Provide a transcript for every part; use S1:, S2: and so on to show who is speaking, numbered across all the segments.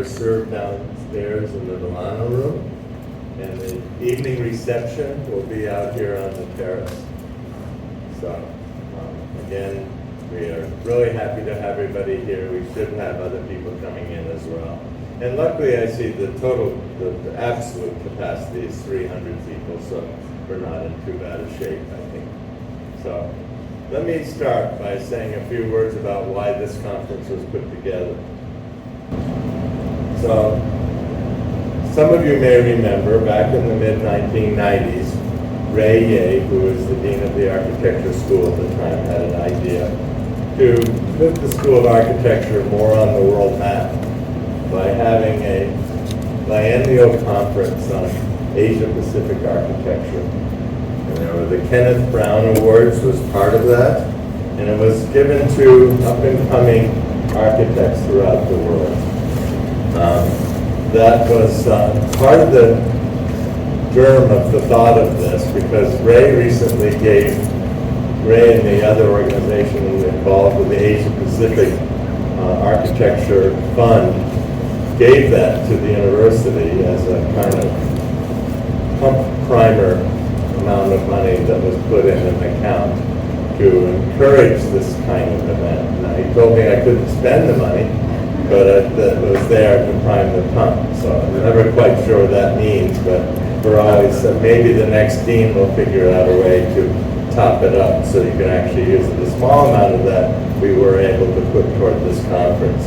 S1: are served downstairs in the Milano room. And the evening reception will be out here on the terrace. So, again, we are really happy to have everybody here. We should have other people coming in as well. And luckily, I see the total, the absolute capacity is 300 people, so we're not in too bad a shape, I think. So, let me start by saying a few words about why this conference was put together. So, some of you may remember back in the mid-1990s, Ray Ye, who was the dean of the architecture school at the time, had an idea to put the School of Architecture more on the world map by having a biennial conference on Asia-Pacific architecture. And there were the Kenneth Brown Awards was part of that, and it was given to up-and-coming architects throughout the world. That was part of the germ of the thought of this, because Ray recently gave, Ray and the other organization involved with the Asia Pacific Architecture Fund, gave that to the university as a kind of pump primer amount of money that was put in an account to encourage this kind of event. Now, he told me I couldn't spend the money, but it was there to prime the pump. So I'm never quite sure what that means, but we're always, maybe the next dean will figure out a way to top it up so you can actually use it. A small amount of that we were able to put toward this conference.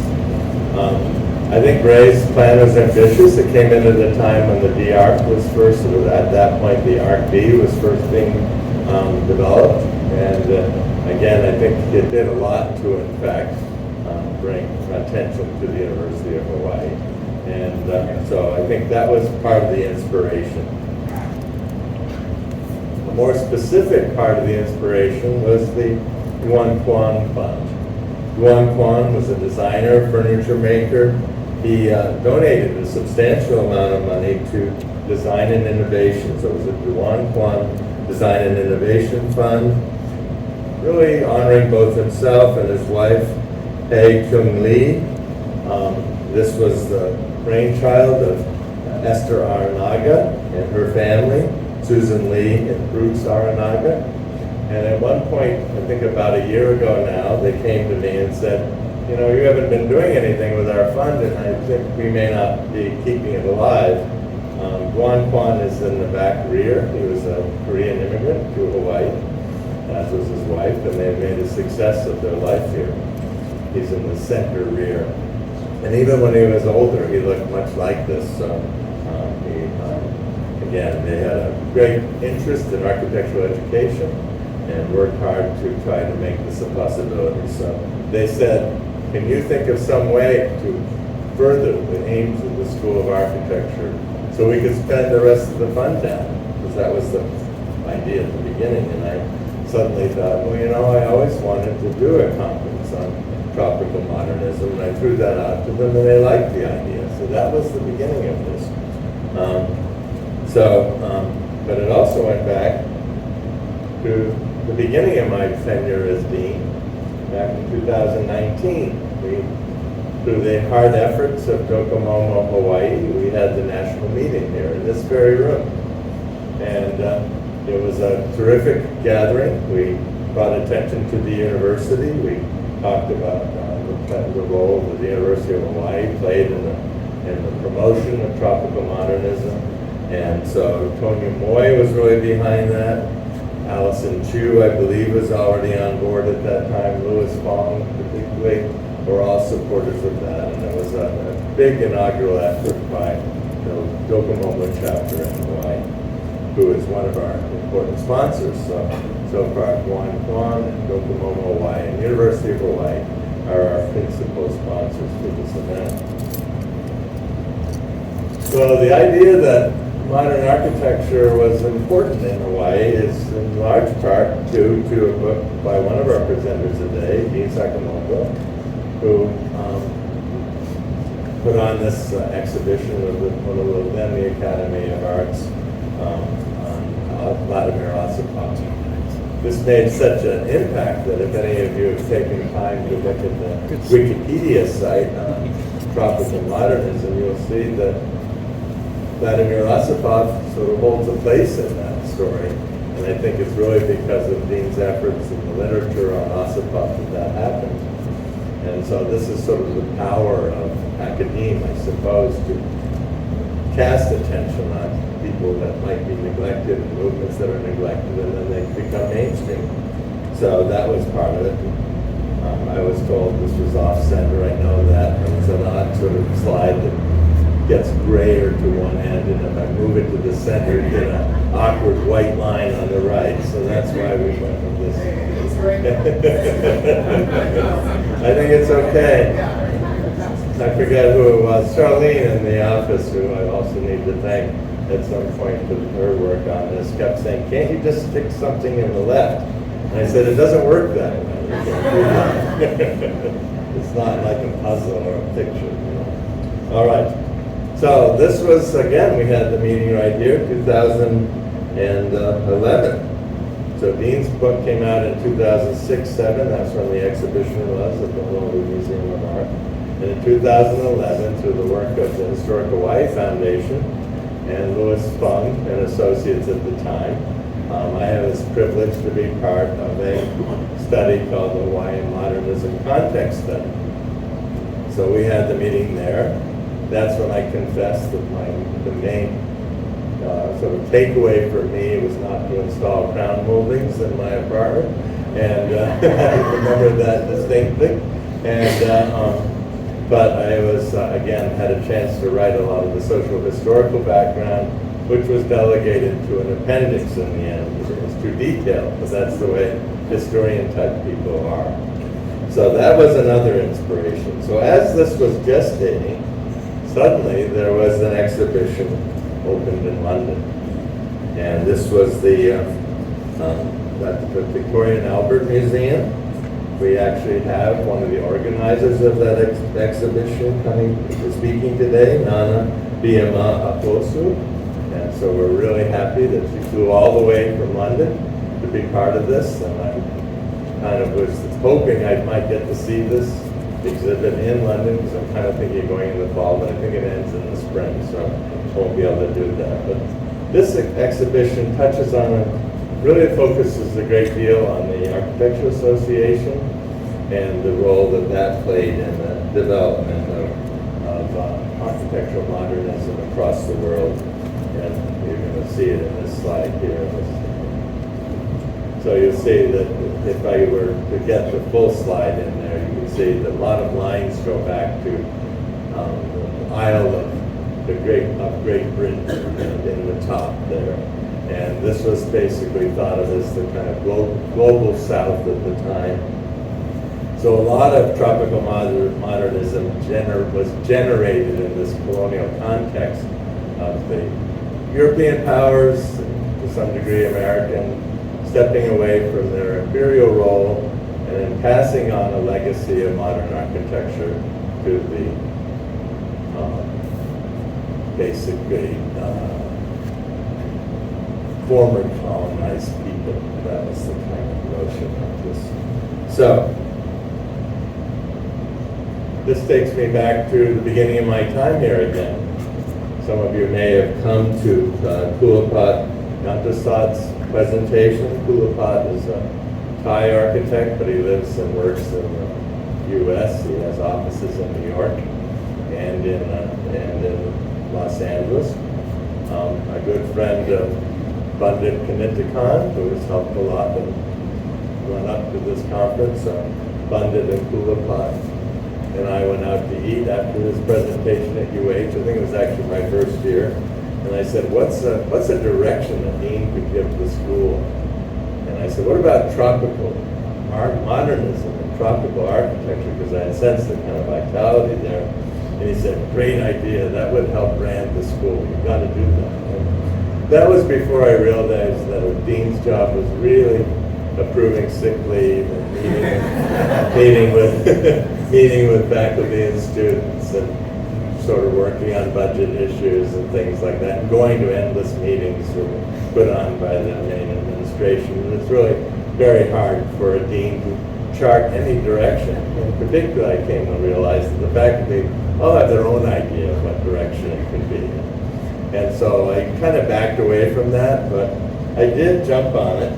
S1: I think Ray's plan was ambitious. It came in at a time when the D-Arc was first, at that point the Arc-B was first being developed. And again, I think it did a lot to, in fact, bring attention to the University of Hawaii. And so I think that was part of the inspiration. A more specific part of the inspiration was the Yuan Kwan Fund. Yuan Kwan was a designer, furniture maker. He donated a substantial amount of money to design and innovation. So it was a Yuan Kwan Design and Innovation Fund, really honoring both himself and his wife, Hae Chung Lee. This was the brainchild of Esther Aranaga and her family, Susan Lee and Bruce Aranaga. And at one point, I think about a year ago now, they came to me and said, you know, you haven't been doing anything with our fund, and I think we may not be keeping it alive. Yuan Kwan is in the back rear. He was a Korean immigrant to Hawaii, as was his wife, and they made a success of their life here. He's in the center rear. And even when he was older, he looked much like this. So again, they had a great interest in architectural education and worked hard to try to make this a possibility. So they said, can you think of some way to further the aims of the School of Architecture so we could spend the rest of the fund down? Because that was the idea at the beginning. And I suddenly thought, well, you know, I always wanted to do a conference on tropical modernism, and I threw that out to them, and they liked the idea. So that was the beginning of this. But it also went back to the beginning of my tenure as dean, back in 2019. Through the hard efforts of Docomomo, Hawaii, we had the national meeting here in this very room. And it was a terrific gathering. We brought attention to the university. We talked about the role that the University of Hawaii played in the promotion of tropical modernism. And so Tonya Moy was really behind that. Allison Chu, I believe, was already on board at that time. Louis Fong, particularly, were all supporters of that. And it was a big inaugural effort by the Docomomo chapter in Hawaii, who is one of our important sponsors. So far, Yuan Kwan and Docomomo Hawaii and University of Hawaii are our principal sponsors for this event. So the idea that modern architecture was important in Hawaii is in large part due to a book by one of our presenters today, Dean Sakamoto, who put on this exhibition of then the Academy of Arts on Vladimir Ossipov. This made such an impact that if any of you have taken time to look at the Wikipedia site on tropical modernism, you'll see that Vladimir Osipov sort of holds a place in that story. And I think it's really because of Dean's efforts in the literature on Osipov that happened. And so this is sort of the power of academia, I suppose, to cast attention on people that might be neglected and movements that are neglected, and then they become mainstream. So that was part of it. I was told this was off-center, I know that. It's an odd sort of slide that gets grayer to one end, and if I move it to the center, you get an awkward white line on the right. So that's why we went with this. I think it's okay. I forget who it was. Charlene in the office, who I also need to thank at some point for her work on this, kept saying, can't you just stick something in the left? And I said, it doesn't work that way. You can't do that. It's not like a puzzle or a picture. You know? All right. So this was, again, we had the meeting right here, 2011. So Dean's book came out in 2006-07. That's when the exhibition was at the Honolulu Museum of Art. And in 2011, through the work of the Historic Hawaii Foundation and Louis Fung and Associates at the time, I have this privilege to be part of a study called the Hawaiian Modernism Context Study. So we had the meeting there. That's when I confessed that the main sort of takeaway for me was not to install crown moldings in my apartment, and I remember that distinctly. But I was, again, had a chance to write a lot of the social historical background, which was delegated to an appendix in the end. It was too detailed, but that's the way historian-type people are. So that was another inspiration. So as this was gestating, suddenly there was an exhibition opened in London. And this was the Victoria and Albert Museum. We actually have one of the organizers of that exhibition coming to speaking today, Nana Biama Aposu. And so we're really happy that she flew all the way from London to be part of this. And I kind of was hoping I might get to see this exhibit in London, because I'm kind of thinking of going in the fall, but I think it ends in the spring, so I won't be able to do that. But this exhibition touches on really focuses a great deal on the Architectural Association and the role that that played in the development of architectural modernism across the world. And you're going to see it in this slide here. So you'll see that if I were to get the full slide in there, you can see that a lot of lines go back to the Isle of Great Britain in the top there. And this was basically thought of as the kind of global south at the time. So a lot of tropical modernism was generated in this colonial context of the European powers, to some degree American, stepping away from their imperial role and then passing on a legacy of modern architecture to the basically former colonized people. That was the kind of notion of this. So this takes me back to the beginning of my time here again. Some of you may have come to Kulapat Gantasat's presentation. Kulapat is a Thai architect, but he lives and works in the U.S. He has offices in New York and in Los Angeles. A good friend of Bandit Kanitakan, who has helped a lot and run up to this conference. Bandit and Kulapat and I went out to eat after his presentation at UH. I think it was actually my first year. And I said, what's a direction that Dean could give the school? And I said, what about tropical modernism and tropical architecture? Because I had sensed the kind of vitality there. And he said, great idea. That would help brand the school. You've got to do that. And that was before I realized that a dean's job was really approving sick leave and meeting with faculty and students and sort of working on budget issues and things like that, and going to endless meetings put on by the main administration. And it's really very hard for a dean to chart any direction. In particular, I came to realize that the fact that they all have their own idea of what direction it could be. And so I kind of backed away from that, but I did jump on it.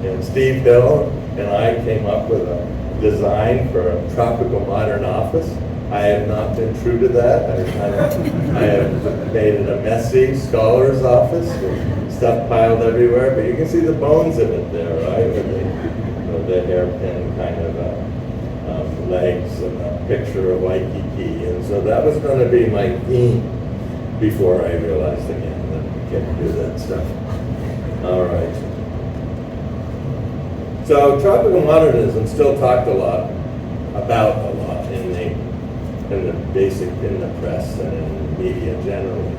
S1: And Steve Hill and I came up with a design for a tropical modern office. I have not been true to that. I have made it a messy scholar's office with stuff piled everywhere, but you can see the bones of it there, right? With the hairpin kind of legs and a picture of Waikiki. And so that was going to be my theme before I realized again that we can't do that stuff. All right. So tropical modernism still talked about a lot in the press and in the media generally.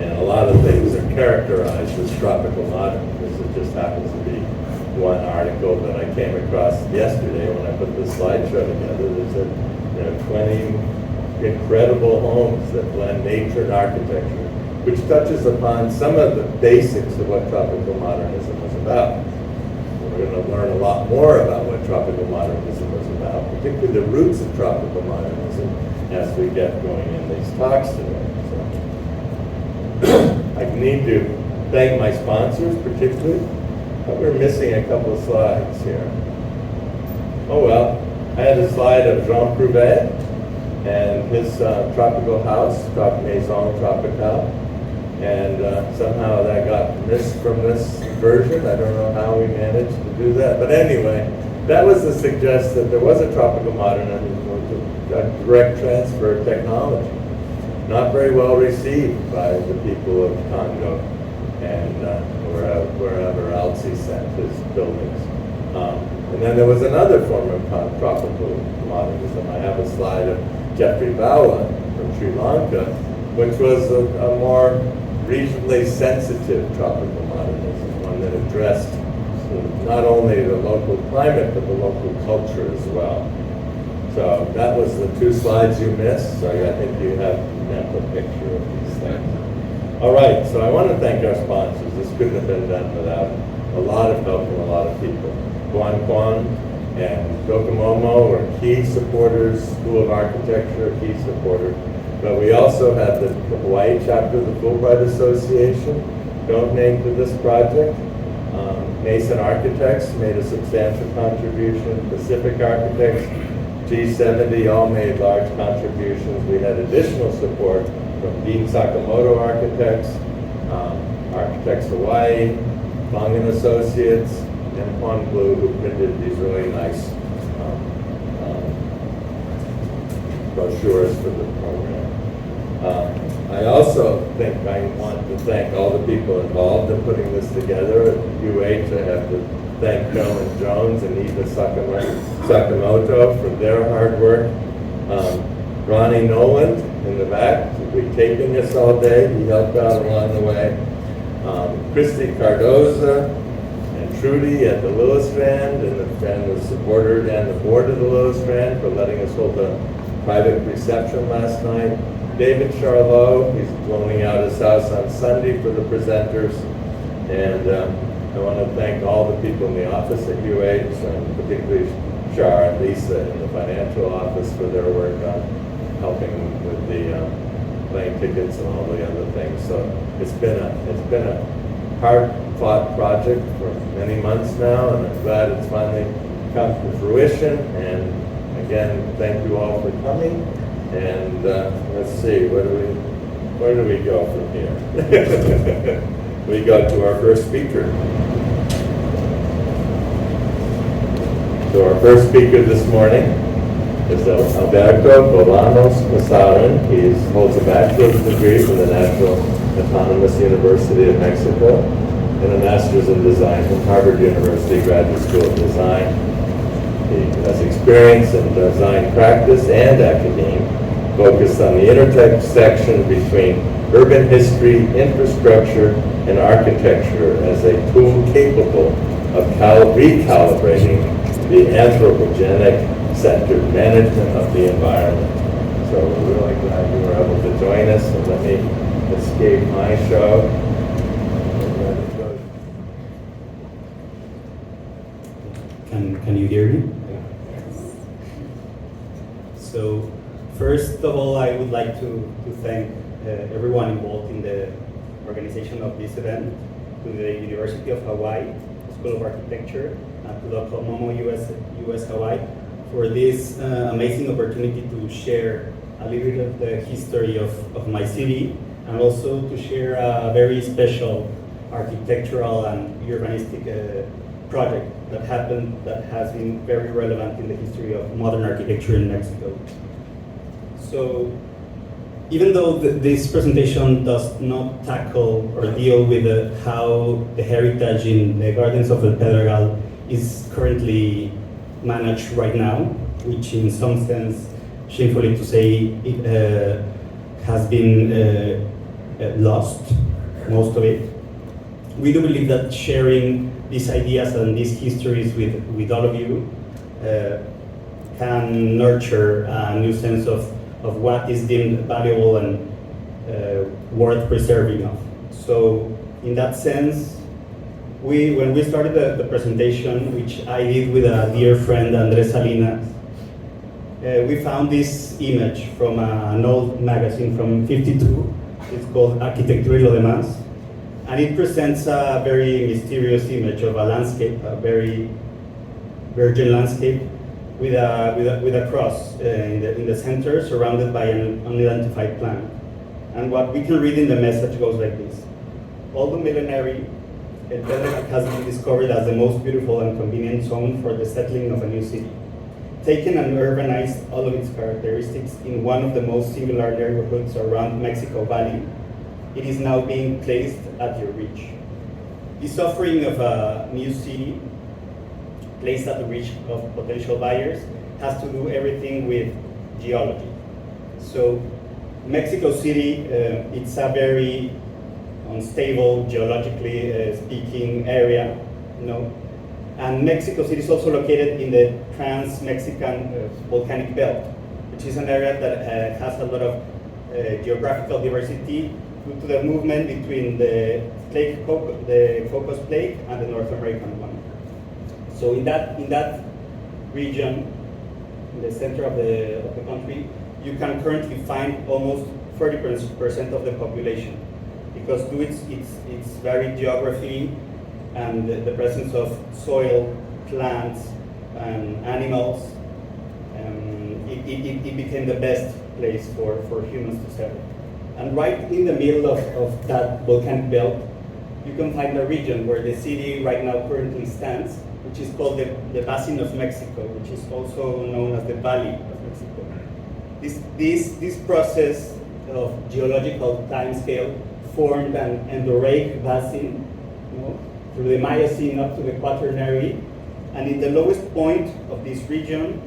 S1: And a lot of things are characterized as tropical modern. This just happens to be one article that I came across yesterday when I put this slideshow together. There's 20 incredible homes that blend nature and architecture, which touches upon some of the basics of what tropical modernism was about. We're going to learn a lot more about what tropical modernism was about, particularly the roots of tropical modernism as we get going in these talks today. So I need to thank my sponsors particularly. But we're missing a couple of slides here. Oh well, I had a slide of Jean Prouvé and his tropical house, Maison Tropicale, and somehow that got missed from this version. I don't know how we managed to do that, but anyway, that was to suggest that there was a tropical modernism, a direct transfer of technology, not very well received by the people of Congo and wherever else he sent his buildings. And then there was another form of tropical modernism. I have a slide of Jeffrey Bawa from Sri Lanka, which was a more regionally sensitive tropical modernism, one that addressed not only the local climate, but the local culture as well. So that was the two slides you missed, so I think you have a mental picture of these things. All right, so I want to thank our sponsors. This couldn't have been done without a lot of help from a lot of people. Guan Quan and Docomomo were key supporters, School of Architecture, a key supporter. But we also had the Hawaii chapter of the Fulbright Association donate to this project. Mason Architects made a substantial contribution. Pacific Architects, G70 all made large contributions. We had additional support from Dean Sakamoto Architects, Architects Hawaii, Fong and Associates, and Juan Blue, who printed these really nice brochures for the program. I also think I want to thank all the people involved in putting this together. At UH, I have to thank Joan Jones and Eva Sakamoto for their hard work. Ronnie Noland in the back, will be taping us all day. He helped out along the way. Christy Cardoza and Trudy at the Lewis Strand and the supporter and the board of the Lewis Strand for letting us hold a private reception last night. David Charlot, he's loaning out his house on Sunday for the presenters. And I want to thank all the people in the office at UH, and particularly Char and Lisa in the financial office for their work on helping with the plane tickets and all the other things. So it's been a hard-fought project for many months now, and I'm glad it's finally come to fruition. And again, thank you all for coming. And let's see, where do we go from here? We go to our first speaker. So our first speaker this morning is Alberto Bolanos Masarin. He holds a bachelor's degree from the National Autonomous University of Mexico and a master's in design from Harvard University Graduate School of Design. He has experience in design practice and academia, focused on the intersection between urban history, infrastructure, and architecture as a tool capable of recalibrating the anthropogenic-centered management of the environment. So we're really glad you were able to join us, and let me escape my show.
S2: Can you hear me? So first of all, I would like to thank everyone involved in the organization of this event, to the University of Hawaii School of Architecture, and to Dr. Momo US Hawaii for this amazing opportunity to share a little bit of the history of my city, and also to share a very special architectural and urbanistic project that has been very relevant in the history of modern architecture in Mexico. So, even though this presentation does not tackle or deal with how the heritage in the gardens of El Pedregal is currently managed right now, which in some sense, shamefully to say, it has been lost, most of it. We do believe that sharing these ideas and these histories with all of you can nurture a new sense of what is deemed valuable and worth preserving of. So in that sense, when we started the presentation, which I did with a dear friend, Andres Salinas, we found this image from an old magazine from *52. It's called Arquitectura y lo demás. And it presents a very mysterious image of a landscape, a very virgin landscape, with a cross in the center, surrounded by an unidentified plant. And what we can read in the message goes like this: all the millenary, El Pedregal has been discovered as the most beautiful and convenient zone for the settling of a new city. Taken and urbanized all of its characteristics in one of the most similar neighborhoods around Mexico Valley, it is now being placed at your reach. This offering of a new city placed at the reach of potential buyers has to do everything with geology. So Mexico City, it's a very unstable, geologically speaking area, you know. And Mexico City is also located in the Trans-Mexican Volcanic Belt, which is an area that has a lot of geographical diversity due to the movement between the Cocos Plate and the North American one. So in that region, in the center of the country, you can currently find almost 30% of the population, because due to its varied geography and the presence of soil, plants, and animals, it became the best place for humans to settle. And right in the middle of that volcanic belt, you can find a region where the city right now currently stands, which is called the Basin of Mexico, which is also known as the Valley of Mexico. This process of geological timescale formed an endorheic basin, you know, through the Miocene up to the Quaternary, and in the lowest point of this region,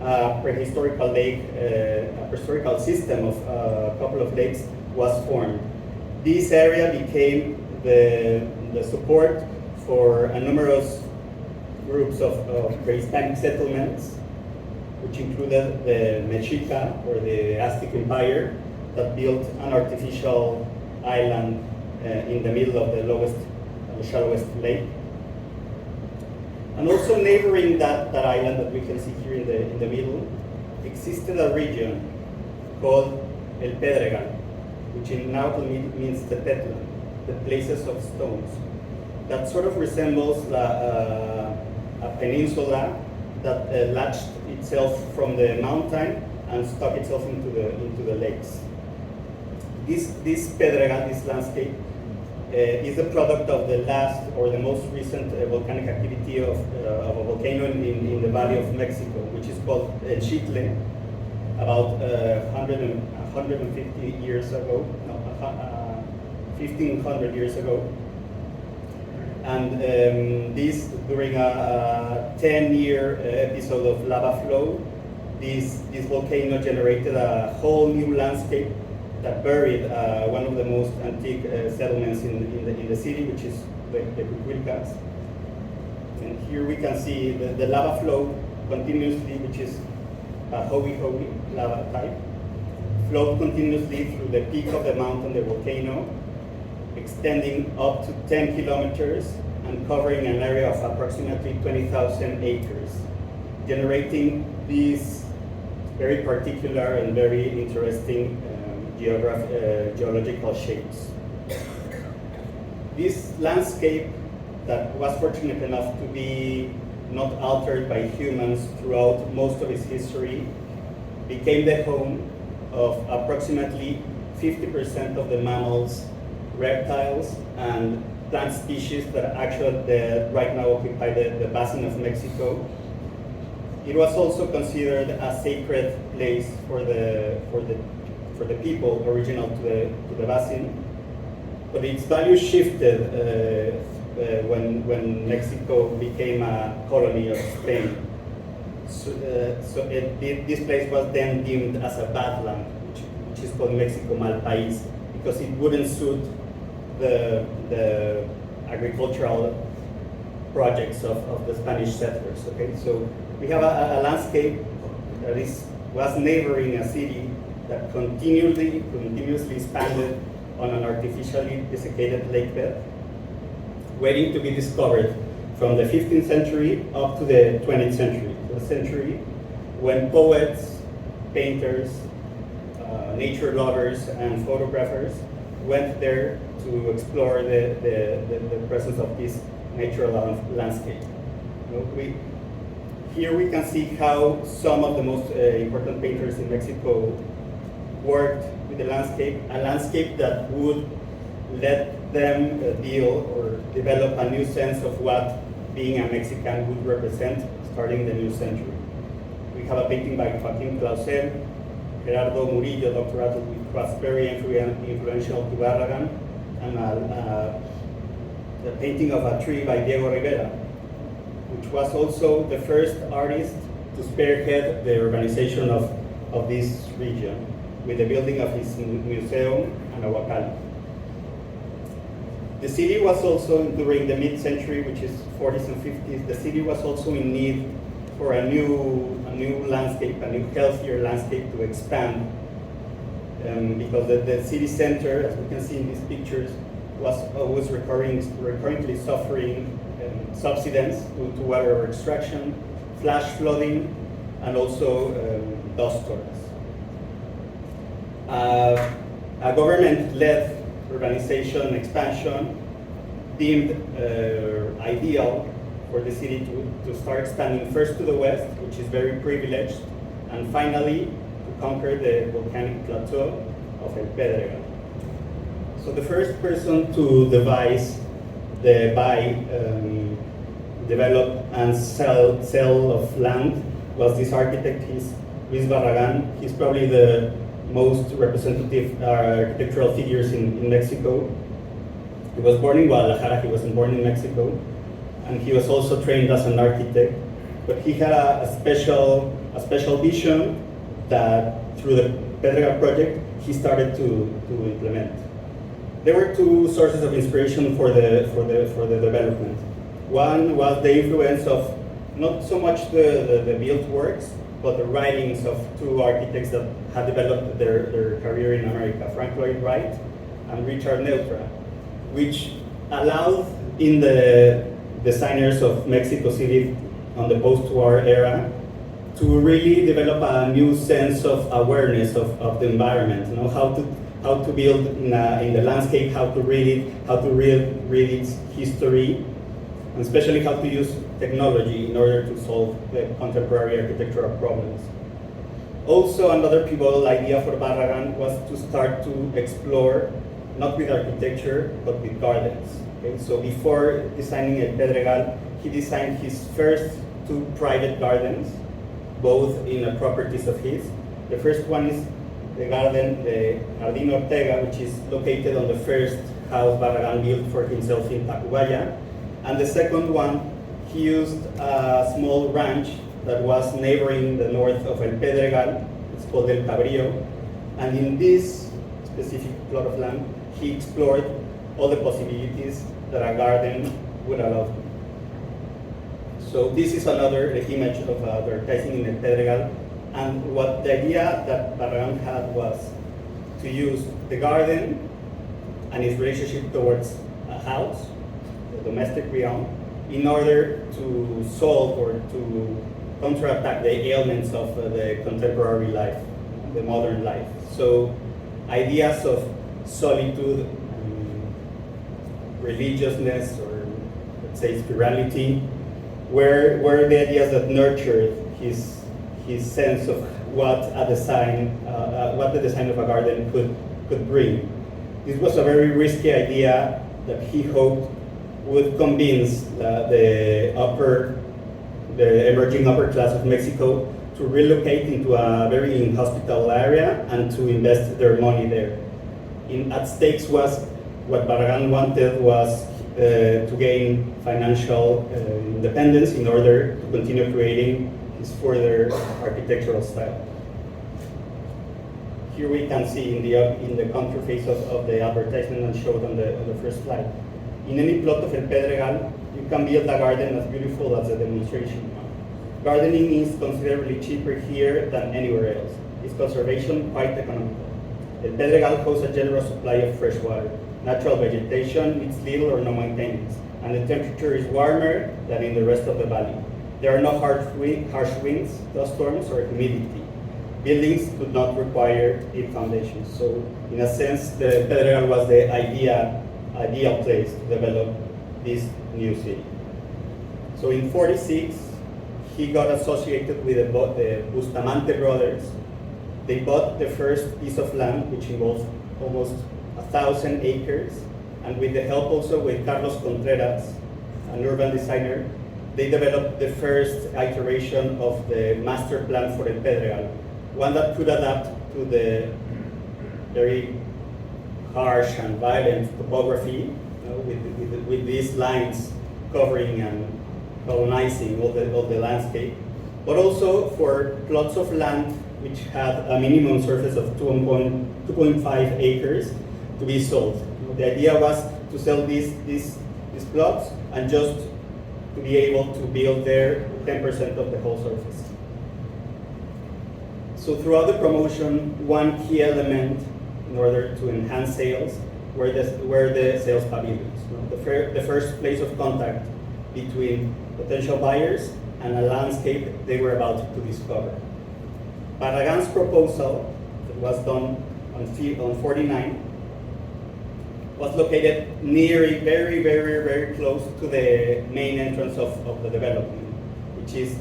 S2: a prehistorical lake, a prehistorical system of a couple of lakes was formed. This area became the support for a numerous groups of pre-Hispanic settlements, which included the Mexica, or the Aztec Empire, that built an artificial island in the middle of the shallowest lake. And also neighboring that island that we can see here in the middle, existed a region called El Pedregal, which in Nahuatl means the Tetlan, the places of stones. That sort of resembles a peninsula that latched itself from the mountain and stuck itself into the lakes. This Pedregal, this landscape, is the product of the last or the most recent volcanic activity of a volcano in the Valley of Mexico, which is called El Chitle, about 150 years ago, 1,500 years ago. And this, during a 10-year episode of lava flow, this volcano generated a whole new landscape that buried one of the most antique settlements in the city, which is the Cuicuilcas. And here we can see the lava flow continuously, which is a holy lava type, flowed continuously through the peak of the mountain, the volcano, extending up to 10 kilometers and covering an area of approximately 20,000 acres, generating these very particular and very interesting geological shapes. This landscape that was fortunate enough to be not altered by humans throughout most of its history became the home of approximately 50% of the mammals, reptiles, and plant species that actually right now occupy the basin of Mexico. It was also considered a sacred place for the people original to the basin, but its value shifted when Mexico became a colony of Spain. This place was then deemed as a bad land, which is called Mexico Mal País, because it wouldn't suit the agricultural projects of the Spanish settlers. Okay, so we have a landscape that was neighboring a city that continuously expanded on an artificially desiccated lake bed, waiting to be discovered from the 15th century up to the 20th century, the century when poets, painters, nature lovers, and photographers went there to explore the presence of this natural landscape. Here we can see how some of the most important painters in Mexico worked with the landscape, a landscape that would let them deal or develop a new sense of what being a Mexican would represent starting the new century. We have a painting by Joaquín Clausel, Gerardo Murillo, doctoral, which was very influential to Barragan, and the painting of a tree by Diego Rivera, which was also the first artist to spearhead the urbanization of this region with the building of his museum and a huacal. The city was also, during the mid-century, which is 40s and 50s, the city was also in need for a new landscape, a new healthier landscape to expand, because the city center, as we can see in these pictures, was always recurrently suffering subsidence due to water extraction, flash flooding, and also dust storms. A government-led urbanization expansion deemed ideal for the city to start expanding first to the west, which is very privileged, and finally to conquer the volcanic plateau of El Pedregal. So the first person to devise the buy, develop, and sell of land was this architect. He's Luis Barragan. He's probably the most representative architectural figures in Mexico. He was born in Guadalajara. He wasn't born in Mexico, and he was also trained as an architect. But he had a special vision that through the Pedregal project he started to implement. There were two sources of inspiration for the development. One was the influence of not so much the built works, but the writings of two architects that had developed their career in America, Frank Lloyd Wright and Richard Neutra, which allowed in the designers of Mexico City on the post-war era to really develop a new sense of awareness of the environment, how to build in the landscape, how to read it, how to read its history, and especially how to use technology in order to solve the contemporary architectural problems. Also, another pivotal idea for Barragan was to start to explore, not with architecture, but with gardens. Okay? So before designing El Pedregal, he designed his first two private gardens, both in properties of his. The first one is the garden, the Jardín Ortega, which is located on the first house Barragan built for himself in Tacubaya. And the second one, he used a small ranch that was neighboring the north of El Pedregal. It's called El Cabrillo. And in this specific plot of land, he explored all the possibilities that a garden would allow. So this is another image of advertising in El Pedregal. And what the idea that Barragan had was to use the garden and its relationship towards a house, the domestic realm, in order to solve or to counterattack the ailments of the contemporary life, the modern life. So ideas of solitude, religiousness, or let's say spirituality, were the ideas that nurtured his sense of what the design of a garden could bring. This was a very risky idea that he hoped would convince the emerging upper class of Mexico to relocate into a very inhospitable area and to invest their money there. At stakes was what Barragan wanted was to gain financial independence in order to continue creating his further architectural style. Here we can see in the counterface of the advertisement and showed on the first slide. In any plot of El Pedregal, you can build a garden as beautiful as the demonstration. Gardening is considerably cheaper here than anywhere else. Its conservation quite economical. El Pedregal hosts a generous supply of fresh water. Natural vegetation needs little or no maintenance, and the temperature is warmer than in the rest of the valley. There are no harsh winds, dust storms, or humidity. Buildings do not require deep foundations. So, in a sense, the Pedregal was the ideal place to develop this new city. So, in '46, he got associated with the Bustamante brothers. They bought the first piece of land, which involved almost 1,000 acres, and with the help also with Carlos Contreras, an urban designer, they developed the first iteration of the master plan for El Pedregal, one that could adapt to the very harsh and violent topography, with these lines covering and colonizing all the landscape, but also for plots of land which had a minimum surface of 2.5 acres to be sold. The idea was to sell these plots and just to be able to build there 10% of the whole surface. So throughout the promotion, one key element in order to enhance sales were the sales pavilions. The first place of contact between potential buyers and a landscape they were about to discover. Barragan's proposal that was done on 49 was located very, very, very close to the main entrance of the development, which is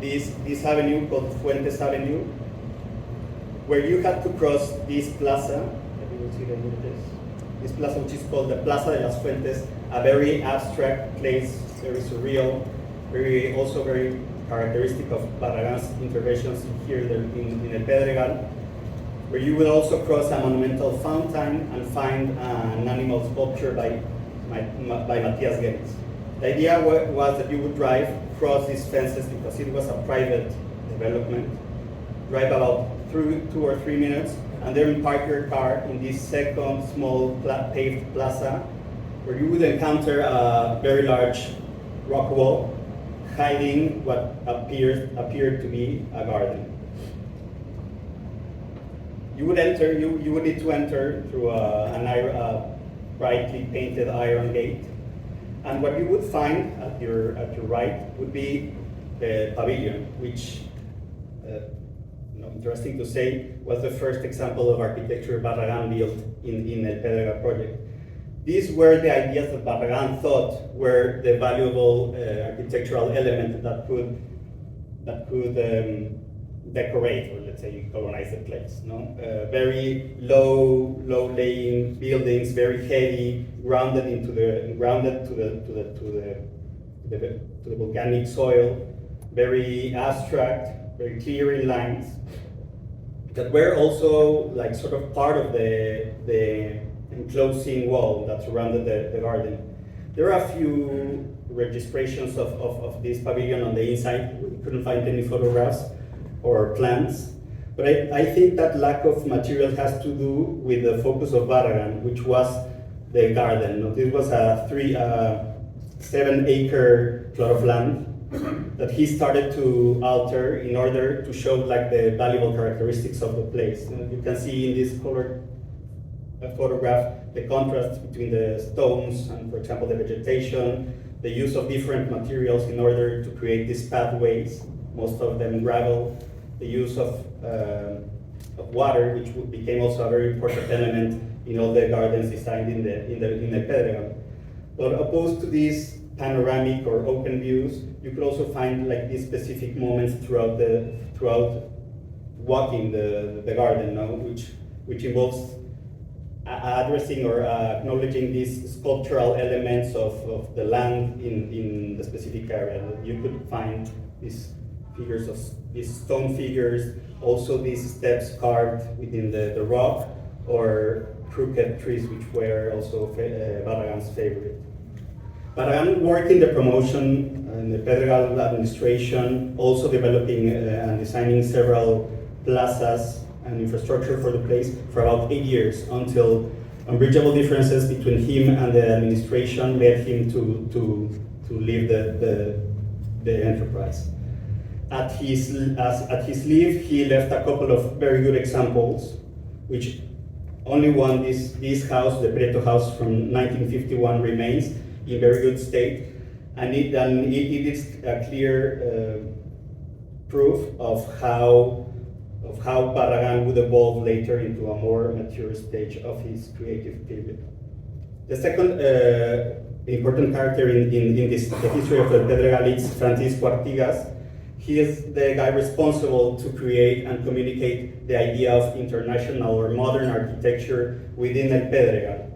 S2: this avenue called Fuentes Avenue, where you had to cross this plaza. This plaza, which is called the Plaza de las Fuentes, a very abstract place, very surreal, also very characteristic of Barragan's interventions here in El Pedregal, where you will also cross a monumental fountain and find an animal sculpture by Matias Guedes. The idea was that you would drive across these fences because it was a private development, drive about 2 or 3 minutes, and then park your car in this second small paved plaza, where you would encounter a very large rock wall hiding what appeared to be a garden. You would need to enter through a brightly painted iron gate, and what you would find at your right would be the pavilion, which, interesting to say, was the first example of architecture Barragan built in El Pedregal project. These were the ideas that Barragan thought were the valuable architectural element that could decorate, or let's say colonize the place. Very low-laying buildings, very heavy, grounded to the volcanic soil, very abstract, very clear in lines, that were also like sort of part of the enclosing wall that surrounded the garden. There are a few registrations of this pavilion on the inside. We couldn't find any photographs or plans, but I think that lack of material has to do with the focus of Barragan, which was the garden. This was a 7-acre plot of land that he started to alter in order to show like the valuable characteristics of the place. You can see in this colored photograph the contrast between the stones and, for example, the vegetation, the use of different materials in order to create these pathways most of them gravel, the use of water, which became also a very important element in all the gardens designed in the Pedregal. But opposed to these panoramic or open views, you could also find like these specific moments throughout walking the garden, no? which involves addressing or acknowledging these sculptural elements of the land in the specific area. You could find these figures of these stone figures, also these steps carved within the rock, or crooked trees, which were also Barragan's favorite. Barragan worked in the promotion in the Pedregal administration, also developing and designing several plazas and infrastructure for the place for about 8 years, until unbridgeable differences between him and the administration led him to leave the enterprise. At his leave, he left a couple of very good examples, which only one, this house, the Prieto house from 1951, remains in very good state, and it is a clear proof of how Barragan would evolve later into a more mature stage of his creative period. The second important character in the history of the Pedregal is Francisco Artigas. He is the guy responsible to create and communicate the idea of international or modern architecture within El Pedregal.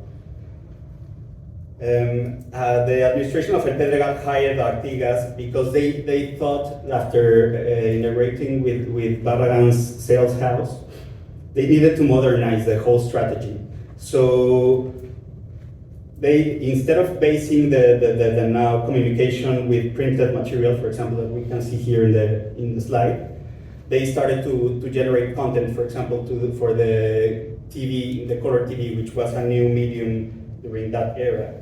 S2: The administration of El Pedregal hired Artigas because they thought, after integrating with Barragan's sales house, they needed to modernize the whole strategy. So they, instead of basing the now communication with printed material, for example, that we can see here in the slide, they started to generate content, for example, for the TV, the color TV, which was a new medium during that era.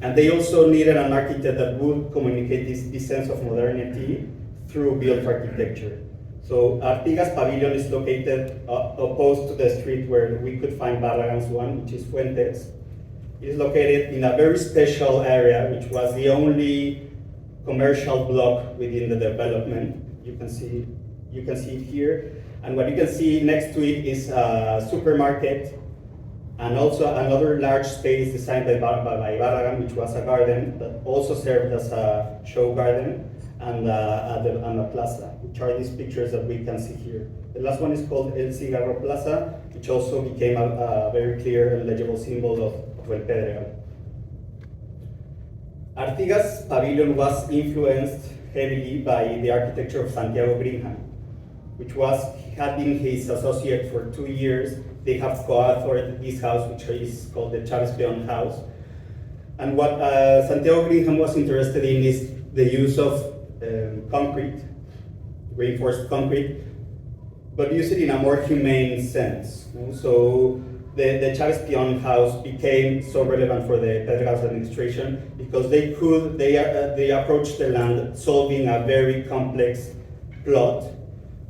S2: And they also needed an architect that would communicate this sense of modernity through built architecture. So Artigas' pavilion is located opposed to the street where we could find Barragan's one, which is Fuentes. It is located in a very special area, which was the only commercial block within the development. You can see it here. And what you can see next to it is a supermarket, and also another large space designed by Barragan, which was a garden that also served as a show garden, and a plaza, which are these pictures that we can see here. The last one is called El Cigarro Plaza, which also became a very clear and legible symbol of El Pedregal. Artigas' pavilion was influenced heavily by the architecture of Santiago Greenham, which had been his associate for 2 years. They have co-authored this house, which is called the Chavez Peon House. And what Santiago Greenham was interested in is the use of concrete, reinforced concrete, but use it in a more humane sense. So the Chavez Peon House became so relevant for the Pedregal's administration because they approached the land solving a very complex plot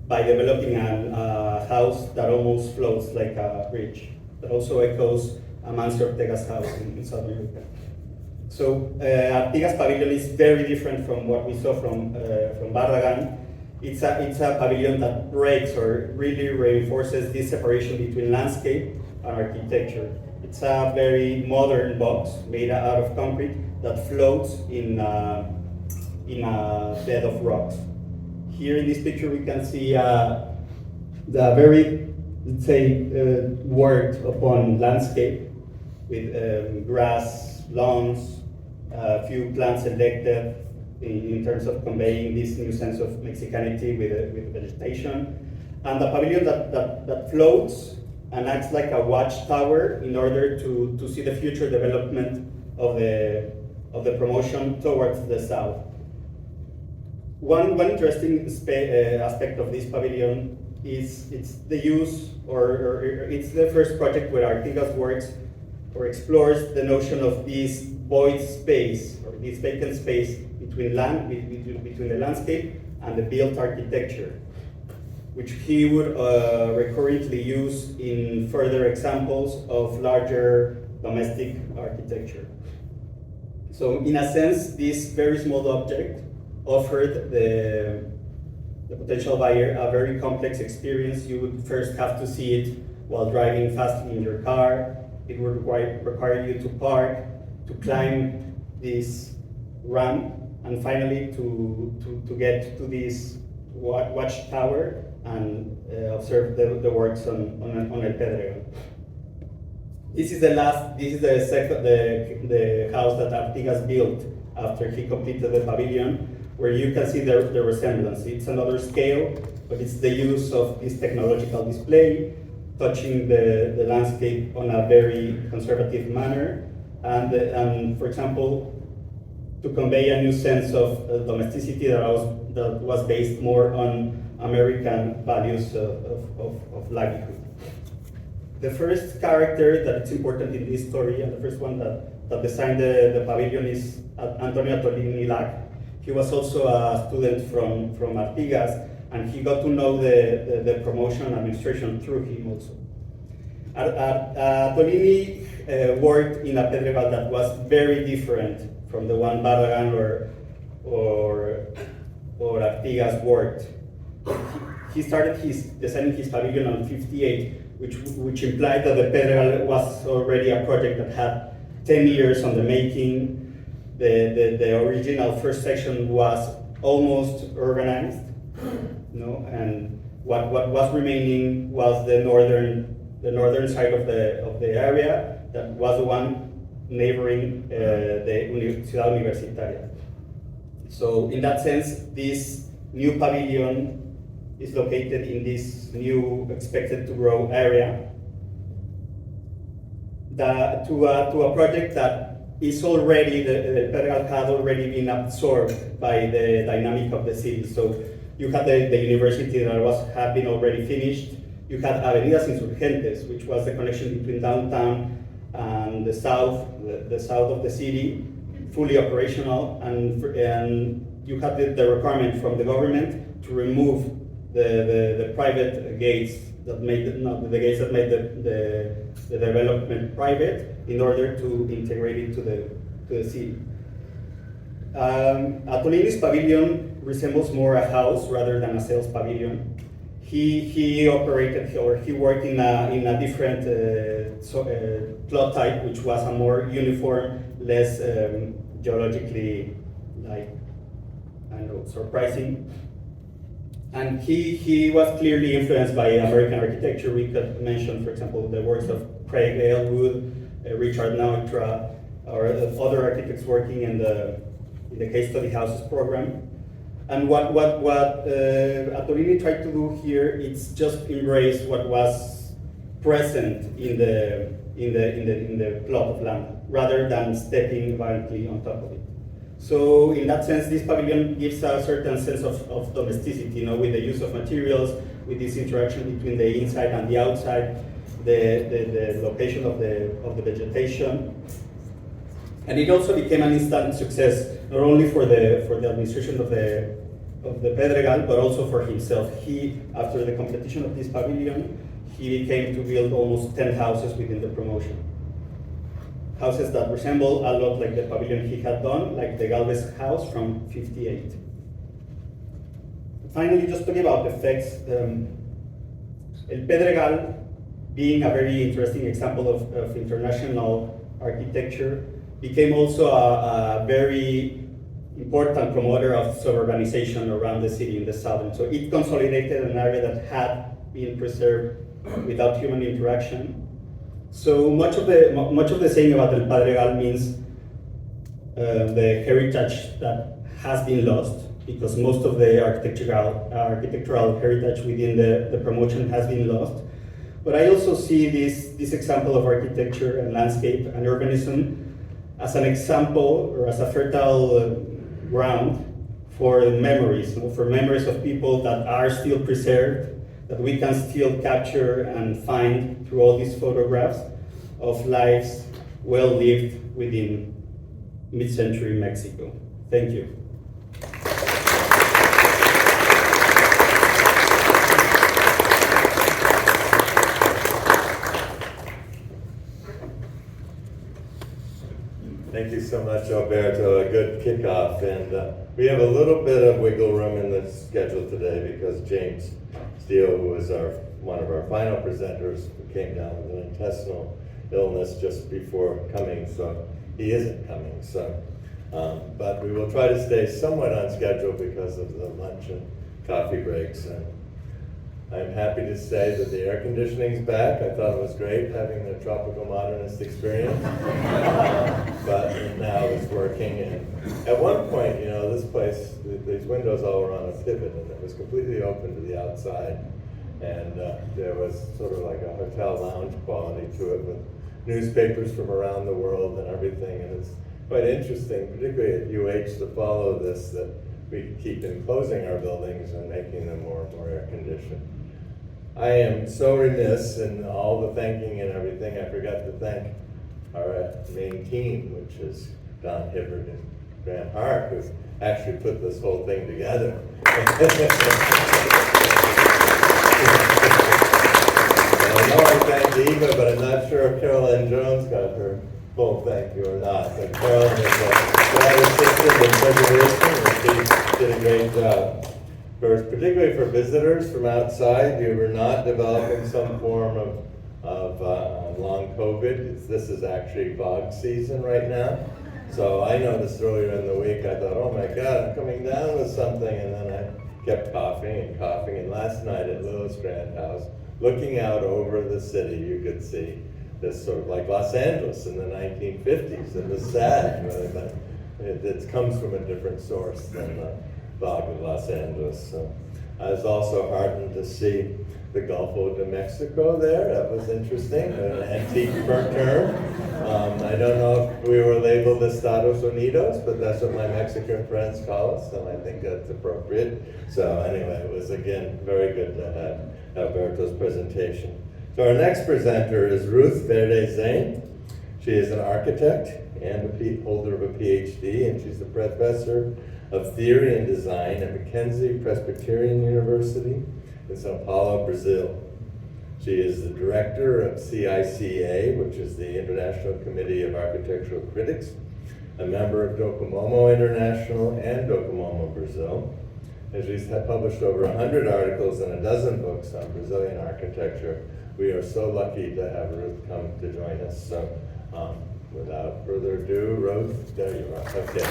S2: by developing a house that almost floats like a bridge, that also echoes Amancio Ortega's house in South America. So Artigas' pavilion is very different from what we saw from Barragan. It's a pavilion that breaks or really reinforces this separation between landscape and architecture. It's a very modern box made out of concrete that floats in a bed of rocks. Here in this picture we can see the very, let's say, worked upon landscape with grass, lawns, a few plants selected in terms of conveying this new sense of Mexicanity with vegetation. And the pavilion that floats and acts like a watchtower in order to see the future development of the promotion towards the south. One interesting aspect of this pavilion is it's the use, or it's the first project where Artigas works or explores the notion of this void space, or this vacant space between the landscape and the built architecture, which he would recurrently use in further examples of larger domestic architecture. So in a sense, this very small object offered the potential buyer a very complex experience. You would first have to see it while driving fast in your car. It would require you to park, to climb this ramp, and finally to get to this watchtower and observe the works on El Pedregal. This is the house that Artigas built after he completed the pavilion, where you can see the resemblance. It's another scale, but it's the use of this technological display, touching the landscape on a very conservative manner, and for example, to convey a new sense of domesticity that was based more on American values of livelihood. The first character that is important in this story, and the first one that designed the pavilion, is Antonio Tolini Lac. He was also a student from Artigas, and he got to know the promotion administration through him also. Tolini worked in a Pedregal that was very different from the one Barragan or Artigas worked. He started designing his pavilion on 58, which implied that the Pedregal was already a project that had 10 years on the making. The original first section was almost urbanized, and what was remaining was the northern side of the area that was the one neighboring the Ciudad Universitaria. So in that sense, this new pavilion is located in this new expected to grow area to a project that is already, the Pedregal had already been absorbed by the dynamic of the city. So you had the university that had been already finished. You had Avenidas Insurgentes, which was the connection between downtown and the south of the city, fully operational, and you had the requirement from the government to remove the private gates that made the gates that made the development private in order to integrate it to the city. Tolini's pavilion resembles more a house rather than a sales pavilion. He operated, or he worked in a different plot type, which was a more uniform, less geologically surprising. And he was clearly influenced by American architecture. We could mention, for example, the works of Craig Aylwood, Richard Neutra, or other architects working in the case study houses program. And what Tolini tried to do here is just embrace what was present in the plot of land, rather than stepping violently on top of it. So in that sense, this pavilion gives a certain sense of domesticity, with the use of materials, with this interaction between the inside and the outside, the location of the vegetation. And it also became an instant success, not only for the administration of the Pedregal, but also for himself. He, after the completion of this pavilion, he came to build almost 10 houses within the promotion. Houses that resemble a lot like the pavilion he had done, like the Galvez house from 58. Finally, just talking about effects, El Pedregal, being a very interesting example of international architecture, became also a very important promoter of suburbanization around the city in the south. And so it consolidated an area that had been preserved without human interaction. So much of the saying about El Pedregal means the heritage that has been lost, because most of the architectural heritage within the promotion has been lost. But I also see this example of architecture and landscape and urbanism as an example, or as a fertile ground for memories, for memories of people that are still preserved, that we can still capture and find through all these photographs of lives well lived within mid-century Mexico. Thank you.
S1: Thank you so much, Alberto. A good kickoff. And we have a little bit of wiggle room in the schedule today because James Steele, who was one of our final presenters, came down with an intestinal illness just before coming, so he isn't coming. So, but we will try to stay somewhat on schedule because of the lunch and coffee breaks. And I'm happy to say that the air conditioning's back. I thought it was great having the tropical modernist experience, but now it's working. And at one point, you know, this place, these windows all were on a pivot, and it was completely open to the outside. And there was sort of like a hotel lounge quality to it with newspapers from around the world and everything. And it's quite interesting, particularly at UH, to follow this, that we keep enclosing our buildings and making them more and more air conditioned. I am so remiss in all the thanking and everything. I forgot to thank our main team, which is Don Hibbert and Grant Hart, who actually put this whole thing together. I know I thanked Eva, but I'm not sure if Carolyn Jones got her full thank you or not. But Carolyn is a grad assistant in preservation, and she did a great job. First, particularly for visitors from outside, you were not developing some form of long COVID. This is actually fog season right now. So I noticed earlier in the week, I thought, oh my God, I'm coming down with something, and then I kept coughing and coughing. And last night at Lilith's Grand House, looking out over the city, you could see this sort of like Los Angeles in the 1950s. It was sad, really, but it comes from a different source than the fog of Los Angeles. So I was also heartened to see the Golfo de Mexico there. That was interesting, an antique burnt term. I don't know if we were labeled Estados Unidos, but that's what my Mexican friends call us, so I think that's appropriate. So anyway, it was again very good to have Alberto's presentation. So our next presenter is Ruth Verde Zane. She is an architect and a holder of a PhD, and she's the professor of theory and design at Mackenzie Presbyterian University in Sao Paulo, Brazil. She is the director of CICA, which is the International Committee of Architectural Critics, a member of Docomomo International and Docomomo Brazil. And she's published over 100 articles and a dozen books on Brazilian architecture. We are so lucky to have Ruth come to join us. So without further ado, Ruth, there you are. Okay.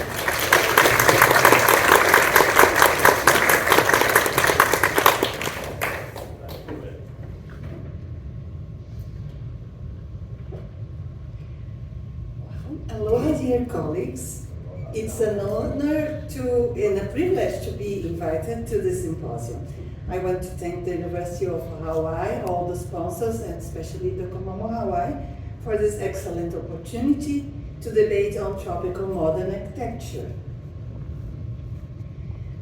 S3: Aloha, dear colleagues. It's an honor and a privilege to be invited to this symposium. I want to thank the University of Hawaii, all the sponsors, and especially Docomomo Hawaii, for this excellent opportunity to debate on tropical modern architecture.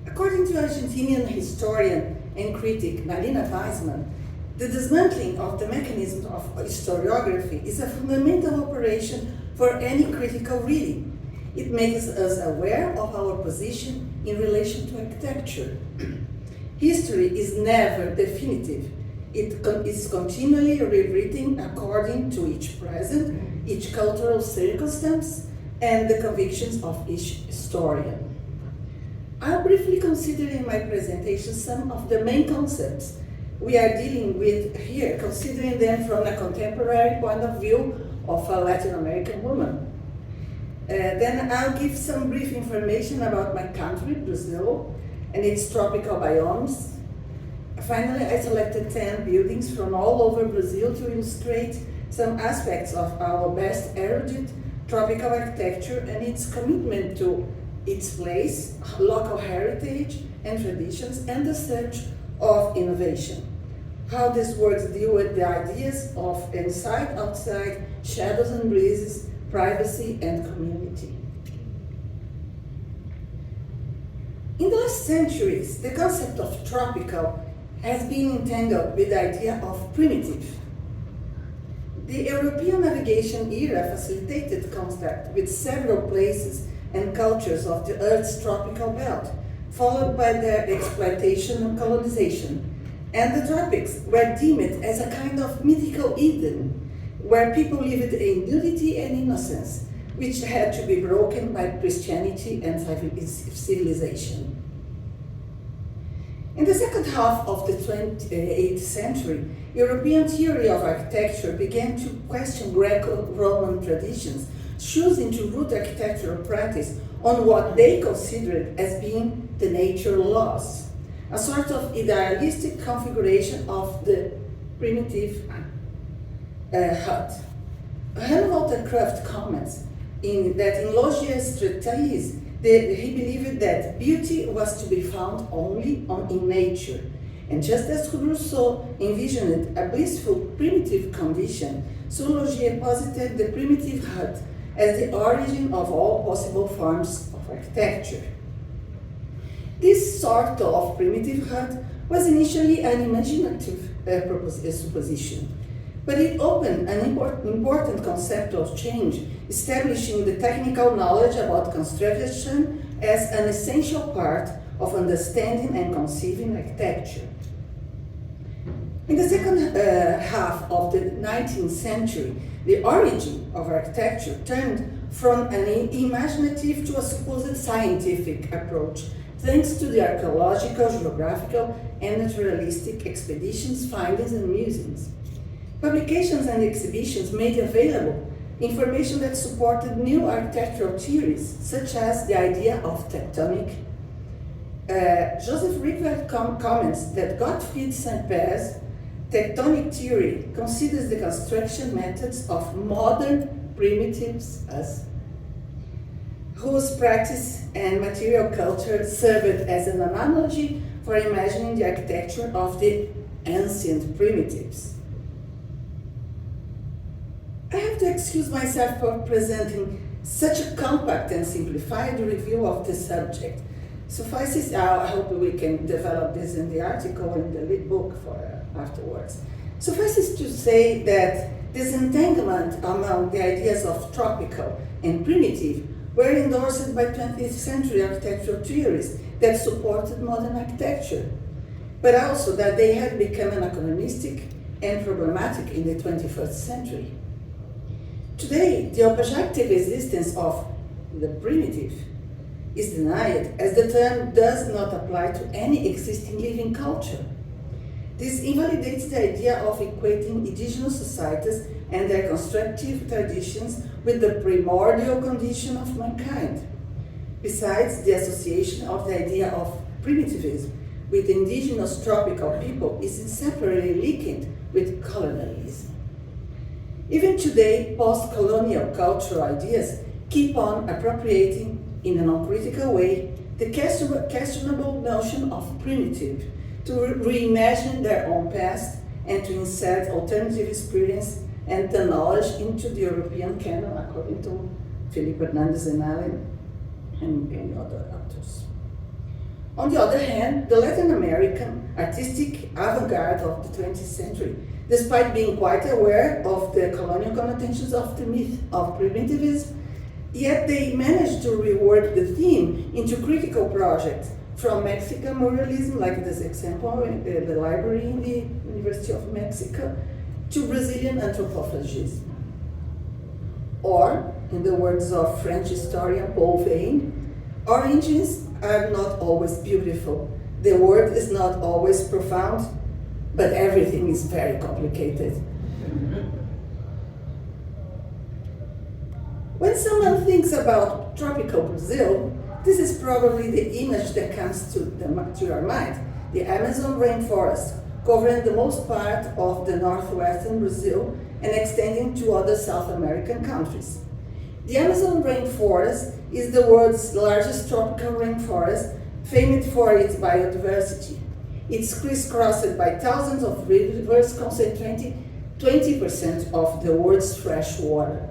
S3: According to Argentinian historian and critic Marina Weissman, the dismantling of the mechanism of historiography is a fundamental operation for any critical reading. It makes us aware of our position in relation to architecture. History is never definitive. It is continually rewritten according to each present, each cultural circumstance, and the convictions of each historian. I'll briefly consider in my presentation some of the main concepts we are dealing with here, considering them from a contemporary point of view of a Latin American woman. Then I'll give some brief information about my country, Brazil, and its tropical biomes. Finally, I selected 10 buildings from all over Brazil to illustrate some aspects of our best erudite tropical architecture and its commitment to its place, local heritage and traditions, and the search of innovation. How these works deal with the ideas of inside, outside, shadows and breezes, privacy and community. In the last centuries, the concept of tropical has been entangled with the idea of primitive. The European navigation era facilitated contact with several places and cultures of the Earth's tropical belt, followed by their exploitation and colonization. And the tropics were deemed as a kind of mythical Eden, where people lived in nudity and innocence, which had to be broken by Christianity and civilization. In the second half of the 28th century, European theory of architecture began to question Greco-Roman traditions, choosing to root architectural practice on what they considered as being the nature laws, a sort of idealistic configuration of the primitive hut. Walter Kraft comments that in Logier's treatise, he believed that beauty was to be found only in nature. And just as Rousseau envisioned a blissful primitive condition, so Logier posited the primitive hut as the origin of all possible forms of architecture. This sort of primitive hut was initially an imaginative supposition, but it opened an important conceptual change, establishing the technical knowledge about construction as an essential part of understanding and conceiving architecture. In the second half of the 19th century, the origin of architecture turned from an imaginative to a supposed scientific approach, thanks to the archaeological, geographical, and naturalistic expeditions, findings, and musings. Publications and exhibitions made available information that supported new architectural theories, such as the idea of tectonic. Joseph Rickwell comments that Gottfried Saint-Pé's tectonic theory considers the construction methods of modern primitives as whose practice and material culture served as an analogy for imagining the architecture of the ancient primitives. I have to excuse myself for presenting such a compact and simplified review of the subject. Suffices, I hope we can develop this in the article in the book for afterwards. Suffices to say that this entanglement among the ideas of tropical and primitive were endorsed by 20th century architectural theories that supported modern architecture, but also that they had become anachronistic and problematic in the 21st century. Today, the objective existence of the primitive is denied, as the term does not apply to any existing living culture. This invalidates the idea of equating indigenous societies and their constructive traditions with the primordial condition of mankind. Besides, the association of the idea of primitivism with indigenous tropical people is inseparably linked with colonialism. Even today, post-colonial cultural ideas keep on appropriating, in an uncritical way, the questionable notion of primitive to reimagine their own past and to insert alternative experience and the knowledge into the European canon, according to Felipe Hernandez and Allen and other authors. On the other hand, the Latin American artistic avant-garde of the 20th century, despite being quite aware of the colonial connotations of the myth of primitivism, yet they managed to rework the theme into critical projects, from Mexican muralism, like this example in the library in the University of Mexico, to Brazilian anthropophagism. Or, in the words of French historian Paul Veyne, origins are not always beautiful. The world is not always profound, but everything is very complicated. When someone thinks about tropical Brazil, this is probably the image that comes to your mind. The Amazon rainforest, covering the most part of the northwestern Brazil and extending to other South American countries. The Amazon rainforest is the world's largest tropical rainforest, famed for its biodiversity. It's crisscrossed by thousands of rivers concentrating 20% of the world's fresh water.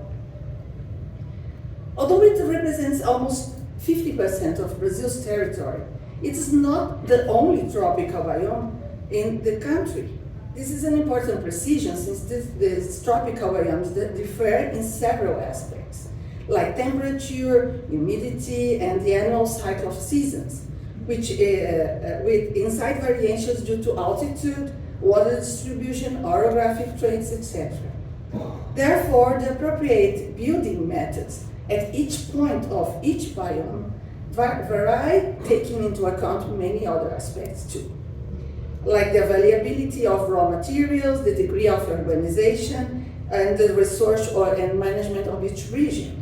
S3: Although it represents almost 50% of Brazil's territory, it is not the only tropical biome in the country. This is an important precision since these tropical biomes differ in several aspects, like temperature, humidity, and the annual cycle of seasons, which with inside variations due to altitude, water distribution, orographic traits, etc. Therefore, the appropriate building methods at each point of each biome vary, taking into account many other aspects too, like the availability of raw materials, the degree of urbanization, and the resource and management of each region.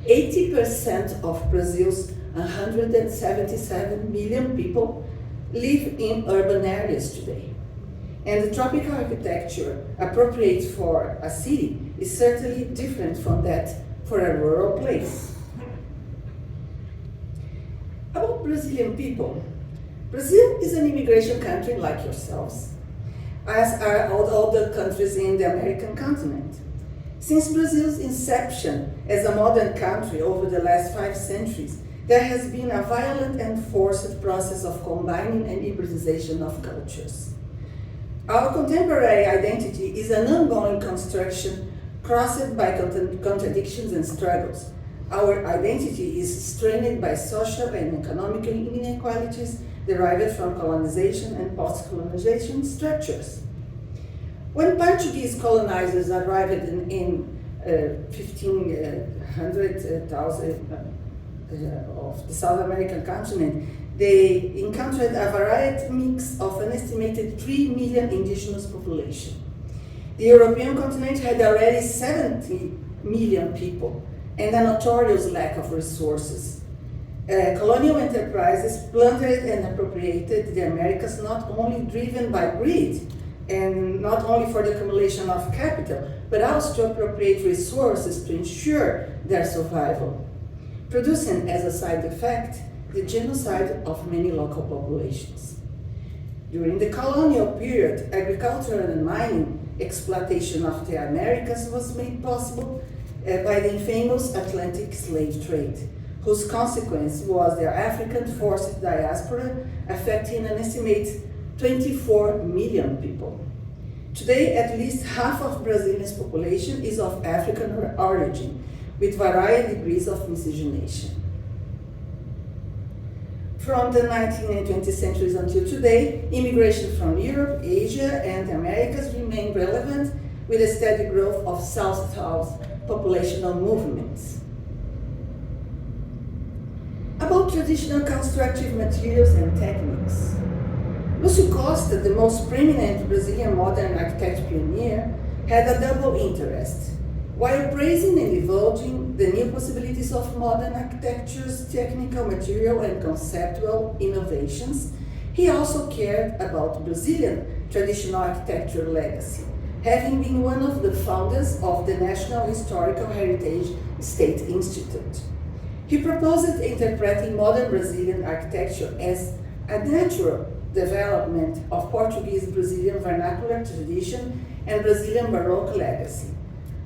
S3: 80% of Brazil's 177 million people live in urban areas today. And the tropical architecture appropriate for a city is certainly different from that for a rural place. About Brazilian people, Brazil is an immigration country like yourselves, as are all the countries in the American continent. Since Brazil's inception as a modern country over the last 5 centuries, there has been a violent and forced process of combining and hybridization of cultures. Our contemporary identity is an ongoing construction crossed by contradictions and struggles. Our identity is strained by social and economic inequalities derived from colonization and post-colonization structures. When Portuguese colonizers arrived in 1500 of the South American continent, they encountered a varied mix of an estimated 3 million indigenous population. The European continent had already 70 million people and a notorious lack of resources. Colonial enterprises plundered and appropriated the Americas, not only driven by greed and not only for the accumulation of capital, but also to appropriate resources to ensure their survival, producing as a side effect the genocide of many local populations. During the colonial period, agriculture and mining exploitation of the Americas was made possible by the infamous Atlantic slave trade, whose consequence was their African forced diaspora, affecting an estimated 24 million people. Today, at least half of Brazil's population is of African origin, with varied degrees of miscegenation. From the 19th and 20th centuries until today, immigration from Europe, Asia, and the Americas remained relevant, with a steady growth of South-South populational movements. About traditional constructive materials and techniques. Lúcio Costa, the most preeminent Brazilian modern architect pioneer, had a double interest. While praising and divulging the new possibilities of modern architecture's technical, material, and conceptual innovations, he also cared about Brazilian traditional architecture legacy, having been one of the founders of the National Historical Heritage State Institute. He proposed interpreting modern Brazilian architecture as a natural development of Portuguese Brazilian vernacular tradition and Brazilian Baroque legacy.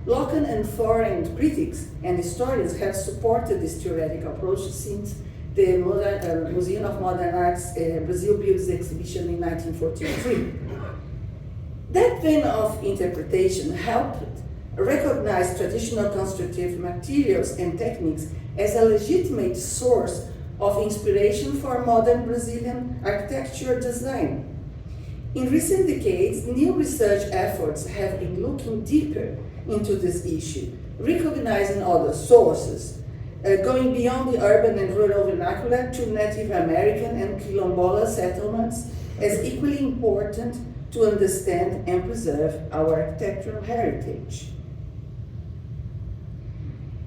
S3: Local and foreign critics and historians have supported this theoretical approach since the Museum of Modern Art's Brazil Builds exhibition in 1943. That vein of interpretation helped recognize traditional constructive materials and techniques as a legitimate source of inspiration for modern Brazilian architecture design. In recent decades, new research efforts have been looking deeper into this issue, recognizing other sources, going beyond the urban and rural vernacular to Native American and Quilombola settlements as equally important to understand and preserve our architectural heritage.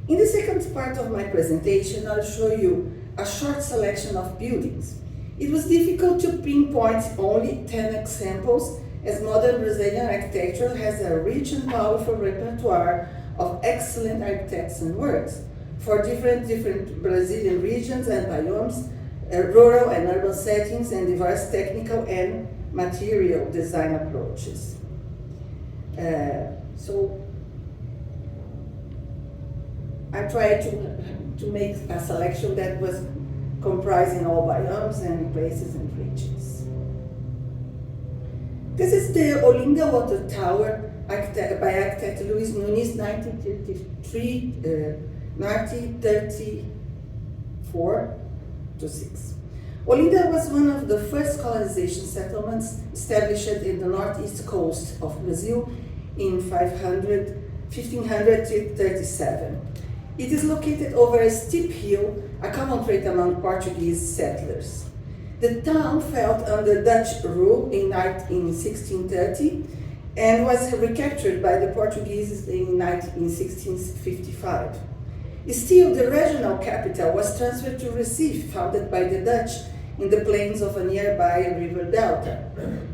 S3: In the second part of my presentation, I'll show you a short selection of buildings. It was difficult to pinpoint only 10 examples, as modern Brazilian architecture has a rich and powerful repertoire of excellent architects and works for different Brazilian regions and biomes, rural and urban settings, and diverse technical and material design approaches. So I tried to make a selection that was comprising all biomes and places and regions. This is the Olinda Water Tower by architect Luis Nunes, 1934 to 6. Olinda was one of the first colonization settlements established in the northeast coast of Brazil in 1537. It is located over a steep hill, a common trait among Portuguese settlers. The town fell under Dutch rule in 1630 and was recaptured by the Portuguese in 1655. Still, the regional capital was transferred to Recife, founded by the Dutch in the plains of a nearby river delta.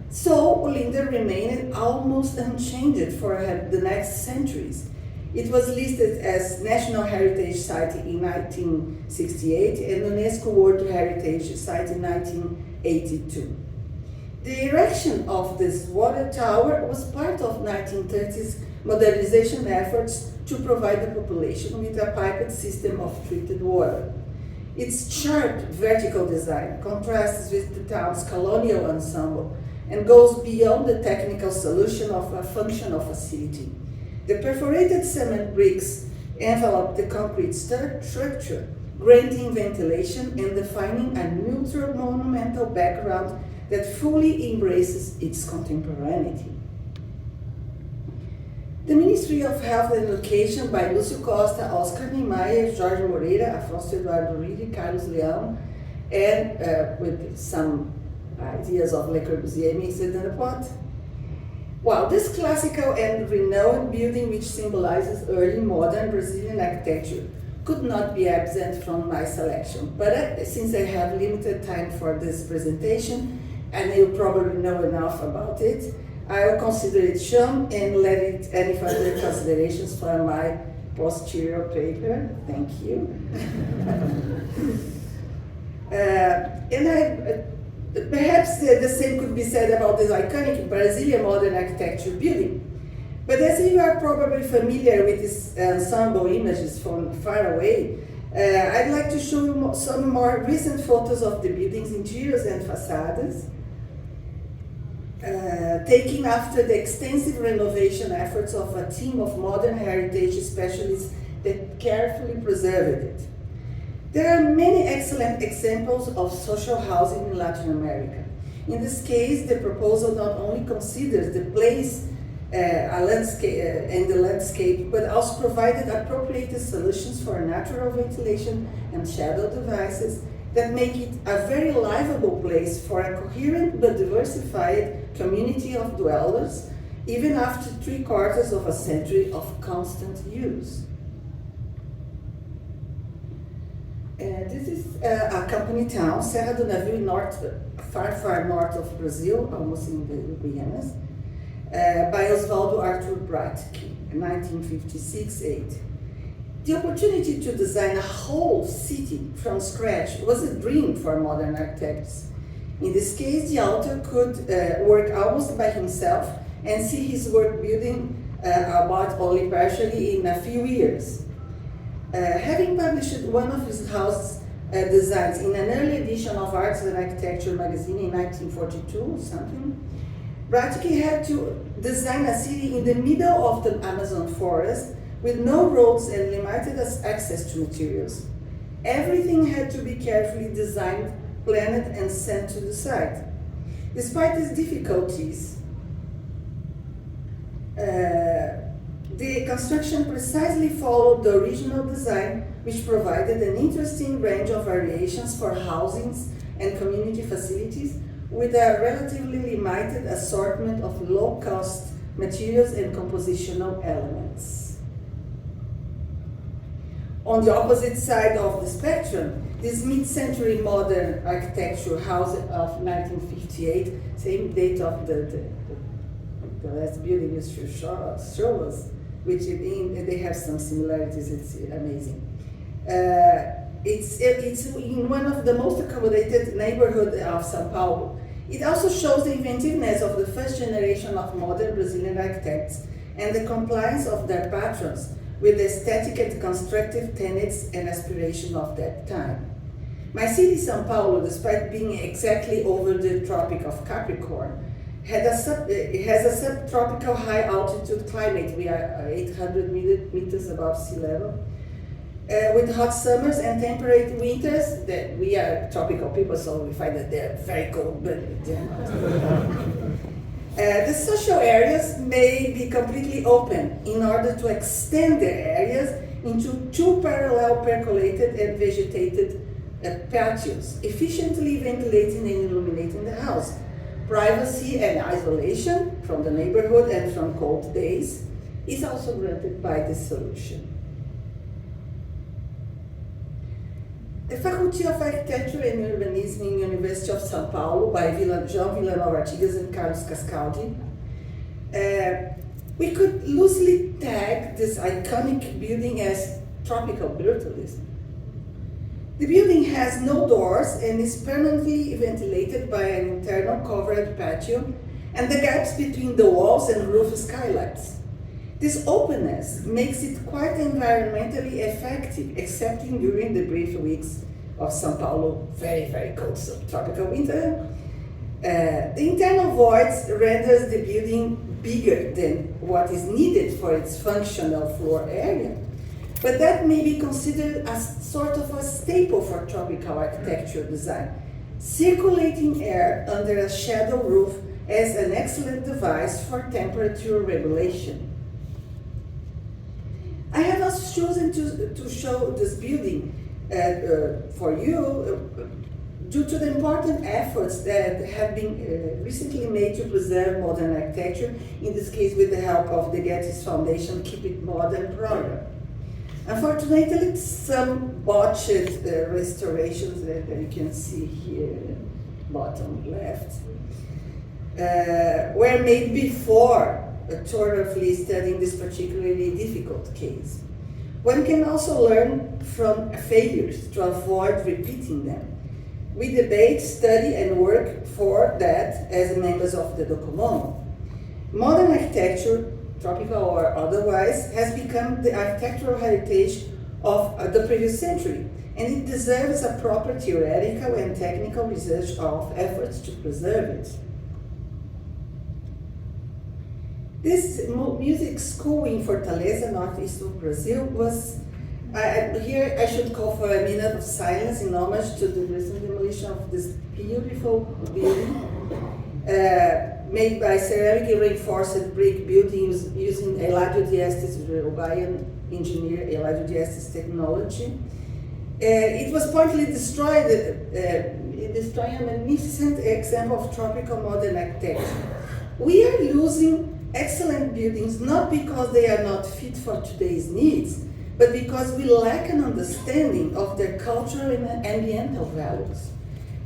S3: So, Olinda remained almost unchanged for the next centuries. It was listed as National Heritage Site in 1968 and UNESCO World Heritage Site in 1982. The erection of this water tower was part of 1930s modernization efforts to provide the population with a piped system of treated water. Its sharp vertical design contrasts with the town's colonial ensemble and goes beyond the technical solution of a functional facility. The perforated cement bricks envelop the concrete structure, granting ventilation and defining a neutral monumental background that fully embraces its contemporaneity. The Ministry of Health and Education by Lúcio Costa, Oscar Niemeyer, Jorge Moreira, Afonso Eduardo Riri, Carlos Leão, and with some ideas of Le Corbusier mixed in the pot. Wow, this classical and renowned building, which symbolizes early modern Brazilian architecture, could not be absent from my selection. But since I have limited time for this presentation, and you probably know enough about it, I will consider it shown and let it any further considerations for my posterior paper. Thank you. Perhaps the same could be said about this iconic Brazilian modern architecture building. But as you are probably familiar with these ensemble images from far away, I'd like to show you some more recent photos of the building's interiors and facades, taken after the extensive renovation efforts of a team of modern heritage specialists that carefully preserved it. There are many excellent examples of social housing in Latin America. In this case, the proposal not only considers the place and the landscape, but also provided appropriate solutions for natural ventilation and shadow devices that make it a very livable place for a coherent but diversified community of dwellers, even after 3/4 of a century of constant use. This is a company town, Serra do Navio, far north of Brazil, almost in the Guianas, by Osvaldo Arthur Bratke, 1956-8. The opportunity to design a whole city from scratch was a dream for modern architects. In this case, the author could work almost by himself and see his work building about only partially in a few years. Having published one of his house designs in an early edition of Arts and Architecture magazine in 1942 something, Bratke had to design a city in the middle of the Amazon forest with no roads and limited access to materials. Everything had to be carefully designed, planned, and sent to the site. Despite these difficulties, the construction precisely followed the original design, which provided an interesting range of variations for housings and community facilities with a relatively limited assortment of low-cost materials and compositional elements. On the opposite side of the spectrum, this mid-century modern architecture house of 1958, same date of the last building you show us, which they have some similarities, it's amazing. It's in one of the most accommodated neighborhoods of São Paulo. It also shows the inventiveness of the first generation of modern Brazilian architects and the compliance of their patrons with the aesthetic and constructive tenets and aspiration of that time. My city, São Paulo, despite being exactly over the Tropic of Capricorn, it has a subtropical high altitude climate. We are 800 meters above sea level, with hot summers and temperate winters. That we are tropical people, so we find that they're very cold, but they're not. The social areas may be completely open in order to extend their areas into two parallel percolated and vegetated patios, efficiently ventilating and illuminating the house. Privacy and isolation from the neighborhood and from cold days is also granted by this solution. The Faculty of Architecture and Urbanism in University of São Paulo by João Villanova Artigas and Carlos Cascaldi. We could loosely tag this iconic building as tropical brutalism. The building has no doors and is permanently ventilated by an internal covered patio and the gaps between the walls and roof skylights. This openness makes it quite environmentally effective, excepting during the brief weeks of São Paulo, very, very cold subtropical winter. The internal voids renders the building bigger than what is needed for its functional floor area. But that may be considered as sort of a staple for tropical architecture design. Circulating air under a shadow roof as an excellent device for temperature regulation. I have also chosen to show this building for you due to the important efforts that have been recently made to preserve modern architecture, in this case with the help of the Gettys Foundation Keep It Modern program. Unfortunately, some botched restorations that you can see here, bottom left, were made before thoroughly studying this particularly difficult case. One can also learn from failures to avoid repeating them. We debate, study, and work for that as members of the Docomomo. Modern architecture, tropical or otherwise, has become the architectural heritage of the previous century, and it deserves a proper theoretical and technical research of efforts to preserve it. This music school in Fortaleza, northeast of Brazil, was, here I should call for a minute of silence in homage to the recent demolition of this beautiful building, made by ceramic reinforced brick buildings using Eladio Diestes, Uruguayan engineer Eladio Diestes technology. It was partly destroyed, destroying a magnificent example of tropical modern architecture. We are losing excellent buildings not because they are not fit for today's needs, but because we lack an understanding of their cultural and ambiental values.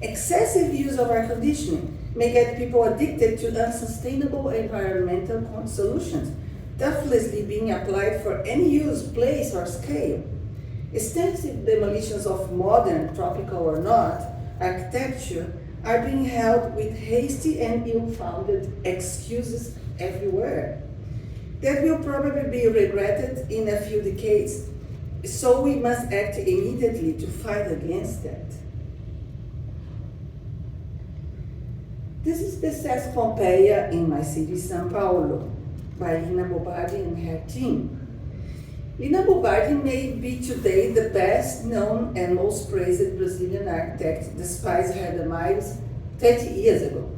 S3: Excessive use of air conditioning may get people addicted to unsustainable environmental solutions, thoughtlessly being applied for any use, place, or scale. Extensive demolitions of modern, tropical or not, architecture are being held with hasty and ill-founded excuses everywhere. That will probably be regretted in a few decades, so we must act immediately to fight against that. This is the Sesc Pompeia in my city, São Paulo, by Lina Bobardi and her team. Lina Bobardi may be today the best known and most praised Brazilian architect, despite her demise 30 years ago.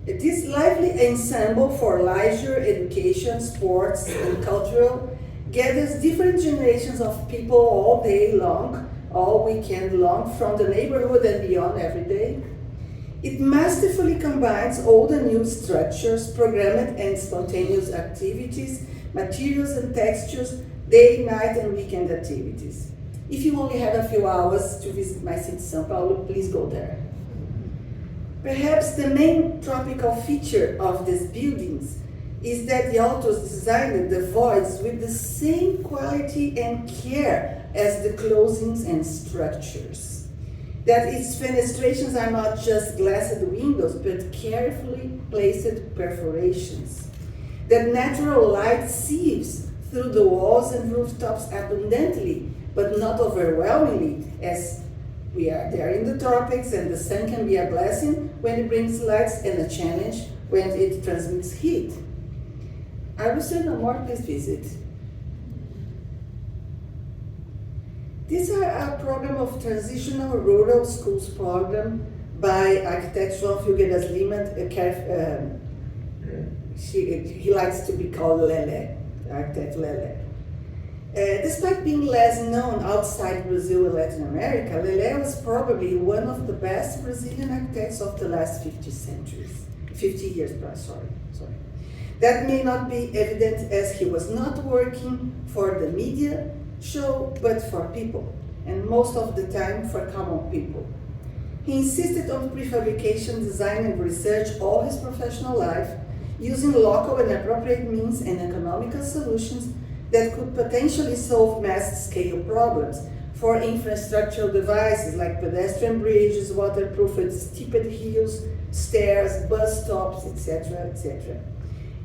S3: This lively ensemble for leisure, education, sports, and cultural gathers different generations of people all day long, all weekend long, from the neighborhood and beyond every day. It masterfully combines old and new structures, programmed and spontaneous activities, materials and textures, day, night, and weekend activities. If you only have a few hours to visit my city, São Paulo, please go there. Perhaps the main tropical feature of these buildings is that the authors designed the voids with the same quality and care as the closings and structures. That its fenestrations are not just glassed windows, but carefully placed perforations. That natural light sieves through the walls and rooftops abundantly, but not overwhelmingly, as we are there in the tropics and the sun can be a blessing when it brings lights and a challenge when it transmits heat. I will say no more, please visit. These are a program of transitional rural schools program by architectural Figueiras Lima. He likes to be called Lele, architect Lele. Despite being less known outside Brazil and Latin America, Lelé was probably one of the best Brazilian architects of the last 50 years. Sorry. That may not be evident as he was not working for the media show, but for people, and most of the time for common people. He insisted on prefabrication, design, and research all his professional life, using local and appropriate means and economical solutions that could potentially solve mass-scale problems for infrastructural devices like pedestrian bridges, waterproofed steeped hills, stairs, bus stops, etc., etc.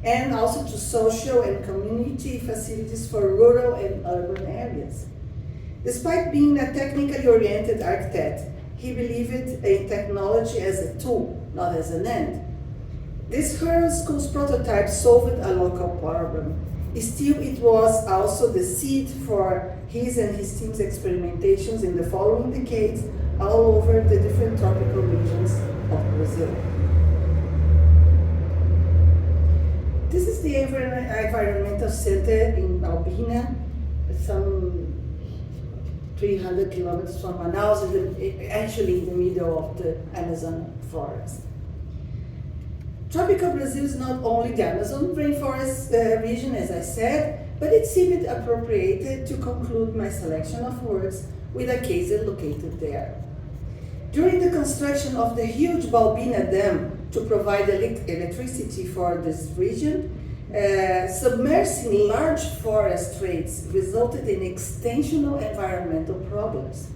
S3: And also to social and community facilities for rural and urban areas. Despite being a technically oriented architect, he believed in technology as a tool, not as an end. This Rural Schools prototype solved a local problem. Still, it was also the seed for his and his team's experimentations in the following decades all over the different tropical regions of Brazil. This is the environmental center in Albina, some 300 kilometers from Manaus, actually in the middle of the Amazon forest. Tropical Brazil is not only the Amazon rainforest region, as I said, but it seemed appropriate to conclude my selection of words with a case located there. During the construction of the huge Balbina Dam to provide electricity for this region, submersing large forest traits resulted in extensional environmental problems.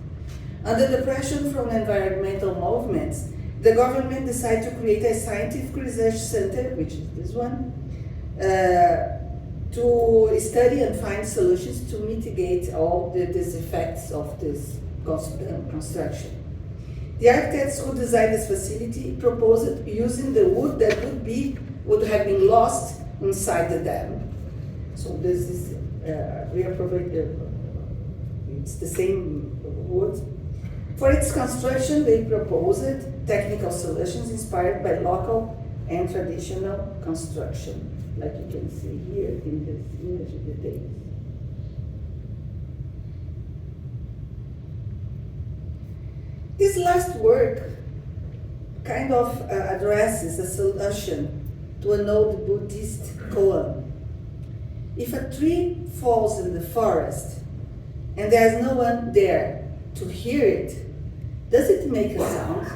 S3: Under the pressure from environmental movements, the government decided to create a scientific research center, which is this one, to study and find solutions to mitigate all these effects of this construction. The architects who designed this facility proposed using the wood that would have been lost inside the dam. So this is it's the same wood. For its construction, they proposed technical solutions inspired by local and traditional construction, like you can see here in this image details. This last work kind of addresses a solution to an old Buddhist koan. If a tree falls in the forest and there's no one there to hear it, does it make a sound?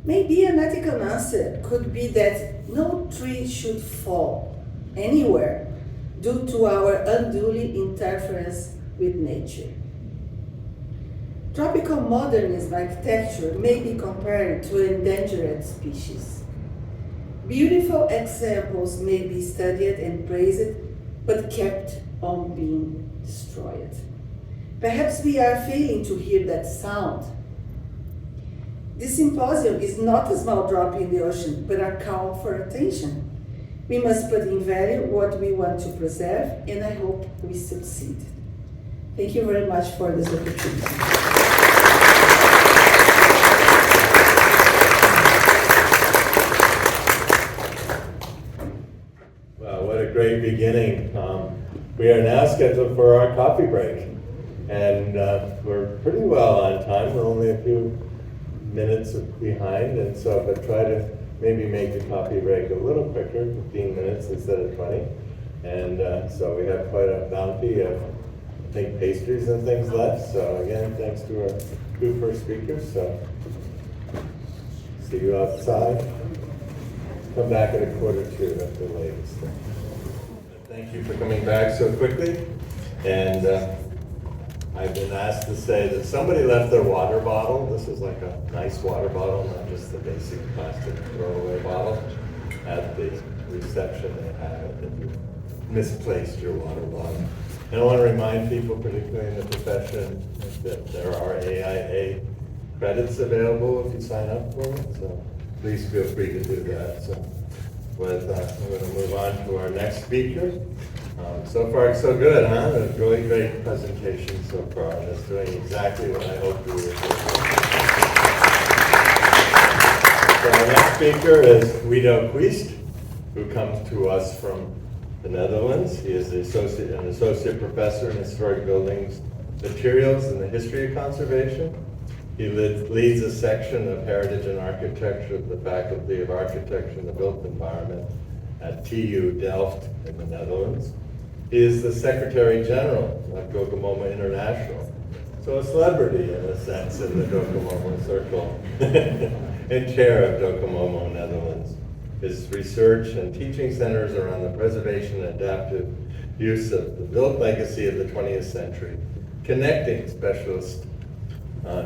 S3: Maybe an ethical answer could be that no tree should fall anywhere due to our unduly interference with nature. Tropical modernism architecture may be compared to an endangered species. Beautiful examples may be studied and praised, but kept on being destroyed. Perhaps we are failing to hear that sound. This symposium is not a small drop in the ocean, but a call for attention. We must put in value what we want to preserve, and I hope we succeed. Thank you very much for this opportunity.
S1: Wow, what a great beginning. We are now scheduled for our coffee break. And we're pretty well on time. We're only a few minutes behind, and so but try to maybe make the coffee break a little quicker, 15 minutes instead of 20. And so we have quite a bounty of, I think, pastries and things left. So again, thanks to our two first speakers. So see you outside. Come back at 1:45 at the latest. Thank you for coming back so quickly. And I've been asked to say that somebody left their water bottle. This is like a nice water bottle, not just the basic plastic throwaway bottle. At the reception they have it if you misplaced your water bottle. And I want to remind people, particularly in the profession, that there are AIA credits available if you sign up for it. So please feel free to do that. So with that, we're going to move on to our next speaker. So far, so good, huh? A really great presentation so far, and it's doing exactly what I hoped we would do. So our next speaker is Guido Quist, who comes to us from the Netherlands. He is an associate professor in historic buildings, materials, and the history of conservation. He leads a section of heritage and architecture at the Faculty of Architecture and the Built Environment at TU Delft in the Netherlands. He is the Secretary General of Docomomo International, so a celebrity in a sense in the Docomomo circle, and chair of Docomomo Netherlands. His research and teaching centers around the preservation and adaptive use of the built legacy of the 20th century, connecting specialist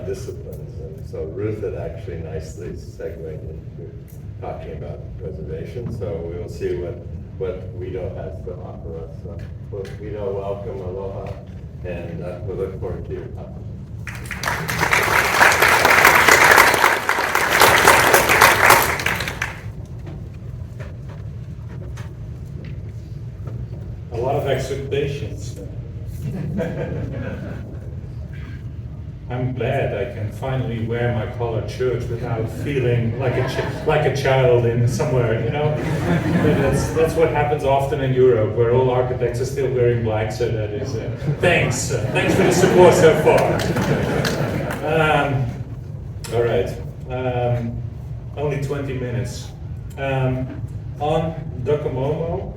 S1: disciplines. And so Ruth had actually nicely segued into talking about preservation. So we will see what Guido has to offer us. So Guido, welcome, aloha, and we look forward to your talk.
S4: A lot of expectations. I'm glad I can finally wear my collared shirt without feeling like a child in somewhere, you know. But that's what happens often in Europe, where all architects are still wearing black. So that is thanks for the support so far. All right, only 20 minutes on Docomomo.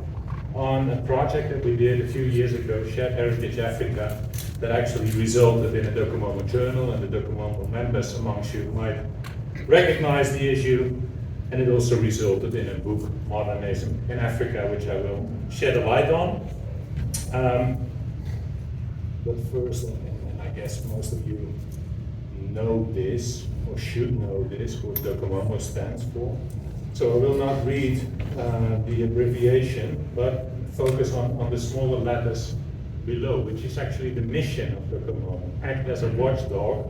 S4: On a project that we did a few years ago, Shared Heritage Africa, that actually resulted in a Docomomo journal, and the Docomomo members amongst you might recognize the issue, and it also resulted in a book, Modernism in Africa, which I will shed a light on. But first, and I guess most of you know this, or should know this, what Docomomo stands for. So I will not read the abbreviation, but focus on the smaller letters below, which is actually the mission of Docomomo. Act as a watchdog,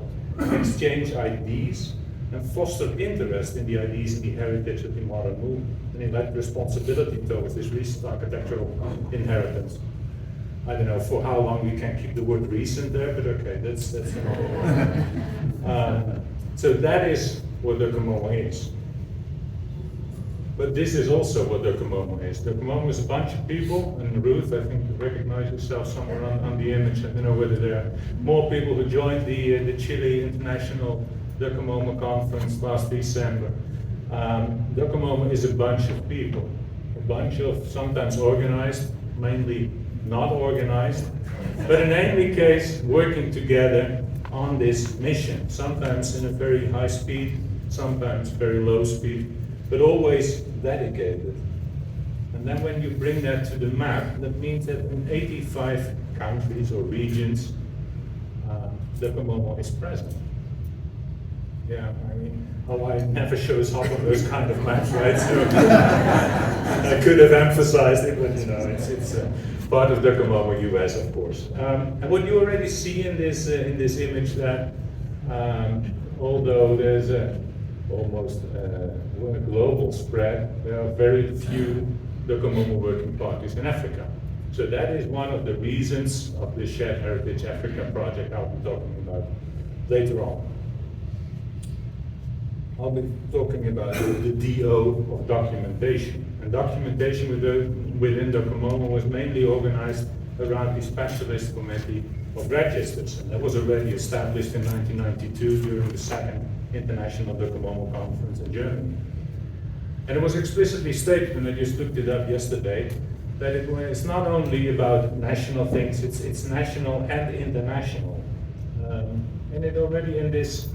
S4: exchange ideas, and foster interest in the ideas and the heritage of the modern movement, and elect responsibility towards this recent architectural inheritance. I don't know for how long we can keep the word recent there, but okay, that's another one. So that is what Docomomo is. But this is also what Docomomo is. Docomomo is a bunch of people, and Ruth, I think you recognize yourself somewhere on the image. I don't know whether there are more people who joined the Chile International Docomomo Conference last December. Docomomo is a bunch of people, a bunch of sometimes organized, mainly not organized, but in any case working together on this mission, sometimes in a very high speed, sometimes very low speed, but always dedicated. And then when you bring that to the map, that means that in 85 countries or regions, Docomomo is present. Yeah, I mean, Hawaii never shows up on those kind of maps, right? So I could have emphasized it, but you know, it's part of Docomomo US, of course. And what you already see in this image, that although there's almost a global spread, there are very few Docomomo working parties in Africa. So that is one of the reasons of the Shared Heritage Africa project I'll be talking about later on. I'll be talking about the DO of documentation. And documentation within Docomomo was mainly organized around the Specialist Committee of Registers. And that was already established in 1992 during the second International Docomomo Conference in Germany. And it was explicitly stated, and I just looked it up yesterday, that it's not only about national things, it's national and international. And it already in this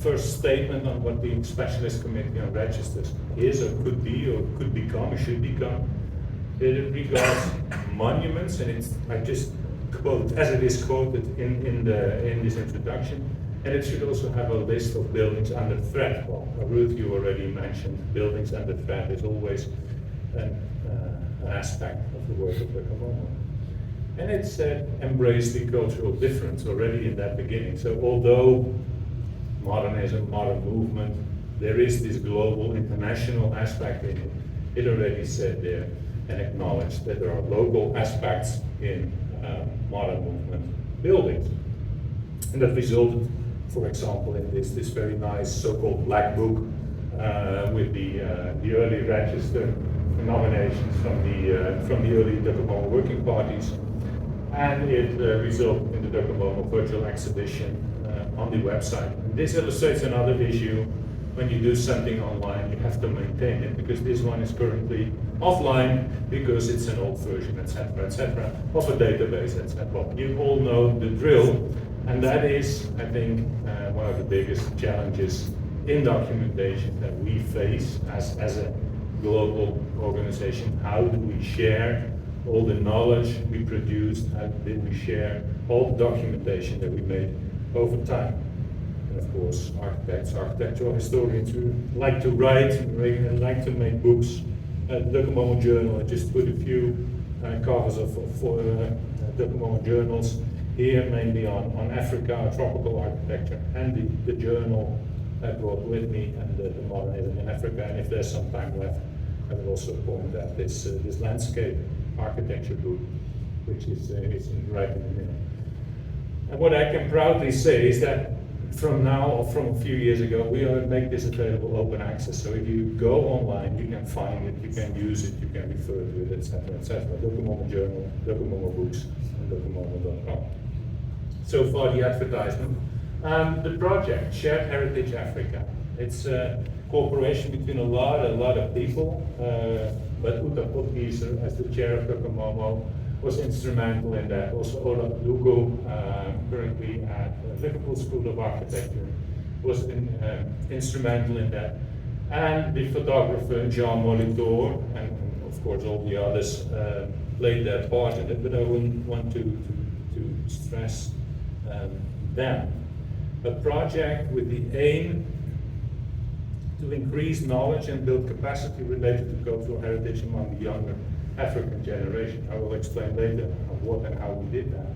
S4: first statement on what the Specialist Committee on Registers is or could be or could become or should become, it regards monuments, and it's, I just quote as it is quoted in this introduction, and it should also have a list of buildings under threat. Well, Ruth, you already mentioned buildings under threat is always an aspect of the work of Docomomo. And it said embrace the cultural difference already in that beginning. So although modernism, modern movement, there is this global international aspect in it, it already said there and acknowledged that there are local aspects in modern movement buildings. And that resulted, for example, in this very nice so-called black book with the early register nominations from the early Docomomo working parties, and it resulted in the Docomomo virtual exhibition on the website. And this illustrates another issue. When you do something online, you have to maintain it, because this one is currently offline because it's an old version, etc., of a database, etc. You all know the drill, and that is, I think, one of the biggest challenges in documentation that we face as a global organization. How do we share all the knowledge we produced? How did we share all the documentation that we made over time? And of course, architects, architectural historians who like to write and like to make books. The Docomomo Journal, I just put a few covers of Docomomo journals here, mainly on Africa, tropical architecture, and the journal I brought with me, and the Modernism in Africa. And if there's some time left, I will also point out this landscape architecture book, which is right in the middle. And what I can proudly say is that from now, or from a few years ago, we make this available open access. So if you go online, you can find it, you can use it, you can refer to it, etc., etc. Docomomo Journal, Docomomo Books, and Docomomo.com. So far, the advertisement. The project, Shared Heritage Africa. It's a cooperation between a lot of people, but Uta Potgieser, as the chair of Docomomo, was instrumental in that. Also, Olaf Lugo, currently at Liverpool School of Architecture, was instrumental in that. And the photographer, Jean Molitor, and of course all the others played their part in it, but I wouldn't want to stress them. A project with the aim to increase knowledge and build capacity related to cultural heritage among the younger African generation. I will explain later what and how we did that.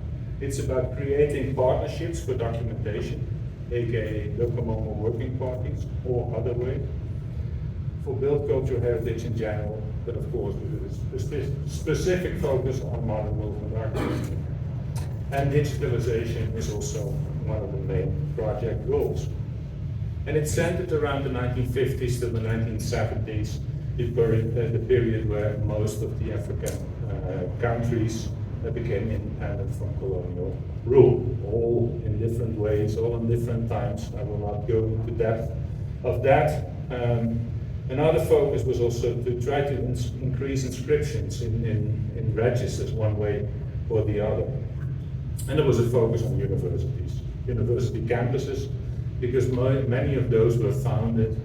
S4: It's about creating partnerships for documentation, aka Docomomo working parties, or other way, for build cultural heritage in general, but of course with a specific focus on modern movement architecture. And digitalization is also one of the main project goals. And it's centered around the 1950s to the 1970s, the period where most of the African countries became independent from colonial rule, all in different ways, all in different times. I will not go into depth of that. Another focus was also to try to increase inscriptions in registers one way or the other. And there was a focus on universities, university campuses, because many of those were founded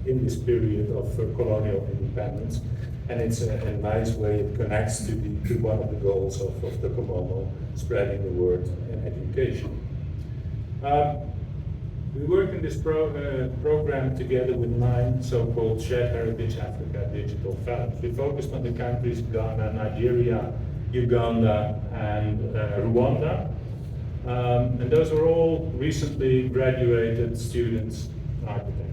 S4: in this period of colonial independence, and it's a nice way it connects to one of the goals of Docomomo, spreading the word in education. We work in this program together with 9 so-called Shared Heritage Africa digital fellows. We focused on the countries Ghana, Nigeria, Uganda, and Rwanda. And those are all recently graduated students in architecture,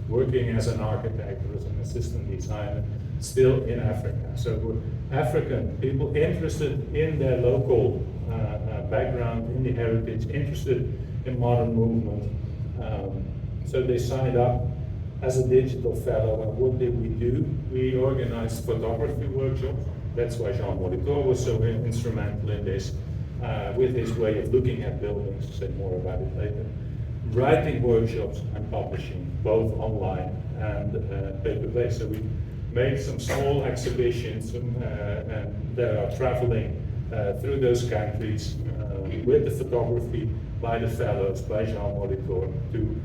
S4: working as an architect or as an assistant designer, still in Africa. So we're African people interested in their local background, in the heritage, interested in modern movement. So they signed up as a digital fellow. And what did we do? We organized photography workshops. That's why Jean Molitor was so instrumental in this, with his way of looking at buildings. I'll say more about it later. Writing workshops and publishing, both online and paper-based. So we made some small exhibitions and that are traveling through those countries with the photography by the fellows, by Jean Molitor, to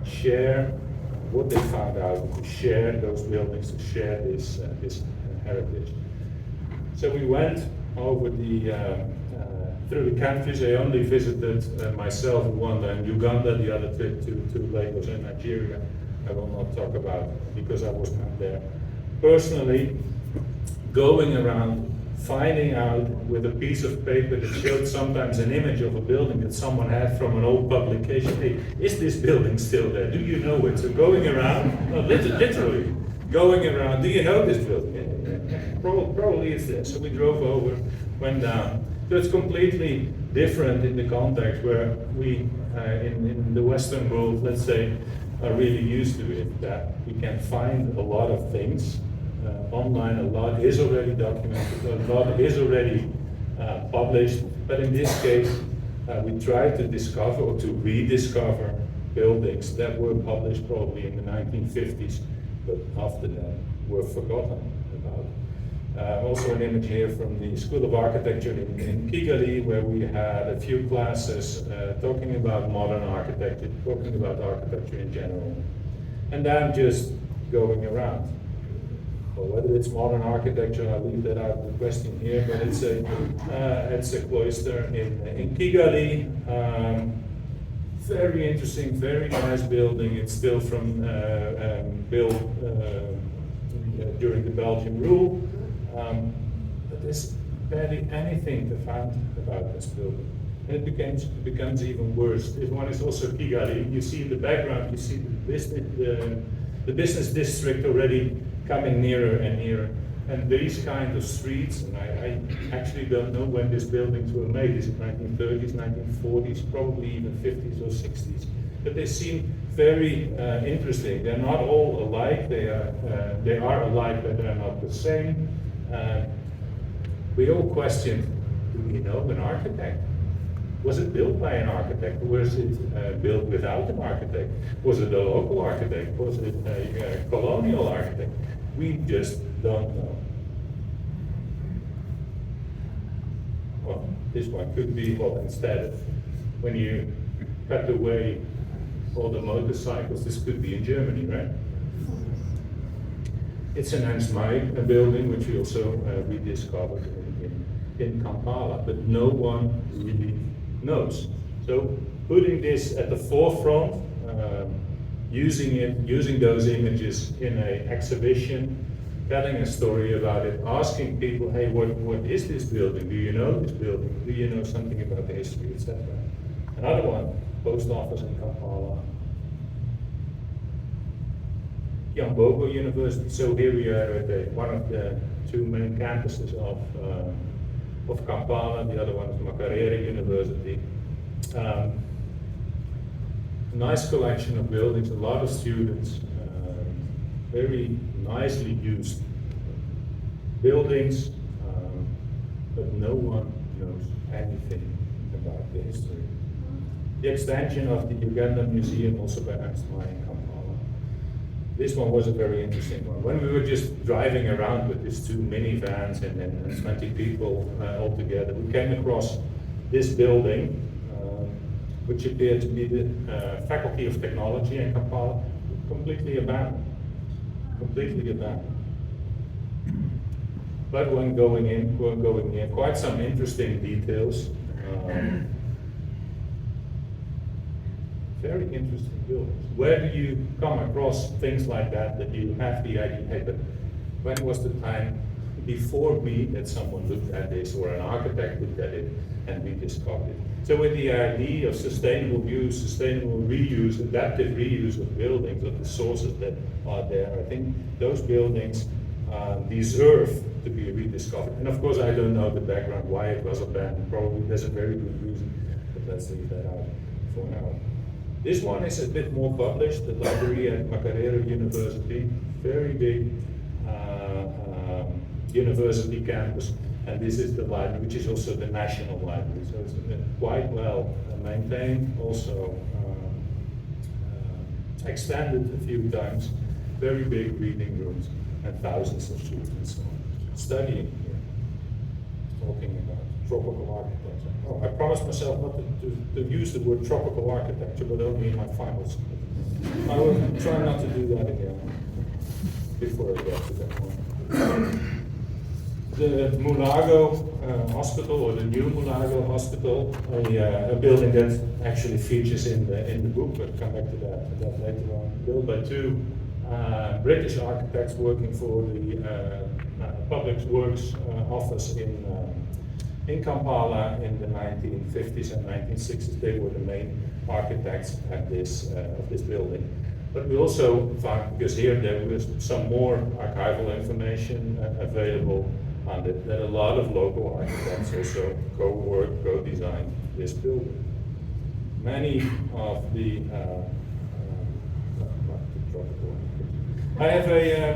S4: share what they found out, to share those buildings, to share this heritage. So we went over through the countries. I only visited myself, Rwanda and Uganda. The other trip to Lagos and Nigeria I will not talk about because I was not there. Personally, going around, finding out with a piece of paper that showed sometimes an image of a building that someone had from an old publication. Hey, is this building still there? Do you know it? So going around, literally going around, do you know this building? Probably it's there. So we drove over, went down. So it's completely different in the context where we, in the Western world, let's say, are really used to it, that we can find a lot of things online, a lot is already documented, a lot is already published, but in this case, we try to discover or to rediscover buildings that were published probably in the 1950s, but after that were forgotten about. Also an image here from the School of Architecture in Kigali, where we had a few classes talking about modern architecture, talking about architecture in general. And then just going around. Well, whether it's modern architecture, I'll leave that out of the question here, but it's a cloister in Kigali. Very interesting, very nice building. It's still from built during the Belgian rule. But there's barely anything to find about this building. And it becomes even worse. This one is also Kigali. You see in the background, you see the business district already coming nearer and nearer. And these kind of streets, and I actually don't know when these buildings were made. Is it 1930s, 1940s, probably even 50s or 60s. But they seem very interesting. They're not all alike. They are alike, but they're not the same. We all questioned, do we know an architect? Was it built by an architect? Or was it built without an architect? Was it a local architect? Was it a colonial architect? We just don't know. Well, this one could be, well, instead, when you cut away all the motorcycles, this could be in Germany, right? It's an Ernst May building, which we also rediscovered in Kampala, but no one really knows. So putting this at the forefront, using those images in an exhibition, telling a story about it, asking people, hey, what is this building? Do you know this building? Do you know something about the history, etc.? Another one, post office in Kampala. Yambogo University. So here we are at one of the two main campuses of Kampala. The other one is Makerere University. A nice collection of buildings, a lot of students, very nicely used buildings, but no one knows anything about the history. The extension of the Ugandan Museum, also by Ernst May in Kampala. This one was a very interesting one. When we were just driving around with these two minivans and 20 people all together, we came across this building, which appeared to be the Faculty of Technology in Kampala, completely abandoned. Completely abandoned. But when going in, quite some interesting details. Very interesting buildings. Where do you come across things like that you have the idea, hey, but when was the time before me that someone looked at this, or an architect looked at it and rediscovered it? So with the idea of sustainable use, sustainable reuse, adaptive reuse of buildings, of the sources that are there, I think those buildings deserve to be rediscovered. And of course, I don't know the background, why it was abandoned. Probably there's a very good reason, but let's leave that out for now. This one is a bit more published, the library at Makerere University, very big university campus. And this is the library, which is also the national library. So it's quite well maintained, also extended a few times. Very big reading rooms and thousands of students studying here, talking about tropical architecture. Oh, I promised myself not to use the word tropical architecture, but only in my finals. I will try not to do that again before I get to that one. The Mulago Hospital, or the new Mulago Hospital, a building that actually features in the book, but come back to that later on. Built by two British architects working for the Public Works Office in Kampala in the 1950s and 1960s. They were the main architects at this building. But we also found, because here there was some more archival information available on it, that a lot of local architects also co-designed this building. Many of the protocol. I have a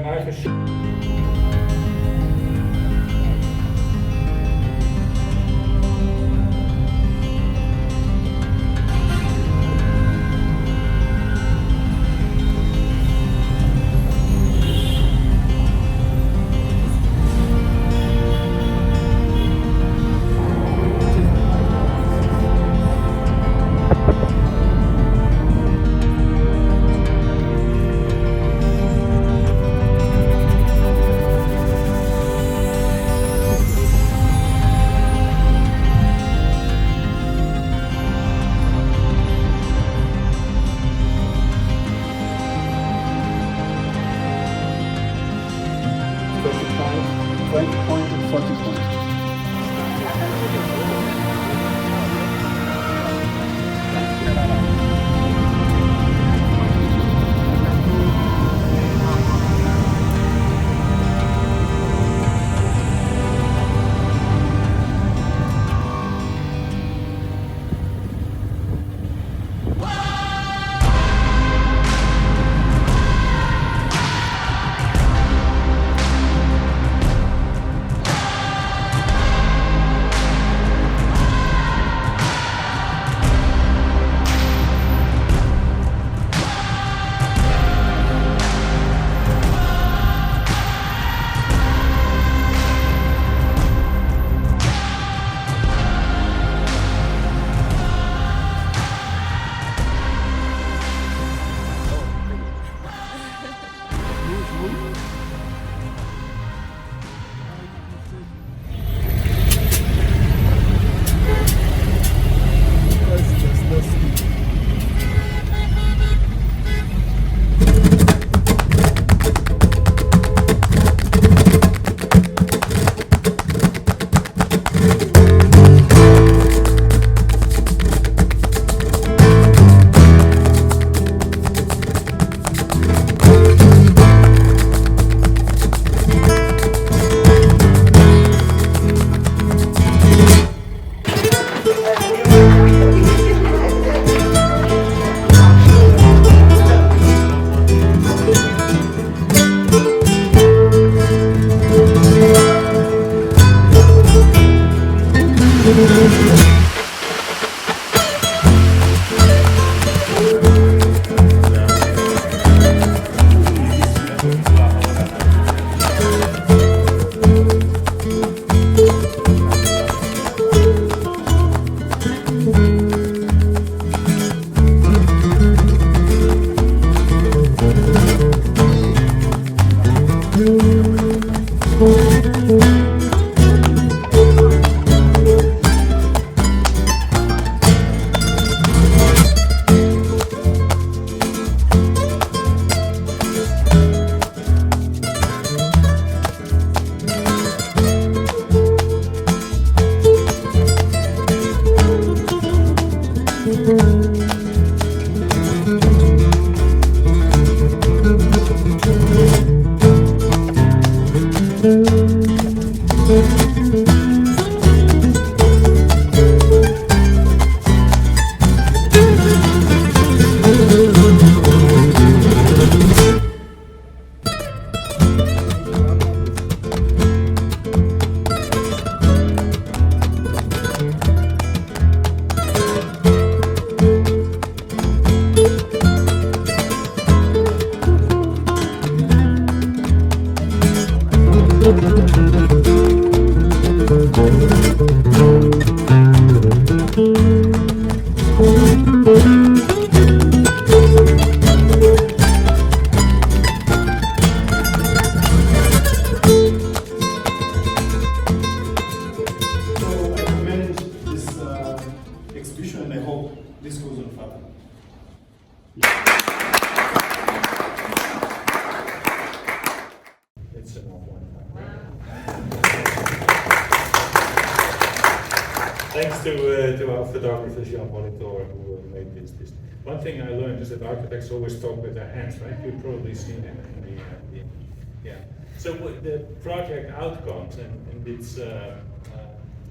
S4: Thanks to our photographer, UH-Manoa, who made this. One thing I learned is that architects always talk with their hands, right? You've probably seen it in the yeah. So the project outcomes, and it's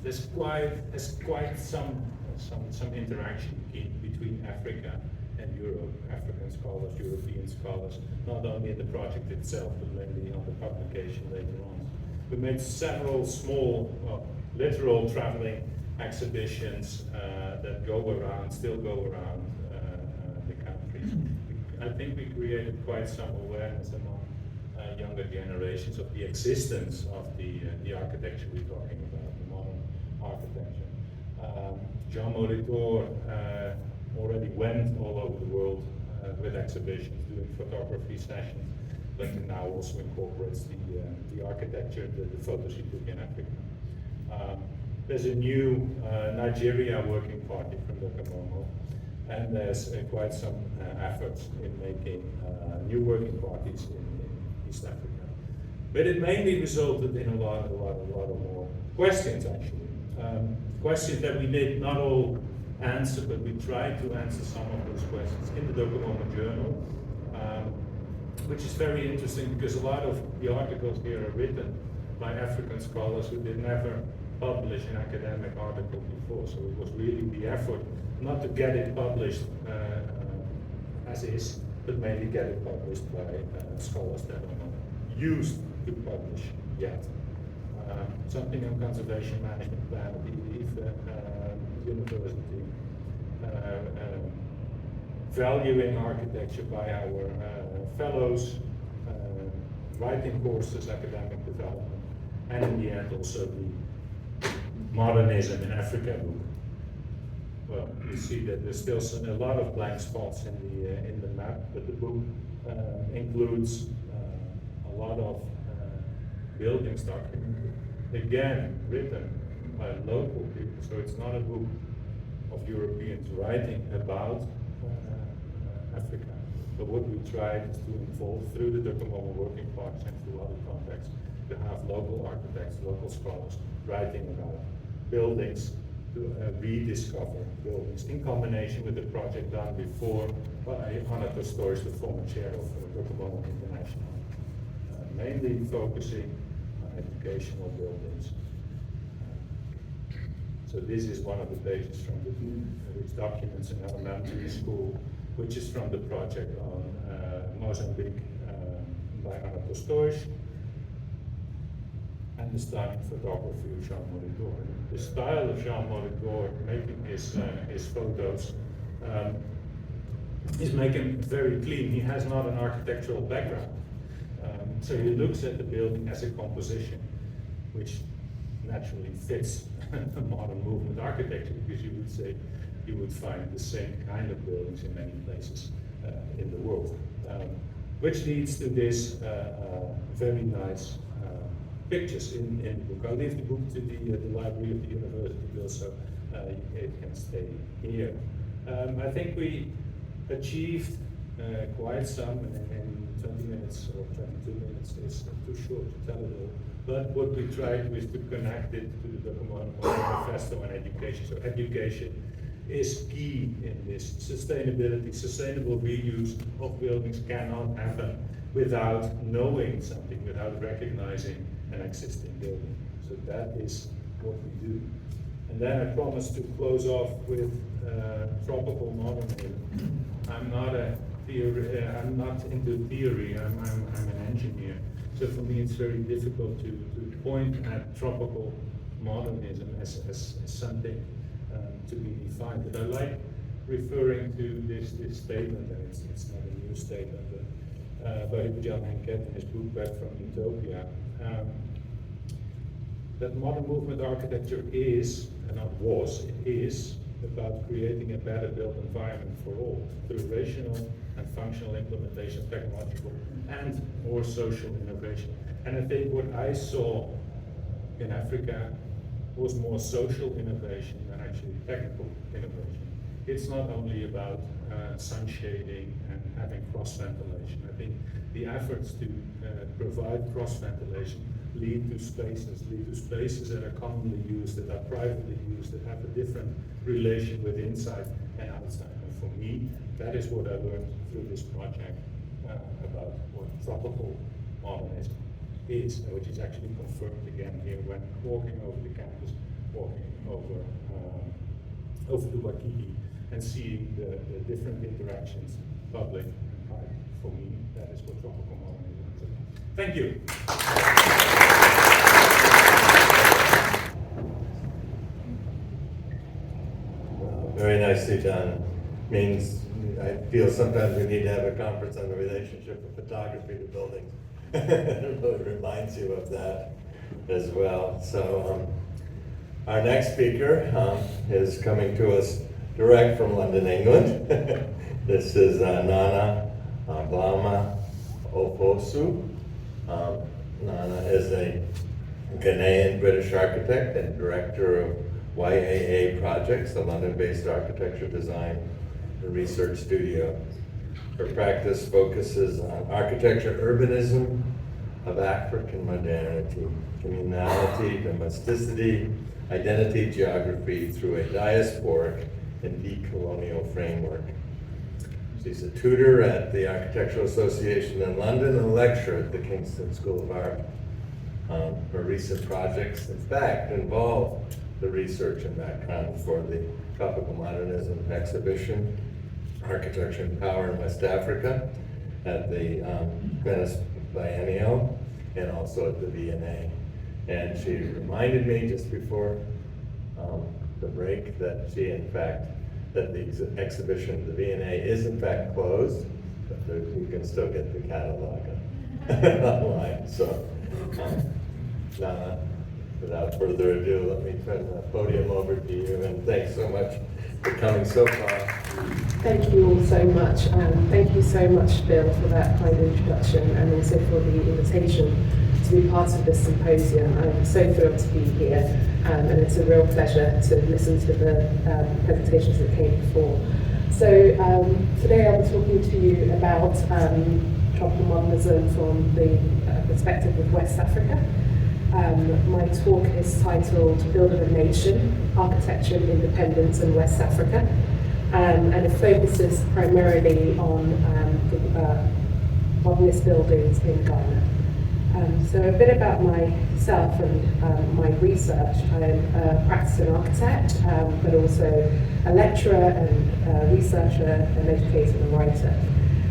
S4: there's quite some interaction between Africa and Europe, African scholars, European scholars, not only in the project itself, but mainly on the publication later on. We made several small, literal traveling exhibitions that go around, still go around the country. I think we created quite some awareness among younger generations of the existence of the architecture we're talking about, the modern architecture. Jean Molitor already went all over the world with exhibitions, doing photography sessions, but now also incorporates the architecture, the photos he took in Africa. There's a new Nigeria working party from Docomomo, and there's quite some efforts in making new working parties in East Africa. But it mainly resulted in a lot of more questions, actually. Questions that we did not all answer, but we tried to answer some of those questions in the Docomomo Journal, which is very interesting because a lot of the articles here are written by African scholars who did never publish an academic article before. So it was really the effort not to get it published as is, but mainly get it published by scholars that are not used to publish yet. Something on conservation management plan at the university, valuing architecture by our fellows, writing courses, academic development, and in the end also the Modernism in Africa book. Well, you see that there's still a lot of blank spots in the map, but the book includes a lot of buildings documented, again written by local people. So it's not a book of Europeans writing about Africa. But what we tried is to involve through the Docomomo working parties and through other contexts to have local architects, local scholars writing about buildings, to rediscover buildings in combination with the project done before by Anna Storch, the former chair of Docomomo International, mainly focusing on educational buildings. So this is one of the pages from the book, which documents an elementary school, which is from the project on Mozambique by Anna Storch, and the stunning photography of Jean Molitor. The style of Jean Molitor making his photos is making very clean. He has not an architectural background. So he looks at the building as a composition, which naturally fits a modern movement architecture, because you would say you would find the same kind of buildings in many places in the world. Which leads to this very nice pictures in the book. I'll leave the book to the library of the university bill, so it can stay here. I think we achieved quite some, and 20 minutes or 22 minutes is too short to tell it all. But what we tried was to connect it to the Docomomo Manifesto on education. So education is key in this. Sustainability, sustainable reuse of buildings cannot happen without knowing something, without recognizing an existing building. So that is what we do. And then I promised to close off with tropical modernism. I'm not into theory, I'm an engineer. So for me it's very difficult to point at tropical modernism as something to be defined. But I like referring to this statement, and it's not a new statement, but by Jan Henket in his book Back from Utopia, that modern movement architecture is, and not was, it is about creating a better built environment for all through rational and functional implementation of technological and or social innovation. And I think what I saw in Africa was more social innovation than actually technical innovation. It's not only about sun shading and having cross ventilation. I think the efforts to provide cross ventilation lead to spaces that are commonly used, that are privately used, that have a different relation with inside and outside. And for me, that is what I learned through this project about what tropical modernism is, which is actually confirmed again here when walking over the campus, walking over the Wakiki and seeing the different interactions, public and private. For me, that is what tropical modernism is about. Thank you.
S1: Very nicely done. Means I feel sometimes we need to have a conference on the relationship of photography to buildings. It really reminds you of that as well. So our next speaker is coming to us direct from London, England. This is Nana Blama Oposu. Nana is a Ghanaian British architect and director of YAA Projects, a London-based architecture design and research studio. Her practice focuses on architecture urbanism of African modernity, communality, domesticity, identity, geography through a diasporic and decolonial framework. She's a tutor at the Architectural Association in London and a lecturer at the Kingston School of Art. Her recent projects, in fact, involve the research and background for the Tropical Modernism exhibition, Architecture and Power in West Africa, at the Venice Biennial, and also at the V&A. And she reminded me just before the break that that the exhibition, the V&A, is in fact closed, but you can still get the catalog online. So, Nana, without further ado, let me turn the podium over to you, and thanks so much for coming so far.
S5: Thank you all so much, and thank you so much, Bill, for that kind introduction, and also for the invitation to be part of this symposium. I'm so thrilled to be here, and it's a real pleasure to listen to the presentations that came before. So today I'll be talking to you about tropical modernism from the perspective of West Africa. My talk is titled Building a Nation, Architecture and Independence in West Africa, and it focuses primarily on modernist buildings in Ghana. So a bit about myself and my research. I'm a practicing architect, but also a lecturer and researcher and educator and writer.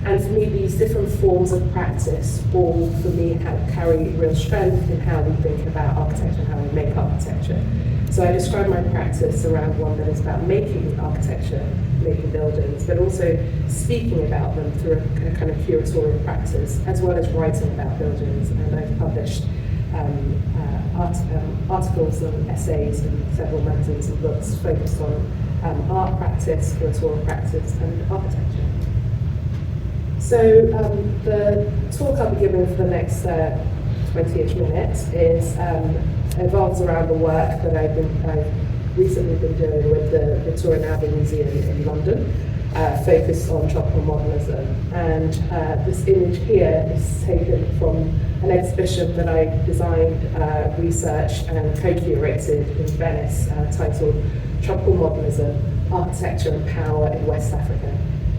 S5: And for me, these different forms of practice all, for me, carry real strength in how we think about architecture and how we make architecture. So I describe my practice around one that is about making architecture, making buildings, but also speaking about them through a kind of curatorial practice, as well as writing about buildings. And I've published articles and essays and several magazines and books focused on art practice, curatorial practice, and architecture. So the talk I'll be giving for the next 20-ish minutes evolves around the work that I've recently been doing with the Victoria and Albert Museum in London, focused on tropical modernism. And this image here is taken from an exhibition that I designed, researched, and co-curated in Venice, titled Tropical Modernism, Architecture and Power in West Africa.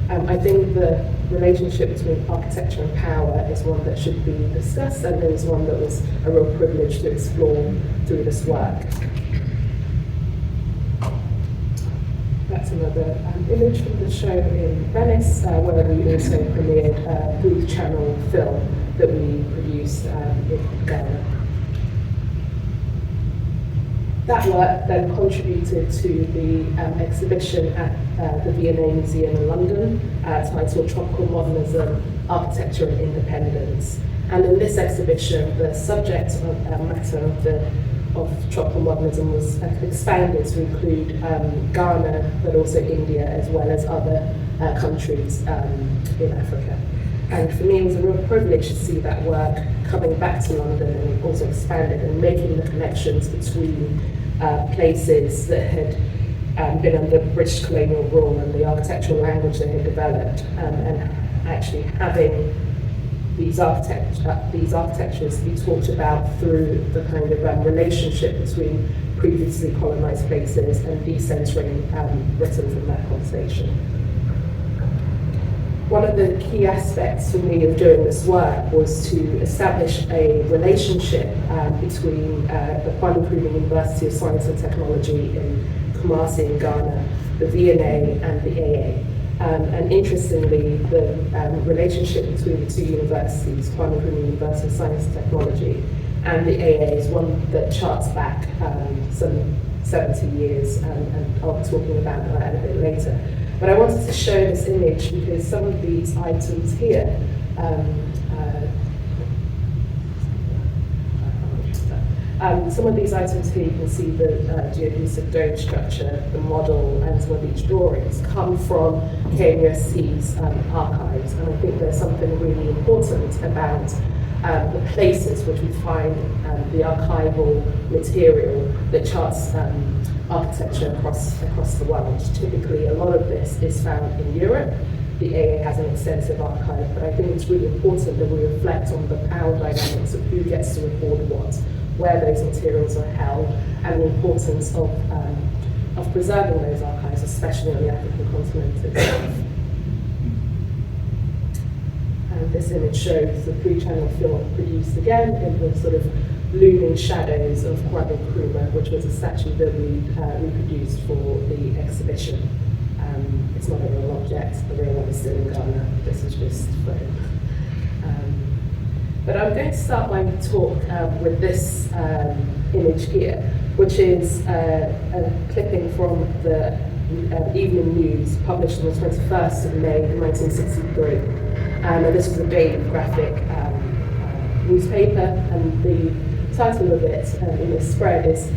S5: I think the relationship between architecture and power is one that should be discussed, and it was one that was a real privilege to explore through this work. That's another image from the show in Venice, where we also premiered a Booth Channel film that we produced in Ghana. That work then contributed to the exhibition at the V&A Museum in London, titled Tropical Modernism, Architecture and Independence. And in this exhibition, the subject matter of tropical modernism was expanded to include Ghana, but also India, as well as other countries in Africa. And for me, it was a real privilege to see that work coming back to London and also expanded and making the connections between places that had been under British colonial rule and the architectural language they had developed, and actually having these architectures be talked about through the kind of relationship between previously colonized places and decentering Britain from that conversation. One of the key aspects for me of doing this work was to establish a relationship between the Kwame Nkrumah University of Science and Technology in Kumasi in Ghana, the V&A and the AA. And interestingly, the relationship between the two universities, Kwame Nkrumah University of Science and Technology, and the AA is one that charts back some 70 years, and I'll be talking about that a bit later. But I wanted to show this image because some of these items here, some of these items here, you can see the geodesic dome structure, the model, and some of these drawings come from KNUST's archives. And I think there's something really important about the places which we find the archival material that charts architecture across the world. Typically, a lot of this is found in Europe. The AA has an extensive archive, but I think it's really important that we reflect on the power dynamics of who gets to record what, where those materials are held, and the importance of preserving those archives, especially on the African continent itself. And this image shows the 3-channel film produced again in the sort of looming shadows of Kwame Nkrumah, which was a statue that we reproduced for the exhibition. It's not a real object, the real one is still in Ghana. This is just for him. But I'm going to start my talk with this image here, which is a clipping from the Evening News published on the 21st of May 1963. And this was a daily graphic newspaper, and the title of it in this spread is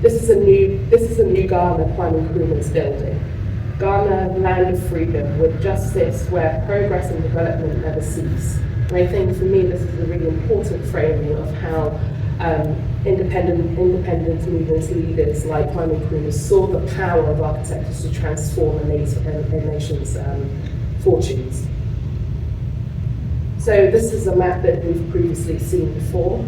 S5: This is a new Ghana Kwame Nkrumah's building. Ghana, land of freedom, with justice where progress and development never cease. And I think for me this is a really important framing of how independent movements leaders like Kwame Nkrumah saw the power of architecture to transform a nation's fortunes. So this is a map that we've previously seen before,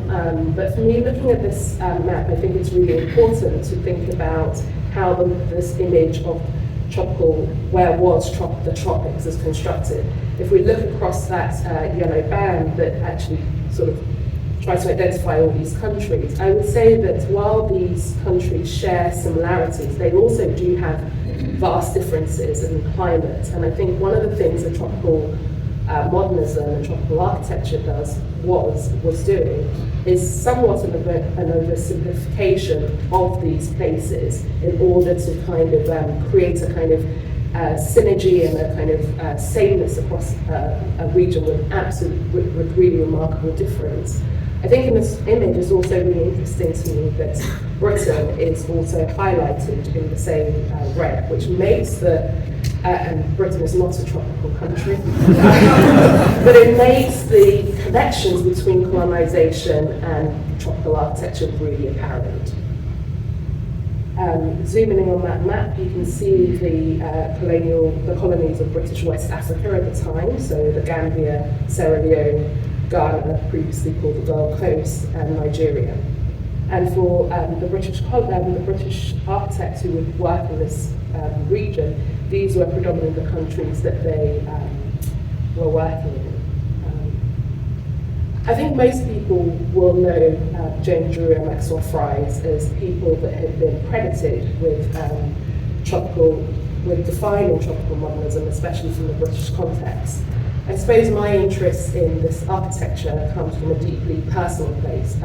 S5: but for me, looking at this map, I think it's really important to think about how this image of tropical, where was the tropics is constructed. If we look across that yellow band that actually sort of tries to identify all these countries, I would say that while these countries share similarities, they also do have vast differences in climate. And I think one of the things that tropical modernism and tropical architecture was doing is somewhat of an oversimplification of these places in order to kind of create a kind of synergy and a kind of sameness across a region with really remarkable difference. I think in this image it's also really interesting to me that Britain is also highlighted in the same red, which makes and Britain is not a tropical country, but it makes the connections between colonisation and tropical architecture really apparent. Zooming in on that map, you can see the colonies of British West Africa at the time, so the Gambia, Sierra Leone, Ghana, previously called the Gold Coast, and Nigeria. And for the British architects who would work in this region, these were predominantly the countries that they were working in. I think most people will know Jane Drew and Maxwell Fries as people that have been credited with defining tropical modernism, especially from the British context. I suppose my interest in this architecture comes from a deeply personal place.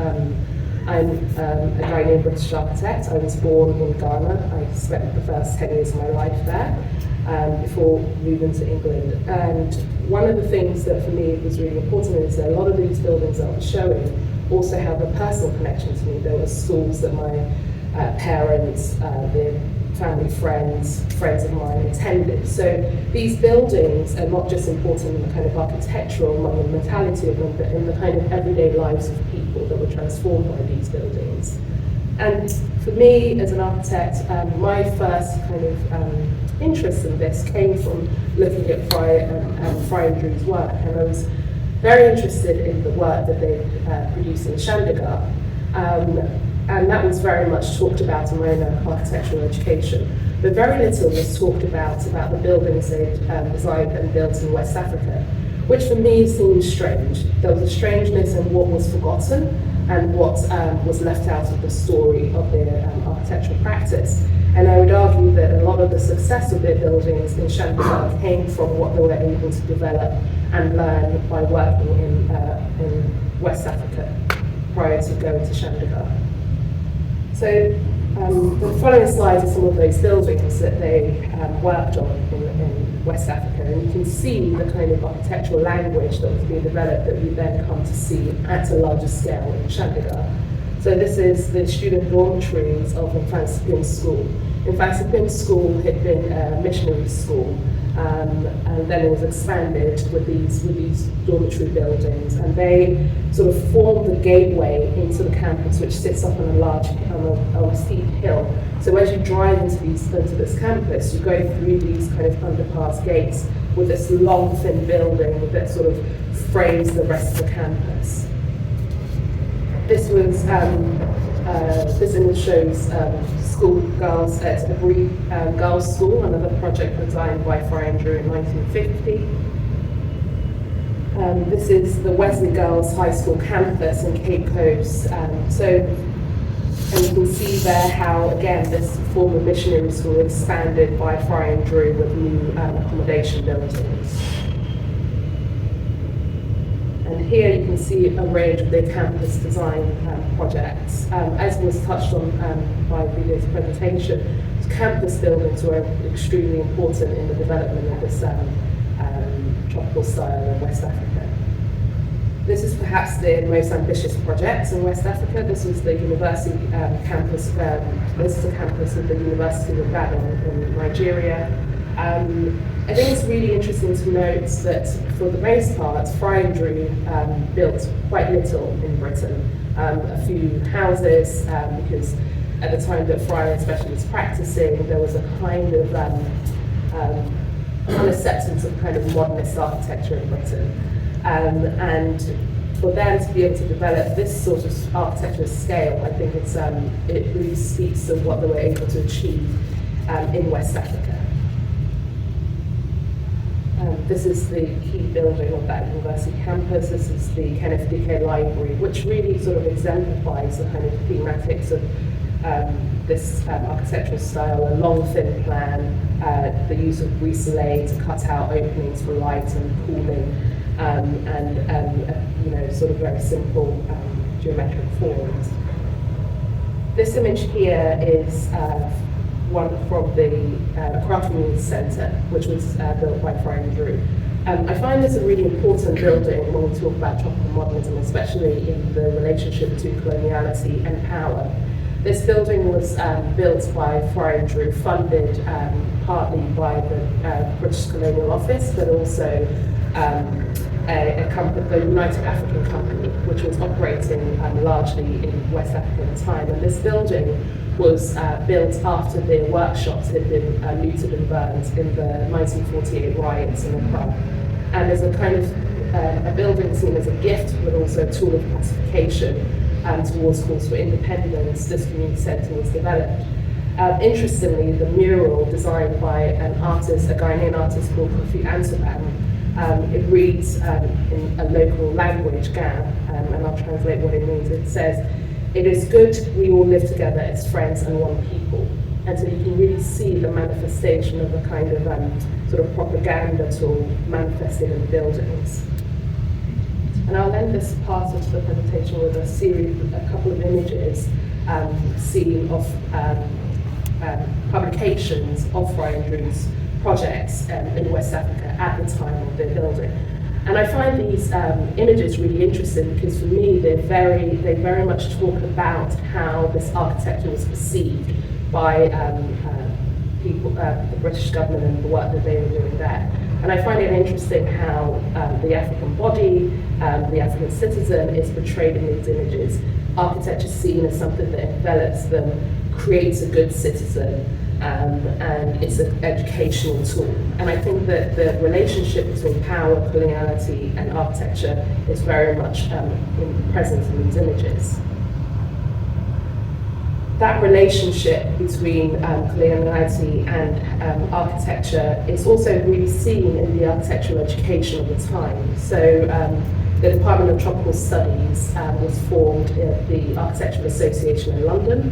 S5: I'm a Ghanaian British architect. I was born in Ghana. I spent the first 10 years of my life there before moving to England. And one of the things that for me was really important is that a lot of these buildings that I was showing also have a personal connection to me. There were schools that my parents, their family friends of mine attended. So these buildings are not just important in the kind of architectural monumentality of them, but in the kind of everyday lives of people that were transformed by these buildings. And for me, as an architect, my first kind of interest in this came from looking at Fry and Drew's work, and I was very interested in the work that they produced in Chandigarh. And that was very much talked about in my own architectural education. But very little was talked about the buildings they'd designed and built in West Africa, which for me seemed strange. There was a strangeness in what was forgotten and what was left out of the story of their architectural practice. And I would argue that a lot of the success of their buildings in Chandigarh came from what they were able to develop and learn by working in West Africa prior to going to Chandigarh. So the following slides are some of those buildings that they worked on in West Africa, and you can see the kind of architectural language that was being developed that we then come to see at a larger scale in Chandigarh. So this is the student dormitories of Infant Sapin School. Infant Sapin School had been a missionary school, and then it was expanded with these dormitory buildings, and they sort of formed the gateway into the campus, which sits up on a steep hill. So as you drive into this campus, you go through these kind of underpass gates with this long, thin building that sort of frames the rest of the campus. This was this image shows school girls at Abri Girls' School, another project designed by Fry and Drew in 1950. This is the Wesley Girls High School campus in Cape Coast. And you can see there how, again, this former missionary school expanded by Fry and Drew with new accommodation buildings. And here you can see a range of their campus design projects. As was touched on by Video's presentation, campus buildings were extremely important in the development of this tropical style in West Africa. This is perhaps the most ambitious project in West Africa. This is the university campus. This is the campus of the University of Ibadan in Nigeria. I think it's really interesting to note that for the most part, Fry and Drew built quite little in Britain. A few houses, because at the time that Fry especially was practicing, there was a kind of unacceptance of kind of modernist architecture in Britain. And for them to be able to develop this sort of architectural scale, I think it really speaks to what they were able to achieve in West Africa. This is the key building of that university campus. This is the Kenneth Dike Library, which really sort of exemplifies the kind of thematics of this architectural style: a long, thin plan, the use of brise-soleil to cut out openings for light and cooling, and sort of very simple geometric forms. This image here is one from the Craft Community Centre, which was built by Fry and Drew. I find this a really important building when we talk about tropical modernism, especially in the relationship between coloniality and power. This building was built by Fry and Drew, funded partly by the British Colonial Office, but also a company, the United African Company, which was operating largely in West Africa at the time. And this building was built after their workshops had been looted and burned in the 1948 riots in Accra. And as a kind of a building seen as a gift, but also a tool of pacification towards calls for independence, this community centre was developed. Interestingly, the mural designed by a Ghanaian artist called Kofi Antoine, it reads in a local language, Ghan, and I'll translate what it means. It says, "It is good we all live together as friends and one people." And so you can really see the manifestation of a kind of sort of propaganda tool manifested in the buildings. And I'll end this part of the presentation with a couple of images seen of publications of Fry and Drew's projects in West Africa at the time of their building. And I find these images really interesting because for me they very much talk about how this architecture was perceived by people, the British government and the work that they were doing there. And I find it interesting how the African body, the African citizen is portrayed in these images. Architecture is seen as something that envelops them, creates a good citizen, and it's an educational tool. And I think that the relationship between power, coloniality, and architecture is very much present in these images. That relationship between coloniality and architecture is also really seen in the architectural education of the time. So the Department of Tropical Studies was formed at the Architectural Association in London,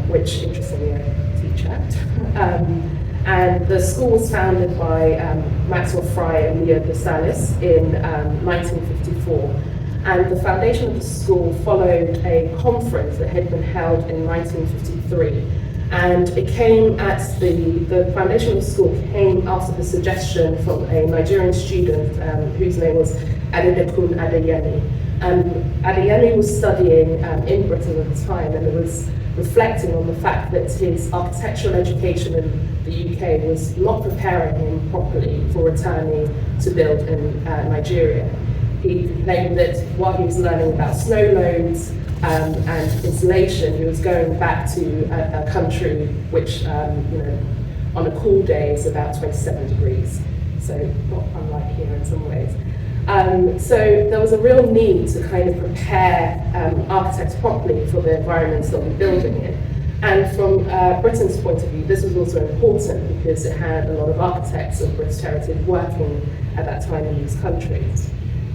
S5: which interestingly I teach teacher. And the school was founded by Maxwell Fry and Leo de Salis in 1954. And the foundation of the school followed a conference that had been held in 1953. And it came at the foundation of the school came after the suggestion from a Nigerian student whose name was Adedekun Adeyemi. Adeyemi was studying in Britain at the time, and it was reflecting on the fact that his architectural education in the UK was not preparing him properly for returning to build in Nigeria. He complained that while he was learning about snow loads and insulation, he was going back to a country which, on a cool day is about 27 degrees. So not unlike here in some ways. So there was a real need to kind of prepare architects properly for the environments that we're building in. And from Britain's point of view, this was also important because it had a lot of architects of British heritage working at that time in these countries.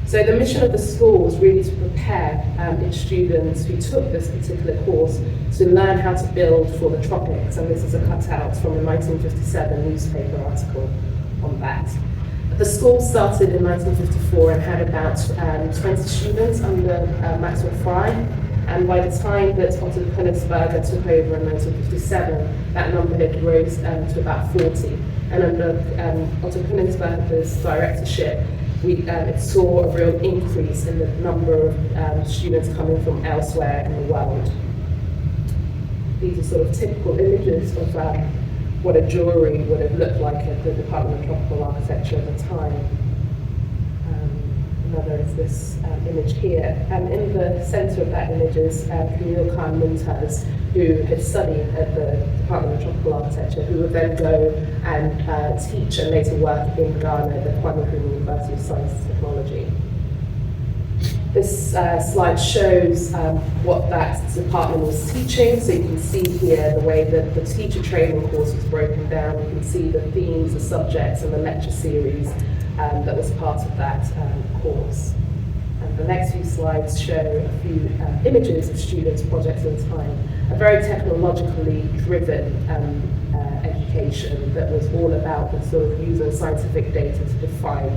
S5: So the mission of the school was really to prepare its students who took this particular course to learn how to build for the tropics. And this is a cutout from a 1957 newspaper article on that. The school started in 1954 and had about 20 students under Maxwell Fry. And by the time that Otto Königsberger took over in 1957, that number had rose to about 40. And under Otto Königsberger's directorship, it saw a real increase in the number of students coming from elsewhere in the world. These are sort of typical images of what a jury would have looked like at the Department of Tropical Architecture at the time. Another is this image here. In the center of that image is Camille Khan Mumtaz, who had studied at the Department of Tropical Architecture, who would then go and teach and later work in Ghana at the Kwame Nkrumah University of Science and Technology. This slide shows what that department was teaching. So you can see here the way that the teacher training course was broken down. You can see the themes, the subjects, and the lecture series that was part of that course. And the next few slides show a few images of students' projects at the time. A very technologically driven education that was all about the sort of using scientific data to define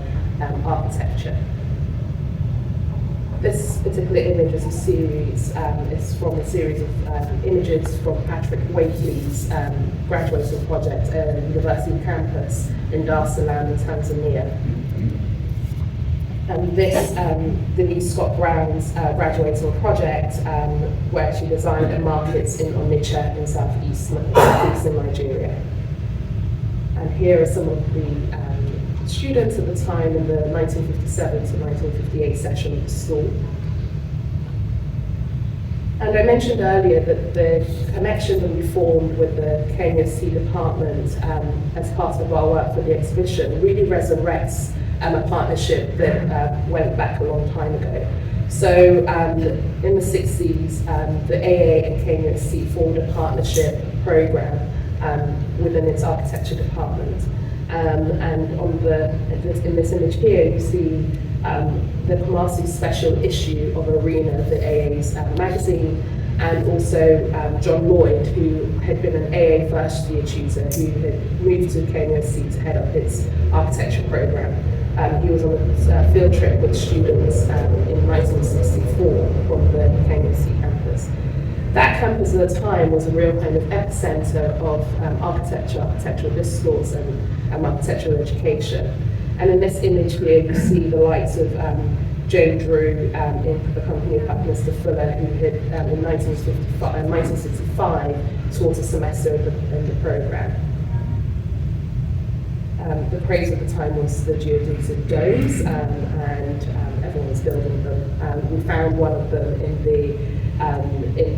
S5: architecture. This particular image is a series, it's from a series of images from Patrick Wakely's graduating project at the university campus in Dar es Salaam in Tanzania. And this, Denise Scott Brown's graduating project, where she designed a market in Onitsha in southeastern Nigeria. And here are some of the students at the time in the 1957 to 1958 session of the school. And I mentioned earlier that the connection that we formed with the KNUST department as part of our work for the exhibition really resurrects a partnership that went back a long time ago. So in the 60s, the AA and KNUST formed a partnership program within its architecture department. And on in this image here, you see the Kumasi special issue of Arena, the AA's magazine, and also John Lloyd, who had been an AA first year tutor, who had moved to KNUST to head up its architecture program. He was on a field trip with students in 1964 from the KNUST campus. That campus at the time was a real kind of epicenter of architectural discourse and architectural education. And in this image here, you see the likes of Joe Drew in the company of Buckminster Fuller, who had in 1965 taught a semester in the program. The craze at the time was the geodesic domes, and everyone was building them. We found one of them in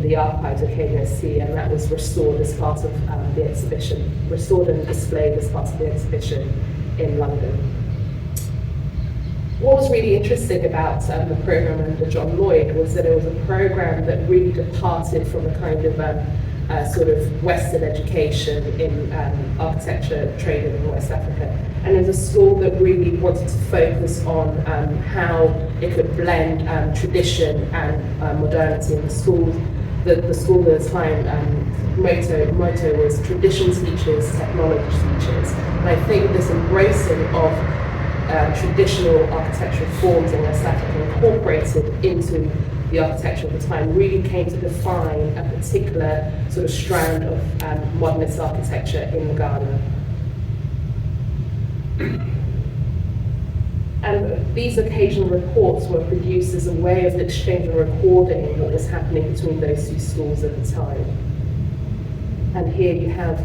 S5: the archives of KNUST, and that was restored as part of the exhibition, restored and displayed as part of the exhibition in London. What was really interesting about the program under John Lloyd was that it was a program that really departed from a kind of sort of Western education in architecture training in West Africa. And it was a school that really wanted to focus on how it could blend tradition and modernity in the schools. the school at the time, motto was tradition teachers, technology teachers. And I think this embracing of traditional architectural forms in West Africa incorporated into the architecture of the time really came to define a particular sort of strand of modernist architecture in Ghana. And these occasional reports were produced as a way of exchange and recording what was happening between those two schools at the time. And here you have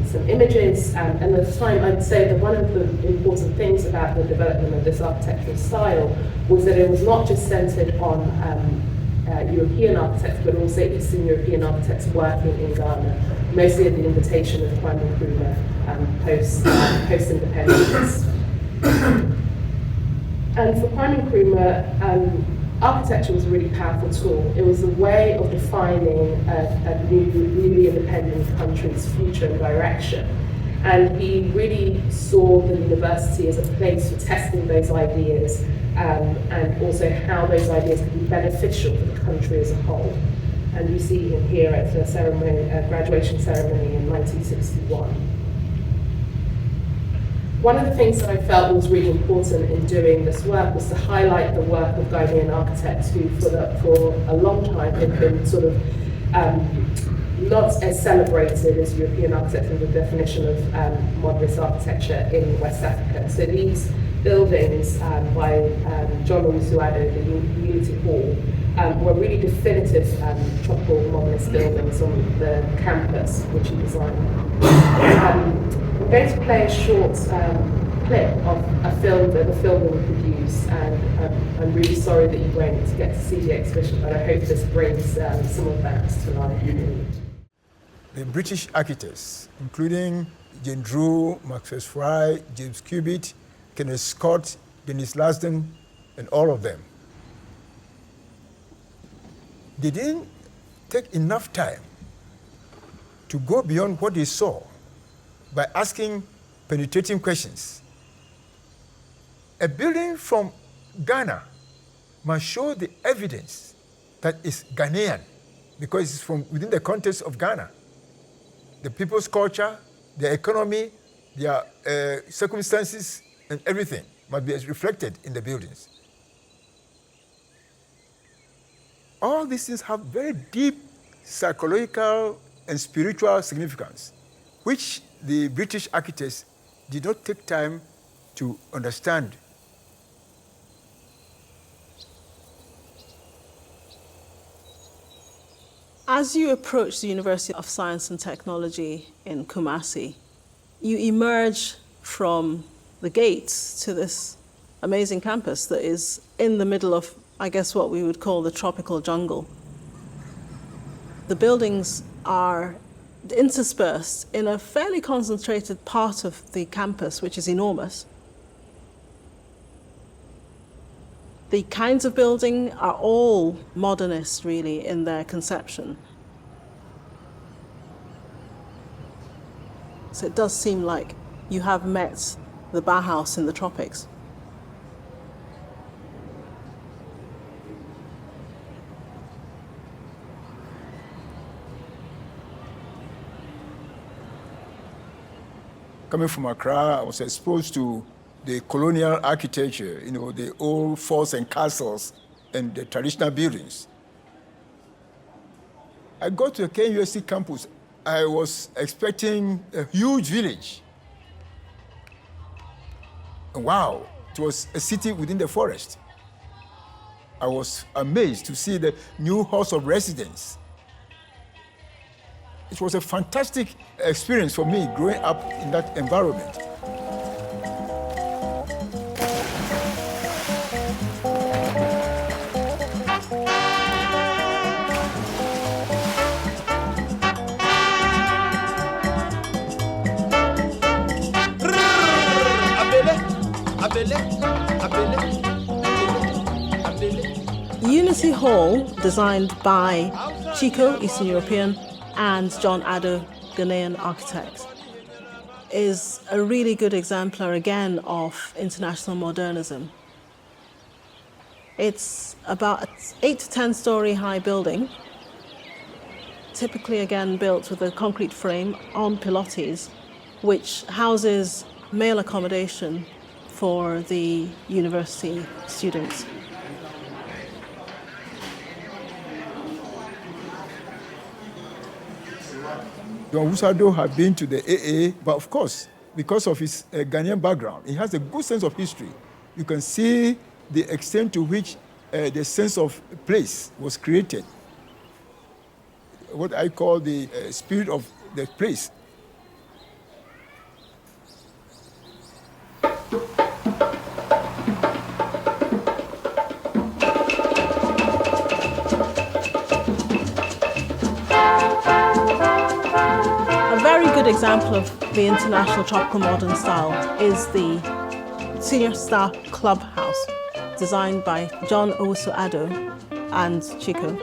S5: some images, and at the time I'd say that one of the important things about the development of this architectural style was that it was not just centered on European architects, but also Eastern European architects working in Ghana, mostly at the invitation of Kwame Nkrumah post-independence. And for Kwame Nkrumah, architecture was a really powerful tool. It was a way of defining a newly independent country's future and direction. And he really saw the university as a place for testing those ideas and also how those ideas could be beneficial for the country as a whole. And you see him here at the ceremony, graduation ceremony in 1961. One of the things that I felt was really important in doing this work was to highlight the work of Ghanaian architects who, for a long time, had been sort of not as celebrated as European architects in the definition of modernist architecture in West Africa. So these buildings by John Owusu-Addo, the Unity Hall, were really definitive tropical modernist buildings on the campus, which he designed. I'm going to play a short clip of the film that we produced, and I'm really sorry that you won't get to see the exhibition, but I hope this brings some of that to life.
S6: The British architects, including Jane Drew, Maxwell Fry, James Cubitt, Kenneth Scott, Dennis Lasden, and all of them, they didn't take enough time to go beyond what they saw by asking penetrating questions. A building from Ghana must show the evidence that it's Ghanaian because it's from within the context of Ghana. The people's culture, their economy, their circumstances, and everything must be reflected in the buildings. All these things have very deep psychological and spiritual significance, which the British architects did not take time to understand.
S7: As you approach the University of Science and Technology in Kumasi, you emerge from the gates to this amazing campus that is in the middle of, I guess, what we would call the tropical jungle. The buildings are interspersed in a fairly concentrated part of the campus, which is enormous. The kinds of building are all modernist, really, in their conception. So it does seem like you have met the Bauhaus in the tropics.
S6: Coming from Accra, I was exposed to the colonial architecture, the old forts and castles and the traditional buildings. I got to the KUSC campus. I was expecting a huge village. And wow, it was a city within the forest. I was amazed to see the new halls of residence. It was a fantastic experience for me growing up in that environment.
S7: Unity Hall, designed by Chico, Eastern European, and John Addo, Ghanaian architect, is a really good exemplar again of international modernism. It's about an 8 to 10 story high building typically again built with a concrete frame on pilotis, which houses male accommodation for the university students.
S6: Don Wusado had been to the AA, but of course, because of his Ghanaian background, he has a good sense of history. You can see the extent to which the sense of place was created. What I call the spirit of the place.
S7: A very good example of the international tropical modern style is the Senior Star Clubhouse, designed by John Owusu-Addo and Chico.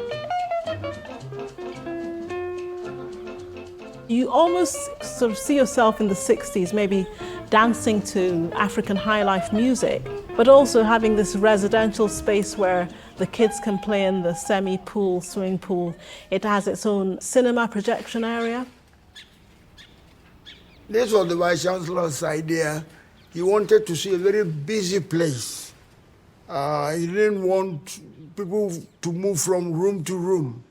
S7: You almost sort of see yourself in the 60s, maybe dancing to African high life music, but also having this residential space where the kids can play in the semi-pool, swimming pool. It has its own cinema projection area.
S8: This was the Vice Chancellor's idea. He wanted to see a very busy place. He didn't want people to move from room to room.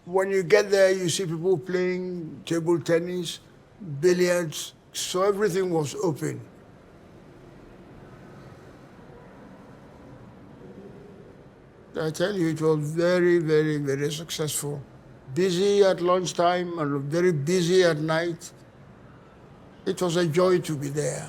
S8: When you get there, you see people playing table tennis, billiards, so everything was open. I tell you, it was very, very, very successful. Busy at lunchtime and very busy at night. It was a joy to be there.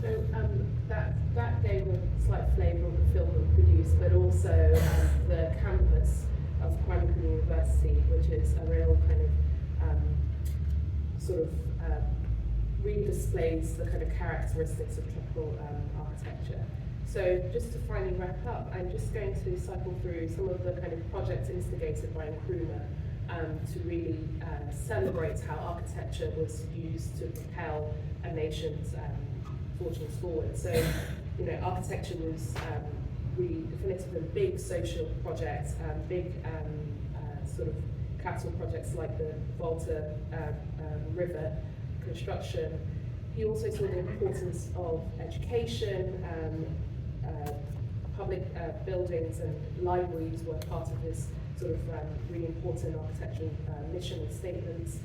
S5: So that gave a slight flavour of the film we produced, but also the campus of Kwame Nkrumah University, which is a real kind of really displays the kind of characteristics of tropical architecture. So just to finally wrap up, I'm just going to cycle through some of the kind of projects instigated by Nkrumah to really celebrate how architecture was used to propel a nation's fortunes forward. So, you know, architecture was really definitive of big social projects, big sort of capital projects like the Volta River construction. He also saw the importance of education, public buildings and libraries were part of his sort of really important architectural mission and statements.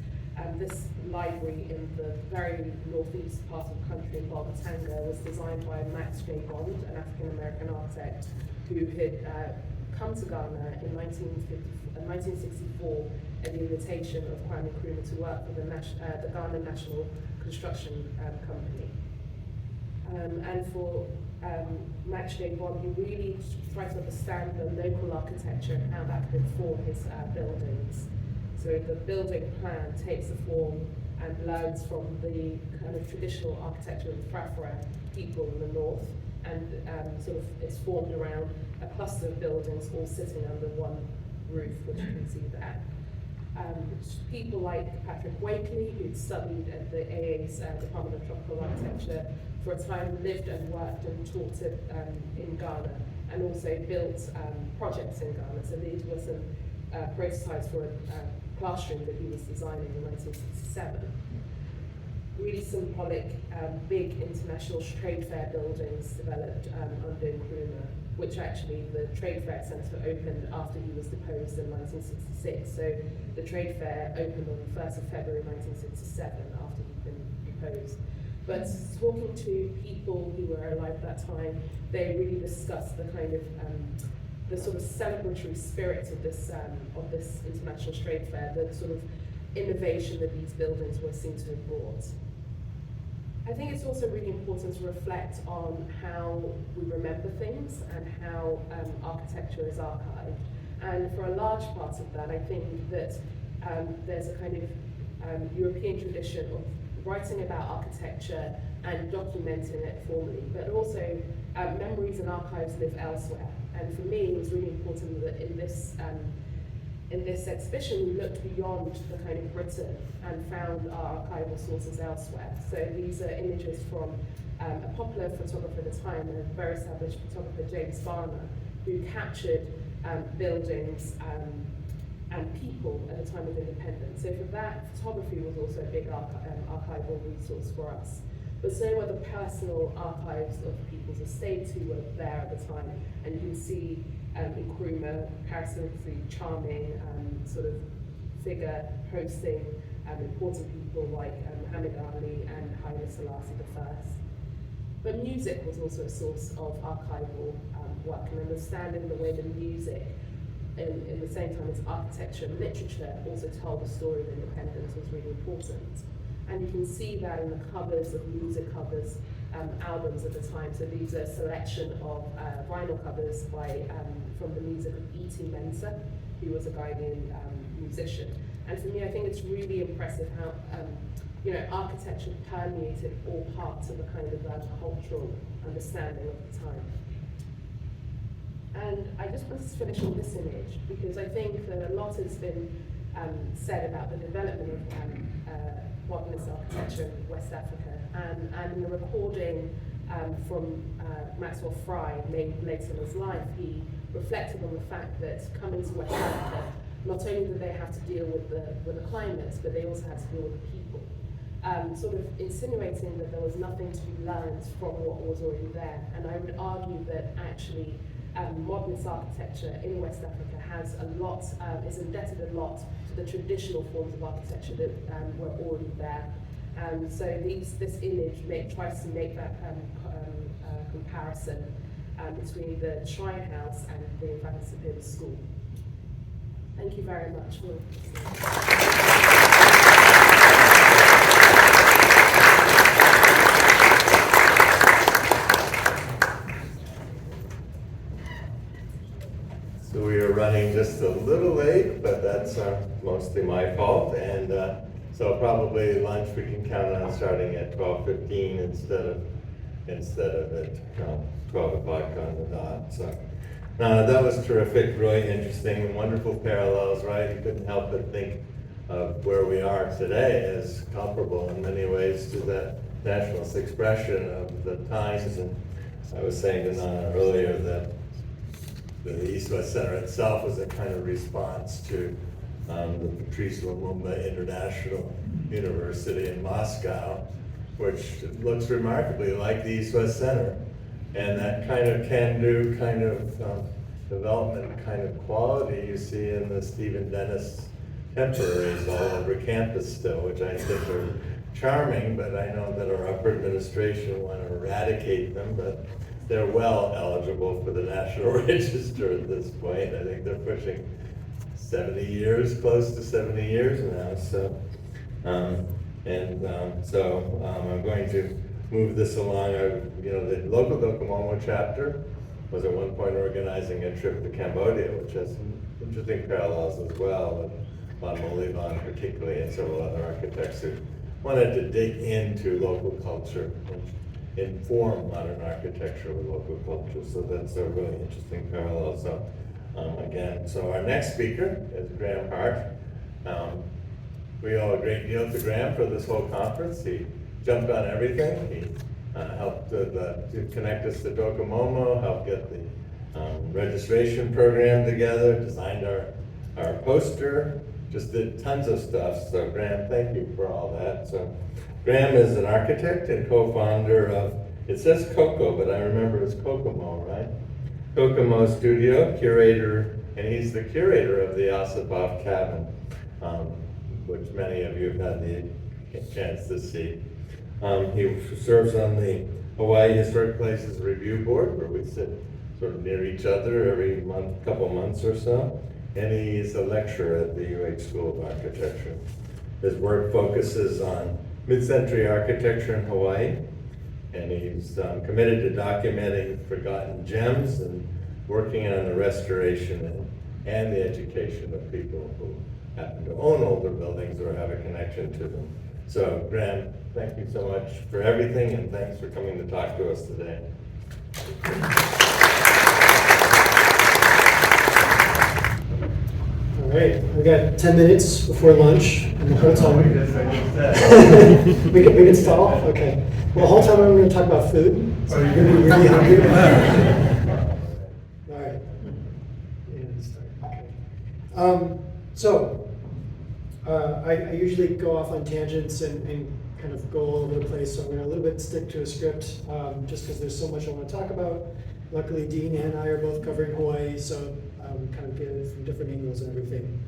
S5: This library in the very northeast part of the country in Bolgatanga was designed by Max J. Bond, an African-American architect who had come to Ghana in 1964 at the invitation of Kwame Nkrumah to work for the Ghana National Construction Company. And for Max J. Bond, he really tried to understand the local architecture and how that could inform his buildings. So the building plan takes the form and learns from the kind of traditional architecture of the Frafra people in the north, and sort of it's formed around a cluster of buildings all sitting under one roof, which you can see there. People like Patrick Wakely, who'd studied at the AA's Department of Tropical Architecture for a time, lived and worked and taught it in Ghana, and also built projects in Ghana. So these were some prototypes for a classroom that he was designing in 1967. Really symbolic, big international trade fair buildings developed under Nkrumah, which actually the Trade Fair Centre opened after he was deposed in 1966. So the Trade Fair opened on the 1st of February 1967 after he'd been deposed. But talking to people who were alive at that time, they really discussed the kind of the sort of celebratory spirit of this international trade fair, the sort of innovation that these buildings were seen to have brought. I think it's also really important to reflect on how we remember things and how architecture is archived. And for a large part of that, I think that there's a kind of European tradition of writing about architecture and documenting it formally, but also memories and archives live elsewhere. And for me, it was really important that in this in this exhibition, we looked beyond the kind of Britain and found our archival sources elsewhere. So these are images from a popular photographer at the time, a very established photographer, James Barner, who captured buildings and people at the time of independence. So for that, photography was also a big archival resource for us. But so were the personal archives of people's estates who were there at the time. And you can see Nkrumah, comparatively charming sort of figure, hosting important people like Muhammad Ali and Haile Selassie I. But music was also a source of archival work, and understanding the way that music, in the same time as architecture and literature, also told the story of independence was really important. And you can see that in the covers of music covers, albums at the time. So these are a selection of vinyl covers by, from the music of E.T. Mensah, who was a Ghanaian musician. And for me, I think it's really impressive how architecture permeated all parts of the kind of cultural understanding of the time. And I just wanted to finish on this image, because I think that a lot has been said about the development of modernist architecture in West Africa. And in the recording from Maxwell Fry made later in his life, he reflected on the fact that coming to West Africa, not only did they have to deal with the climate, but they also had to deal with the people. Sort of insinuating that there was nothing to be learned from what was already there. And I would argue that actually modernist architecture in West Africa has a lot, is indebted a lot to the traditional forms of architecture that were already there. So this image tries to make that comparison between the Shrine House and the Infanticipim School. Thank you very much for listening.
S1: So we are running just a little late, but that's mostly my fault. And so probably lunch we can count on starting at 12:15 instead of at 12 o'clock on the dot. So that was terrific, really interesting and wonderful parallels, right? You couldn't help but think of where we are today as comparable in many ways to that nationalist expression of the times. And I was saying to Nana earlier that the East-West Center itself was a kind of response to the Patrice Lumumba International University in Moscow, which looks remarkably like the East-West Center. And that kind of can-do kind of development kind of quality you see in the Stephen Dennis temporaries all over campus still, which I think are charming, but I know that our upper administration want to eradicate them, but they're well eligible for the National Register at this point. I think they're pushing 70 years, close to 70 years now. So, I'm going to move this along. The local Docomomo chapter was at one point organizing a trip to Cambodia, which has some interesting parallels as well with Von Molivon particularly and several other architects who wanted to dig into local culture and inform modern architecture with local culture. So that's a really interesting parallel. So so our next speaker is Graham Hart. We owe a great deal to Graham for this whole conference. He jumped on everything. He helped to connect us to Docomomo, helped get the registration program together, designed our poster, just did tons of stuff. So Graham, thank you for all that. So Graham is an architect and co-founder of, it says Coco, but I remember it's Kokomo, right? Kokomo Studio, curator, and he's the curator of the Asapov Cabin, which many of you have had the chance to see. He serves on the Hawaii Historic Places Review Board, where we sit sort of near each other every couple months or so. And he's a lecturer at the UH School of Architecture. His work focuses on mid-century architecture in Hawaii, and he's committed to documenting forgotten gems and working on the restoration and the education of people who happen to own older buildings or have a connection to them. So Graham, thank you so much for everything, and thanks for coming to talk to us today.
S4: All
S9: right, we got 10 minutes before lunch, and the whole time. We can stall? Okay. Well, the whole time I'm going to talk about food, so you're going to be really hungry. All right. Yeah, start. Okay. I usually go off on tangents and kind of go all over the place, so I'm going to a little bit stick to a script, just because there's so much I want to talk about. Luckily, Dean and I are both covering Hawaii, so we kind of get it from different angles and everything.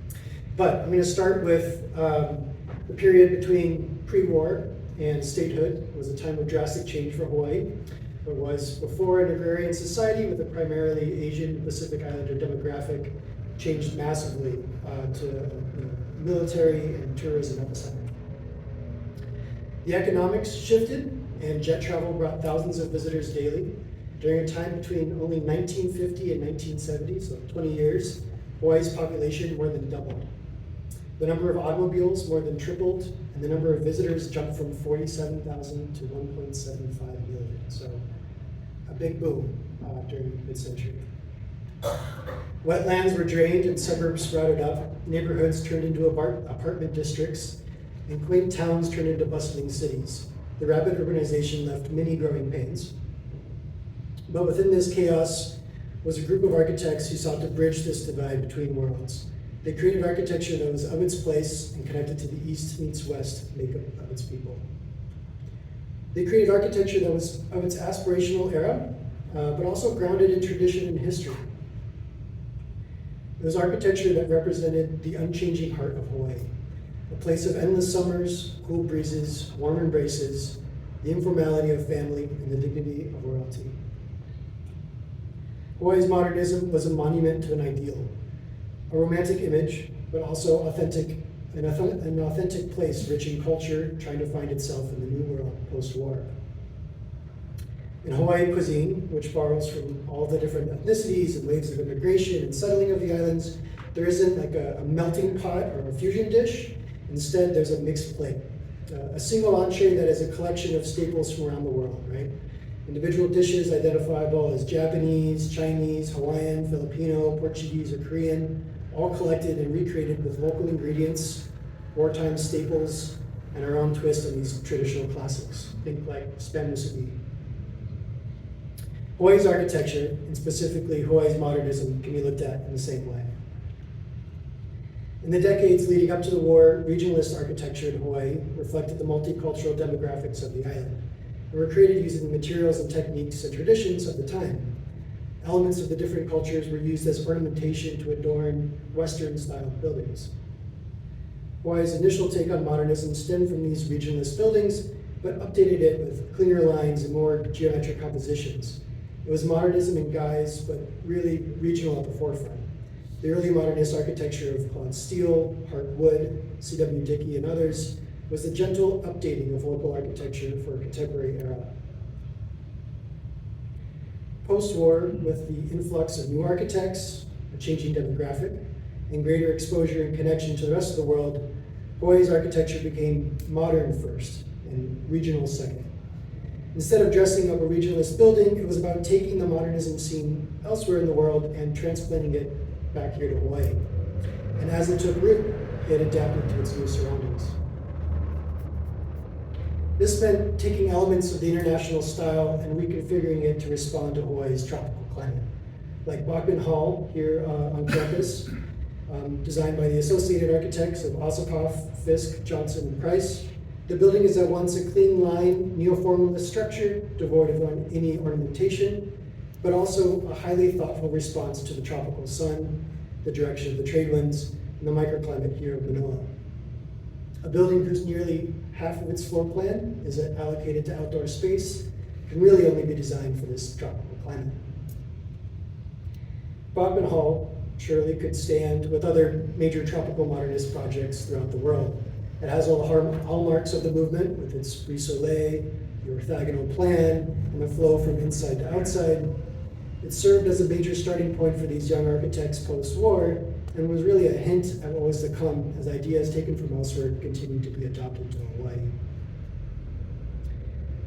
S9: But I'm going to start with the period between pre-war and statehood. It was a time of drastic change for Hawaii. It was before an agrarian society with a primarily Asian Pacific Islander demographic changed massively to military and tourism epicenter. The economics shifted, and jet travel brought thousands of visitors daily. During a time between only 1950 and 1970, so 20 years, Hawaii's population more than doubled. The number of automobiles more than tripled, and the number of visitors jumped from 47,000 to 1.75 million. So a big boom during mid-century. Wetlands were drained and suburbs sprouted up. Neighborhoods turned into apartment districts, and quaint towns turned into bustling cities. The rapid urbanization left many growing pains. But within this chaos was a group of architects who sought to bridge this divide between worlds. They created architecture that was of its place and connected to the East meets West makeup of its people. They created architecture that was of its aspirational era, but also grounded in tradition and history. It was architecture that represented the unchanging heart of Hawaii, a place of endless summers, cool breezes, warm embraces, the informality of family, and the dignity of royalty. Hawaii's modernism was a monument to an ideal, a romantic image, but also an authentic place rich in culture, trying to find itself in the new world post-war. In Hawaiian cuisine, which borrows from all the different ethnicities and waves of immigration and settling of the islands, there isn't like a melting pot or a fusion dish. Instead, there's a mixed plate, a single entree that is a collection of staples from around the world, right? Individual dishes identifiable as Japanese, Chinese, Hawaiian, Filipino, Portuguese, or Korean, all collected and recreated with local ingredients, wartime staples, and our own twist on these traditional classics. Think like spam musubi. Hawaii's architecture, and specifically Hawaii's modernism, can be looked at in the same way. In the decades leading up to the war, regionalist architecture in Hawaii reflected the multicultural demographics of the island, and were created using the materials and techniques and traditions of the time. Elements of the different cultures were used as ornamentation to adorn Western-style buildings. Hawaii's initial take on modernism stemmed from these regionalist buildings, but updated it with cleaner lines and more geometric compositions. It was modernism in guise, but really regional at the forefront. The early modernist architecture of Claude Steele, Hart Wood, C.W. Dickey, and others was the gentle updating of local architecture for a contemporary era. Post-war, with the influx of new architects, a changing demographic, and greater exposure and connection to the rest of the world, Hawaii's architecture became modern first and regional second. Instead of dressing up a regionalist building, it was about taking the modernism scene elsewhere in the world and transplanting it back here to Hawaii. And as it took root, it adapted to its new surroundings. This meant taking elements of the international style and reconfiguring it to respond to Hawaii's tropical climate. Like Bachman Hall here on campus, designed by the associated architects of Osipov, Fisk, Johnson, and Price. The building is at once a clean line, neo-formalist structure, devoid of any ornamentation, but also a highly thoughtful response to the tropical sun, the direction of the trade winds, and the microclimate here of Manoa. A building whose nearly half of its floor plan is allocated to outdoor space can really only be designed for this tropical climate. Bachman Hall surely could stand with other major tropical modernist projects throughout the world. It has all the hallmarks of the movement with its brise-soleil, the orthogonal plan, and the flow from inside to outside. It served as a major starting point for these young architects post-war and was really a hint at what was to come as ideas taken from elsewhere continued to be adopted to Hawaii.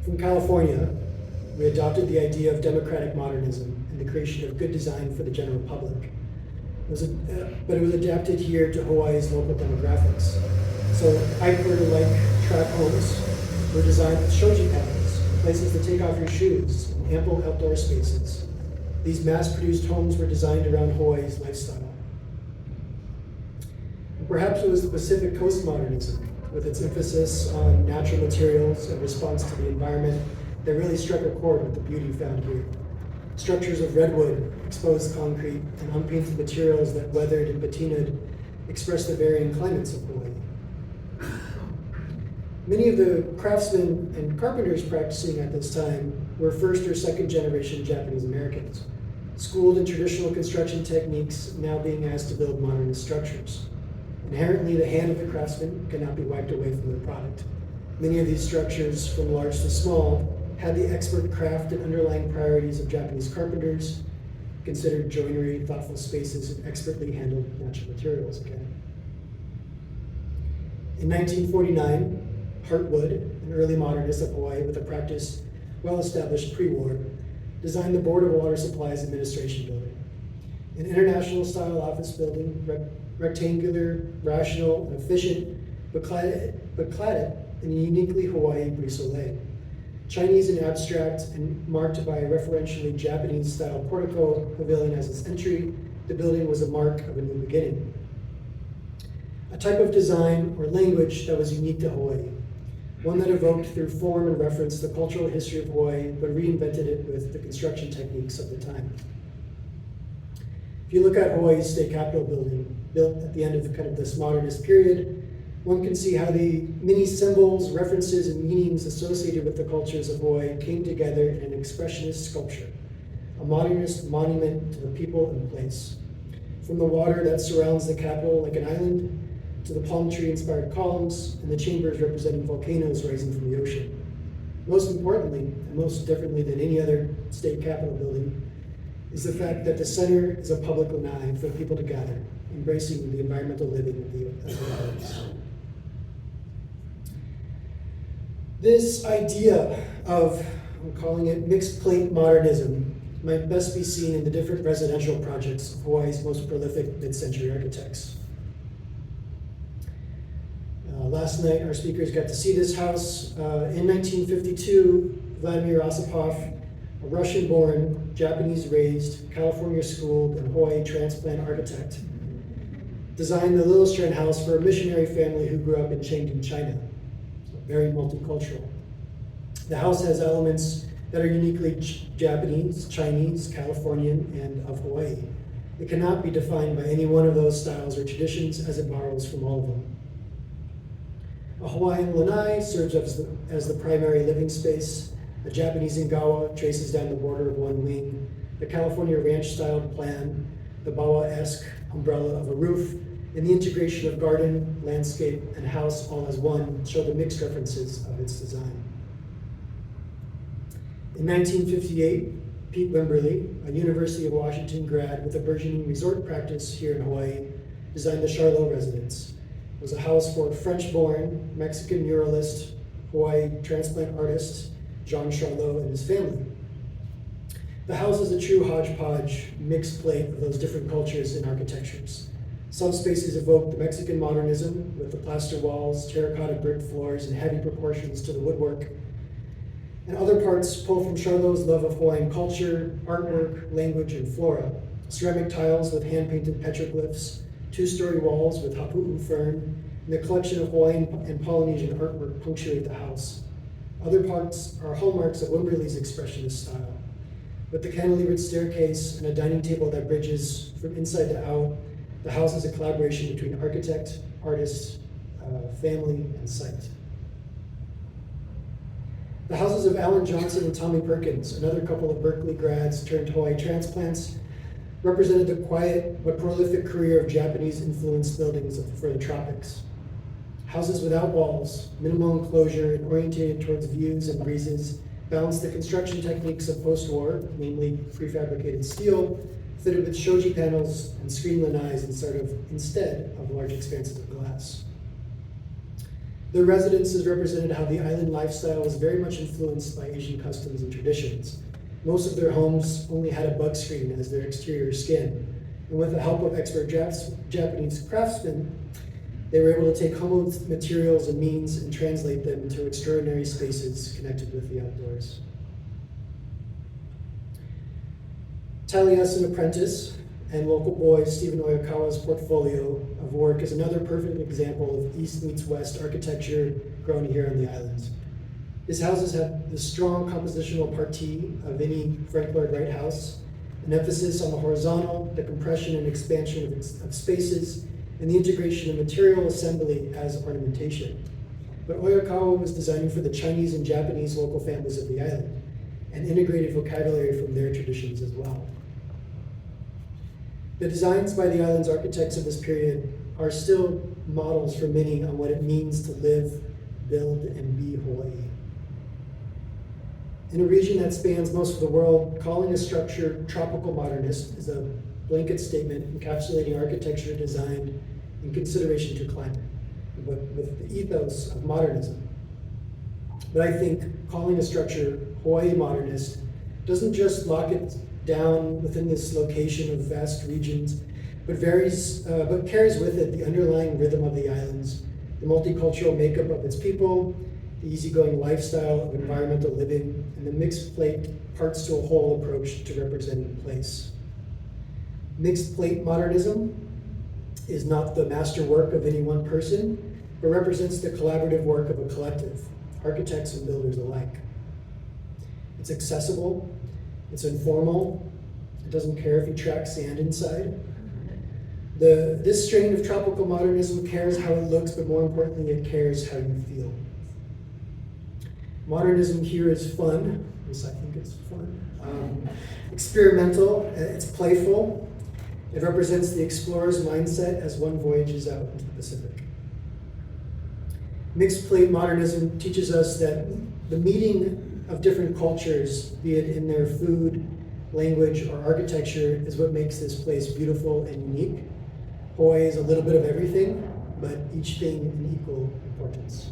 S9: From California, we adopted the idea of democratic modernism and the creation of good design for the general public. but it was adapted here to Hawaii's local demographics. So Eichler-like track homes were designed with shoji panels, places to take off your shoes, and ample outdoor spaces. These mass-produced homes were designed around Hawaii's lifestyle. And perhaps it was the Pacific Coast modernism, with its emphasis on natural materials and response to the environment, that really struck a chord with the beauty found here. Structures of redwood, exposed concrete, and unpainted materials that weathered and patinaed express the varying climates of Hawaii. Many of the craftsmen and carpenters practicing at this time were first or second generation Japanese Americans, schooled in traditional construction techniques, now being asked to build modernist structures. Inherently, the hand of the craftsman cannot be wiped away from the product. Many of these structures, from large to small, had the expert craft and underlying priorities of Japanese carpenters, considered joinery, thoughtful spaces, and expertly handled natural materials again. In 1949, Hartwood, an early modernist of Hawaii with a practice well established pre-war, designed the Board of Water Supplies Administration building, an international style office building, rectangular, rational, and efficient, but clad in a uniquely Hawaii brise-soleil. Chinese and abstract and marked by a referentially Japanese style portico pavilion as its entry, the building was a mark of a new beginning. A type of design or language that was unique to Hawaii, one that evoked through form and reference the cultural history of Hawaii, but reinvented it with the construction techniques of the time. If you look at Hawaii's state capitol building, built at the end of kind of this modernist period, one can see how the many symbols, references, and meanings associated with the cultures of Hawaii came together in an expressionist sculpture, a modernist monument to the people and place. From the water that surrounds the capitol like an island, to the palm tree-inspired columns and the chambers representing volcanoes rising from the ocean. Most importantly, and most differently than any other state capitol building, is the fact that the center is a public lanai for people to gather, embracing the environmental living of the islands. This idea of, I'm calling it mixed plate modernism, might best be seen in the different residential projects of Hawaii's most prolific mid-century architects. Last night, our speakers got to see this house. In 1952, Vladimir Osipov, a Russian-born, Japanese-raised, California-schooled, and Hawaii transplant architect, designed the Lillestrand House for a missionary family who grew up in Chengdu, China. So very multicultural. The house has elements that are uniquely Japanese, Chinese, Californian, and of Hawaii. It cannot be defined by any one of those styles or traditions, as it borrows from all of them. A Hawaiian lanai serves as the primary living space. A Japanese ingawa traces down the border of one wing. The California ranch-styled plan, the Bawa-esque umbrella of a roof, and the integration of garden, landscape, and house all as one show the mixed references of its design. In 1958, Pete Wimberly, a University of Washington grad with a burgeoning resort practice here in Hawaii, designed the Charlot residence. It was a house for French-born, Mexican muralist, Hawaii transplant artist, Jean Charlot and his family. The house is a true hodgepodge, mixed plate of those different cultures and architectures. Some spaces evoke the Mexican modernism with the plaster walls, terracotta brick floors, and heavy proportions to the woodwork. And other parts pull from Charlot's love of Hawaiian culture, artwork, language, and flora. Ceramic tiles with hand-painted petroglyphs, two-story walls with hapu'u fern, and the collection of Hawaiian and Polynesian artwork punctuate the house. Other parts are hallmarks of Wimberly's expressionist style. With the cantilevered staircase and a dining table that bridges from inside to out, the house is a collaboration between architect, artist, family, and site. The houses of Alan Johnson and Tommy Perkins, another couple of Berkeley grads turned Hawaii transplants, represented the quiet but prolific career of Japanese-influenced buildings for the tropics. Houses without walls, minimal enclosure, and oriented towards views and breezes, balanced the construction techniques of post-war, namely prefabricated steel, fitted with shoji panels and screen lanais instead of large expanses of glass. Their residences represented how the island lifestyle was very much influenced by Asian customs and traditions. Most of their homes only had a bug screen as their exterior skin, And with the help of expert Japanese craftsmen, they were able to take humble materials and means and translate them into extraordinary spaces connected with the outdoors. Taliesin apprentice and local boy Stephen Oyakawa's portfolio of work is another perfect example of East meets West architecture grown here on the islands. His houses have the strong compositional partie of any Frank Lloyd Wright house, an emphasis on the horizontal, the compression and expansion of spaces, and the integration of material assembly as ornamentation. But Oyakawa was designing for the Chinese and Japanese local families of the island, and integrated vocabulary from their traditions as well. The designs by the island's architects of this period are still models for many on what it means to live, build, and be Hawaii. In a region that spans most of the world, calling a structure tropical modernist is a blanket statement encapsulating architecture designed in consideration to climate, but with the ethos of modernism. But I think calling a structure Hawaii modernist doesn't just lock it down within this location of vast regions, but carries with it the underlying rhythm of the islands, the multicultural makeup of its people, the easygoing lifestyle of environmental living, and the mixed plate parts to a whole approach to representing place. Mixed plate modernism is not the masterwork of any one person, but represents the collaborative work of a collective, architects and builders alike. It's accessible, it's informal, it doesn't care if you track sand inside. This strain of tropical modernism cares how it looks, but more importantly, it cares how you feel. Modernism here is fun, at least I think it's fun. Experimental, it's playful. It represents the explorer's mindset as one voyages out into the Pacific. Mixed plate modernism teaches us that the meeting of different cultures, be it in their food, language, or architecture, is what makes this place beautiful and unique. Hawaii is a little bit of everything, but each thing in equal importance.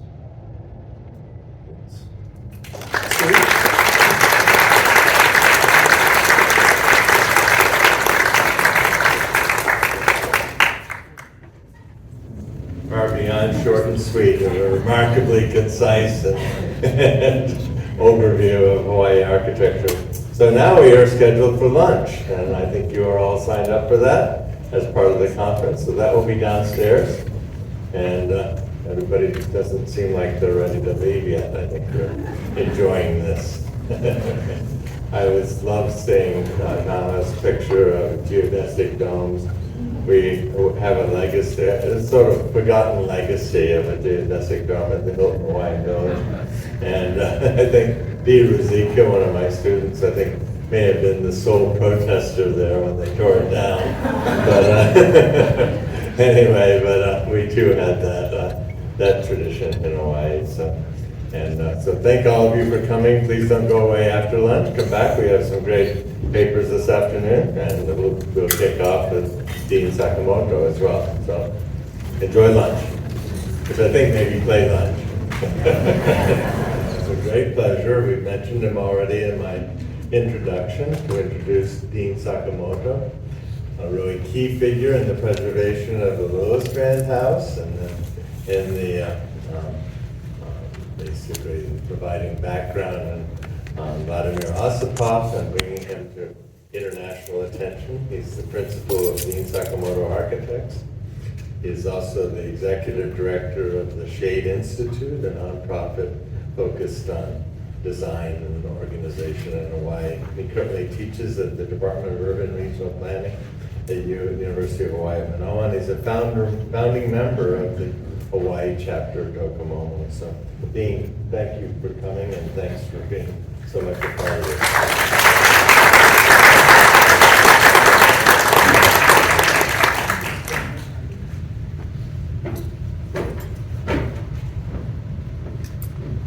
S1: Far beyond short and sweet, a remarkably concise and overview of Hawaii architecture. So now we are scheduled for lunch, and I think you are all signed up for that as part of the conference. So that will be downstairs, and everybody doesn't seem like they're ready to leave yet. I think they're enjoying this. I always love seeing Nana's picture of geodesic domes. We have a legacy, a sort of forgotten legacy of a geodesic dome at the Hilton Hawaiian Village. And I think Dee Razika, one of my students, I think may have been the sole protester there when they tore it down. But anyway, we too had that tradition in Hawaii. So thank all of you for coming. Please don't go away after lunch. Come back. We have some great papers this afternoon, and we'll kick off with Dean Sakamoto as well. So enjoy lunch, which I think maybe play lunch. It's a great pleasure. We've mentioned him already in my introduction to introduce Dean Sakamoto, a really key figure in the preservation of the Lewis Grand House and in the basically providing background on Vladimir Osipov and bringing him to international attention. He's the principal of Dean Sakamoto Architects. He's also the executive director of the Shade Institute, a nonprofit focused on design and organization in Hawaii. He currently teaches at the Department of Urban and Regional Planning at the University of UH-Manoa, and he's a founding member of the Hawaii chapter of Docomomo. So, Dean, thank you for coming, and thanks for being so much a part of it.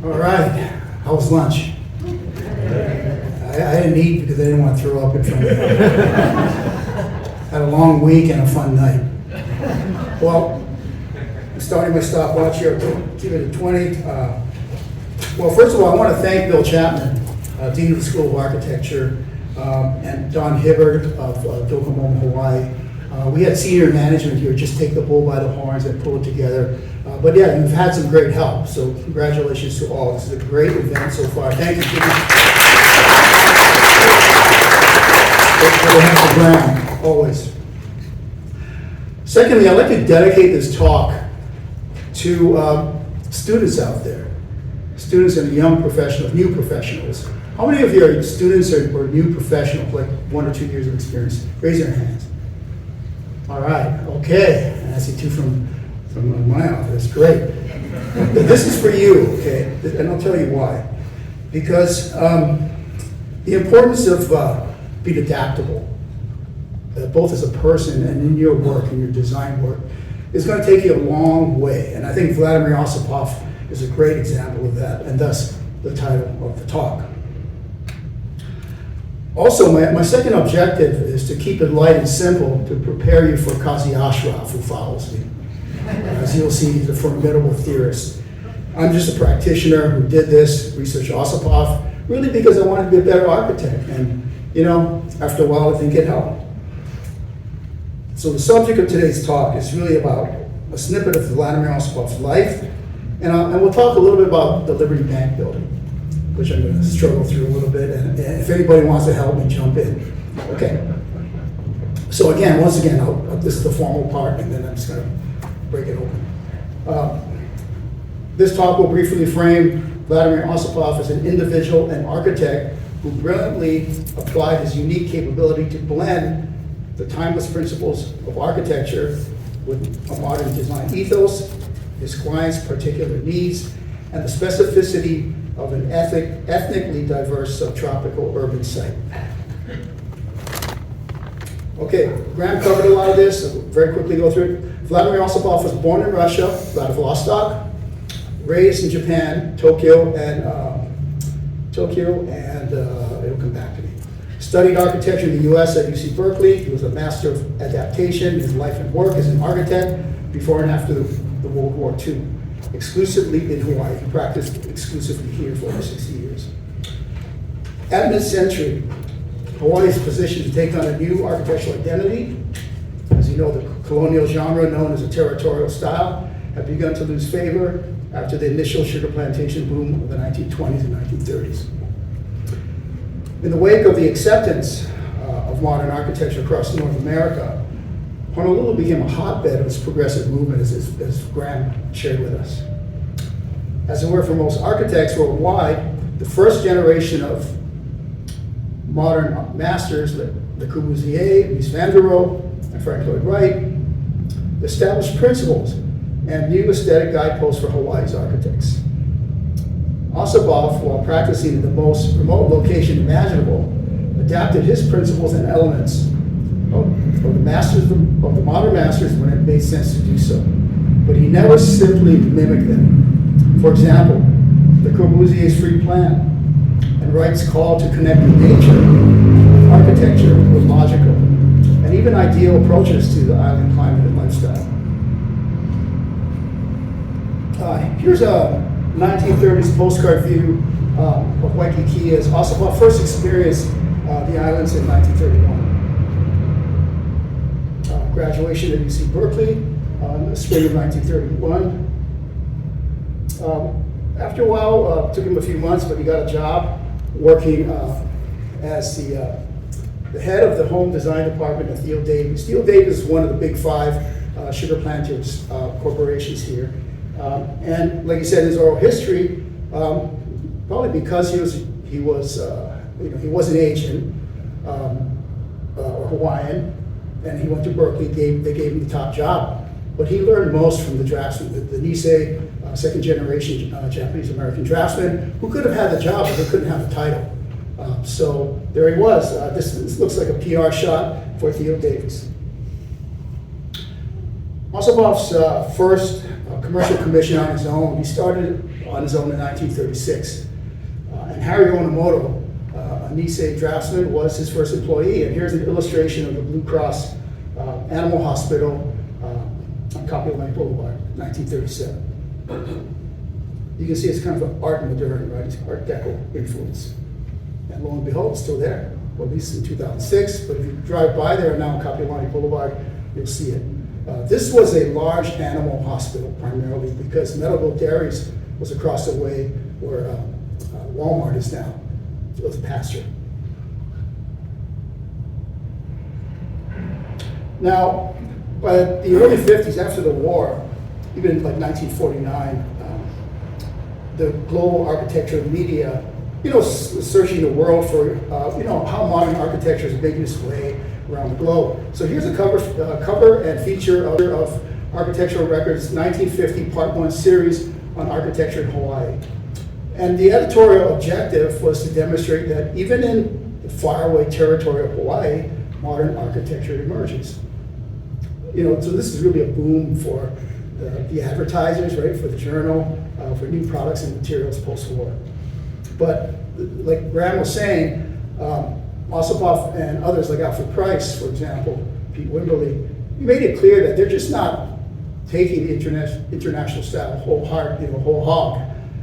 S10: All right, how was lunch? I didn't eat because I didn't want to throw up in front of you. Had a long week and a fun night. Well, I'm starting my stopwatch here, keep it at 20. Well, first of all, I want to thank Bill Chapman, Dean of the School of Architecture, and Don Hibbard of Docomomo, Hawaii, We had senior management here just take the bull by the horns and pull it together. But yeah, you've had some great help, so congratulations to all. This is a great event so far. Thank you. For the hands of ground, always. Secondly, I'd like to dedicate this talk to students out there, students and young professionals, new professionals. How many of you are students or new professionals, like 1 or 2 years of experience? Raise your hands. All right, okay. And I see 2 from my office, great. This is for you, okay? And I'll tell you why. Because the importance of being adaptable, both as a person and in your work, in your design work, is going to take you a long way. And I think Vladimir Osipov is a great example of that, and thus the title of the talk. Also, my second objective is to keep it light and simple to prepare you for Kazi Ashraf, who follows me. As you'll see, he's a formidable theorist. I'm just a practitioner who did this, researched Osipov, really because I wanted to be a better architect. And, you know, after a while, I think it helped. So the subject of today's talk is really about a snippet of Vladimir Osipov's life, and we'll talk a little bit about the Liberty Bank building, which I'm going to struggle through a little bit, and if anybody wants to help me, jump in. Okay. So again, once again, this is the formal part, and then I'm just going to break it open. This talk will briefly frame Vladimir Osipov as an individual and architect who brilliantly applied his unique capability to blend the timeless principles of architecture with a modern design ethos, his clients' particular needs, and the specificity of an ethnically diverse subtropical urban site. Okay, Graham covered a lot of this, so we'll very quickly go through it. Vladimir Osipov was born in Russia, Vladivostok, raised in Japan, Tokyo, and it'll come back to me. Studied architecture in the US at UC Berkeley. He was a master of adaptation in his life and work as an architect before and after the World War II, exclusively in Hawaii. He practiced exclusively here for over 60 years. At mid-century, Hawaii's position to take on a new architectural identity, as you know, the colonial genre known as a territorial style, had begun to lose favor after the initial sugar plantation boom of the 1920s and 1930s. In the wake of the acceptance of modern architecture across North America, Honolulu became a hotbed of this progressive movement, as Graham shared with us. As it were for most architects worldwide, the first generation of modern masters, Le Corbusier, Mies van der Rohe, and Frank Lloyd Wright, established principles and new aesthetic guideposts for Hawaii's architects. Osipov, while practicing in the most remote location imaginable, adapted his principles and elements of the modern masters when it made sense to do so. But he never simply mimicked them. For example, Le Corbusier's free plan and Wright's call to connect nature with architecture were logical, and even ideal approaches to the island climate and lifestyle. Here's a 1930s postcard view of Waikiki as Osipov first experienced the islands in 1931. Graduation at UC Berkeley in the spring of 1931. After a while, it took him a few months, but he got a job working as the head of the home design department at Theo Davies. Theo Davies is one of the big 5 sugar planters corporations here. And like he said in his oral history, probably because he wasn't Asian or Hawaiian, and he went to Berkeley, they gave him the top job. But he learned most from the draftsmen, the Nisei, second generation Japanese American draftsman, who could have had the job, but they couldn't have the title. So there he was. This looks like a PR shot for Theo Davies. Osipov's first commercial commission on his own, he started on his own in 1936. And Harry Onomoto, a Nisei draftsman, was his first employee. And here's an illustration of the Blue Cross Animal Hospital on Kapiolani Boulevard, 1937. You can see it's kind of an art moderne, right? It's Art Deco influence. And lo and behold, it's still there, well, at least in 2006. But if you drive by there now on Kapiolani Boulevard, you'll see it. This was a large animal hospital primarily because Medical Dairies was across the way where Walmart is now. It was a pasture. Now, by the early 50s, after the war, even in like 1949, the global architecture media, searching the world for, how modern architecture is making its way around the globe. So here's a cover and feature of Architectural Records 1950 Part 1 series on architecture in Hawaii. And the editorial objective was to demonstrate that even in the faraway territory of Hawaii, modern architecture emerges. So this is really a boom for the advertisers, right, for the journal, for new products and materials post-war. But like Graham was saying, Ossipoff and others like Alfred Price, for example, Pete Wimberly, made it clear that they're just not taking the international style whole hog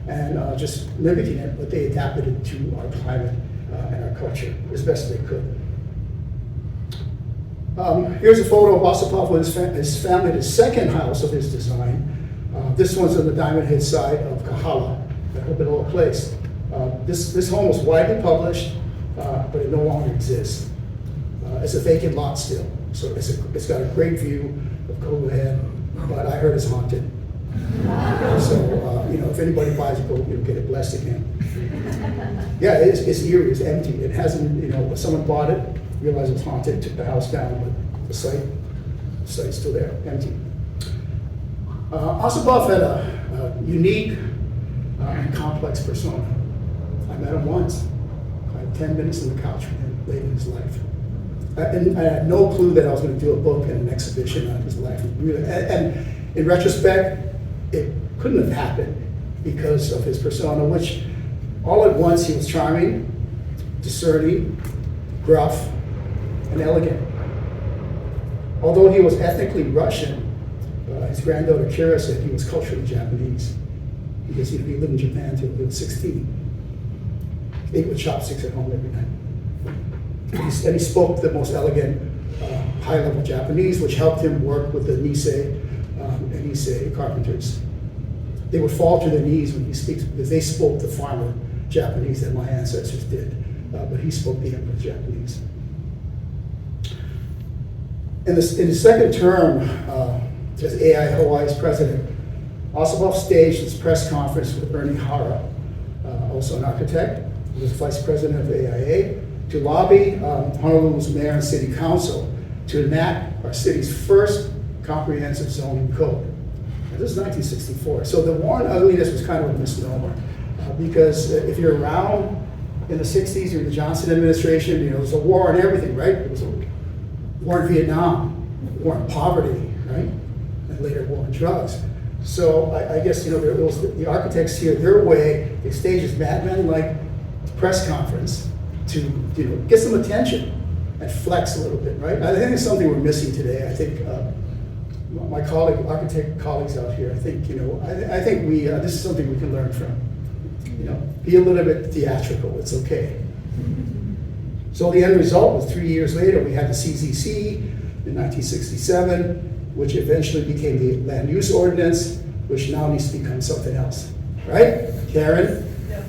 S10: and just mimicking it, but they adapted it to our climate and our culture as best they could. Here's a photo of Ossipoff with his family at his second house of his design. This one's on the Diamond Head side of Kahala, the Hopinoa Place. This home was widely published, but it no longer exists. It's a vacant lot still, so it's got a great view of Kolu Head, but I heard it's haunted. So, if anybody buys it, go get it blessed again. Yeah, it's eerie, it's empty. It hasn't, someone bought it, realized it's haunted, took the house down, but the site's still there, empty. Ossipoff had a unique and complex persona. I met him once. I had 10 minutes on the couch with him late in his life. I had no clue that I was going to do a book and an exhibition on his life. And in retrospect, it couldn't have happened because of his persona, which all at once he was charming, discerning, gruff, and elegant. Although he was ethnically Russian, his granddaughter Kira said he was culturally Japanese because he lived in Japan until he was 16. Ate with chopsticks at home every night. And he spoke the most elegant, high-level Japanese, which helped him work with the Nisei and Issei carpenters. They would fall to their knees when he speaks because they spoke the farmer Japanese that my ancestors did, but he spoke the Emperor Japanese. In his second term as AI Hawaii's president, Ossipoff staged his press conference with Ernie Hara, also an architect, who was vice president of AIA, to lobby Honolulu's mayor and city council to enact our city's first comprehensive zoning code. And this is 1964. So the war on ugliness was kind of a misnomer because if you're around in the 60s, you're in the Johnson administration, there was a war on everything, right? There was a war in Vietnam, war on poverty, right? And later war on drugs. So I guess, there was the architects here, their way, they staged this madman-like press conference to, get some attention and flex a little bit, right? I think it's something we're missing today. I think my architect colleagues out here, I think, I think this is something we can learn from. Be a little bit theatrical, it's okay. So the end result was 3 years later, we had the CZC in 1967, which eventually became the Land Use Ordinance, which now needs to become something else, right? Karen?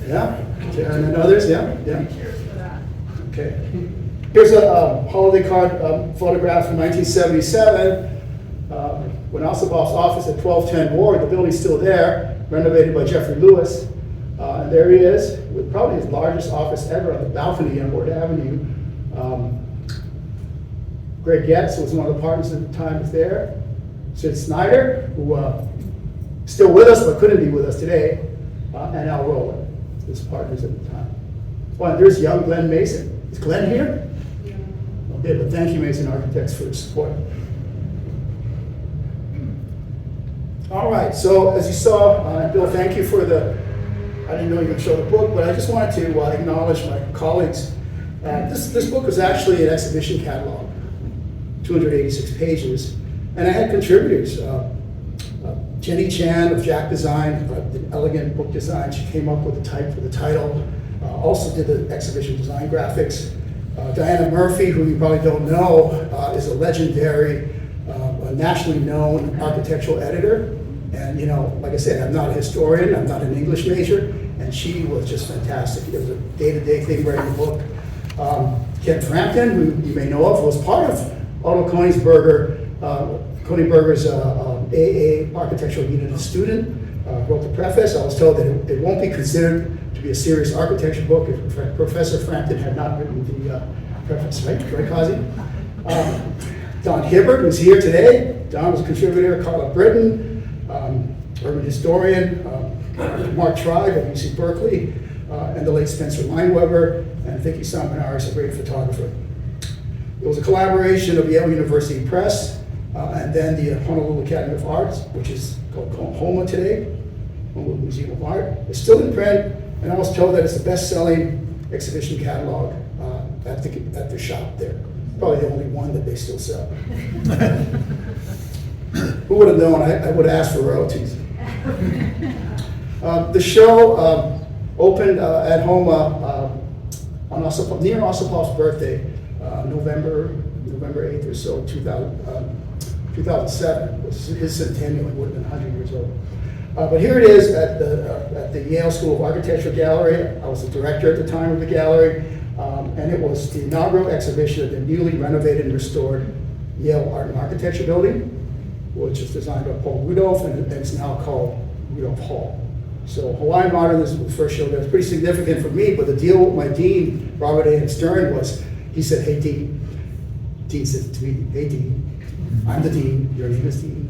S10: Yeah? Karen and others, yeah?
S11: Cheers for that.
S10: Okay. Here's a holiday card photograph from 1977, when Ossipoff's office at 1210 Ward, the building's still there, renovated by Jeffrey Lewis. And there he is, with probably his largest office ever on the balcony on Ward Avenue. Greg Getz was one of the partners at the time was there. Sid Snyder, who still with us but couldn't be with us today, and Al Roller, his partners at the time. Well, and there's young Glenn Mason. Is Glenn here?
S11: Yeah.
S10: Okay, but thank you, Mason Architects, for the support. All right, so as you saw, Bill, thank you for I didn't know you were going to show the book, but I just wanted to acknowledge my colleagues. This book was actually an exhibition catalog, 286 pages, and I had contributors. Jenny Chan of Jack Design, an elegant book design. She came up with the type for the title. Also did the exhibition design graphics. Diana Murphy, who you probably don't know, is a legendary a nationally known architectural editor. And, like I said, I'm not a historian, I'm not an English major, and she was just fantastic. It was a day-to-day thing writing the book. Ken Frampton, who you may know of, was part of Otto Königsberger's AA architectural unit student, wrote the preface. I was told that it won't be considered to be a serious architecture book if Professor Frampton had not written the preface, right, Kazi? Don Hibbert, who's here today. Don was a contributor, Carla Britton, urban historian, Mark Tribe at UC Berkeley, and the late Spencer Lineweber, and Vicky Sampanaris, a great photographer. It was a collaboration of Yale University Press, and then the Honolulu Academy of Arts, which is called HOMA today, Honolulu Museum of Art. It's still in print, and I was told that it's the best-selling exhibition catalog at the shop there. Probably the only one that they still sell. Who would have known? I would have asked for royalties. The show opened at HOMA on near Ossipov's birthday, November 8th or so, 2007. Was his centennial. He would have been 100 years old. But here it is at the Yale School of Architecture Gallery. I was the director at the time of the gallery, and it was the inaugural exhibition of the newly renovated and restored Yale Art and Architecture Building, which is designed by Paul Rudolph, and it's now called Rudolph Hall. So Hawaiian Modernism was the first show that was pretty significant for me, but the deal with my dean, Robert A. Stern, was he said, "Hey, Dean." Dean said to me, "Hey, Dean, I'm the dean, your name is Dean.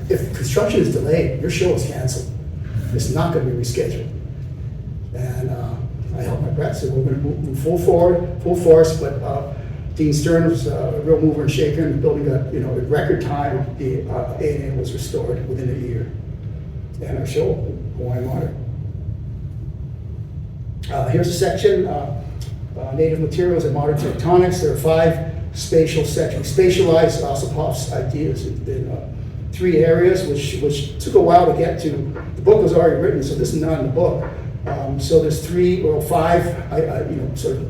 S10: If construction is delayed, your show is canceled. It's not going to be rescheduled." And I held my breath, said, "We're going to move full force," but Dean Stern was a real mover and shaker in the building that, in record time, the A&A was restored within a year. And our show, Hawaiian Modern. Here's a section, native materials and modern tectonics. There are 5 spatial sections. Spatialized Ossipov's ideas in 3 areas, which took a while to get to. The book was already written, so this is not in the book. So there's 5, I sort of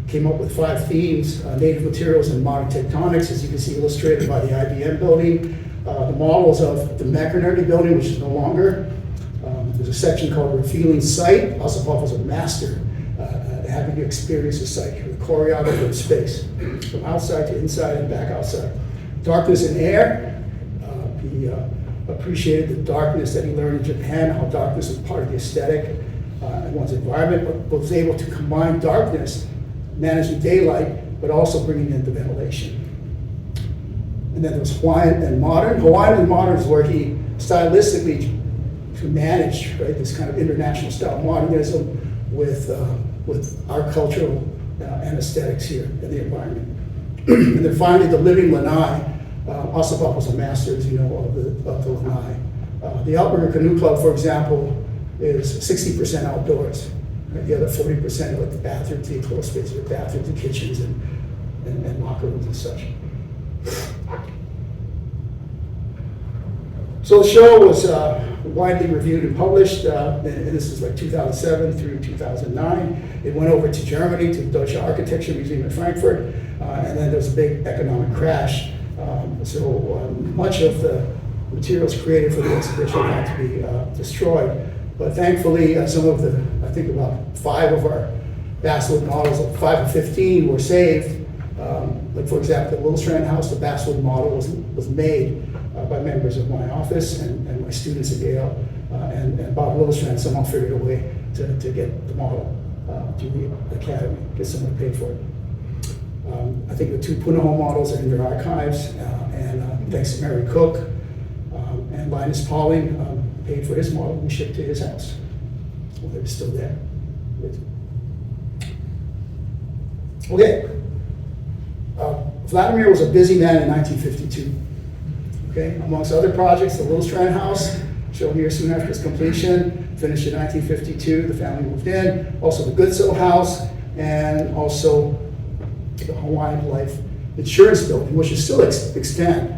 S10: came up with 5 themes, native materials and modern tectonics, as you can see illustrated by the IBM building, the models of the McInerney building, which is no longer. There's a section called Revealing Sight. Ossipov was a master at having to experience a site, the choreographer of space, from outside to inside and back outside. Darkness and air. He appreciated the darkness that he learned in Japan, how darkness was part of the aesthetic in one's environment, but was able to combine darkness, managing daylight, but also bringing in the ventilation. And then there's Hawaiian and Modern. Hawaiian and Modern is where he stylistically managed, right, this kind of international style modernism with our cultural and aesthetics here in the environment. And then finally, the living lanai. Ossipov was a master, as you know, of the lanai. The Alberta Canoe Club, for example, is 60% outdoors. Right? The other 40% are like the bathrooms, the enclosed spaces, the bathrooms, the kitchens, and locker rooms and such. So the show was widely reviewed and published, and this is like 2007 through 2009. It went over to Germany, to the Deutsche Architecture Museum in Frankfurt, and then there was a big economic crash. So much of the materials created for the exhibition had to be destroyed. But thankfully, some of the, I think about 5 of our basswood models, 5 of 15 were saved. Like for example, the Little Strand House, the basswood model was made by members of my office and my students at Yale. And Bob Littlestrand somehow figured a way to get the model to the academy, get someone to pay for it. I think the 2 Punahou models are in their archives, and thanks to Mary Cook and Linus Pauling, paid for his model and shipped to his house. Well, they're still there. Okay. Vladimir was a busy man in 1952. Okay, amongst other projects, the Little Strand House, shown here soon after its completion, finished in 1952. The family moved in. Also, the Goodsill House, and also the Hawaiian Life Insurance Building, which is still extant.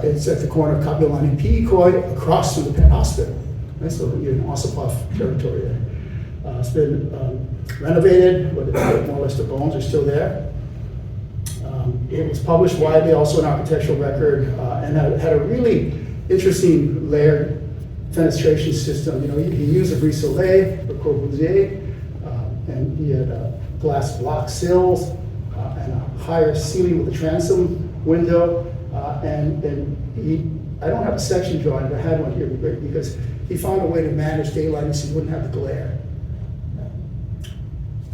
S10: It's at the corner of Kapiolani and Piikoi, across from the Pet Hospital. Right? So you're in Ossipov territory there. It's been renovated, but more or less the bones are still there. It was published widely, also an architectural record, and had a really interesting layered fenestration system. You know, he used a brise-soleil or Corbusier, and he had glass block sills and a higher ceiling with a transom window. And I don't have a section drawing, but I had one here because he found a way to manage daylighting so you wouldn't have the glare.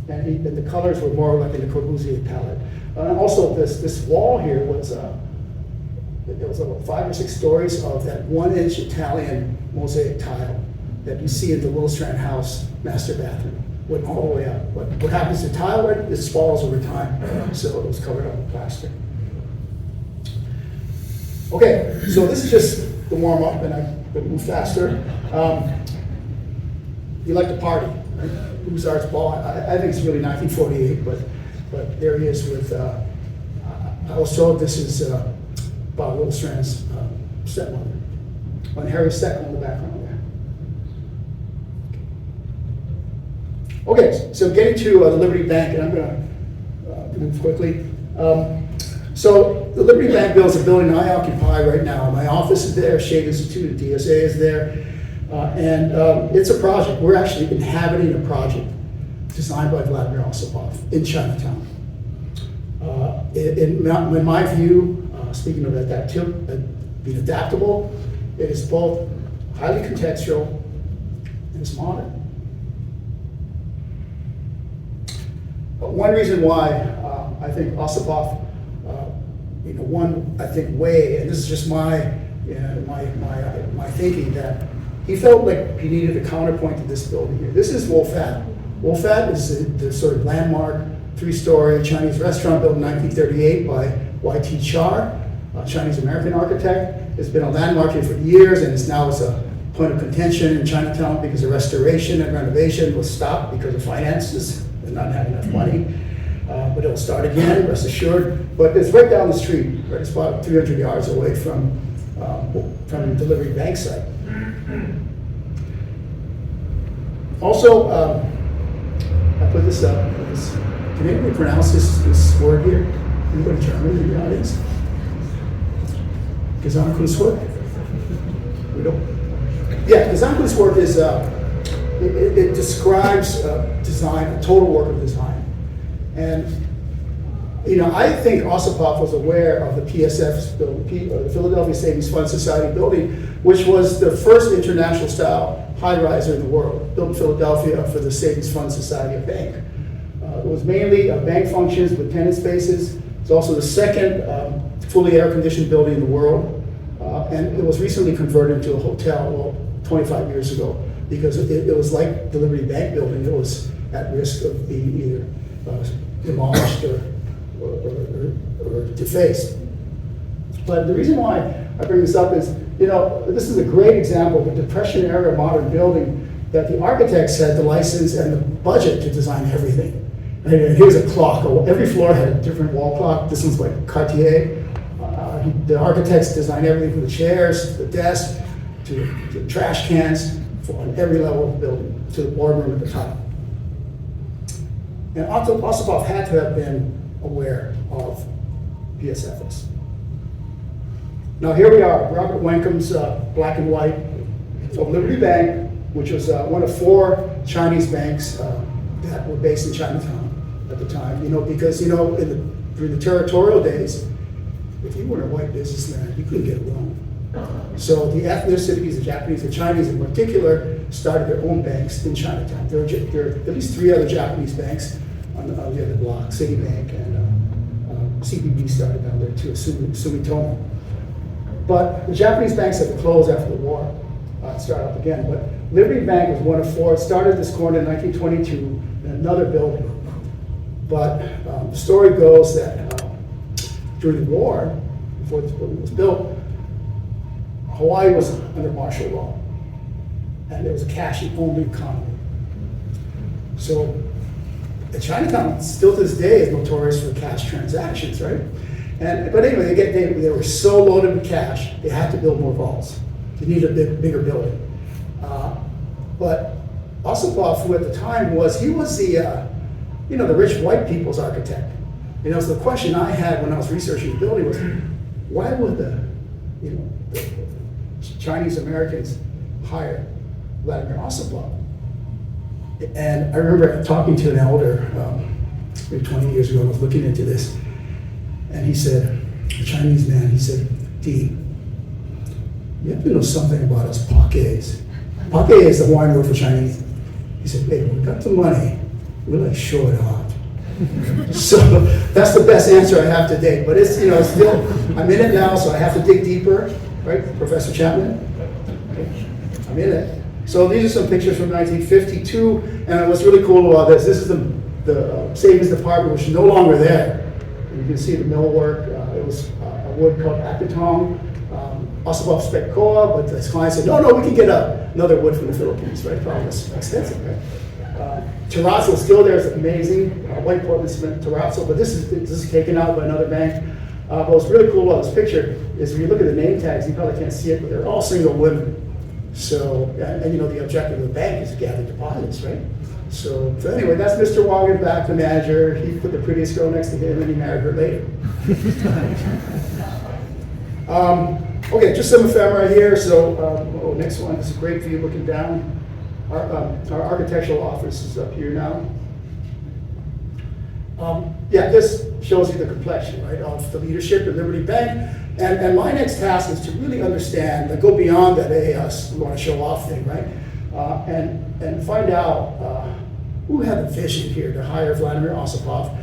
S10: And the colors were more like in the Corbusier palette. And also this wall here was, there was about 5 or 6 stories of that 1-inch Italian mosaic tile that you see in the Little Strand House master bathroom. Went all the way up. What happens to tile, right? It spoils over time. So it was covered up with plastic. Okay, so this is just the warm up, and I'm going to move faster. You like to party, right? Hussar's Ball. I think it's really 1948, but there he is with. I was told this is Bob Little Strand's stepmother, on Harry Steckle in the background there. Okay, so getting to the Liberty Bank, and I'm going to move quickly. So the Liberty Bank building is a building I occupy right now. My office is there, Shade Institute, the DSA is there, and it's a project. We're actually inhabiting a project designed by Vladimir Osipov in Chinatown. In my view, speaking of that too, being adaptable, it is both highly contextual and it's modern. One reason why I think Osipov, one way, and this is just my thinking, that he felt like he needed a counterpoint to this building here. This is Wolfat. Wolfat is the sort of landmark 3-story Chinese restaurant built in 1938 by Y.T. Char, a Chinese-American architect. It's been a landmark here for years, and it's now a point of contention in Chinatown because the restoration and renovation was stopped because of finances and not having enough money. But it'll start again, rest assured. But it's right down the street, right? It's about 300 yards away from the Liberty Bank site. Also, I put this up. Can anybody pronounce this word here? Anybody German in the audience? Gesamtkunstwerk? We don't? Yeah, Gesamtkunstwerk is, it describes design, a total work of design. And, I think Osipov was aware of the PSF's building, the Philadelphia Savings Fund Society building, which was the first international style high-riser in the world, built in Philadelphia for the Savings Fund Society of Bank. It was mainly bank functions with tenant spaces. It's also the second fully air-conditioned building in the world. And it was recently converted into a hotel, 25 years ago, because it was like the Liberty Bank building. It was at risk of being either demolished or defaced. But the reason why I bring this up is, this is a great example of a Depression-era modern building that the architects had the license and the budget to design everything. And here's a clock. Every floor had a different wall clock. This one's by Cartier. The architects designed everything from the chairs, to the desk, to the trash cans, on every level of the building, to the boardroom at the top. And Osipov had to have been aware of PSFs. Now here we are, Robert Wenckham's black and white of Liberty Bank, which was one of 4 Chinese banks that were based in Chinatown at the time. Because during the territorial days, if you weren't a white businessman, you couldn't get a loan. So the ethnicities, the Japanese, the Chinese in particular, started their own banks in Chinatown. There are at least 3 other Japanese banks on the other block, Citibank and CPB started down there too, Sumitomo. But the Japanese banks had to close after the war, start up again. But Liberty Bank was one of 4. It started this corner in 1922 in another building. But the story goes that during the war, before this building was built, Hawaii was under martial law, and it was a cash-only economy. So Chinatown, still to this day, is notorious for cash transactions, right? But anyway, they were so loaded with cash, they had to build more vaults. They needed a bigger building. But Osipov, who at the time was the rich white people's architect. You know, so the question I had when I was researching the building was, why would the Chinese Americans hire Vladimir Ossipov? And I remember talking to an elder, maybe 20 years ago, I was looking into this, and he said, a Chinese man, he said, D, you have to know something about us Pakes. Pake is the Hawaiian word for Chinese. He said, hey, when we got the money, we're like show it off. So that's the best answer I have to date. But it's, you know, still, I'm in it now, so I have to dig deeper, right, Professor Chapman? Okay. I'm in it. So these are some pictures from 1952, and what's really cool about this is the savings department, which is no longer there. You can see the millwork. It was a wood called Akatong. Ossipov spec koa, but the client said, no, we can get another wood from the Philippines, right? Probably expensive, right? Terrazzo is still there, it's amazing. White Portland cement terrazzo, but this is taken out by another bank. But what's really cool about this picture is when you look at the name tags, you probably can't see it, but they're all single women. So, and you know, the objective of the bank is to gather deposits, right? So anyway, that's Mr. Wagen back, the manager. He put the prettiest girl next to him and he married her later. Okay, just some ephemera here. So, next one, this is a great view looking down. Our architectural office is up here now. Yeah, this shows you the complexion, right, of the leadership at Liberty Bank. And my next task is to really understand, go beyond that, we want to show off thing, right? And find out who had the vision here to hire Vladimir Ossipov,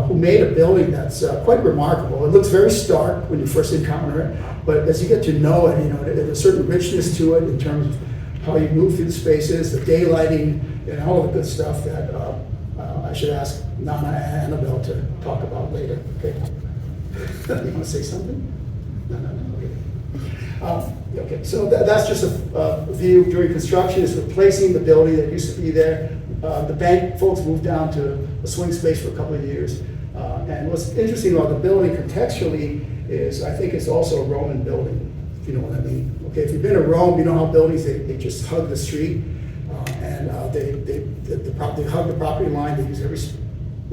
S10: who made a building that's quite remarkable. It looks very stark when you first encounter it, but as you get to know it, you know, there's a certain richness to it in terms of how you move through the spaces, the daylighting, and all of the good stuff that I should ask Nana and Annabelle to talk about later. Okay. You want to say something? No. Okay, so that's just a view during construction. It's replacing the building that used to be there. The bank folks moved down to a swing space for a couple of years. And what's interesting about the building contextually is I think it's also a Roman building, if you know what I mean. Okay, if you've been to Rome, you know how buildings, they just hug the street. And they hug the property line. They use every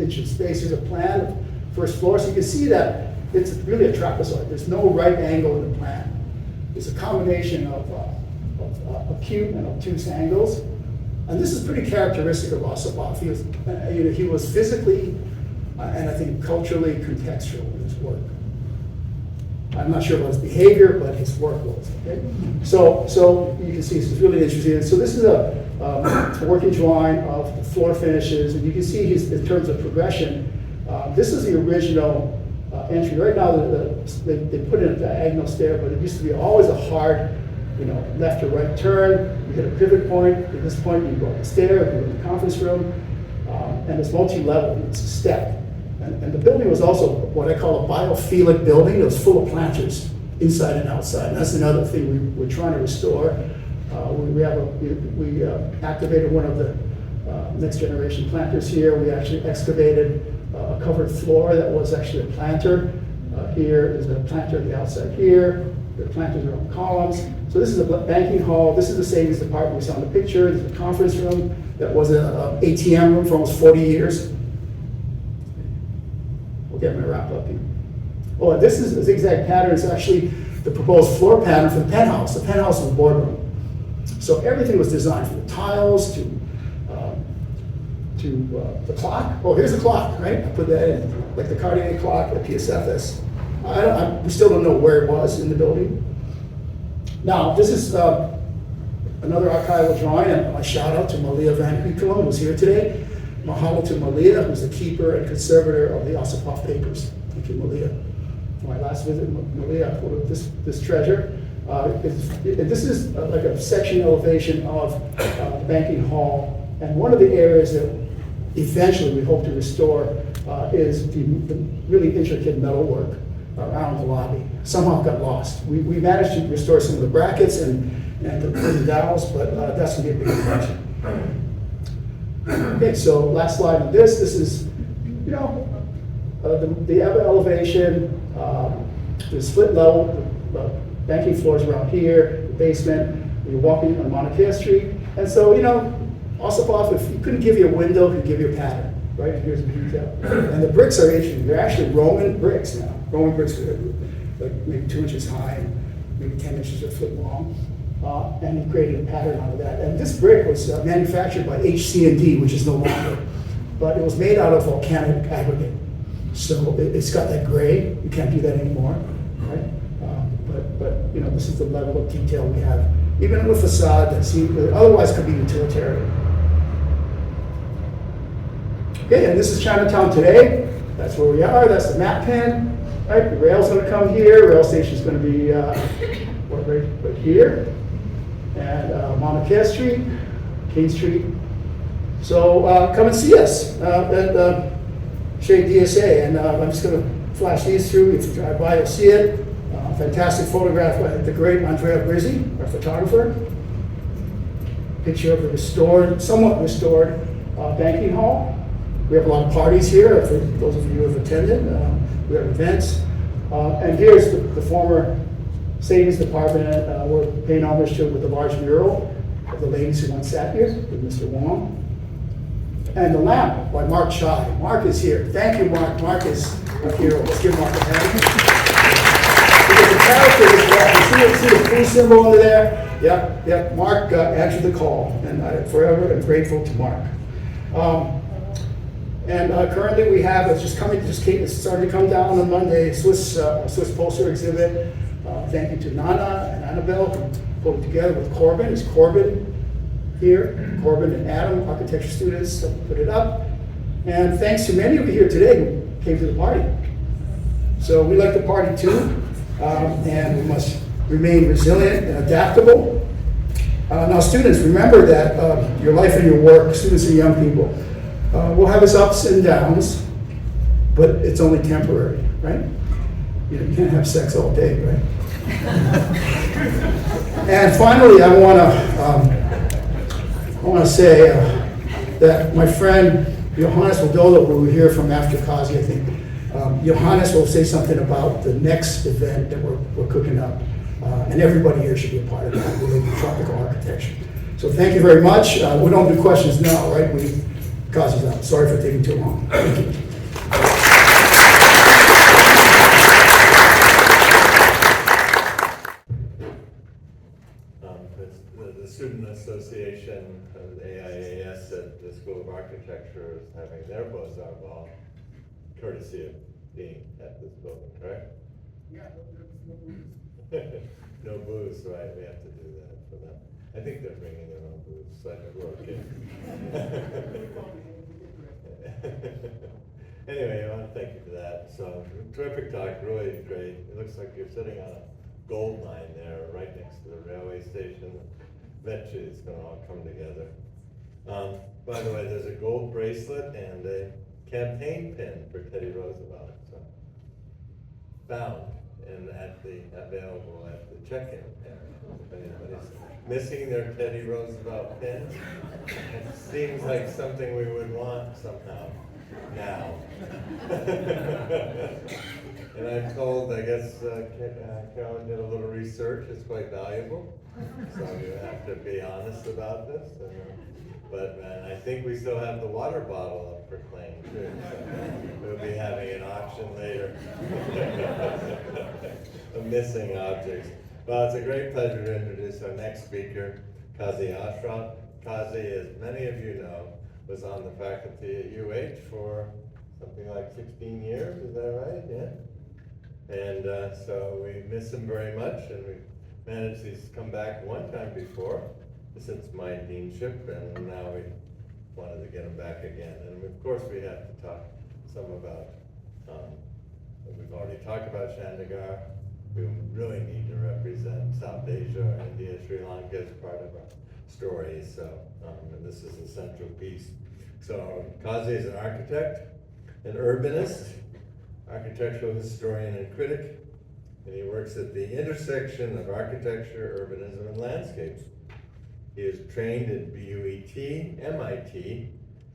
S10: inch of space. Here's a plan of first floor. So you can see that it's really a trapezoid. There's no right angle in the plan. It's a combination of acute and obtuse angles. And this is pretty characteristic of Ossipov. He was physically and I think culturally contextual in his work. I'm not sure about his behavior, but his work was. Okay? So you can see this is really interesting. So this is a working drawing of the floor finishes, and you can see in terms of progression, this is the original entry. Right now, they put in a diagonal stair, but it used to be always a hard, left or right turn. You hit a pivot point. At this point, you go up the stair, you go to the conference room, and it's multi-level. It's a step. And the building was also what I call a biophilic building. It was full of planters, inside and outside. And that's another thing we're trying to restore. We activated one of the next generation planters here. We actually excavated a covered floor that was actually a planter. Here is a planter on the outside here. The planters are on columns. So this is a banking hall. This is the savings department we saw in the picture. There's a conference room that was an ATM room for almost 40 years. Get my wrap up here. Oh, and this is a zigzag pattern. It's actually the proposed floor pattern for the penthouse. The penthouse is a boardroom. So everything was designed from the tiles to the clock. Oh, here's the clock, right? I put that in, like the Cartier clock, the PSFS. We still don't know where it was in the building. Now, this is another archival drawing, and my shout out to Malia Van Huykelen, who's here today. Mahalo to Malia, who's the keeper and conservator of the Ossipov papers. Thank you, Malia. For my last visit, Malia, I pulled up this treasure. This is like a section elevation of the banking hall. And one of the areas that eventually we hope to restore is the really intricate metalwork around the lobby. Somehow it got lost. We managed to restore some of the brackets and the dowels, but that's going to be a big project. Okay, so last slide on this. This is, the elevation, the split level, the banking floors around here, the basement. You're walking on Mauna Kea Street, and so Ossipov, if he couldn't give you a window, he could give you a pattern, right? Here's the detail. And the bricks are ancient. They're actually Roman bricks now. Roman bricks are like maybe 2 inches high and maybe 10 inches a foot long. And he created a pattern out of that. And this brick was manufactured by HC&D, which is no longer. But it was made out of volcanic aggregate. So it's got that gray. You can't do that anymore, right? But you know, this is the level of detail we have. Even in a facade that seems otherwise could be utilitarian. Okay, and this is Chinatown today. That's where we are. That's the map pen. Right, the rail's going to come here. Rail station's going to be right here, and Mauna Kea Street, King Street. So come and see us at Shade DSA, and I'm just going to flash these through. If you drive by, you'll see it. Fantastic photograph by the great Andrea Brizzi, our photographer. Picture of the restored, somewhat restored banquet hall. We have a lot of parties here, for those of you who have attended. We have events. And here's the former Savings Department. We're paying homage to it with a large mural of the ladies who once sat here with Mr. Wong. And the lamp by Mark Chai. Mark is here. Thank you, Mark. Mark is a hero. Let's give Mark a hand. Because the character is right. See the blue symbol under there? Yep. Mark answered the call, and I forever am grateful to Mark. Currently we have, it's starting to come down on Monday, Swiss poster exhibit. Thank you to Nana and Annabelle who pulled it together with Corbin. It's Corbin here, Corbin and Adam, architecture students, put it up. And thanks to many of you here today who came to the party. So we like the party too, and we must remain resilient and adaptable. Now students, remember that your life and your work, students and young people, will have its ups and downs, but it's only temporary, right? You can't have sex all day, right? And finally, I want to say that my friend Johannes Wodola, who we'll hear from after Kazi, I think, Johannes will say something about the next event that we're cooking up, and everybody here should be a part of that related to tropical architecture. So thank you very much. We don't do questions now, right? Kazi's out. Sorry for taking too long. Thank you.
S1: The Student Association of the AIAS at the School of Architecture is having their Beaux-Arts ball, courtesy of being at this building, correct?
S10: Yeah,
S1: no booze, right? We have to do that for them. I think they're bringing their own booze, so I think we're okay. Anyway, I want to thank you for that. So, terrific talk, really great. It looks like you're sitting on a gold mine there, right next to the railway station. Eventually, it's going to all come together. By the way, there's a gold bracelet and a campaign pin for Teddy Roosevelt. So, found and available at the check-in area. If anybody's missing their Teddy Roosevelt pin, it seems like something we would want somehow now. And I'm told, I guess Carolyn did a little research, it's quite valuable. So you have to be honest about this. But I think we still have the water bottle up for claim too. So we'll be having an auction later. Of missing objects. Well, it's a great pleasure to introduce our next speaker, Kazi Ashram. Kazi, as many of you know, was on the faculty at UH for something like 16 years, is that right? Yeah. And so we miss him very much, and we managed to come back one time before, since my deanship, and now we wanted to get him back again. And of course, we have to talk some about, we've already talked about Chandigarh. We really need to represent South Asia, India, Sri Lanka as part of our story. So, and this is the central piece. So, Kazi is an architect, an urbanist, architectural historian and critic, and he works at the intersection of architecture, urbanism, and landscapes. He is trained in BUET, MIT,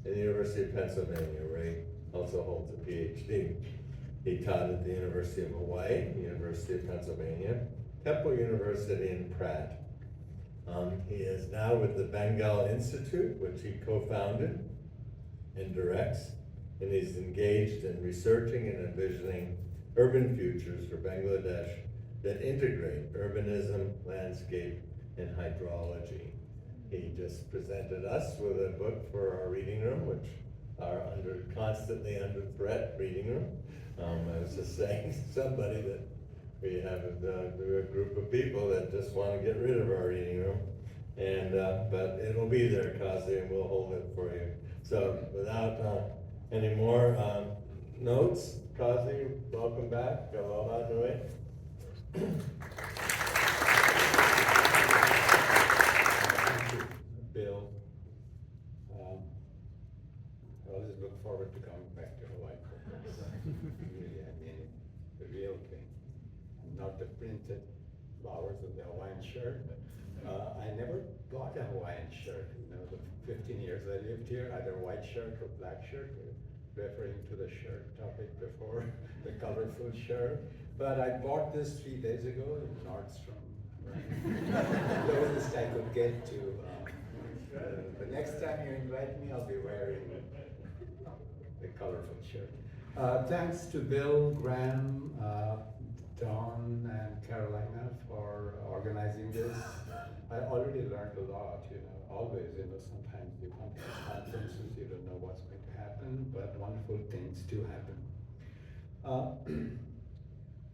S1: and the University of Pennsylvania, where he also holds a PhD. He taught at the University of Hawaii, University of Pennsylvania, Temple University in Pratt. He is now with the Bengal Institute, which he co-founded and directs, and he's engaged in researching and envisioning urban futures for Bangladesh that integrate urbanism, landscape, and hydrology. He just presented us with a book for our reading room, which are constantly under threat reading room. I was just saying to somebody that we have a group of people that just want to get rid of our reading room. And, but it'll be there, Kazi, and we'll hold it for you. So without any more notes, Kazi, welcome back. Aloha nui.
S11: Bill. I always look forward to coming back to Hawaii. Really, I mean it, the real thing, and not the printed flowers of the Hawaiian shirt. I never bought a Hawaiian shirt. You know, the 15 years I lived here, either white shirt or black shirt, referring to the shirt topic before, the colorful shirt. But I bought this 3 days ago in Nordstrom. Right? Closest I could get to. The next time you invite me, I'll be wearing the colorful shirt. Thanks to Bill, Graham, Don, and Carolina for organizing this. I already learned a lot, you know, always, you know, sometimes you come to these conferences, you don't know what's going to happen, but wonderful things do happen.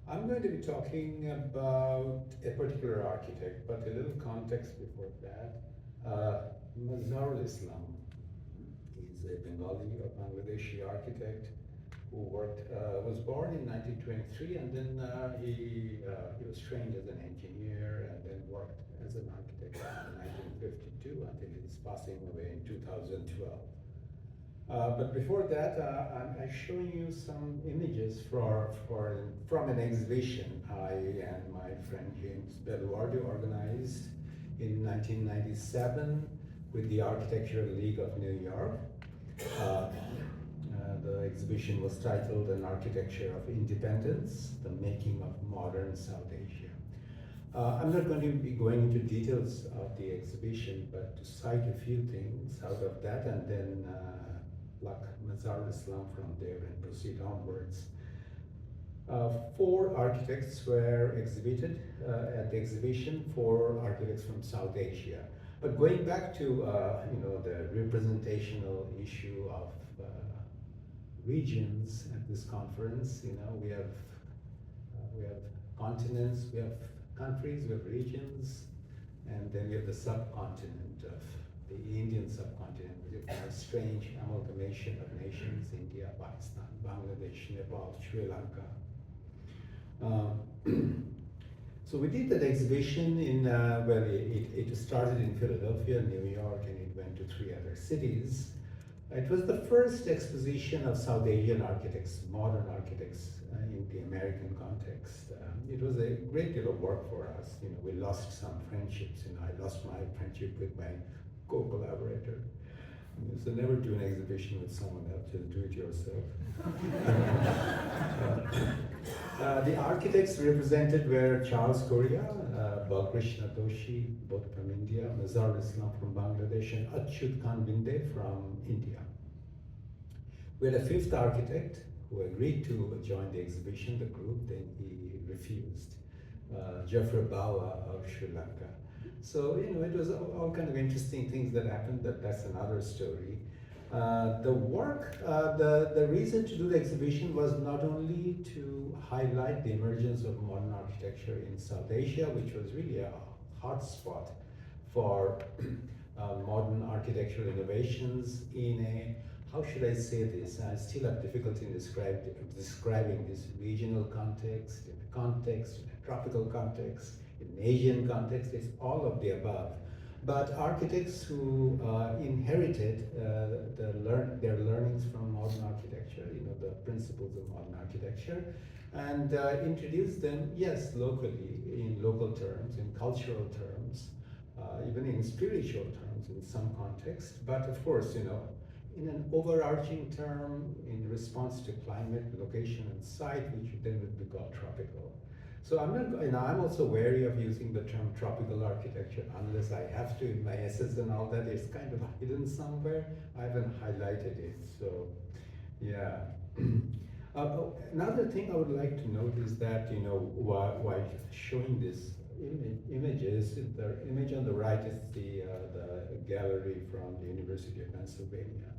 S11: I'm going to be talking about a particular architect, but a little context before that. Mazharul Islam. He's a Bengali or Bangladeshi architect who was born in 1923, and then he was trained as an engineer and then worked as an architect in 1952 until his passing away in 2012. But before that, I'm showing you some images from an exhibition I and my friend James Beluardo organized in 1997 with the Architectural League of New York. The exhibition was titled An Architecture of Independence, The Making of Modern South Asia. I'm not going to be going into details of the exhibition, but to cite a few things out of that and then pluck Mazharul Islam from there and proceed onwards. 4 architects were exhibited at the exhibition, 4 architects from South Asia. But going back to you know, the representational issue of regions at this conference, you know, we have continents, we have countries, we have regions, and then we have the subcontinent of the Indian subcontinent, which is a strange amalgamation of nations: India, Pakistan, Bangladesh, Nepal, Sri Lanka. So we did that exhibition in, well, it started in Philadelphia, New York, and it went to 3 other cities. It was the first exposition of South Asian architects, modern architects in the American context. It was a great deal of work for us. You know, we lost some friendships. You know, I lost my friendship with my co-collaborator. So never do an exhibition with someone else, just do it yourself. The architects represented were Charles Correa, Balkrishna Doshi, both from India, Mazharul Islam from Bangladesh, and Achyut Khan Binde from India. We had a 5th architect who agreed to join the exhibition, the group, then he refused, Jeffrey Bawa of Sri Lanka. So, you know, it was all kind of interesting things that happened, that's another story. The work, the reason to do the exhibition was not only to highlight the emergence of modern architecture in South Asia, which was really a hot spot for modern architectural innovations in a, how should I say this? I still have difficulty in describing this regional context, in a context, in a tropical context, in an Asian context. It's all of the above. But architects who inherited their learnings from modern architecture, you know, the principles of modern architecture, and introduced them, yes, locally, in local terms, in cultural terms, even in spiritual terms in some context, but of course, you know, in an overarching term in response to climate, location, and site, which then would be called tropical. So I'm also wary of using the term tropical architecture unless I have to in my essays and all that. It's kind of hidden somewhere. I haven't highlighted it. So Yeah. Another thing I would like to note is that, while showing these images, the image on the right is the gallery from the University of Pennsylvania.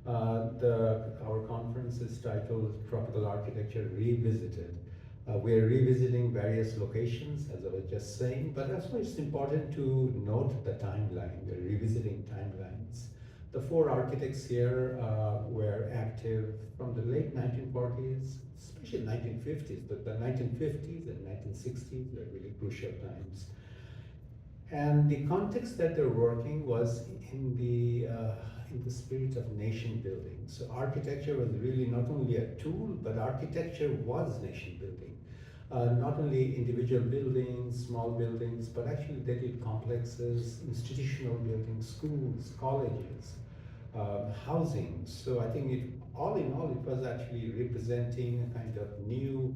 S11: Our conference is titled Tropical Architecture Revisited. We're revisiting various locations, as I was just saying, but also it's important to note the timeline. We're revisiting timelines. The four architects here were active from the late 1940s, especially 1950s, but the 1950s and 1960s were really crucial times. And the context that they're working was in the spirit of nation building. So architecture was really not only a tool, but architecture was nation building. Not only individual buildings, small buildings, but actually they did complexes, institutional buildings, schools, colleges, housing. So I think all in all, it was actually representing a kind of new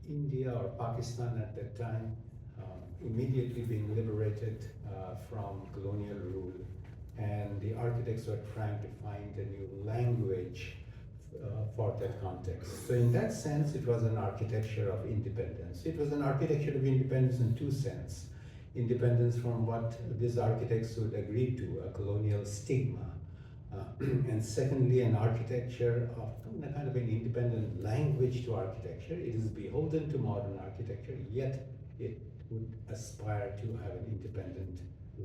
S11: India or Pakistan at that time, immediately being liberated from colonial rule. And the architects were trying to find a new language for that context. So in that sense, it was an architecture of independence. It was an architecture of independence in two senses. Independence from what these architects would agree to, a colonial stigma. And secondly, an architecture of a kind of an independent language to architecture. It is beholden to modern architecture, yet it would aspire to have an independent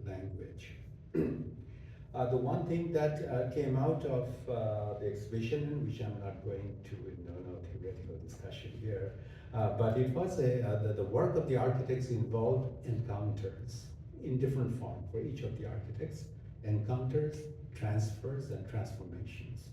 S11: language. The one thing that came out of the exhibition, which I'm not going to, no theoretical discussion here, but it was the work of the architects involved encounters in different form for each of the architects, encounters, transfers, and transformations.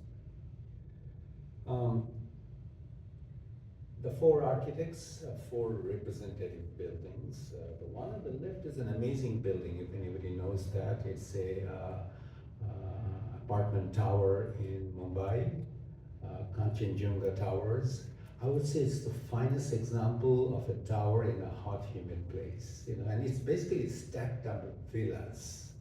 S11: The four architects, four representative buildings. The one on the left is an amazing building, if anybody knows that. It's a apartment tower in Mumbai, Kanchenjunga Towers. I would say it's the finest example of a tower in a hot, humid place. And it's basically stacked up with villas.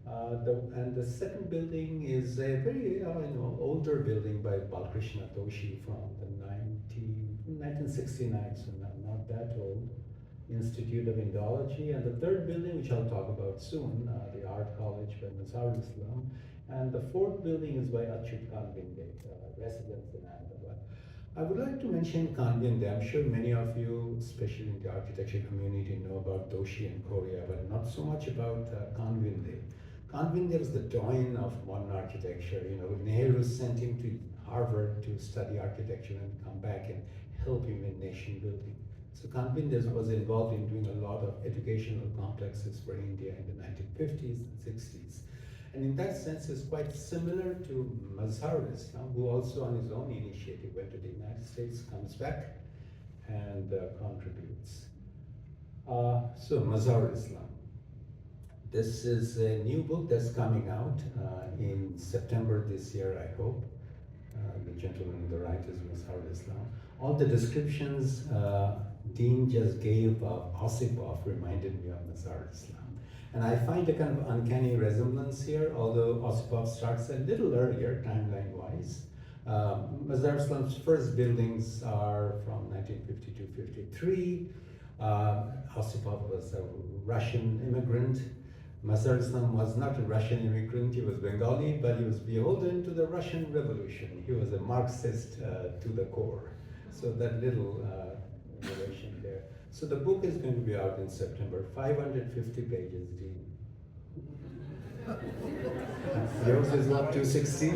S11: And the second building is a very older building by Balkrishna Doshi from the 1969, so not that old. Institute of Indology. And the third building, which I'll talk about soon, the Art College by Mazhar Islam. And the fourth building is by Achyut Kanbinde, residence in Ahmedabad. I would like to mention Kanbinde. I'm sure many of you, especially in the architecture community, know about Doshi and Korea, but not so much about Kanbinde. Kanbinde was the doyen of modern architecture. Nehru sent him to Harvard to study architecture and come back and help him in nation building. So Kanbinde was involved in doing a lot of educational complexes for India in the 1950s and 60s. And in that sense, it's quite similar to Mazhar Islam, who also on his own initiative went to the United States, comes back, and contributes. So Mazhar Islam. This is a new book that's coming out in September this year, I hope. The gentleman on the right is Mazhar Islam. All the descriptions Dean just gave of Osipov reminded me of Mazhar Islam. And I find a kind of uncanny resemblance here, although Osipov starts a little earlier, timeline-wise. Mazhar Islam's first buildings are from 1952-53. Osipov was a Russian immigrant. Mazhar Islam was not a Russian immigrant, he was Bengali, but he was beholden to the Russian Revolution. He was a Marxist to the core. So that little relation there. So the book is going to be out in September, 550 pages, Dean. Yours is not 260.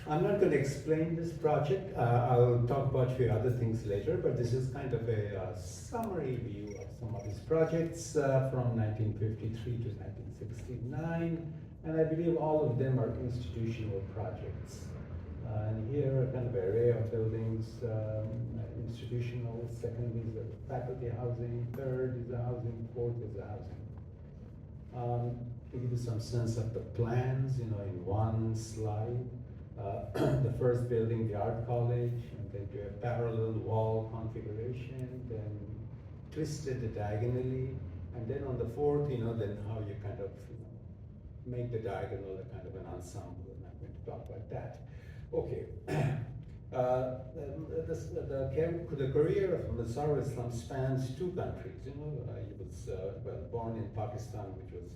S11: I'm not going to explain this project. I'll talk about a few other things later, but this is kind of a summary view of some of these projects from 1953 to 1969, and I believe all of them are institutional projects. And here, a kind of array of buildings, institutional, second is the faculty housing, third is the housing, fourth is the housing. To give you some sense of the plans, in one slide. The first building, the Art College, and then do a parallel wall configuration, then twisted diagonally, and then on the fourth, then how you kind of make the diagonal a kind of an ensemble, and I'm going to talk about that. Okay. The career of Mazhar Islam spans two countries. He was born in Pakistan, which was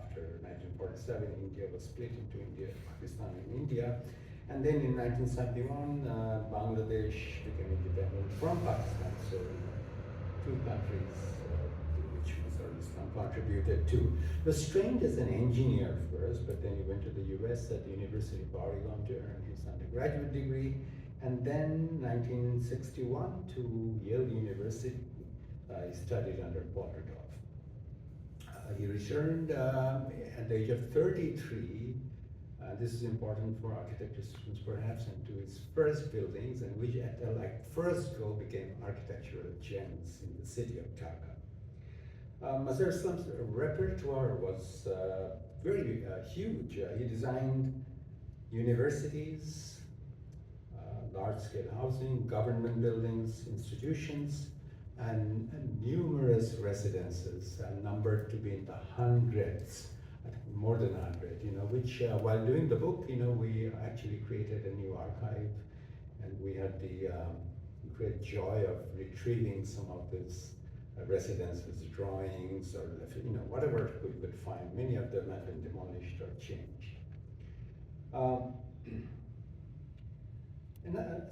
S11: after 1947, India was split into India, Pakistan, and India, and then in 1971, Bangladesh became independent from Pakistan. So two countries to which Mazhar Islam contributed to. He was trained as an engineer first, but then he went to the US at the University of Oregon to earn his undergraduate degree. And then 1961 to Yale University, he studied under Potterdorf. He returned at the age of 33. This is important for architecture students perhaps, and to his first buildings, and which at first go became architectural gems in the city of Dhaka. Mazhar Islam's repertoire was very huge. He designed universities, large-scale housing, government buildings, institutions, and numerous residences, numbered to be in the hundreds, I think more than 100, which while doing the book, we actually created a new archive, and we had the great joy of retrieving some of these residences, drawings, or whatever we could find. Many of them have been demolished or changed.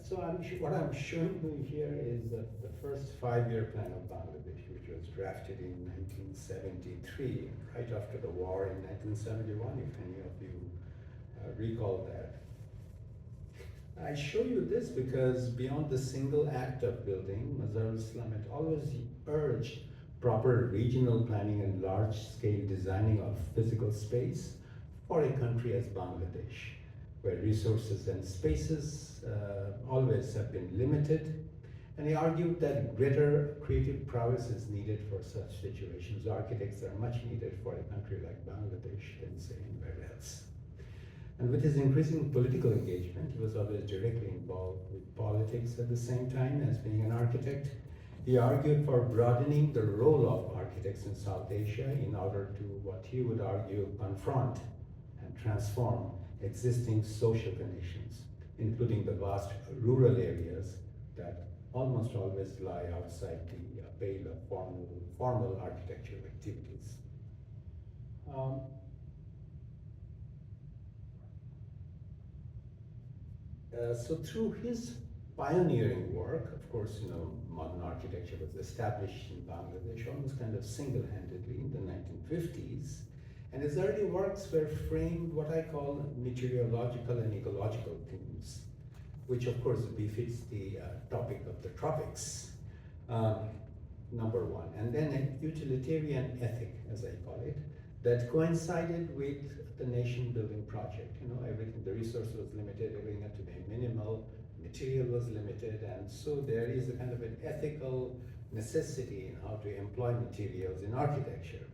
S11: So what I'm showing you here is the first 5-year plan of Bangladesh, which was drafted in 1973, right after the war in 1971, if any of you recall that. I show you this because beyond the single act of building, Mazhar Islam had always urged proper regional planning and large-scale designing of physical space for a country as Bangladesh, where resources and spaces always have been limited. And he argued that greater creative prowess is needed for such situations. Architects are much needed for a country like Bangladesh than say anywhere else. And with his increasing political engagement, he was always directly involved with politics at the same time as being an architect. He argued for broadening the role of architects in South Asia in order to, what he would argue, confront and transform existing social conditions, including the vast rural areas that almost always lie outside the pale of formal architectural activities. So through his pioneering work, of course, modern architecture was established in Bangladesh almost kind of single-handedly in the 1950s. And his early works were framed what I call meteorological and ecological themes, which of course befits the topic of the tropics, number one. And then a utilitarian ethic, as I call it, that coincided with the nation building project. Everything, the resource was limited, everything had to be minimal, material was limited, and so there is a kind of an ethical necessity in how to employ materials in architecture.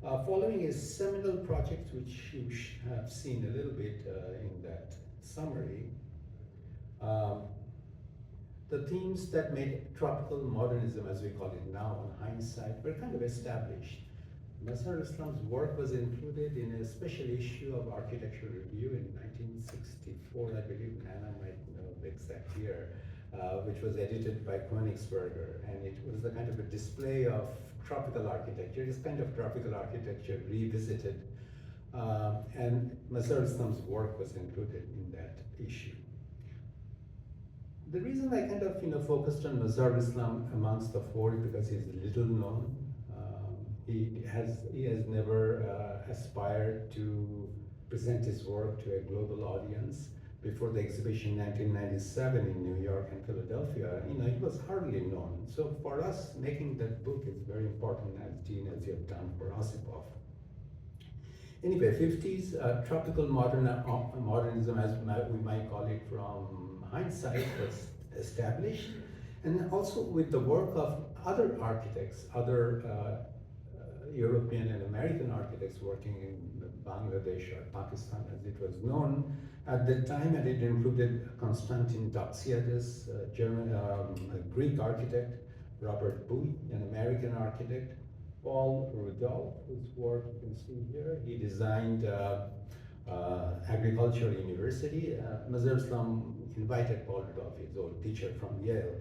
S11: Following his seminal project, which you have seen a little bit in that summary, the themes that made tropical modernism, as we call it now in hindsight, were kind of established. Mazhar Islam's work was included in a special issue of Architectural Review in 1964, I believe Nana might know the exact year, which was edited by Königsberger, and it was a kind of a display of tropical architecture. It's kind of tropical architecture revisited, and Mazhar Islam's work was included in that issue. The reason I kind of focused on Mazhar Islam amongst the four is because he's little known. He has never aspired to present his work to a global audience. Before the exhibition in 1997 in New York and Philadelphia, it was hardly known. So for us, making that book is very important, as Dean, as you have done for Osipov. Anyway, 50s, tropical modernism, as we might call it from hindsight, was established. And also with the work of other architects, other European and American architects working in Bangladesh or Pakistan, as it was known at the time, and it included Konstantin Doxiadis, a Greek architect, Robert Bui, an American architect, Paul Rudolph, whose work you can see here. He designed Agricultural University. Mazar Islam invited Paul Rudolph, his old teacher from Yale.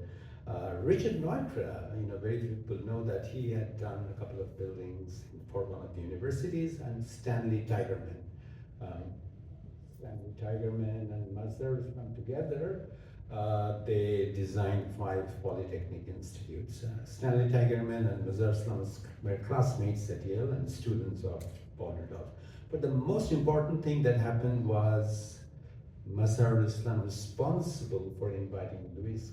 S11: Richard Neutra, very few people know that he had done a couple of buildings for one of the universities, and Stanley Tigerman. Stanley Tigerman and Mazar Islam together, they designed 5 polytechnic institutes. Stanley Tigerman and Mazar Islam were classmates at Yale and students of Paul Rudolph. But the most important thing that happened was Mazar Islam responsible for inviting Louis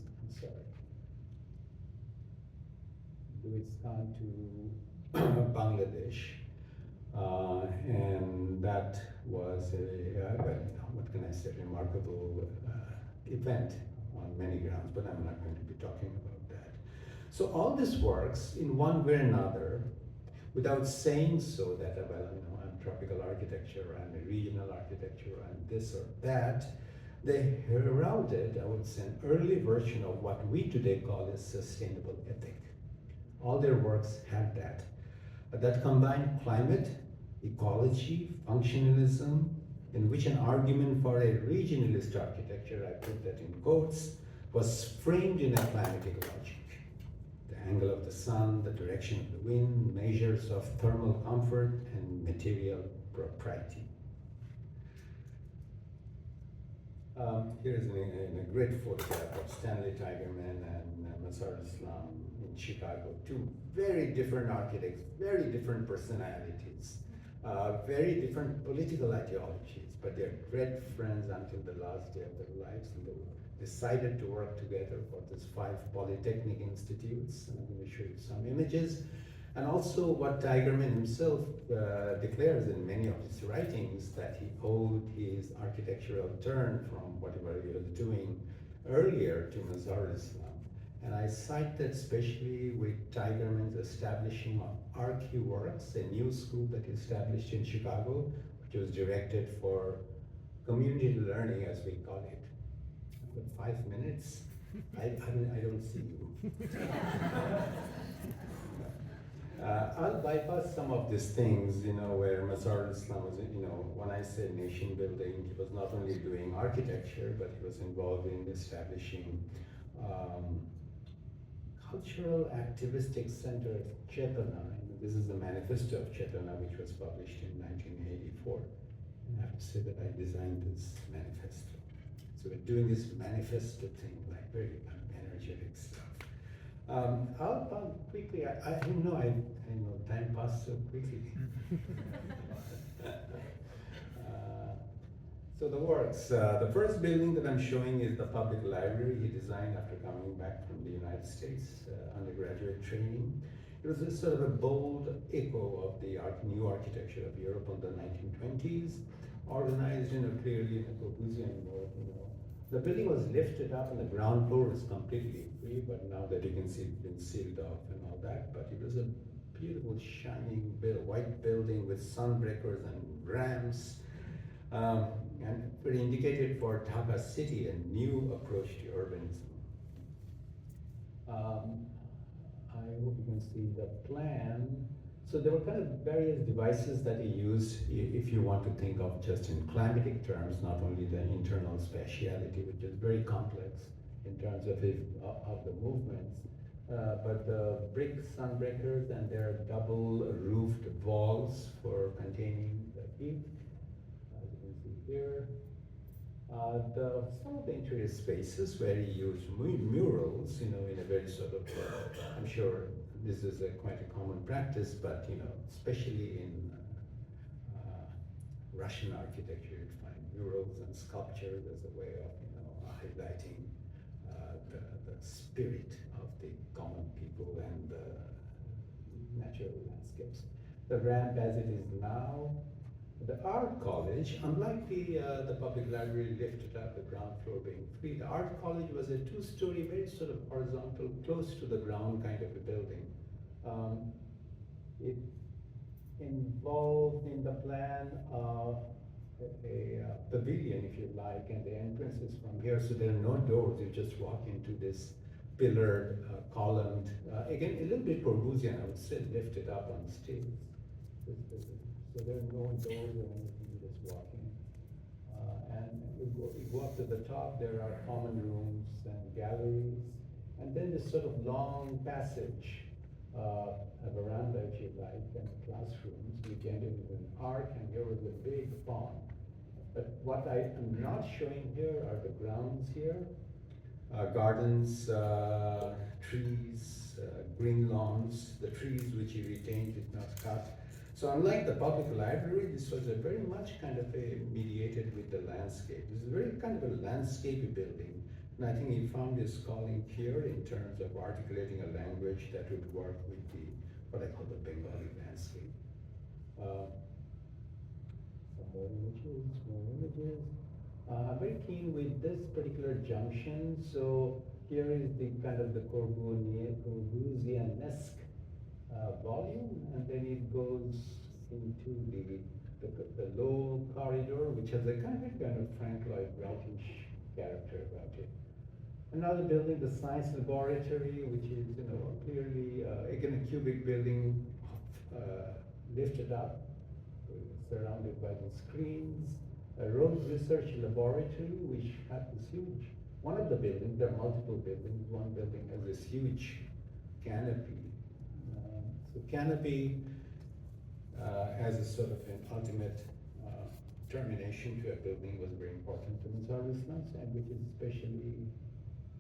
S11: Khan to Bangladesh. And that was what can I say, remarkable event on many grounds, but I'm not going to be talking about that. So all this works in one way or another, without saying so that, I'm tropical architecture, I'm a regional architecture, I'm this or that. They heralded, I would say, an early version of what we today call a sustainable ethic. All their works had that. That combined climate, ecology, functionalism, in which an argument for a regionalist architecture, I put that in quotes, was framed in a climatic logic. The angle of the sun, the direction of the wind, measures of thermal comfort and material propriety. Here's a great photograph of Stanley Tigerman and Mazar Islam in Chicago. 2 very different architects, very different personalities, very different political ideologies, but they're great friends until the last day of their lives, and they decided to work together for these 5 polytechnic institutes. And I'm going to show you some images. And also what Tigerman himself declares in many of his writings, that he owed his architectural turn from whatever he was doing earlier to Mazar Islam. And I cite that especially with Tigerman's establishing of ArchiWorks, a new school that he established in Chicago, which was directed for community learning, as we call it. I've got 5 minutes. I don't see you. I'll bypass some of these things, where Mazar Islam was, when I say nation building, he was not only doing architecture, but he was involved in establishing cultural activistic center at Chetana. This is the manifesto of Chetana, which was published in 1984. And I have to say that I designed this manifesto. So we're doing this manifesto thing, like very energetic stuff. I'll quickly, I know time passed so quickly. So the works, the first building that I'm showing is the public library he designed after coming back from the United States, undergraduate training. It was a sort of a bold echo of the new architecture of Europe in the 1920s, organized clearly in a Corbusian mode. The building was lifted up and the ground floor was completely free, but now that you can see it's been sealed off and all that. But it was a beautiful, shining white building with sunbreakers and ramps. And it indicated for Dhaka city a new approach to urbanism. I hope you can see the plan. So there were kind of various devices that he used if you want to think of just in climatic terms, not only the internal spatiality, which is very complex in terms of the movements, but the brick sunbreakers and their double roofed walls for containing the heat, as you can see here. Some of the interior spaces where he used murals, in a very sort of, I'm sure this is quite a common practice, but especially in Russian architecture, you'd find murals and sculpture as a way of highlighting the spirit of the common people and the natural landscapes. The ramp as it is now. The art college, unlike the public library lifted up, the ground floor being free, the art college was a 2-story, very sort of horizontal, close to the ground kind of a building. It involved in the plan a pavilion, if you like, and the entrance is from here, so there are no doors. You just walk into this pillared, columned, again, a little bit Corbusian, I would say, lifted up on stilts. So there are no doors or anything, you just walk in. And you go up to the top, there are common rooms and galleries, and then this sort of long passage, a veranda if you like, and classrooms. We get into an arc, and here was a big pond. But what I am not showing here are the grounds here. Gardens, trees, green lawns, the trees which he retained did not cut. So unlike the public library, this was a very much kind of a mediated with the landscape. This is very kind of a landscapey building. And I think he found his calling here in terms of articulating a language that would work with the, what I call the Bengali landscape. Some more images. I'm very keen with this particular junction. So here is the kind of the Corbusianesque volume, and then it goes into the low corridor, which has a kind of Frank Lloyd Wright-ish character about it. Another building, the science laboratory, which is clearly again a cubic building lifted up, surrounded by the screens. A road research laboratory, which had this huge, one of the buildings, there are multiple buildings, one building has this huge canopy. So canopy as a sort of an ultimate termination to a building was very important to Modernism, and which is especially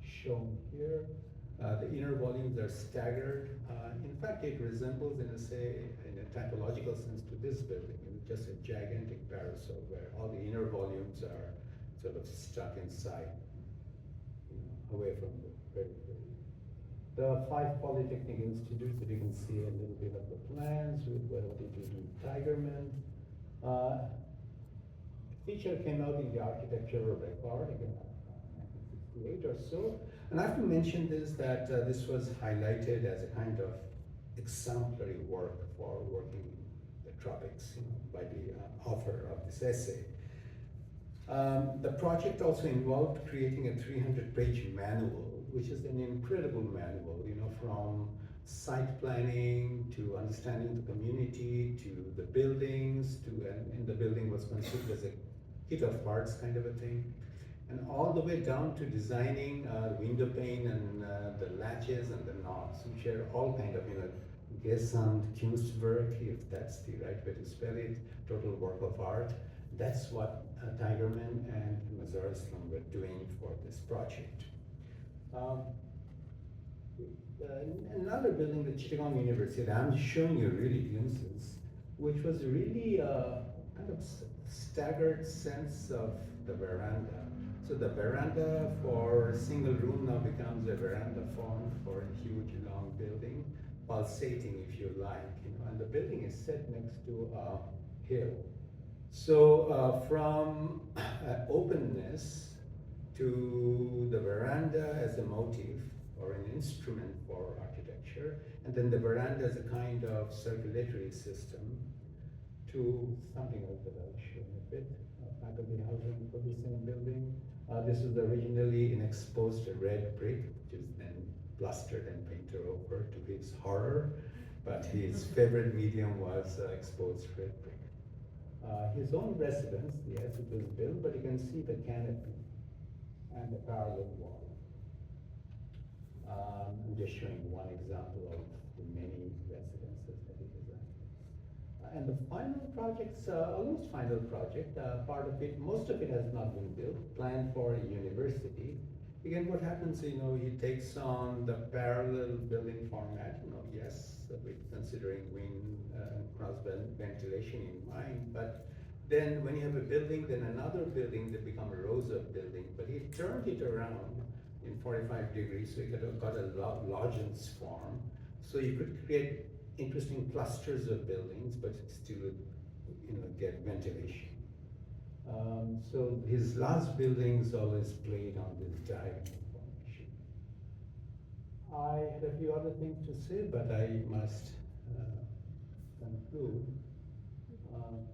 S11: shown here. The inner volumes are staggered. In fact, it resembles, in a typological sense, to this building. It's just a gigantic parasol where all the inner volumes are sort of stuck inside, away from the periphery. The 5 Polytechnic Institutes, that you can see a little bit of the plans with what it did in Tigerman. A feature came out in the architectural record, again, 1968 or so. And I have to mention this, that this was highlighted as a kind of exemplary work for working in the tropics, by the author of this essay. The project also involved creating a 300-page manual, which is an incredible manual, from site planning to understanding the community to the buildings and the building was considered as a kit of parts kind of a thing. And all the way down to designing window pane and the latches and the knobs, which are all kind of, Gesamt Kunstwerk, if that's the right way to spell it, total work of art. That's what Tigerman and Modernism were doing for this project. Another building, the Chittagong University, I'm showing you really glimpses, which was really a kind of staggered sense of the veranda. So the veranda for a single room now becomes a veranda form for a huge long building, pulsating if you like, and the building is set next to a hill. So from openness to the veranda as a motif or an instrument for architecture, and then the veranda as a kind of circulatory system to something else that I'll show in a bit, faculty housing for the same building. This was originally an exposed red brick, which is then plastered and painted over to his horror, but his favorite medium was exposed red brick. His own residence, yes, it was built, but you can see the canopy and the parallel wall. I'm just showing one example of the many residences that he designed. And the final project's almost final project, part of it, most of it has not been built, planned for a university. Again, what happens, he takes on the parallel building format, yes, with considering wind and cross ventilation in mind, but then when you have a building, then another building, they become rows of building, but he turned it around in 45 degrees, so you got a logence form. So you could create interesting clusters of buildings, but still, get ventilation. So his last buildings always played on this diagonal formation. I had a few other things to say, but I must conclude.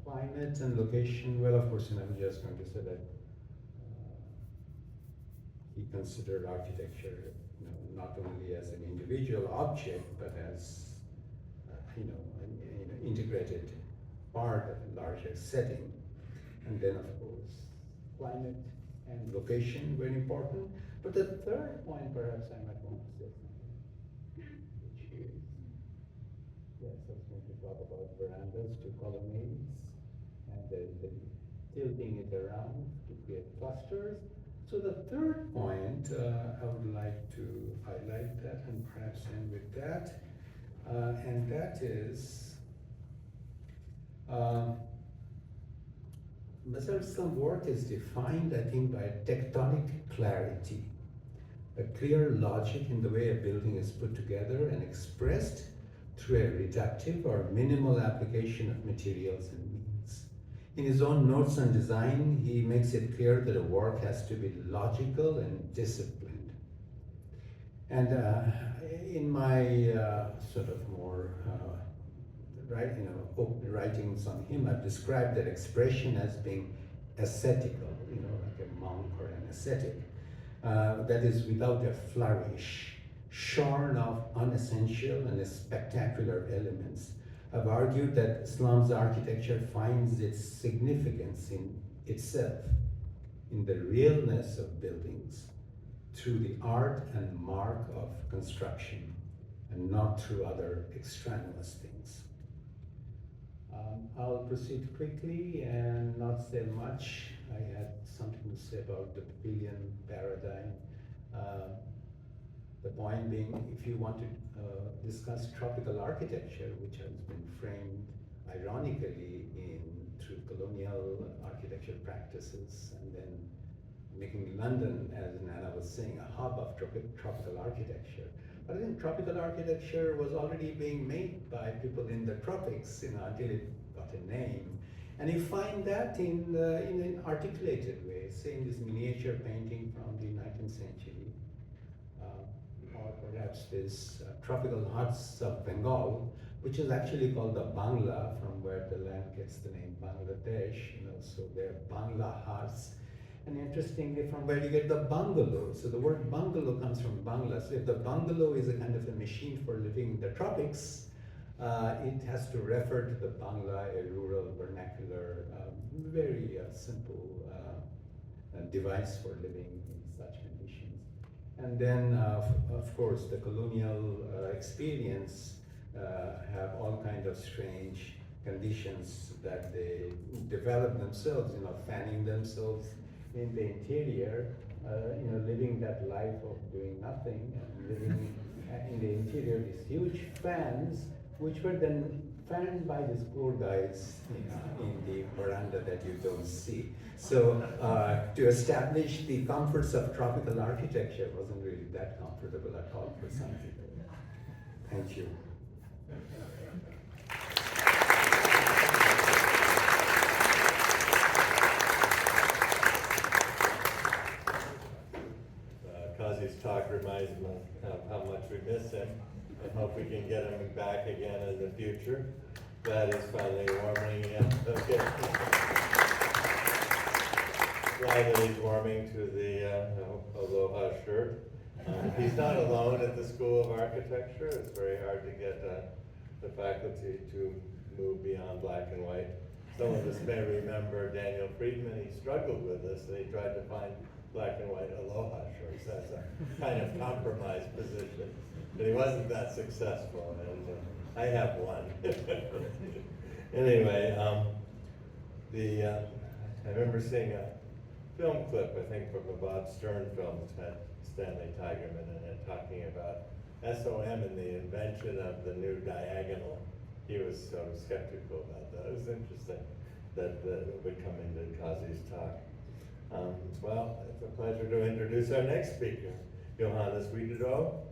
S11: Climate and location, well, of course, I'm just going to say that he considered architecture, not only as an individual object, but as an integrated part of a larger setting. And then, of course, climate and location very important. But the third point, perhaps I might want to say something, which is, yes, I was going to talk about verandas to colonnades, and the tilting it around to create clusters. So the third point, I would like to highlight that and perhaps end with that, and that is Mazar's work is defined, I think, by tectonic clarity, a clear logic in the way a building is put together and expressed through a reductive or minimal application of materials and means. In his own notes on design, he makes it clear that a work has to be logical and disciplined. And in my sort of more writings on him, I've described that expression as being ascetical, like a monk or an ascetic. That is without a flourish, shorn of unessential and spectacular elements. I've argued that Islam's architecture finds its significance in itself, in the realness of buildings, through the art and mark of construction, and not through other extraneous things. I'll proceed quickly and not say much. I had something to say about the pavilion paradigm. The point being, if you want to discuss tropical architecture, which has been framed ironically through colonial architecture practices, and then making London, as Nana was saying, a hub of tropical architecture. But I think tropical architecture was already being made by people in the tropics, until it got a name. And you find that in an articulated way, say in this miniature painting from the 19th century, or perhaps this tropical huts of Bengal, which is actually called the Bangla, from where the land gets the name Bangladesh. So they're Bangla huts. And interestingly, from where you get the bungalow. So the word bungalow comes from Bangla. So if the bungalow is a kind of a machine for living in the tropics, it has to refer to the Bangla, a rural vernacular, very simple device for living in such conditions. And then, of course, the colonial experience have all kinds of strange conditions that they develop themselves, fanning themselves in the interior, living that life of doing nothing, and living in the interior these huge fans, which were then fanned by these poor guys in the veranda that you don't see. So to establish the comforts of tropical architecture wasn't really that comfortable at all for some people. Thank you.
S1: Kazi's talk reminds me of how much we miss him. I hope we can get him back again in the future. Glad he's finally warming up. Okay. Glad that he's warming to the Aloha shirt. He's not alone at the School of Architecture. It's very hard to get the faculty to move beyond black and white. Some of us may remember Daniel Friedman. He struggled with this, and he tried to find black and white Aloha shirts. That's a kind of compromise position. But he wasn't that successful, and I have one. Anyway, I remember seeing a film clip, I think from a Bob Stern film, that had Stanley Tigerman in it, talking about SOM and the invention of the new diagonal. He was so skeptical about that. It was interesting that it would come into Kazi's talk. Well, it's a pleasure to introduce our next speaker, Johannes Wiederow.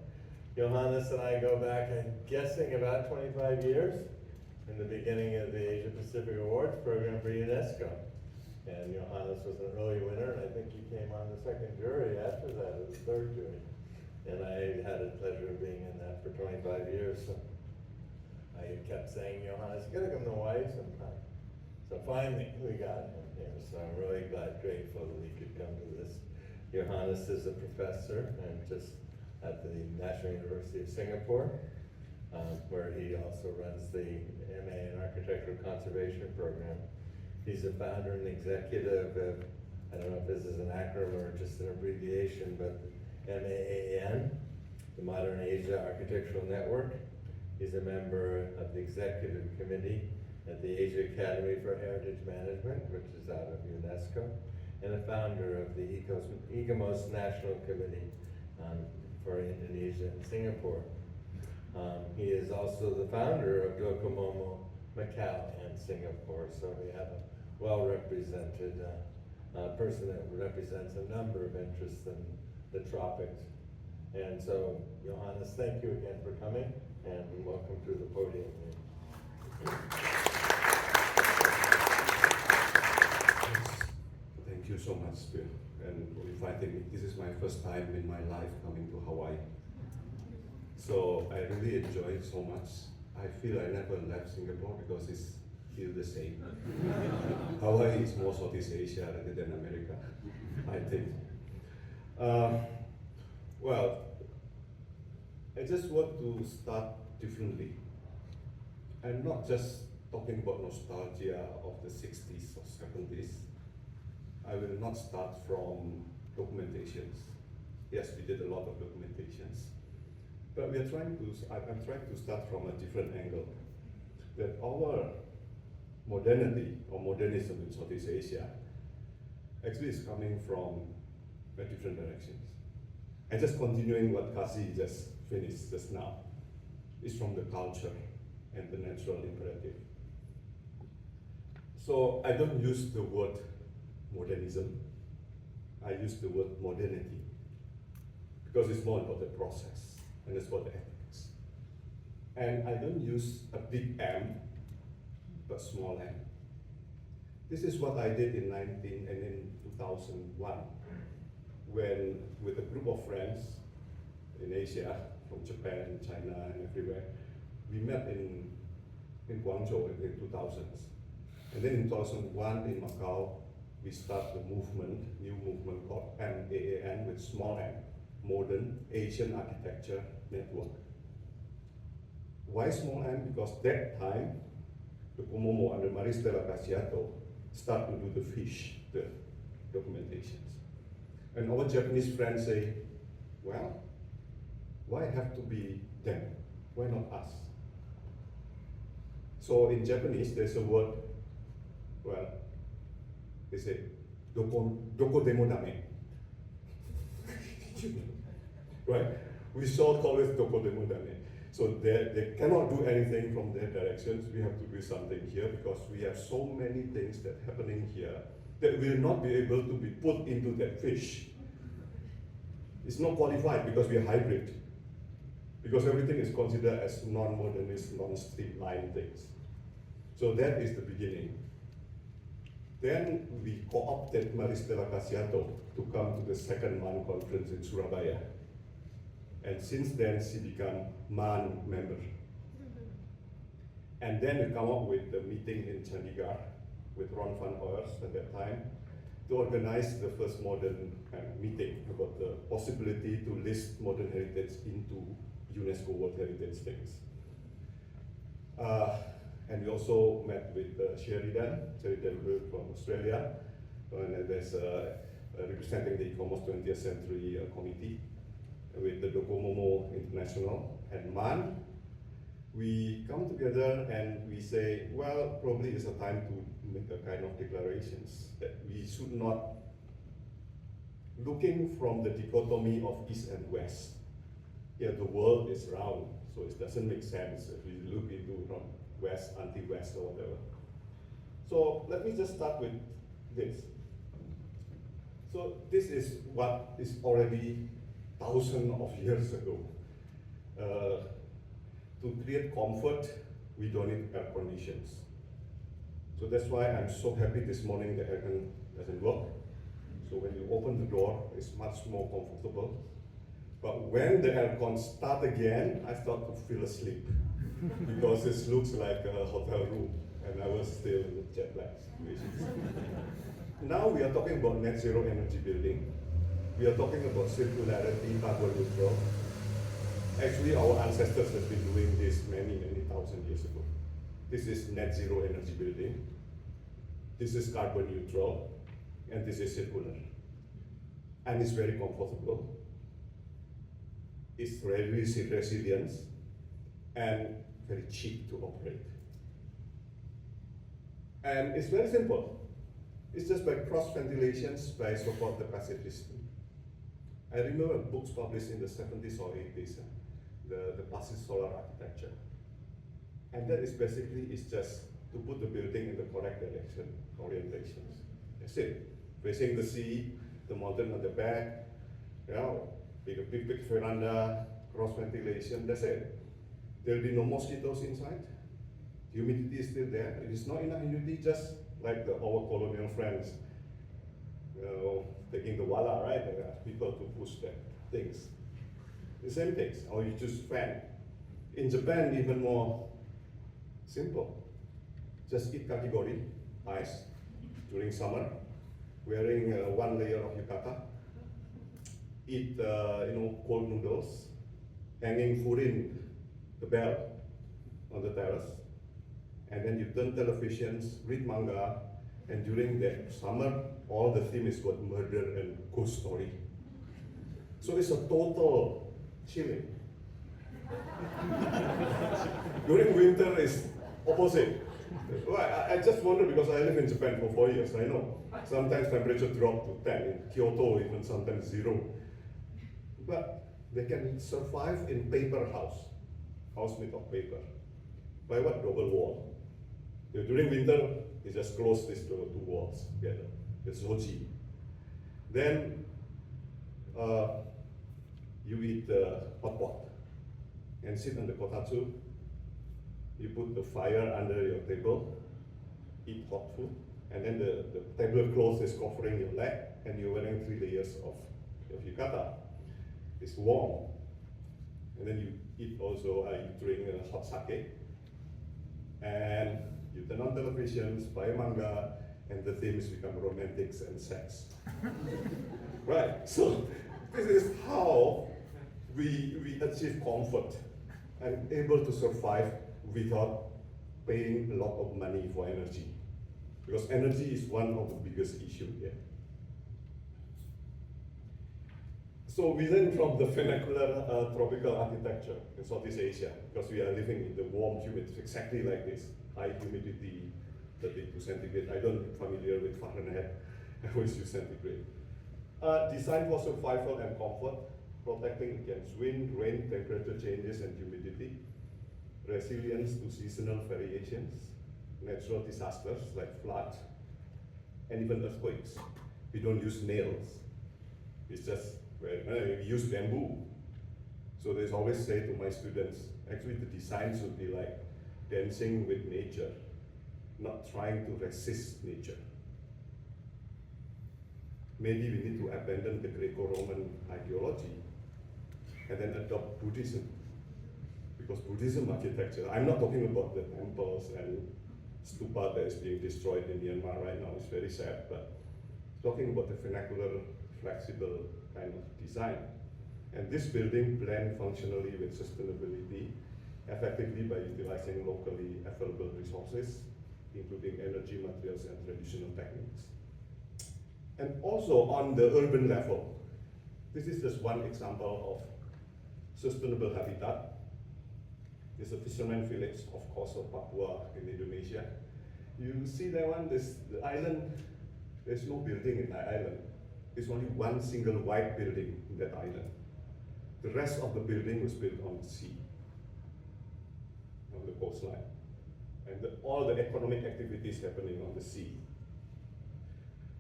S1: Johannes and I go back, I'm guessing, about 25 years, in the beginning of the Asia Pacific Awards program for UNESCO. And Johannes was an early winner, and I think he came on the second jury after that, or the third jury. And I had the pleasure of being in that for 25 years. So I kept saying, Johannes, you gotta come to Hawaii sometime. So finally, we got him here. So I'm really grateful that he could come to this. Johannes is a professor and just at the National University of Singapore, where he also runs the MA in Architectural Conservation Program. He's a founder and executive of, I don't know if this is an acronym or just an abbreviation, but MAAN, the Modern Asia Architectural Network. He's a member of the executive committee at the Asia Academy for Heritage Management, which is out of UNESCO, and a founder of the ICOMOS National Committee for Indonesia and Singapore. He is also the founder of Docomomo Macau and Singapore, so we have a well-represented person that represents a number of interests in the tropics. And so, Johannes, thank you again for coming, and welcome to the podium.
S12: Thank you so much, Bill, and for inviting me. This is my first time in my life coming to Hawaii. So I really enjoy it so much. I feel I never left Singapore because it's still the same. Hawaii is more Southeast Asia rather than America, I think. Well, I just want to start differently. I'm not just talking about nostalgia of the 60s or 70s. I will not start from documentations. Yes, we did a lot of documentations. But I'm trying to start from a different angle. That our modernity or modernism in Southeast Asia actually is coming from a different directions. And just continuing what Kasi just finished just now, is from the culture and the natural imperative. So I don't use the word modernism, I use the word modernity, because it's more about the process and it's about the ethics. And I don't use a big M, but small m. This is what I did in 2001, when with a group of friends in Asia, from Japan, China, and everywhere, we met in Guangzhou in the 2000s. And then in 2001 in Macau, we start the movement, new movement called MAAN with small m, Modern Asian Architecture Network. Why small m? Because that time, the Komomo under Maristela Casiato start to do the fish, the documentations. And our Japanese friends say, well, why have to be them? Why not us? So in Japanese, there's a word, well, they say, doko demo dame. Right? We short call it doko demo dame. So they cannot do anything from their directions. We have to do something here because we have so many things that happening here that will not be able to be put into that fish. It's not qualified because we are hybrid. Because everything is considered as non-modernist, non-streamlined things. So that is the beginning. Then we co-opted Maristela Casiato to come to the second MAN conference in Surabaya. And since then, she became MAN member. And then we come up with the meeting in Chandigarh with Ron van Oers at that time to organize the first modern meeting about the possibility to list modern heritage into UNESCO World Heritage things. And we also met with Sheridan Group from Australia, and there's representing the ICOMOS 20th Century Committee with the Docomomo International and MAN. We come together and we say, well, probably it's a time to make a kind of declarations that we should not, looking from the dichotomy of East and West. Yeah, the world is round, so it doesn't make sense if we look into from West, anti-West or whatever. So let me just start with this. So this is what is already thousands of years ago. To create comfort, we don't need air conditions. So that's why I'm so happy this morning the air con doesn't work. So when you open the door, it's much more comfortable. But when the aircon start again, I start to feel asleep because it looks like a hotel room, and I was still in the jet lag situation. Now we are talking about net zero energy building, we are talking about circularity, carbon neutral. Actually, our ancestors have been doing this many, many thousand years ago. This is net zero energy building. This is carbon neutral, and this is circular. And it's very comfortable. It's very resilient and very cheap to operate. And it's very simple. It's just by cross ventilations by so-called the passive system. I remember books published in the 70s or 80s, the passive solar architecture. And that is basically, it's just to put the building in the correct direction, orientations. That's it. Facing the sea, the mountain on the back, you know, big veranda, cross ventilation, that's it. There'll be no mosquitoes inside. Humidity is still there. It is not enough humidity, just like our colonial friends, you know, taking the wala, right? People to push their things. The same things, or you choose fan. In Japan, even more simple. Just eat kakigori, ice, during summer, wearing one layer of yukata, eat cold noodles, hanging furin, the bell, on the terrace, and then you turn televisions, read manga, and during the summer, all the theme is about murder and ghost story. So it's a total chilling. During winter is opposite. Well, I just wonder, because I live in Japan for 4 years, I know. Sometimes temperature drop to 10, in Kyoto even sometimes 0. But they can survive in paper house made of paper. By what? Double wall. During winter, you just close these two walls together. It's zoji. Then you eat hot pot and sit on the kotatsu. You put the fire under your table, eat hot food, and then the tablecloth is covering your leg, and you're wearing 3 layers of yukata. It's warm. And then you eat also, you drink hot sake, and you turn on televisions, buy manga, and the themes become romantics and sex. Right, so this is how we achieve comfort and able to survive without paying a lot of money for energy. Because energy is one of the biggest issues here. So we learn from the vernacular tropical architecture in Southeast Asia, because we are living in the warm, humid, exactly like this, high humidity, 32 centigrade. I don't familiar with Fahrenheit, I always use centigrade. Design for survival and comfort, protecting against wind, rain, temperature changes, and humidity, resilience to seasonal variations, natural disasters like flood, and even earthquakes. We don't use nails. It's just we use bamboo. So they always say to my students, actually the design should be like dancing with nature, not trying to resist nature. Maybe we need to abandon the Greco-Roman ideology and then adopt Buddhism. Because Buddhism architecture, I'm not talking about the temples and stupa that is being destroyed in Myanmar right now, it's very sad, but talking about the vernacular, flexible kind of design. And this building blends functionally with sustainability, effectively by utilizing locally available resources, including energy, materials, and traditional techniques. And also on the urban level, this is just one example of sustainable habitat. It's a fisherman village, of course, of Papua in Indonesia. You see that one, the island, there's no building in that island. There's only one single white building in that island. The rest of the building was built on the sea, on the coastline. And all the economic activities happening on the sea.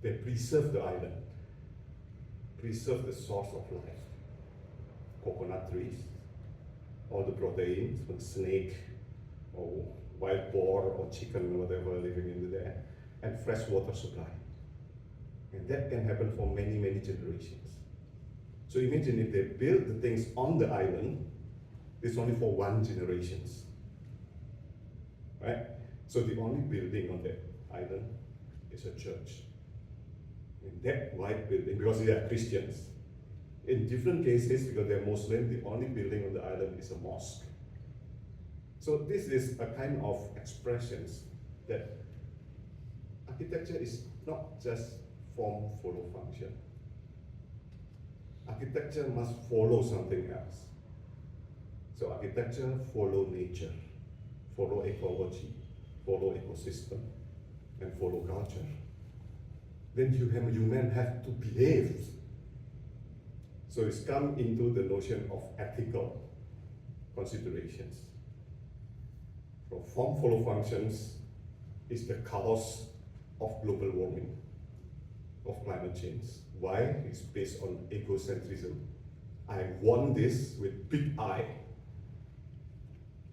S12: They preserve the island, preserve the source of life. Coconut trees, all the proteins, from snake, or wild boar, or chicken, or whatever living in there, and fresh water supply. And that can happen for many, many generations. So imagine if they build the things on the island, it's only for 1 generation. Right? So the only building on that island is a church. And that white building, because they are Christians, In different cases, because they're Muslim, the only building on the island is a mosque. So this is a kind of expressions that architecture is not just form follow function. Architecture must follow something else. So architecture follow nature, follow ecology, follow ecosystem, and follow culture. Then human have to behave. So it's come into the notion of ethical considerations. So form follow functions is the cause of global warming, of climate change. Why? It's based on egocentrism. I want this with big I.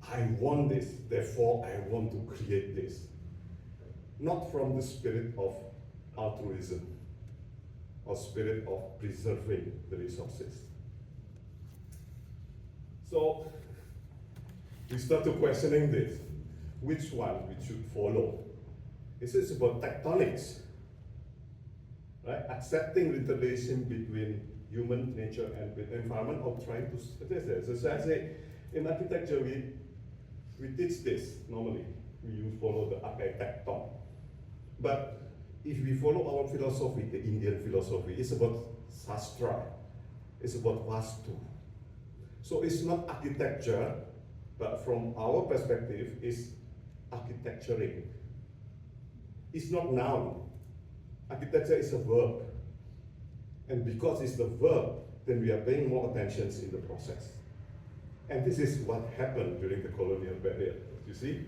S12: I want this, therefore I want to create this. Not from the spirit of altruism or spirit of preserving the resources. So we start to questioning this. Which one we should follow? This is about tectonics, right? Accepting the relation between human nature and with environment, or trying to so I say in architecture we teach this normally. We follow the architecton. But if we follow our philosophy, the Indian philosophy, it's about sastra, it's about vastu. So it's not architecture, but from our perspective, it's architecturing. It's not noun. Architecture is a verb. And because it's the verb, then we are paying more attention in the process. And this is what happened during the colonial period. You see?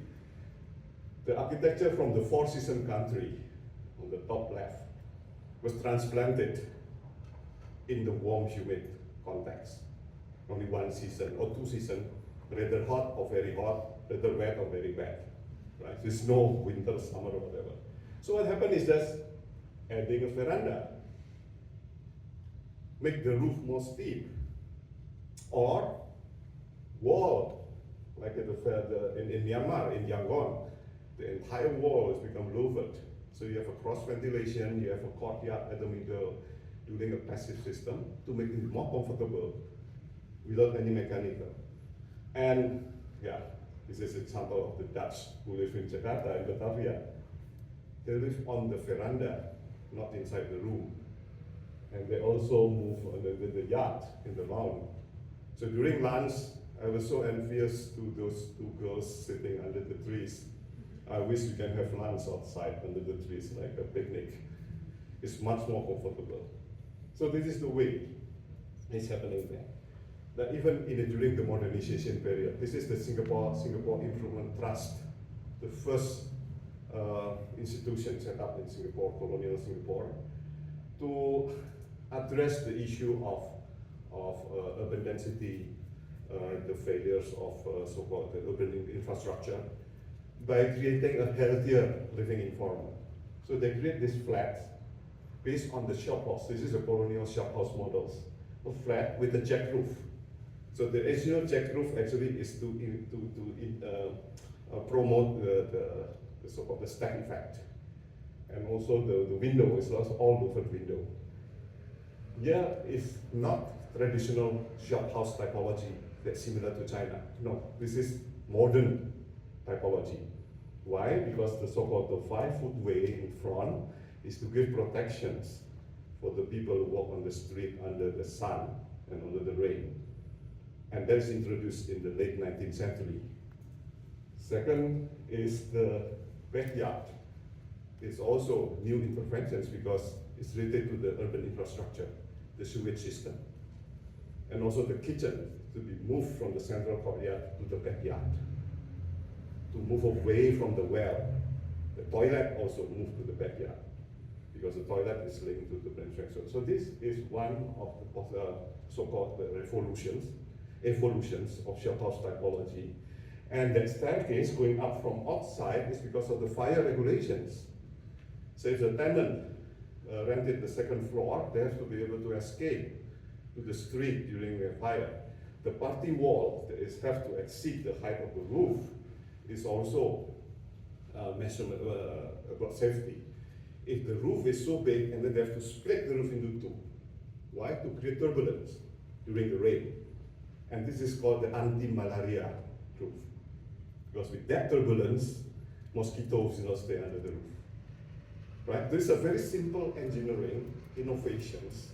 S12: The architecture from the four-season country, on the top left, was transplanted in the warm, humid context. Only one season or two seasons, rather hot or very hot, rather wet or very wet. Right? There's no winter, summer, or whatever. So what happened is just adding a veranda, make the roof more steep, or wall, like in Myanmar, in Yangon, the entire wall has become louvered. So you have a cross ventilation, you have a courtyard at the middle, doing a passive system to make it more comfortable without any mechanical. And yeah, this is an example of the Dutch who live in Jakarta, in Batavia. They live on the veranda, not inside the room. And they also move on the yard in the lawn. So during lunch, I was so envious to those two girls sitting under the trees. I wish we can have lunch outside under the trees, like a picnic. It's much more comfortable. So this is the way it's happening there. That even during the modernization period, this is the Singapore Improvement Trust, the first institution set up in Singapore, colonial Singapore, to address the issue of urban density, the failures of so-called the urban infrastructure, by creating a healthier living environment. So they create these flats based on the shop house. This is a colonial shop house models, a flat with a jack roof. So the original jack roof actually is to promote the so-called the stack effect, and also the window is also all louvered window. Here is not traditional shop house typology that's similar to China. No, this is modern typology. Why? Because the so-called the 5-foot way in front is to give protections for the people who walk on the street under the sun and under the rain. And that's introduced in the late 19th century. Second is the backyard. It's also new interventions because it's related to the urban infrastructure, the sewage system. And also the kitchen to be moved from the central courtyard to the backyard, to move away from the well. The toilet also moved to the backyard because the toilet is linked to the infrastructure. So this is one of the so-called evolutions of shop house typology. And that staircase going up from outside is because of the fire regulations. So if the tenant rented the second floor, they have to be able to escape to the street during a fire. The party wall that is have to exceed the height of the roof is also measurement about safety. If the roof is so big and then they have to split the roof into two, Why? To create turbulence during the rain. And this is called the anti-malaria roof. Because with that turbulence, mosquitoes stay under the roof. Right? These are very simple engineering innovations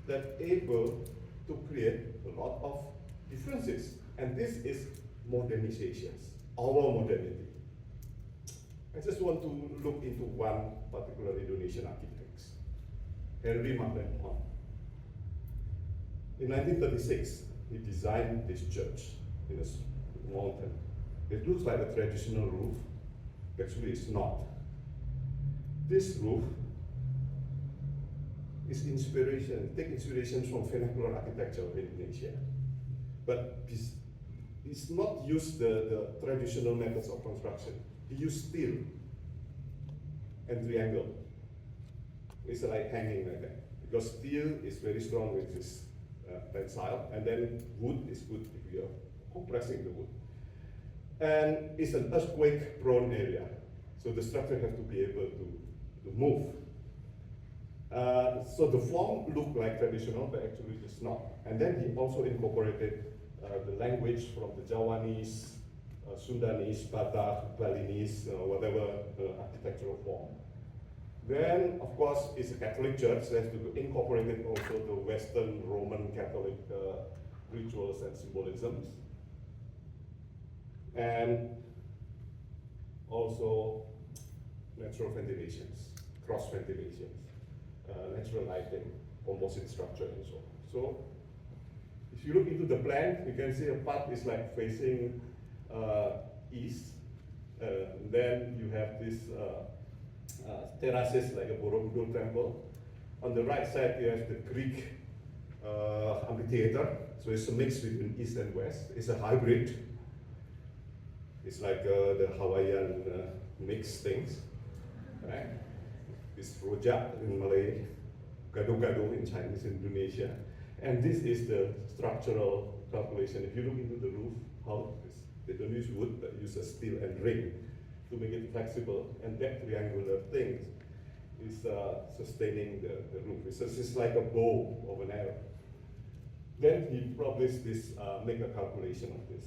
S12: that able to create a lot of differences. And this is modernizations, our modernity. I just want to look into one particular Indonesian architect, Henry Manoa. In 1936, he designed this church in a mountain. It looks like a traditional roof. Actually, it's not. This roof is take inspiration from vernacular architecture of Indonesia. But it's not used the traditional methods of construction. He used steel and triangle. It's like hanging like that. Because steel is very strong with this tensile, and then wood is good if you are compressing the wood. And it's an earthquake-prone area, so the structure has to be able to move. So the form looked like traditional, but actually it's not. And then he also incorporated the language from the Javanese, Sundanese, Batak, Balinese, whatever architectural form. Then, of course, it's a Catholic church, so it has to be incorporated also the Western Roman Catholic rituals and symbolisms. And also natural ventilations, cross ventilations, natural lighting, composite structure, and so on. So, if you look into the plan, you can see a part is like facing east. Then you have this terraces like a Borobudur temple. On the right side, you have the Greek amphitheater. So it's a mix between east and west. It's a hybrid. It's like the Hawaiian mix things, right? It's rojak in Malay, gado-gado in Chinese Indonesia. And this is the structural calculation. If you look into the roof, how they don't use wood, but use a steel and ring to make it flexible. And that triangular thing is sustaining the roof. It's just like a bow of an arrow. Then he published this, make a calculation of this.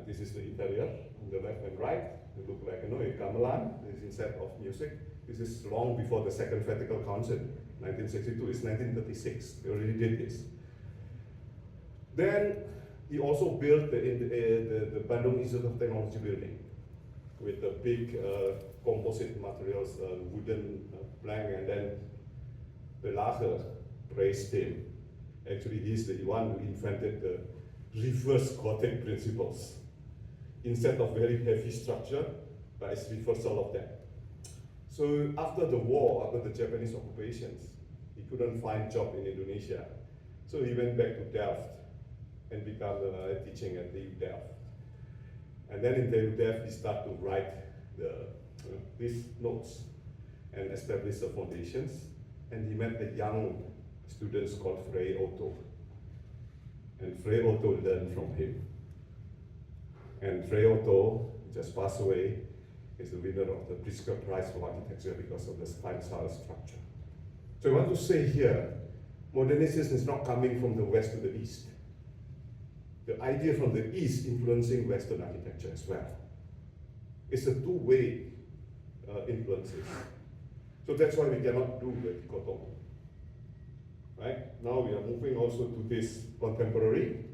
S12: This is the interior on the left and right. It looks like a gamelan. This is instead of music. This is long before the Second Vatican Council, 1962. It's 1936. They already did this. Then he also built the Bandung Institute of Technology building with the big composite materials, wooden plank, and then Belager praised him. Actually, he's the one who invented the reverse Gothic principles. Instead of very heavy structure, but it's reversal of that. So after the war, after the Japanese occupations, he couldn't find job in Indonesia. So he went back to Delft and began teaching at the Delft. And then in the Delft, he started to write these notes and establish the foundations. And he met the young students called Frei Otto. And Frei Otto learned from him. And Frei Otto just passed away, is the winner of the Pritzker Prize for Architecture because of the tensile structure. So I want to say here, modernism is not coming from the west to the east. The idea from the east influencing Western architecture as well. It's a two-way influences. So that's why we cannot do the dichotomy. Right? Now we are moving also to this contemporary.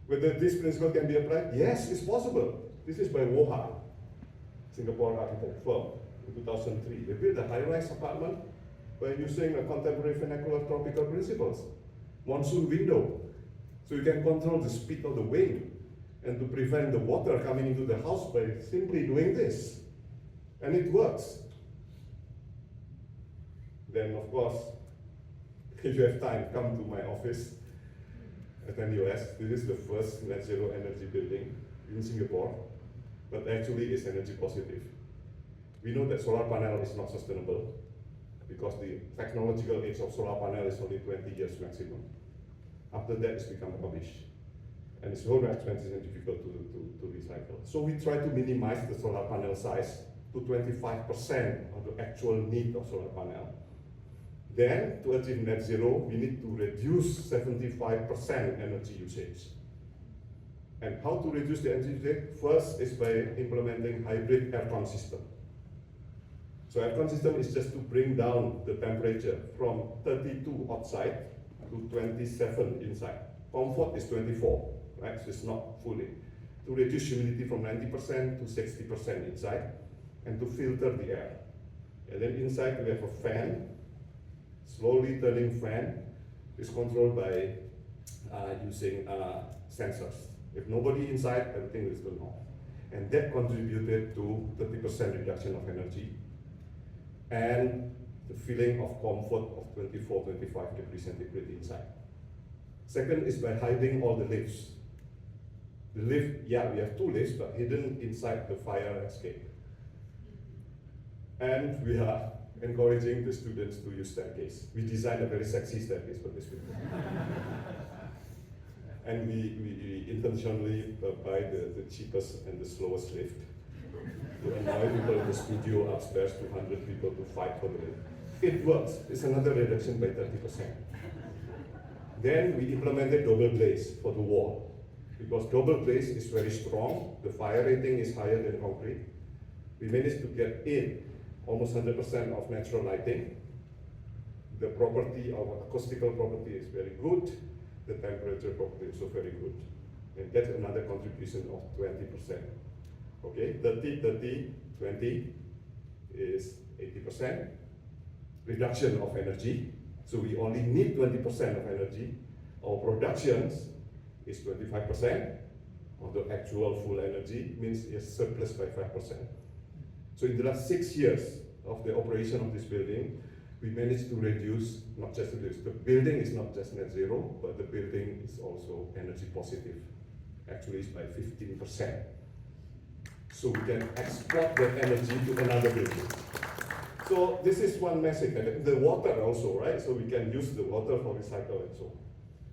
S12: Whether this principle can be applied? Yes, it's possible. This is by Woha, Singapore architect firm, in 2003. They built a high-rise apartment by using a contemporary vernacular tropical principles. Monsoon window, so you can control the speed of the wind and to prevent the water coming into the house by simply doing this. And it works. Then, of course, if you have time, come to my office at NUS. This is the first net zero energy building in Singapore, but actually it's energy positive. We know that solar panel is not sustainable because the technological age of solar panel is only 20 years maximum. After that, it's become rubbish. And it's very expensive and difficult to recycle. So we try to minimize the solar panel size to 25% of the actual need of solar panel. Then, to achieve net zero, we need to reduce 75% energy usage. And how to reduce the energy usage? First is by implementing hybrid aircon system. So aircon system is just to bring down the temperature from 32 outside to 27 inside. Comfort is 24, right? So it's not fully. To reduce humidity from 90% to 60% inside, and to filter the air. And then inside we have a fan, slowly turning fan, is controlled by using sensors. If nobody inside, everything is turned off. And that contributed to 30% reduction of energy and the feeling of comfort of 24, 25 degrees centigrade inside. Second is by hiding all the lifts. The lift, yeah, we have 2 lifts, but hidden inside the fire escape. And we are encouraging the students to use staircase. We designed a very sexy staircase for this people. And we intentionally buy the cheapest and the slowest lift to annoy people in the studio upstairs, 200 people to fight for the lift. It works. It's another reduction by 30%. Then we implemented double glaze for the wall. Because double glaze is very strong, the fire rating is higher than concrete. We managed to get in almost 100% of natural lighting. The property of acoustical property is very good. The temperature property is also very good. And that's another contribution of 20%. Okay, 30, 30, 20 is 80%. Reduction of energy. So we only need 20% of energy. Our productions is 25%. Or the actual full energy means it's surplus by 5%. So in the last 6 years of the operation of this building, we managed to reduce, not just reduce, the building is not just net zero, but the building is also energy positive. Actually, it's by 15%. So we can export that energy to another building. So this is one message. And the water also, right? So we can use the water for recycle and so on.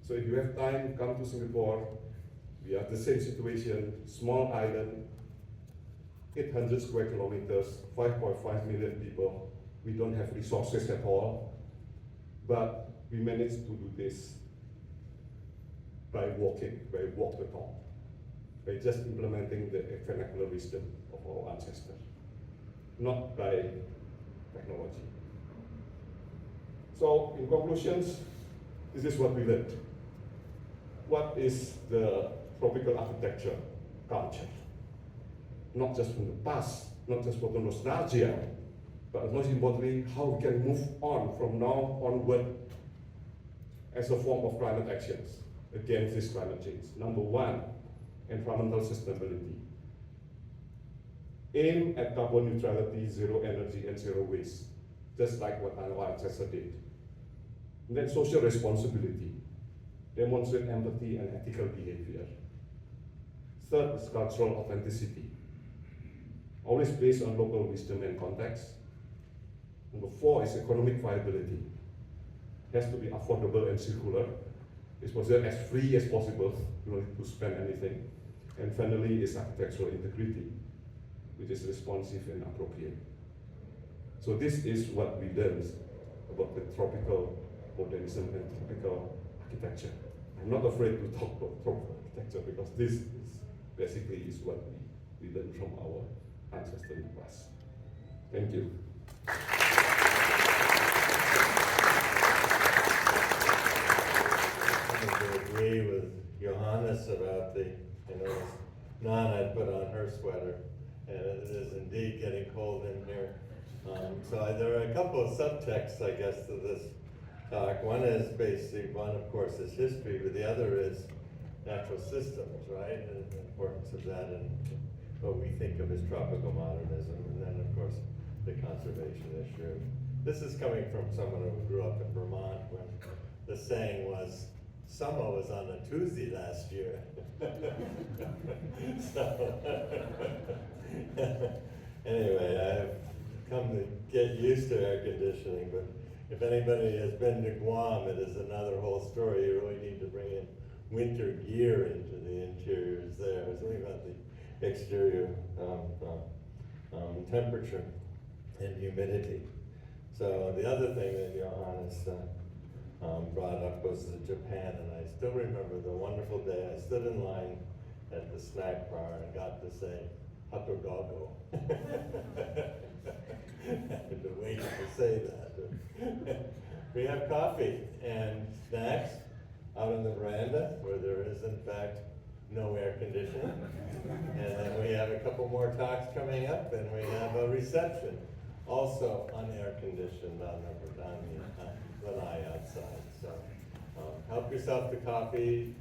S12: So if you have time, come to Singapore. We have the same situation, small island, 800 square kilometers, 5.5 million people. We don't have resources at all, but we managed to do this by walking, by walk the talk, by just implementing the vernacular wisdom of our ancestors, not by technology. So, in conclusions, this is what we learned. What is the tropical architecture culture? Not just from the past, not just for the nostalgia, but most importantly, how we can move on from now onward as a form of climate actions against this climate change. Number one, environmental sustainability. Aim at carbon neutrality, zero energy and zero waste, just like what our ancestors did. And then social responsibility. Demonstrate empathy and ethical behavior. Third is cultural authenticity. Always based on local wisdom and context. Number four is economic viability. It has to be affordable and circular. It's considered as free as possible. You don't need to spend anything. And finally is architectural integrity, which is responsive and appropriate. So this is what we learned about the tropical modernism and tropical architecture. I'm not afraid to talk about tropical architecture because this is basically is what we learned from our ancestors in the past. Thank you.
S1: I agree with Johannes about the, Nana had put on her sweater, and it is indeed getting cold in here. So there are a couple of subtexts, I guess, to this talk. One is basically, one of course is history, but the other is natural systems, right? And the importance of that and what we think of as tropical modernism, and then of course the conservation issue. This is coming from someone who grew up in Vermont when the saying was, summer was on a Tuesday last year. So, anyway, I've come to get used to air conditioning, but if anybody has been to Guam, it is another whole story. You really need to bring in winter gear into the interiors there. It's only about the exterior temperature and humidity. So the other thing that Johannes brought up was Japan, and I still remember the wonderful day I stood in line at the snack bar and got to say, Hakugogo. I've been waiting to say that. We have coffee and snacks out on the veranda where there is in fact no air conditioning. And then we have a couple more talks coming up, and we have a reception, also unair conditioned on the lanai outside. So help yourself to coffee.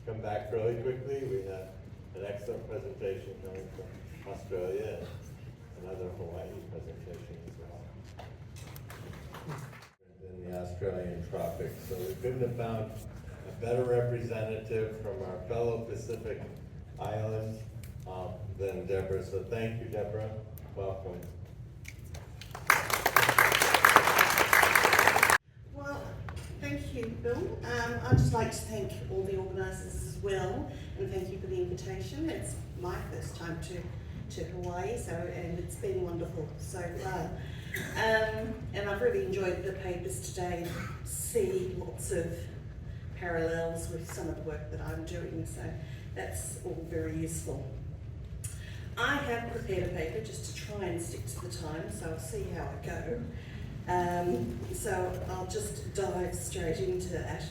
S1: Come back really quickly. We have an excellent presentation coming from Australia and another Hawaii presentation as well. In the Australian tropics. So we couldn't have found a better representative from our fellow Pacific islands than Deborah. So thank you, Deborah. Welcome.
S13: Well, thank you, Bill. I'd just like to thank all the organisers as well, and thank you for the invitation. It's my first time to Hawaii, and it's been wonderful so far. And I've really enjoyed the papers today, see lots of parallels with some of the work that I'm doing, so that's all very useful. I have prepared a paper just to try and stick to the time, so I'll see how I go. So I'll just dive straight into that.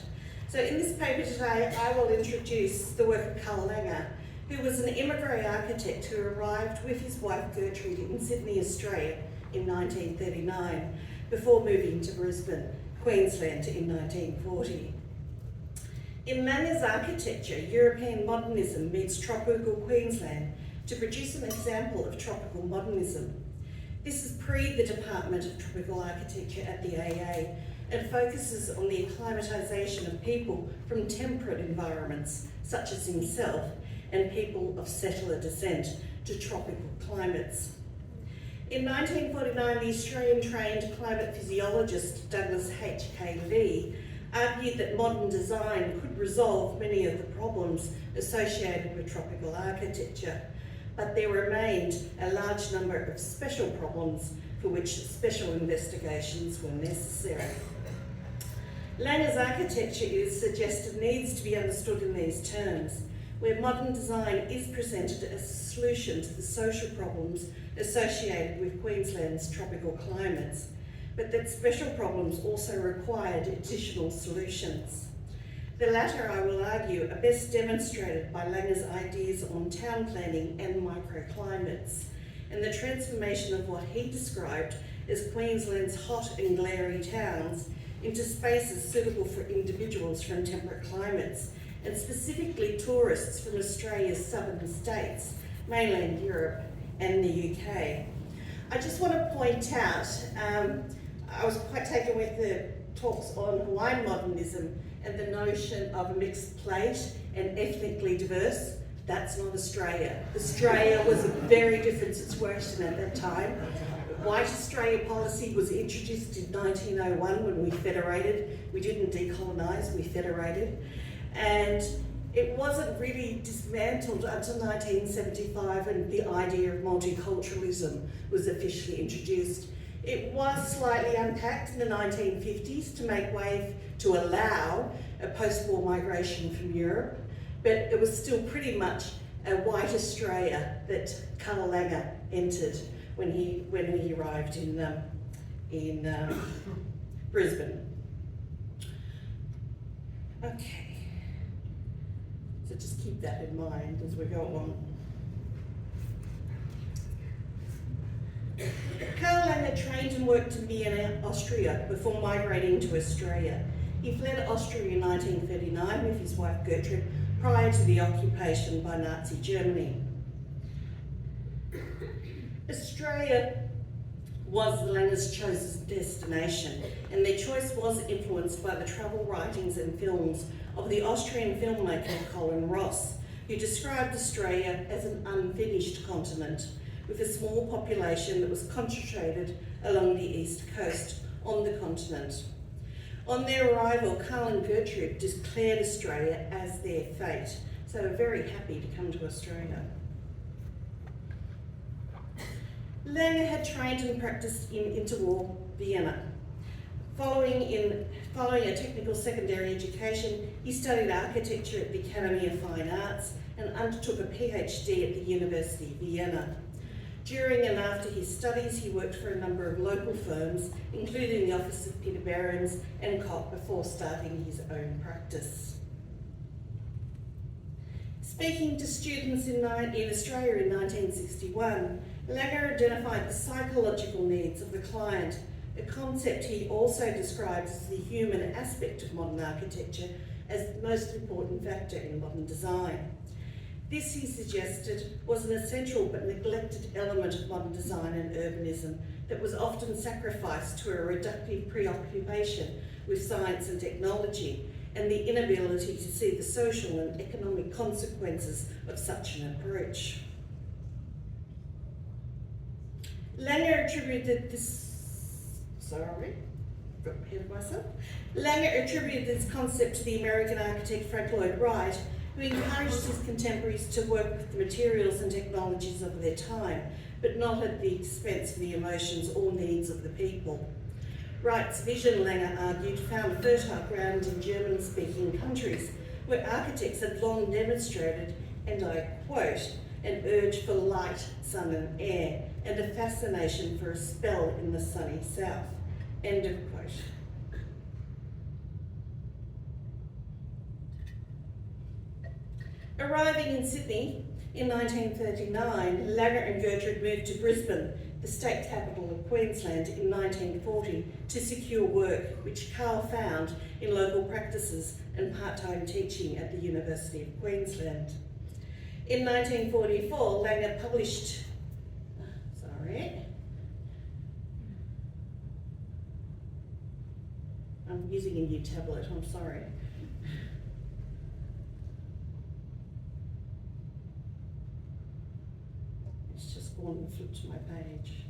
S13: So in this paper today, I will introduce the work of Karl Langer, who was an emigre architect who arrived with his wife Gertrude in Sydney, Australia in 1939, before moving to Brisbane, Queensland in 1940. In Langer's architecture, European modernism meets tropical Queensland to produce an example of tropical modernism. This is pre the Department of Tropical Architecture at the AA and focuses on the acclimatisation of people from temperate environments, such as himself, and people of settler descent to tropical climates. In 1949, the Australian-trained climate physiologist Douglas H.K. Lee argued that modern design could resolve many of the problems associated with tropical architecture, but there remained a large number of special problems for which special investigations were necessary. Langer's architecture, it is suggested, needs to be understood in these terms, where modern design is presented as a solution to the social problems associated with Queensland's tropical climates, but that special problems also required additional solutions. The latter, I will argue, are best demonstrated by Langer's ideas on town planning and microclimates, and the transformation of what he described as Queensland's hot and glary towns into spaces suitable for individuals from temperate climates, and specifically tourists from Australia's southern states, mainland Europe and the UK. I just want to point out, I was quite taken with the talks on Hawaiian modernism and the notion of a mixed plate and ethnically diverse. That's not Australia. Australia was a very different situation at that time. White Australia policy was introduced in 1901 when we federated. We didn't decolonise, we federated. And it wasn't really dismantled until 1975 when the idea of multiculturalism was officially introduced. It was slightly unpacked in the 1950s to make way to allow a post-war migration from Europe, but it was still pretty much a white Australia that Karl Langer entered when he arrived in Brisbane. Okay, so just keep that in mind as we go on. Karl Langer trained and worked in Vienna, Austria, before migrating to Australia. He fled Austria in 1939 with his wife Gertrude prior to the occupation by Nazi Germany. Australia was Langer's chosen destination, and their choice was influenced by the travel writings and films of the Austrian filmmaker Colin Ross, who described Australia as an unfinished continent, with a small population that was concentrated along the east coast on the continent. On their arrival, Karl and Gertrude declared Australia as their fate, so they were very happy to come to Australia. Langer had trained and practiced in interwar Vienna. Following a technical secondary education, he studied architecture at the Academy of Fine Arts and undertook a PhD at the University of Vienna. During and after his studies, he worked for a number of local firms, including the office of Peter Behrens and Koch, before starting his own practice. Speaking to students in Australia in 1961, Langer identified the psychological needs of the client, a concept he also describes as the human aspect of modern architecture as the most important factor in modern design. This, he suggested, was an essential but neglected element of modern design and urbanism that was often sacrificed to a reductive preoccupation with science and technology, and the inability to see the social and economic consequences of such an approach. Langer attributed this concept to the American architect Frank Lloyd Wright, who encouraged his contemporaries to work with the materials and technologies of their time, but not at the expense of the emotions or needs of the people. Wright's vision, Langer argued, found fertile ground in German-speaking countries, where architects had long demonstrated, and I quote, an urge for light, sun and air, and a fascination for a spell in the sunny south. End of quote. Arriving in Sydney in 1939, Langer and Gertrude moved to Brisbane, the state capital of Queensland, in 1940 to secure work, which Carl found in local practices and part-time teaching at the University of Queensland. In 1944, Langer published, I'm using a new tablet, I'm sorry. It's just gone and flipped to my page.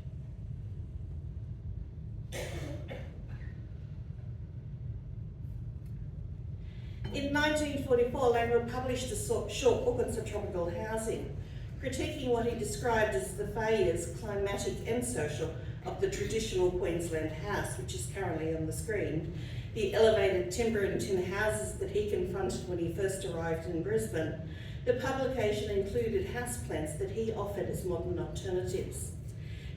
S13: In 1944, Langer published a short book on subtropical housing, critiquing what he described as the failures, climatic and social, of the traditional Queensland house, which is currently on the screen, the elevated timber and tin houses that he confronted when he first arrived in Brisbane. The publication included houseplants that he offered as modern alternatives.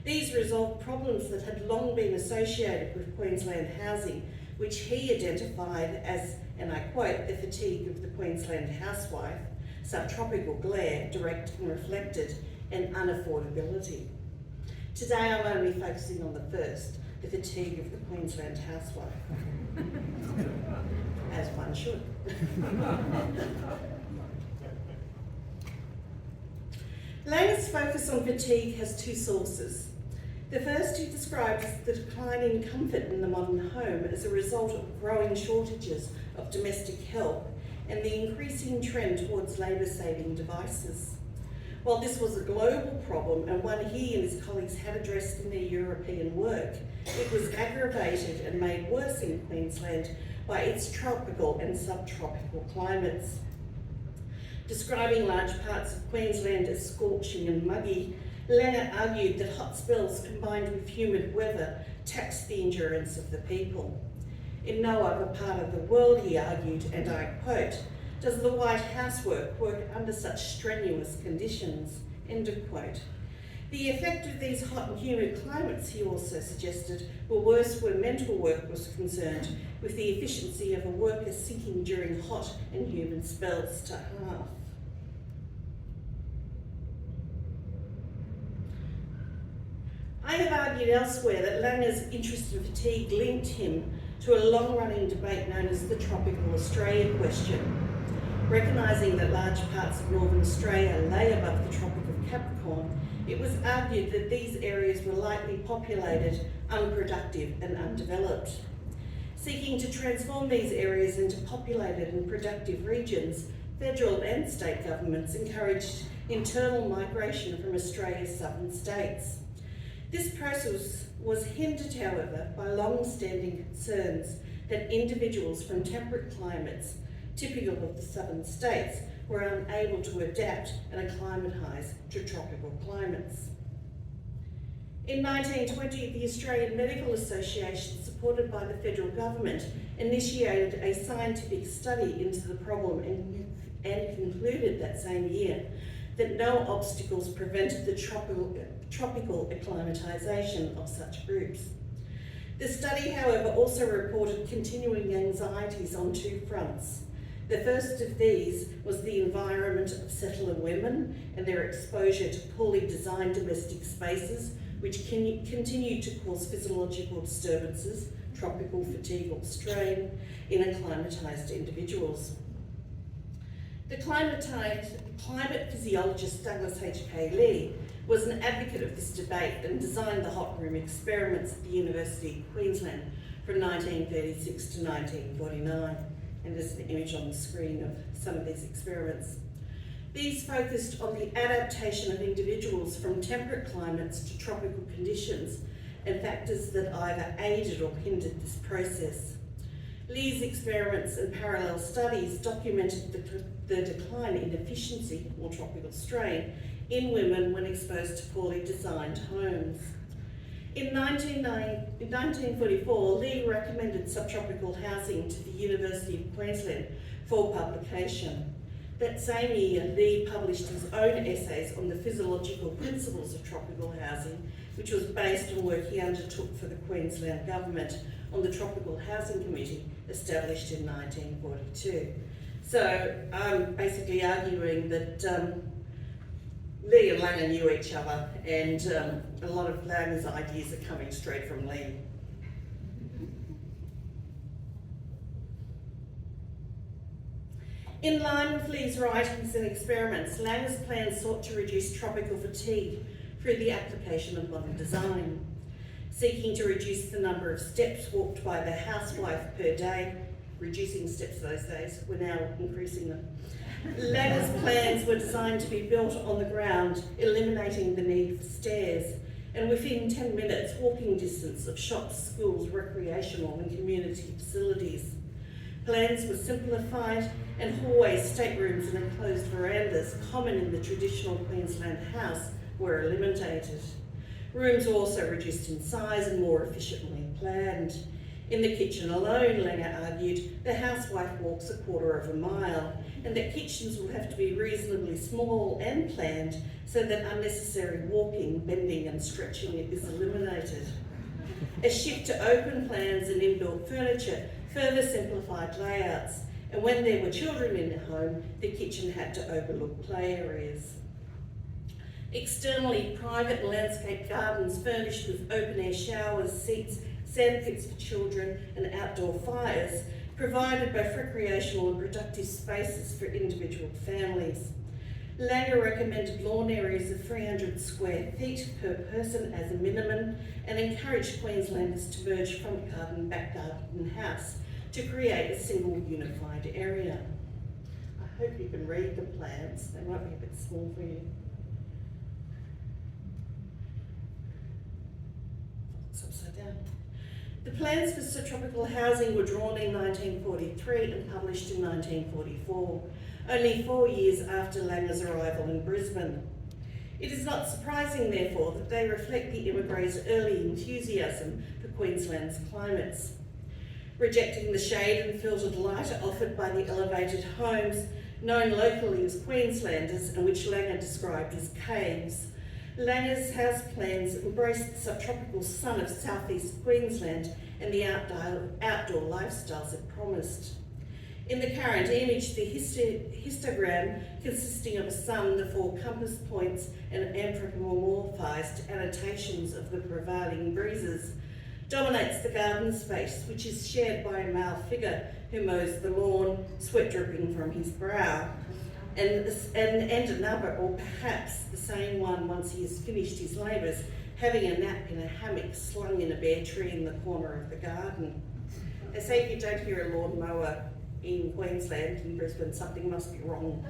S13: These resolved problems that had long been associated with Queensland housing, which he identified as, and I quote, the fatigue of the Queensland housewife, subtropical glare, direct and reflected, and unaffordability. Today I'm only focusing on the first, the fatigue of the Queensland housewife. As one should. Langer's focus on fatigue has two sources. The first he describes as the decline in comfort in the modern home as a result of growing shortages of domestic help and the increasing trend towards labour-saving devices. While this was a global problem and one he and his colleagues had addressed in their European work, it was aggravated and made worse in Queensland by its tropical and subtropical climates. Describing large parts of Queensland as scorching and muggy, Langer argued that hot spells combined with humid weather taxed the endurance of the people. In no other part of the world, he argued, and I quote, does the White House work under such strenuous conditions, end of quote. The effect of these hot and humid climates, he also suggested, were worse where mental work was concerned, with the efficiency of a worker sinking during hot and humid spells to half. I have argued elsewhere that Langer's interest in fatigue linked him to a long-running debate known as the Tropical Australia question. Recognising that large parts of northern Australia lay above the Tropic of Capricorn, it was argued that these areas were lightly populated, unproductive and undeveloped. Seeking to transform these areas into populated and productive regions, federal and state governments encouraged internal migration from Australia's southern states. This process was hindered, however, by long-standing concerns that individuals from temperate climates, typical of the southern states, were unable to adapt and acclimatise to tropical climates. In 1920, the Australian Medical Association, supported by the federal government, initiated a scientific study into the problem and concluded that same year that no obstacles prevented the tropical acclimatisation of such groups. The study, however, also reported continuing anxieties on two fronts. The first of these was the environment of settler women and their exposure to poorly designed domestic spaces, which continued to cause physiological disturbances, tropical fatigue or strain, in acclimatised individuals. The climate physiologist Douglas H.K. Lee was an advocate of this debate and designed the hot room experiments at the University of Queensland from 1936 to 1949. And there's an image on the screen of some of these experiments. These focused on the adaptation of individuals from temperate climates to tropical conditions and factors that either aided or hindered this process. Lee's experiments and parallel studies documented the decline in efficiency, or tropical strain, in women when exposed to poorly designed homes. In 1944, Lee recommended subtropical housing to the University of Queensland for publication. That same year, Lee published his own essays on the physiological principles of tropical housing, which was based on work he undertook for the Queensland Government on the Tropical Housing Committee, established in 1942. So I'm basically arguing that Lee and Langer knew each other, and a lot of Langer's ideas are coming straight from Lee. In line with Lee's writings and experiments, Langer's plan sought to reduce tropical fatigue through the application of modern design. Seeking to reduce the number of steps walked by the housewife per day, reducing steps those days, we're now increasing them. Langer's plans were designed to be built on the ground, eliminating the need for stairs, and within 10 minutes walking distance of shops, schools, recreational and community facilities. Plans were simplified and hallways, staterooms and enclosed verandas, common in the traditional Queensland house, were eliminated. Rooms were also reduced in size and more efficiently planned. In the kitchen alone, Langer argued, the housewife walks a quarter of a mile, and that kitchens will have to be reasonably small and planned so that unnecessary walking, bending and stretching is eliminated. A shift to open plans and inbuilt furniture further simplified layouts, and when there were children in the home, the kitchen had to overlook play areas. Externally, private landscape gardens furnished with open-air showers, seats, sand pits for children and outdoor fires provided both recreational and productive spaces for individual families. Langer recommended lawn areas of 300 square feet per person as a minimum and encouraged Queenslanders to merge front garden, back garden and house to create a single unified area. I hope you can read the plans, they might be a bit small for you. It's upside down. The plans for subtropical housing were drawn in 1943 and published in 1944, only 4 years after Langer's arrival in Brisbane. It is not surprising, therefore, that they reflect the immigres' early enthusiasm for Queensland's climates. Rejecting the shade and filtered light offered by the elevated homes, known locally as Queenslanders and which Langer described as caves, Langer's house plans embraced the subtropical sun of southeast Queensland and the outdoor lifestyles it promised. In the current image, the histogram, consisting of a sun, the 4 compass points and anthropomorphised annotations of the prevailing breezes, dominates the garden space, which is shared by a male figure who mows the lawn, sweat dripping from his brow, and another, or perhaps the same one once he has finished his labours, having a nap in a hammock slung in a bare tree in the corner of the garden. They say if you don't hear a lawn mower in Queensland, in Brisbane, something must be wrong.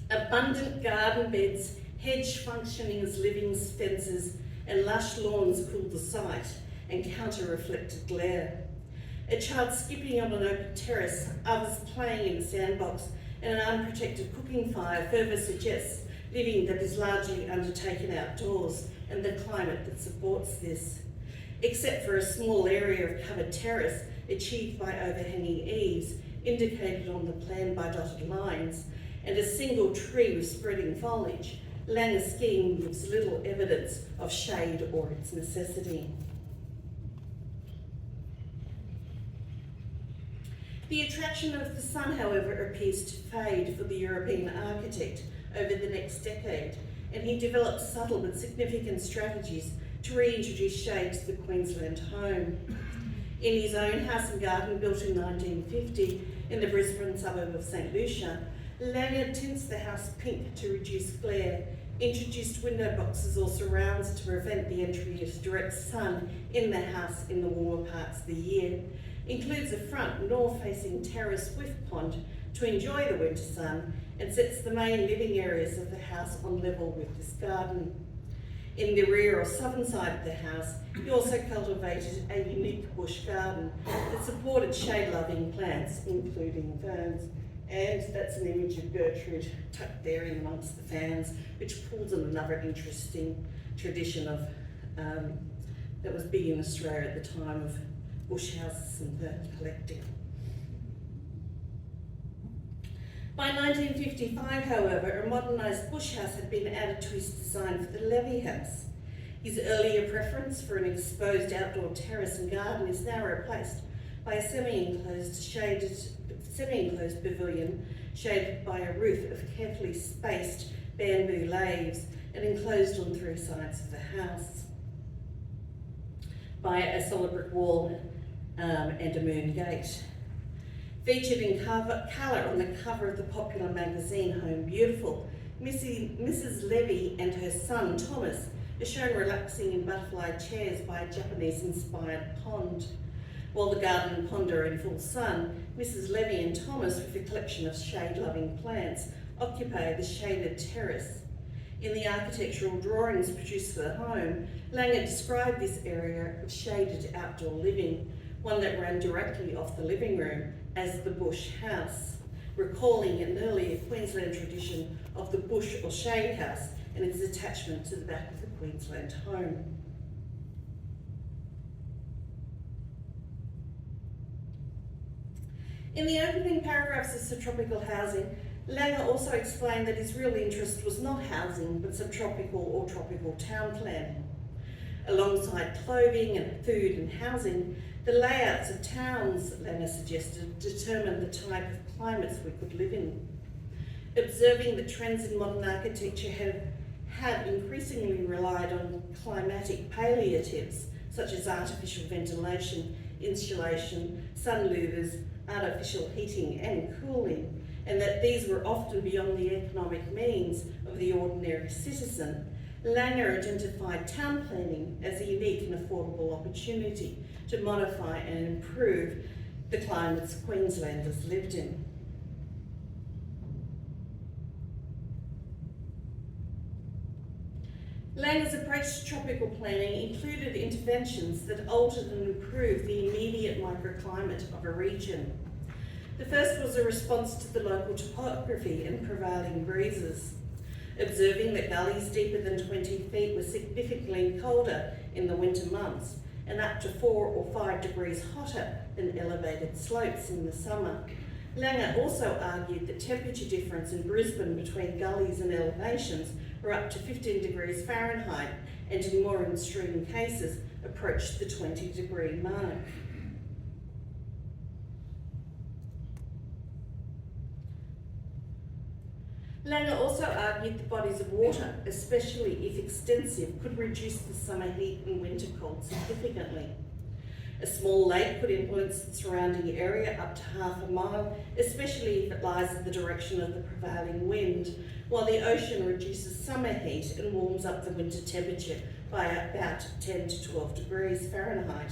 S13: Abundant garden beds, hedge functioning as living fences, and lush lawns cool the sight and counter-reflected glare. A child skipping on an open terrace, others playing in a sandbox, and an unprotected cooking fire further suggests living that is largely undertaken outdoors, and the climate that supports this, except for a small area of covered terrace achieved by overhanging eaves, indicated on the plan by dotted lines, and a single tree with spreading foliage. Lange's scheme gives little evidence of shade or its necessity. The attraction of the sun, however, appears to fade for the European architect over the next decade, and he developed subtle but significant strategies to reintroduce shade to the Queensland home. In his own house and garden, built in 1950 in the Brisbane suburb of St Lucia, Lange tints the house pink to reduce glare, introduced window boxes or surrounds to prevent the entry of direct sun in the house in the warmer parts of the year, includes a front north-facing terrace with pond to enjoy the winter sun, and sets the main living areas of the house on level with this garden. In the rear or southern side of the house, he also cultivated a unique bush garden that supported shade-loving plants, including ferns. And that's an image of Gertrude tucked there in amongst the fans, which pulls on another interesting tradition of that was big in Australia at the time of bush houses and fern collecting. By 1955, however, a modernised bush house had been added to his design for the Levy House. His earlier preference for an exposed outdoor terrace and garden is now replaced by a semi-enclosed pavilion shaded by a roof of carefully spaced bamboo laths and enclosed on three sides of the house by a solid brick wall and a moon gate. Featured in colour on the cover of the popular magazine Home Beautiful, Mrs. Levy and her son Thomas are shown relaxing in butterfly chairs by a Japanese-inspired pond. While the garden and pond are in full sun, Mrs. Levy and Thomas, with a collection of shade-loving plants, occupy the shaded terrace. In the architectural drawings produced for the home, Lange described this area of shaded outdoor living, one that ran directly off the living room, as the bush house, recalling an earlier Queensland tradition of the bush or shade house and its attachment to the back of the Queensland home. In the opening paragraphs of Subtropical Housing, Lange also explained that his real interest was not housing, but subtropical or tropical town planning. Alongside clothing and food and housing, the layouts of towns, Lange suggested, determined the type of climates we could live in. Observing that trends in modern architecture have increasingly relied on climatic palliatives, such as artificial ventilation, insulation, sun louvers, artificial heating and cooling, and that these were often beyond the economic means of the ordinary citizen, Lange identified town planning as a unique and affordable opportunity to modify and improve the climates Queenslanders lived in. Lange's approach to tropical planning included interventions that altered and improved the immediate microclimate of a region. The first was a response to the local topography and prevailing breezes. Observing that gullies deeper than 20 feet were significantly colder in the winter months and up to 4 or 5 degrees hotter than elevated slopes in the summer. Lange also argued that temperature difference in Brisbane between gullies and elevations were up to 15 degrees Fahrenheit and in more extreme cases approached the 20-degree mark. Lange also argued that bodies of water, especially if extensive, could reduce the summer heat and winter cold significantly. A small lake could influence the surrounding area up to half a mile, especially if it lies in the direction of the prevailing wind, while the ocean reduces summer heat and warms up the winter temperature by about 10 to 12 degrees Fahrenheit.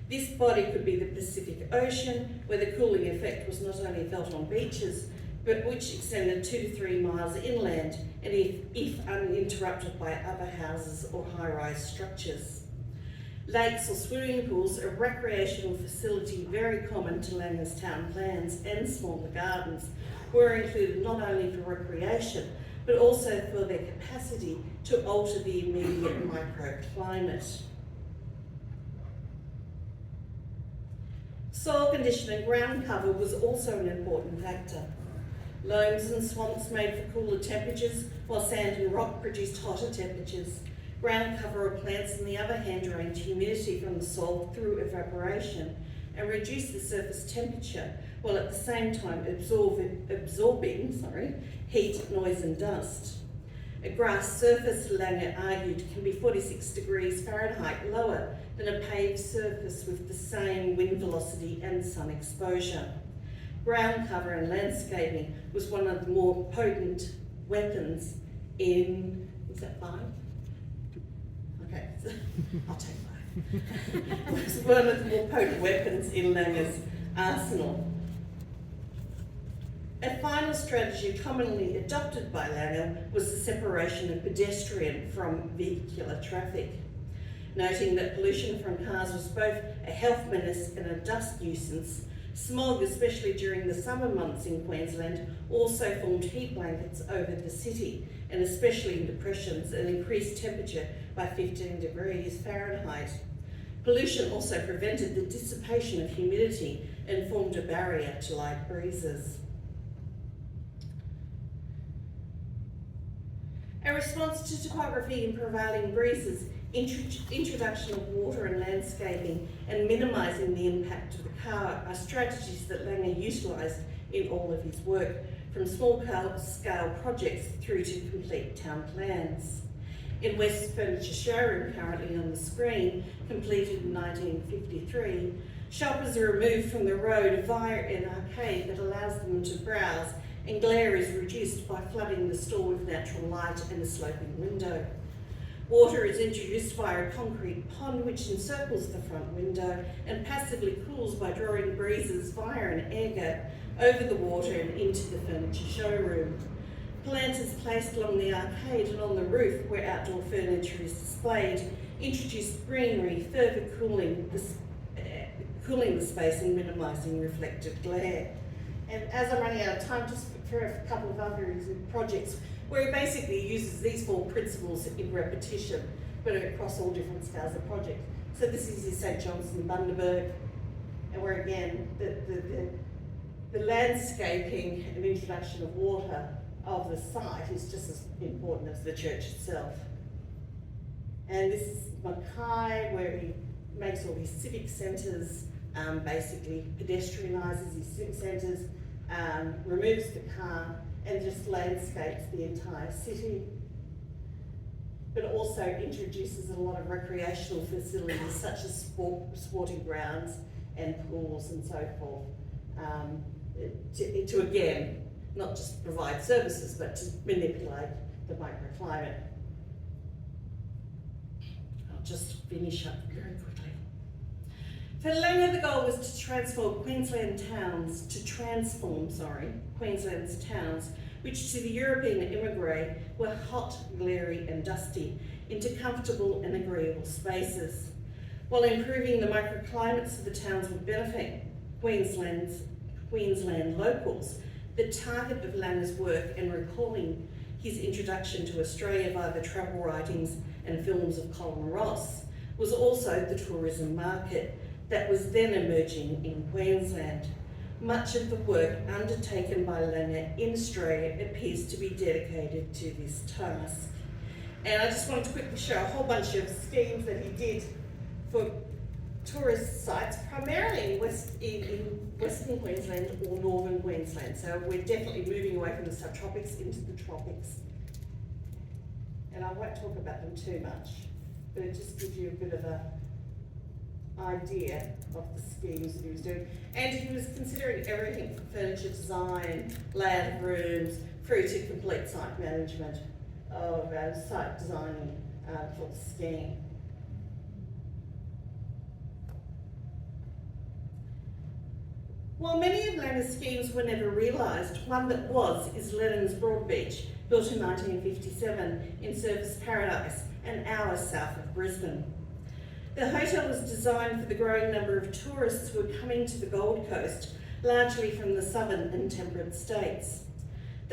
S13: This body could be the Pacific Ocean, where the cooling effect was not only felt on beaches, but which extended 2 to 3 miles inland, and if uninterrupted by other houses or high-rise structures. Lakes or swimming pools are a recreational facility very common to Lange's town plans, and smaller gardens were included not only for recreation, but also for their capacity to alter the immediate microclimate. Soil condition and ground cover was also an important factor. Loams and swamps made for cooler temperatures, while sand and rock produced hotter temperatures. Ground cover or plants, on the other hand, drained humidity from the soil through evaporation and reduced the surface temperature, while at the same time absorbing heat, noise and dust. A grass surface, Langer argued, can be 46 degrees Fahrenheit lower than a paved surface with the same wind velocity and sun exposure. Ground cover and landscaping was one of the more potent weapons in, is that 5? Okay, I'll take 5. It was one of the more potent weapons in Langer's arsenal. A final strategy commonly adopted by Langer was the separation of pedestrian from vehicular traffic. Noting that pollution from cars was both a health menace and a dust nuisance, smog, especially during the summer months in Queensland, also formed heat blankets over the city, and especially in depressions, and increased temperature by 15 degrees Fahrenheit. Pollution also prevented the dissipation of humidity and formed a barrier to light breezes. A response to topography and prevailing breezes, introduction of water and landscaping, and minimising the impact of the car are strategies that Langer utilised in all of his work, from small-scale projects through to complete town plans. In West's Furniture Showroom, currently on the screen, completed in 1953, shoppers are removed from the road via an arcade that allows them to browse, and glare is reduced by flooding the store with natural light and a sloping window. Water is introduced via a concrete pond which encircles the front window and passively cools by drawing breezes via an air gap over the water and into the furniture showroom. Planters placed along the arcade and on the roof where outdoor furniture is displayed introduce greenery, further cooling the space and minimising reflected glare. And as I'm running out of time, just for a couple of other projects where he basically uses these 4 principles in repetition, but across all different scales of project. So this is your St. John's and Bundaberg, and where again, the landscaping and introduction of water of the site is just as important as the church itself. And this is Mackay, where he makes all these civic centres, basically pedestrianises his civic centres, removes the car and just landscapes the entire city, but also introduces a lot of recreational facilities such as sporting grounds and pools and so forth, to again, not just provide services, but to manipulate the microclimate. I'll just finish up very quickly. For Langer, the goal was to transform Queensland's towns, which to the European immigrant were hot, glary and dusty, into comfortable and agreeable spaces. While improving the microclimates of the towns would benefit Queensland locals, the target of Langer's work, and recalling his introduction to Australia via the travel writings and films of Colin Ross, was also the tourism market that was then emerging in Queensland. Much of the work undertaken by Langer in Australia appears to be dedicated to this task. And I just wanted to quickly show a whole bunch of schemes that he did for tourist sites, primarily in Western Queensland or Northern Queensland. So we're definitely moving away from the subtropics into the tropics. And I won't talk about them too much, but it just gives you a bit of a idea of the schemes that he was doing. And he was considering everything from furniture design, layout of rooms, through to complete site management of site designing for the scheme. While many of Langer's schemes were never realised, one that was is Lennon's Broadbeach, built in 1957 in Surfers Paradise, an hour south of Brisbane. The hotel was designed for the growing number of tourists who were coming to the Gold Coast, largely from the southern and temperate states.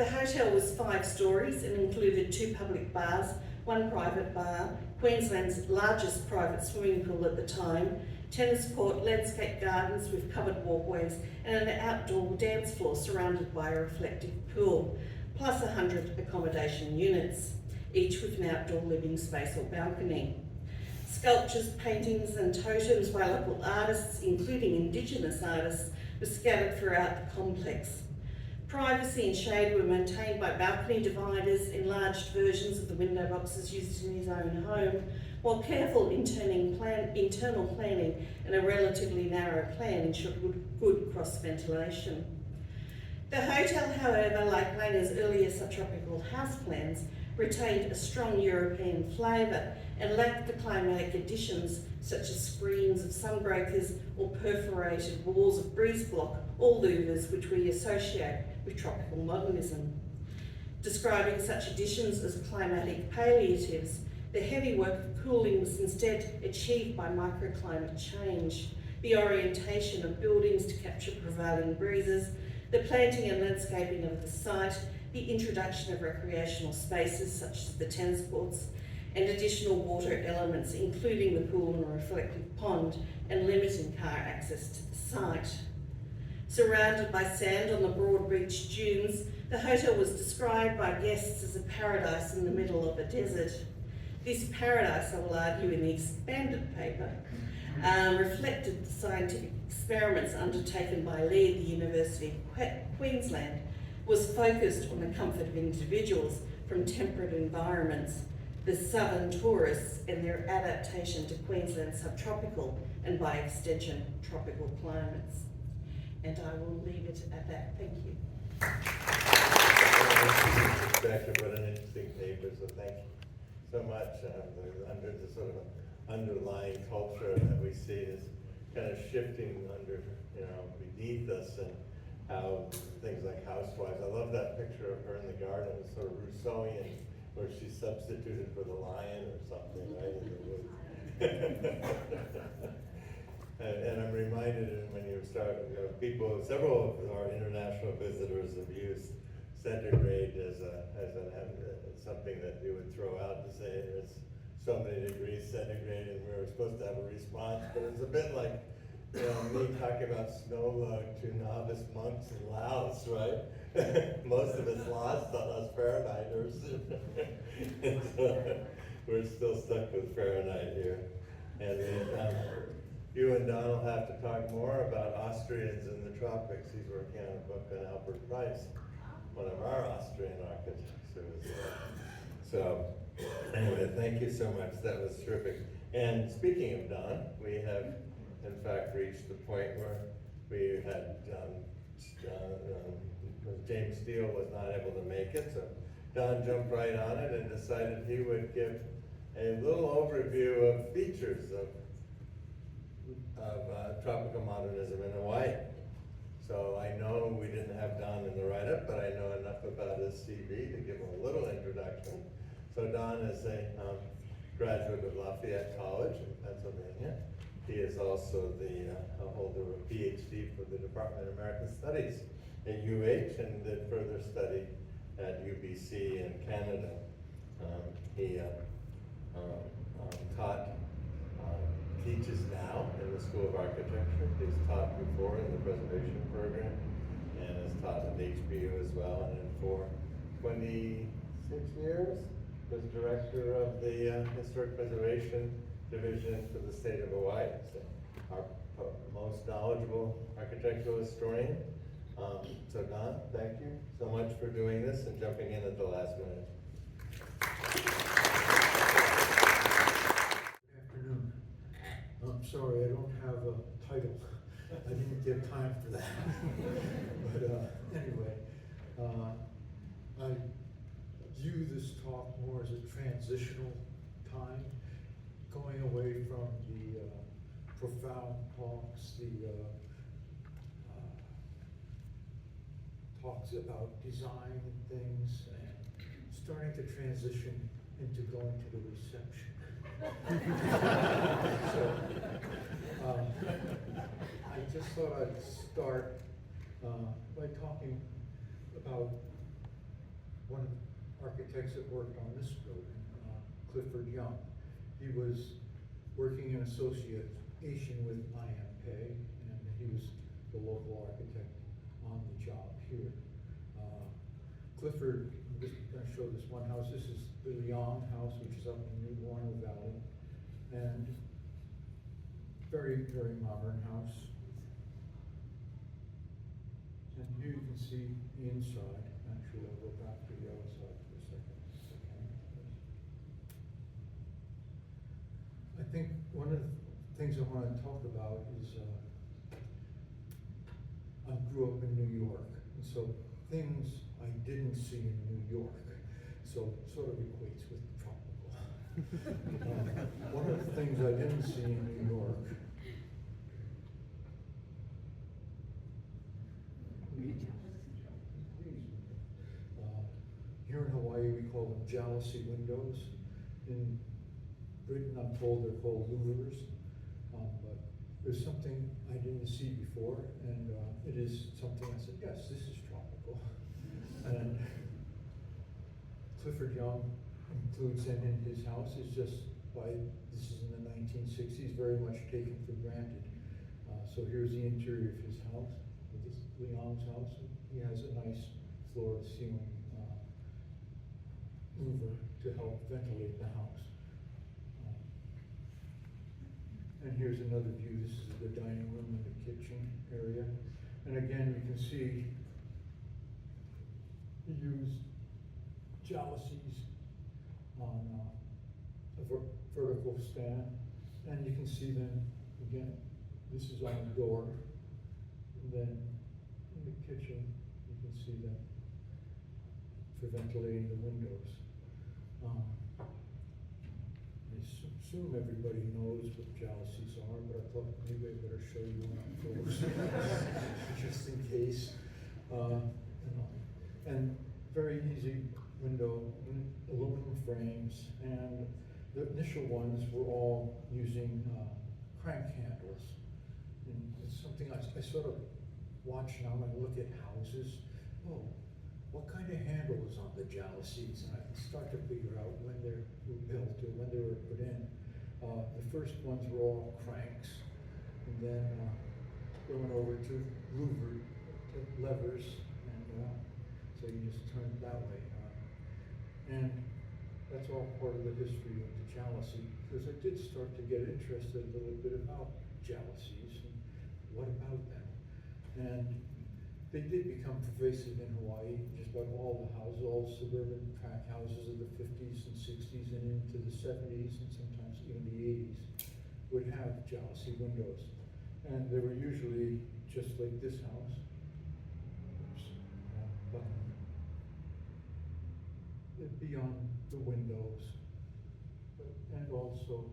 S13: The hotel was 5 stories and included 2 public bars, 1 private bar, Queensland's largest private swimming pool at the time, tennis court, landscape gardens with covered walkways, and an outdoor dance floor surrounded by a reflective pool, plus 100 accommodation units, each with an outdoor living space or balcony. Sculptures, paintings and totems by local artists, including Indigenous artists, were scattered throughout the complex. Privacy and shade were maintained by balcony dividers, enlarged versions of the window boxes used in his own home, while careful internal planning and a relatively narrow plan ensured good cross-ventilation. The hotel, however, like Langer's earlier subtropical house plans, retained a strong European flavour and lacked the climatic additions such as screens of sunbreakers or perforated walls of breeze block or louvers which we associate with tropical modernism. Describing such additions as climatic palliatives, the heavy work of cooling was instead achieved by microclimate change, the orientation of buildings to capture prevailing breezes, the planting and landscaping of the site, the introduction of recreational spaces such as the tennis courts, and additional water elements including the pool and a reflective pond, and limiting car access to the site. Surrounded by sand on the broad beach dunes, the hotel was described by guests as a paradise in the middle of a desert. This paradise, I will argue in the expanded paper, reflected the scientific experiments undertaken by Lee at the University of Queensland, was focused on the comfort of individuals from temperate environments, the southern tourists and their adaptation to Queensland's subtropical and by extension tropical climates. And I will leave it at that. Thank you.
S1: Perspective, what an interesting paper, so thank you so much. Under the sort of underlying culture that we see is kind of shifting under, beneath us, and how things like housewives. I love that picture of her in the garden. It was sort of Rousseauian, where she substituted for the lion or something, right, in the woods. And I'm reminded when you start, several of our international visitors have used centigrade as something that you would throw out to say it's so many degrees centigrade and we were supposed to have a response, but it's a bit like, me talking about snow log to novice monks in Laos, right? Most of it's lost on us Fahrenheiters. And so we're still stuck with Fahrenheit here. And you and Don will have to talk more about Austrians in the tropics. He's working on a book on Albert Price, one of our Austrian architects. So anyway, thank you so much. That was terrific. And speaking of Don, we have in fact reached the point where we had James Steele was not able to make it, so Don jumped right on it and decided he would give a little overview of features of tropical modernism in Hawaii. So I know we didn't have Don in the write-up, but I know enough about his CV to give him a little introduction. So Don is a graduate of Lafayette College in Pennsylvania. He is also the holder of a PhD for the Department of American Studies at UH and did further study at UBC in Canada. He teaches now in the School of Architecture. He's taught before in the preservation program and has taught at HBU as well, and then for 26 years was director of the Historic Preservation Division for the state of Hawaii. So our most knowledgeable architectural historian. So Don, thank you so much for doing this and jumping in at the last minute.
S14: I'm sorry, I don't have a title. I didn't get time for that. But anyway, I view this talk more as a transitional time, going away from the profound talks, the talks about design and things, and starting to transition into going to the reception. So, I just thought I'd start by talking about one of the architects that worked on this building, Clifford Young. He was working in association with IMPay, and he was the local architect on the job here. Clifford, I'm just going to show this one house. This is the Young house, which is up in New Warner Valley, and very, very modern house. And here you can see the inside. Actually, I'll go back to the outside for a second. I think one of the things I want to talk about is I grew up in New York, and so things I didn't see in New York, so sort of equates with tropical. One of the things I didn't see in New York here in Hawaii, we call them jalousie windows. In Britain, I'm told they're called louvers. But there's something I didn't see before, and it is something I said, yes, this is tropical. And Clifford Young includes them in his house. It's just this is in the 1960s, very much taken for granted. So here's the interior of his house, this Leon's house. He has a nice floor-to-ceiling louver to help ventilate the house. And here's another view. This is the dining room and the kitchen area. And again, you can see he used jalousies on a vertical stand. And you can see then, again, this is on the door. And then in the kitchen, you can see that for ventilating the windows. I assume everybody knows what jalousies are, but I thought maybe I better show you one up close, just in case. And very easy window, aluminum frames, and the initial ones were all using crank handles. And it's something I sort of watch now when I look at houses. Oh, what kind of handle is on the jalousies? And I can start to figure out when they were built or when they were put in. The first ones were all cranks, and then going over to louver levers, and so you just turn it that way. And that's all part of the history of the jalousie, because I did start to get interested a little bit about jalousies and what about them. And they did become pervasive in Hawaii. Just about all the houses, all suburban tract houses of the 50s and 60s and into the 70s and sometimes even the 80s would have jalousie windows. And they were usually just like this house. Oops, button. It'd be on the windows. And also,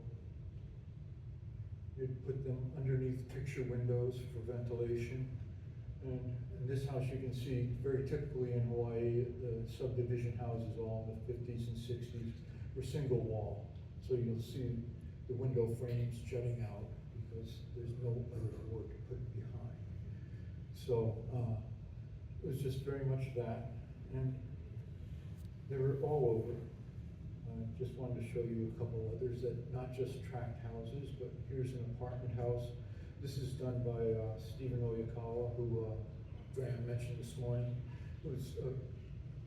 S14: you'd put them underneath picture windows for ventilation. And in this house, you can see very typically in Hawaii, the subdivision houses all in the 50s and 60s were single wall. So you'll see the window frames jutting out because there's no other wood to put behind. So it was just very much that. And they were all over. I just wanted to show you a couple others that not just tract houses, but here's an apartment house. This is done by Stephen Oyakawa, who Graham mentioned this morning, who was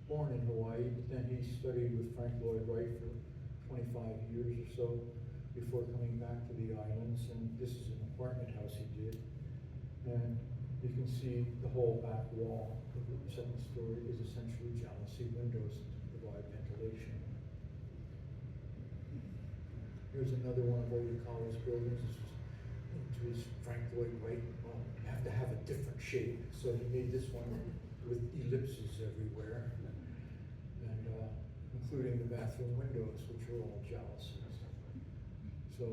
S14: born in Hawaii, but then he studied with Frank Lloyd Wright for 25 years or so before coming back to the islands. And this is an apartment house he did. And you can see the whole back wall of the second story is essentially jalousie windows to provide ventilation. Here's another one of Oyakawa's buildings. This was to his Frank Lloyd Wright, well, you have to have a different shape. So he made this one with ellipses everywhere, and including the bathroom windows, which are all jalousies. So,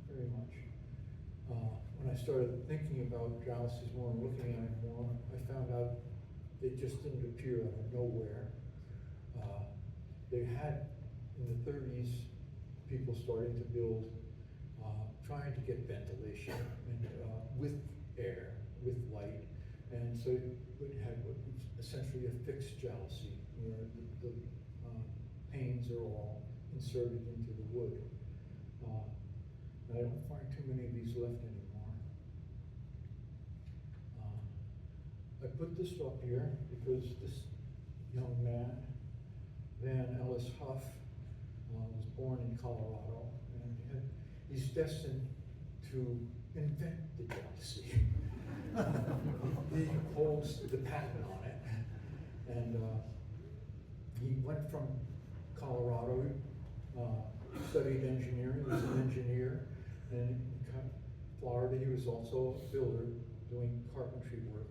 S14: very much. When I started thinking about jalousies more and looking at it more, I found out they just didn't appear out of nowhere. They had, in the 30s, people starting to build trying to get ventilation and with air, with light, and so it had what we essentially a fixed jalousie, where the panes are all inserted into the wood. I don't find too many of these left anymore. I put this up here because this young man, Van Ellis Huff, was born in Colorado, and he's destined to invent the jealousy. He holds the patent on it, and he went from Colorado, studied engineering, he was an engineer, and in Florida he was also a builder doing carpentry work,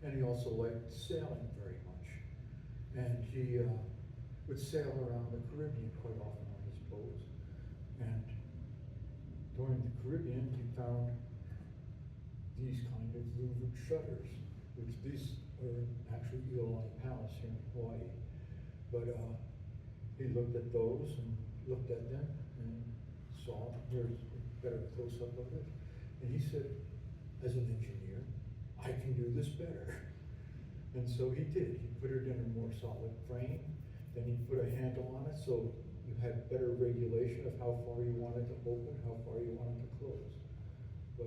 S14: and he also liked sailing very much. And he would sail around the Caribbean quite often on his boats. And during the Caribbean, he found these kind of louvered shutters, which these are actually Eolani Palace here in Hawaii. But he looked at those and looked at them and saw, here's a better close-up of it. And he said, as an engineer, I can do this better. And so he did. He put it in a more solid frame. Then he put a handle on it so you had better regulation of how far you wanted to open, how far you wanted to close. But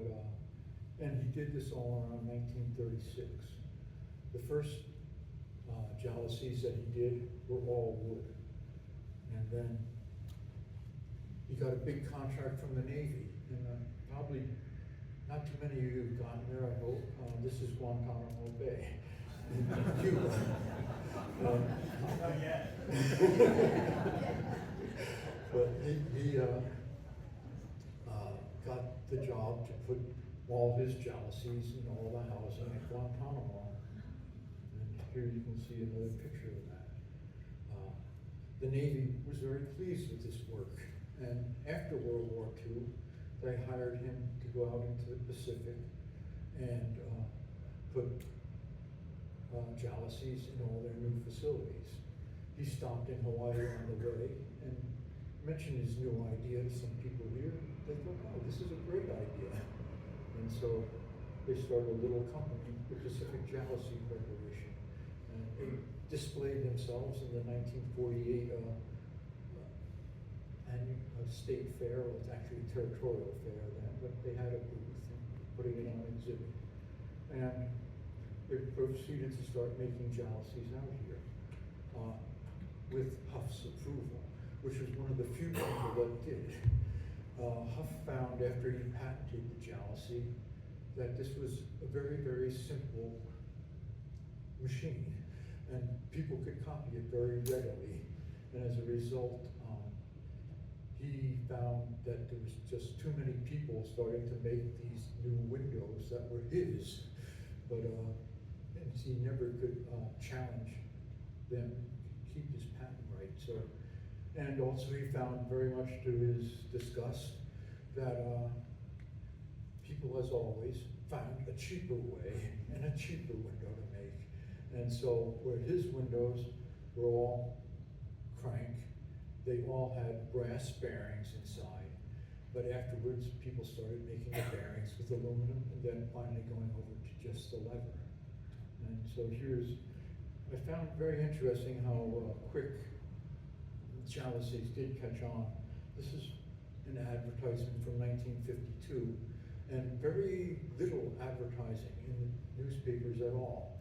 S14: and he did this all around 1936. The first jalousies that he did were all wood. And then he got a big contract from the Navy. And probably not too many of you have gotten there, I hope. This is Guantanamo Bay in Cuba.
S2: Not yet.
S14: But he got the job to put all his jalousies in all the housing at Guantanamo. And here you can see another picture of that. The Navy was very pleased with this work. And after World War II, they hired him to go out into the Pacific and put jalousies in all their new facilities. He stopped in Hawaii on the way and mentioned his new idea to some people here. They thought, oh, this is a great idea. And so they started a little company, the Pacific Jalousie Corporation. And they displayed themselves in the 1948 annual state fair. Well, it's actually a territorial fair then, but they had a booth putting it on exhibit. And they proceeded to start making jalousies out here with Huff's approval, which was one of the few people that did. Huff found after he patented the jalousie that this was a very, very simple machine, and people could copy it very readily. And as a result, he found that there was just too many people starting to make these new windows that were his, but and he never could challenge them, keep his patent right. So, and also he found, very much to his disgust, that people, as always, found a cheaper way and a cheaper window to make. And so where his windows were all crank, they all had brass bearings inside. But afterwards, people started making the bearings with aluminum, and then finally going over to just the lever. And so I found it very interesting how quick jalousies did catch on. This is an advertisement from 1952, and very little advertising in the newspapers at all.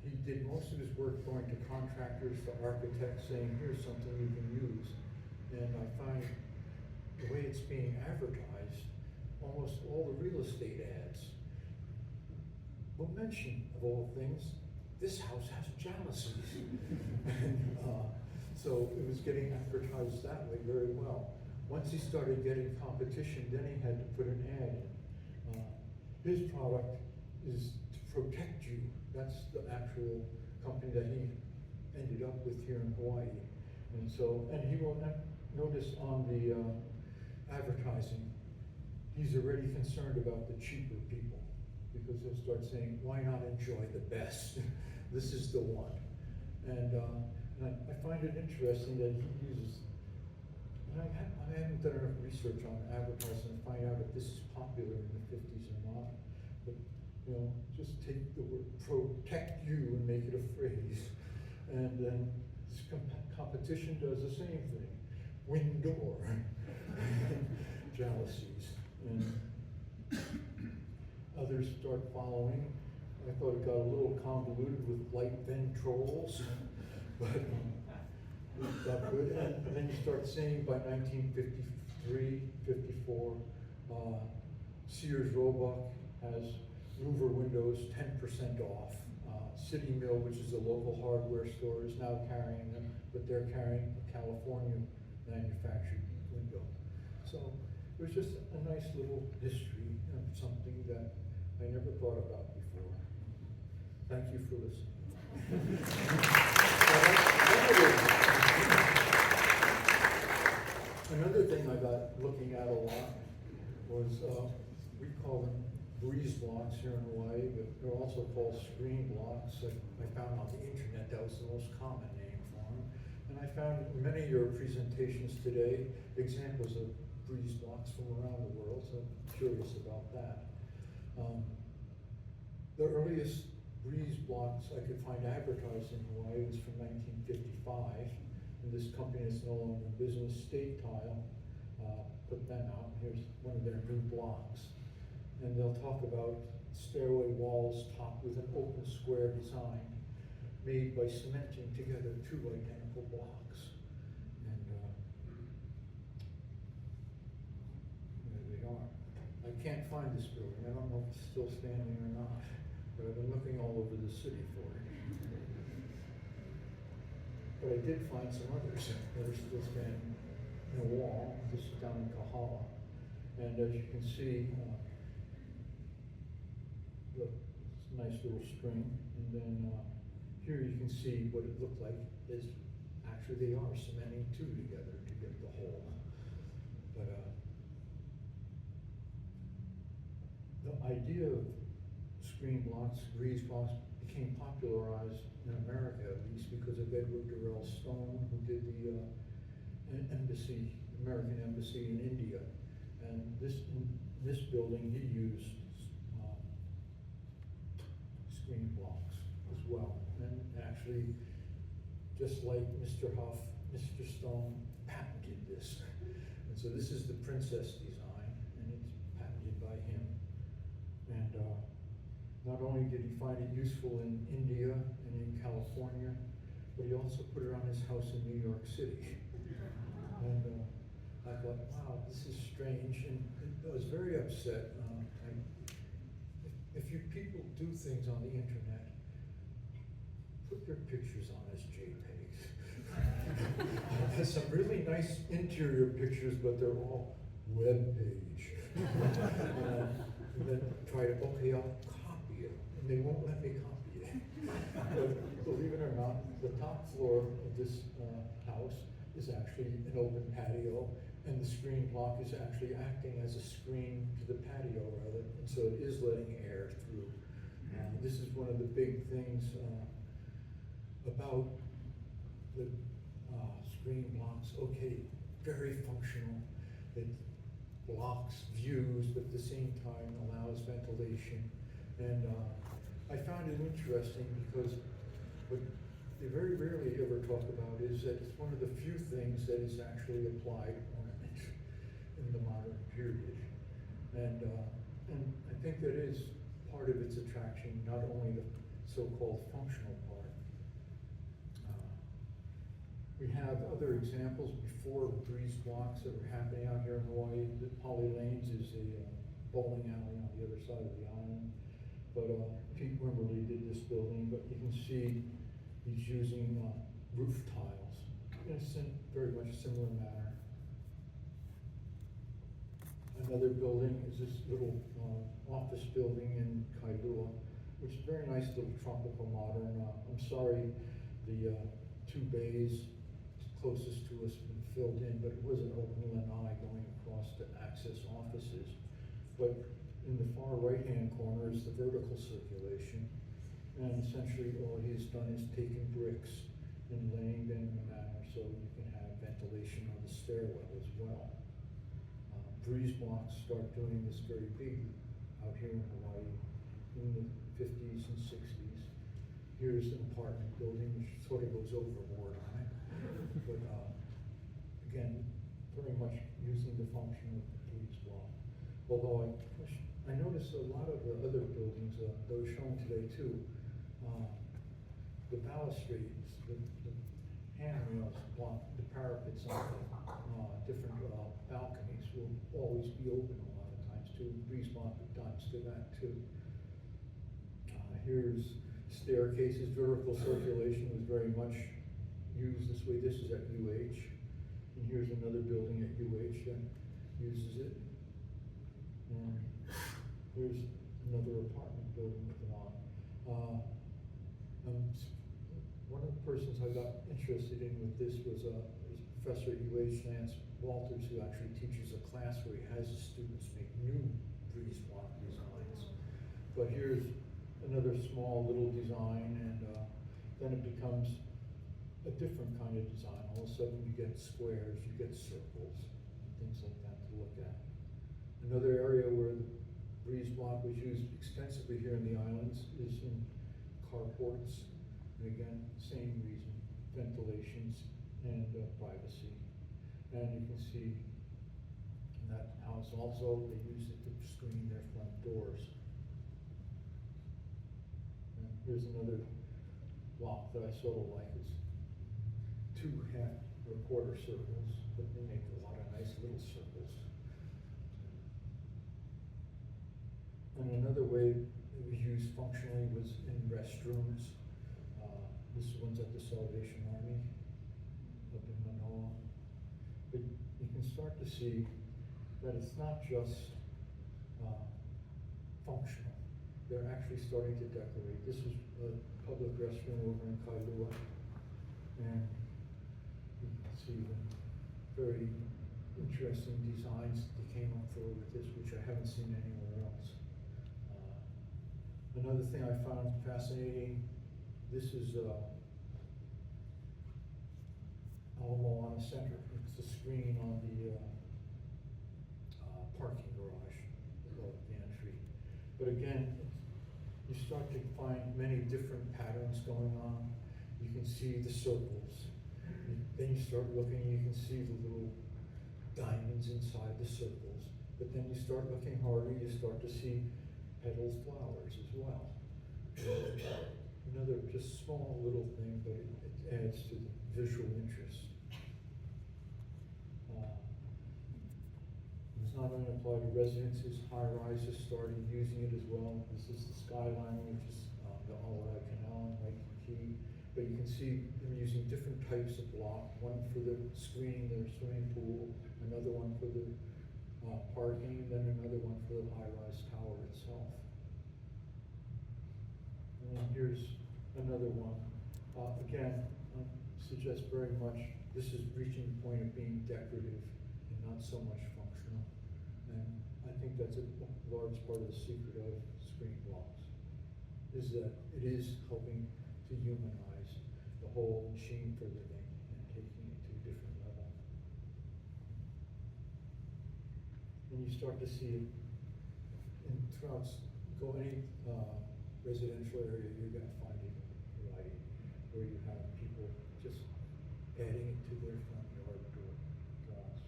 S14: He did most of his work going to contractors, to architects, saying, here's something you can use. And I find the way it's being advertised, almost all the real estate ads will mention, of all things, this house has jalousies. And so it was getting advertised that way very well. Once he started getting competition, then he had to put an ad in. His product is to protect you. That's the actual company that he ended up with here in Hawaii. And so, and he will notice on the advertising, he's already concerned about the cheaper people, because he'll start saying, why not enjoy the best? This is the one. And I find it interesting that he uses, and I haven't done enough research on advertising to find out if this is popular in the 50s or not, but you know, just take the word protect you and make it a phrase. And then this competition does the same thing. Win door. Jealousies. And others start following. I thought it got a little convoluted with light ventrolls, but it got good. And then you start seeing by 1953, 54, Sears Roebuck has louver windows 10% off. City Mill, which is a local hardware store, is now carrying them, but they're carrying a California manufactured window. So it was just a nice little history of something that I never thought about before. Thank you for listening. Another thing I got looking at a lot was, we call them breeze blocks here in Hawaii, but they're also called screen blocks. I found on the internet that was the most common name for them. And I found in many of your presentations today examples of breeze blocks from around the world, so I'm curious about that. The earliest breeze blocks I could find advertised in Hawaii was from 1955, and this company is no longer in business, State Tile, put them out. Here's one of their new blocks. And they'll talk about stairway walls topped with an open square design made by cementing together two identical blocks. And there they are. I can't find this building. I don't know if it's still standing or not, but I've been looking all over the city for it. But I did find some others that are still standing in a wall. This is down in Kahala. And as you can see, look, it's a nice little string. And then here you can see what it looked like is actually they are cementing two together to get the whole. But the idea of screen blocks, breeze blocks, became popularized in America, at least because of Edward Durrell Stone, who did the American embassy in India. And in this building, he used screen blocks as well. And actually, just like Mr. Huff, Mr. Stone patented this. And so this is the Princess design, and it's patented by him. And not only did he find it useful in India and in California, but he also put it on his house in New York City. And I thought, wow, this is strange, and I was very upset. If you people do things on the internet, put your pictures on as JPEGs. There's some really nice interior pictures, but they're all web page. And then try to, okay, I'll copy it, and they won't let me copy it. But believe it or not, the top floor of this house is actually an open patio, and the screen block is actually acting as a screen to the patio, rather, and so it is letting air through. This is one of the big things about the screen blocks. Okay, very functional. It blocks views, but at the same time allows ventilation. And I found it interesting because what they very rarely ever talk about is that it's one of the few things that is actually applied ornament in the modern period. And I think that is part of its attraction, not only the so-called functional part. We have other examples before breeze blocks that were happening out here in Hawaii. The Polly Lanes is a bowling alley on the other side of the island. But Pete Wimberly did this building, but you can see he's using roof tiles in a very much similar manner. Another building is this little office building in Kailua, which is a very nice little tropical modern. I'm sorry, the two bays closest to us have been filled in, but it was an open lanai going across to access offices. But in the far right-hand corner is the vertical circulation. And essentially all he has done is taken bricks and laying them in a manner so you can have ventilation on the stairwell as well. Breeze blocks start doing this very big out here in Hawaii in the 50s and 60s. here's an apartment building which sort of goes overboard on it. But again, very much using the function of the police block. Although I noticed a lot of the other buildings, those shown today too, the balustrades, the handrails, the parapets on the different balconies will always be open a lot of times too. Breeze block does to that too. Here's staircases. Vertical circulation was very much used this way. This is at UH. And here's another building at UH that uses it. And here's another apartment building with it on. One of the persons I got interested in with this was a professor at UH, Lance Walters, who actually teaches a class where he has the students make new breeze block designs. But here's another small little design, and then it becomes a different kind of design. All of a sudden you get squares, you get circles, things like that to look at. Another area where the breeze block was used extensively here in the islands is in carports. And again, same reason, ventilations and privacy. And you can see in that house also, they use it to screen their front doors. And here's another block that I sort of like. It's two half or quarter circles, but they make a lot of nice little circles. And another way it was used functionally was in restrooms. This one's at the Salvation Army up in Manoa. But you can start to see that it's not just functional. They're actually starting to decorate. This is a public restroom over in Kailua. And you can see the very interesting designs that came up through with this, which I haven't seen anywhere else. Another thing I found fascinating, this is Moana Center. It's a screen on the parking garage above the entry. But again, you start to find many different patterns going on. You can see the circles. Then you start looking, you can see the little diamonds inside the circles. But then you start looking harder, you start to see petals, flowers as well. Another just small little thing, but it adds to the visual interest. It's not only applied to residences, high-rises started using it as well. This is the skyline, which is the Alawai Canal and Waikiki Key. But you can see they're using different types of block, one for the screening their swimming pool, another one for the parking, and then another one for the high-rise tower itself. And then here's another one. Again, suggests very much this is reaching the point of being decorative and not so much functional. And I think that's a large part of the secret of screen blocks, is that it is helping to humanize the whole machine for living and taking it to a different level. And you start to see it throughout, go any residential area, you're going to find it variety, where you have people just adding it to their front yard door walls.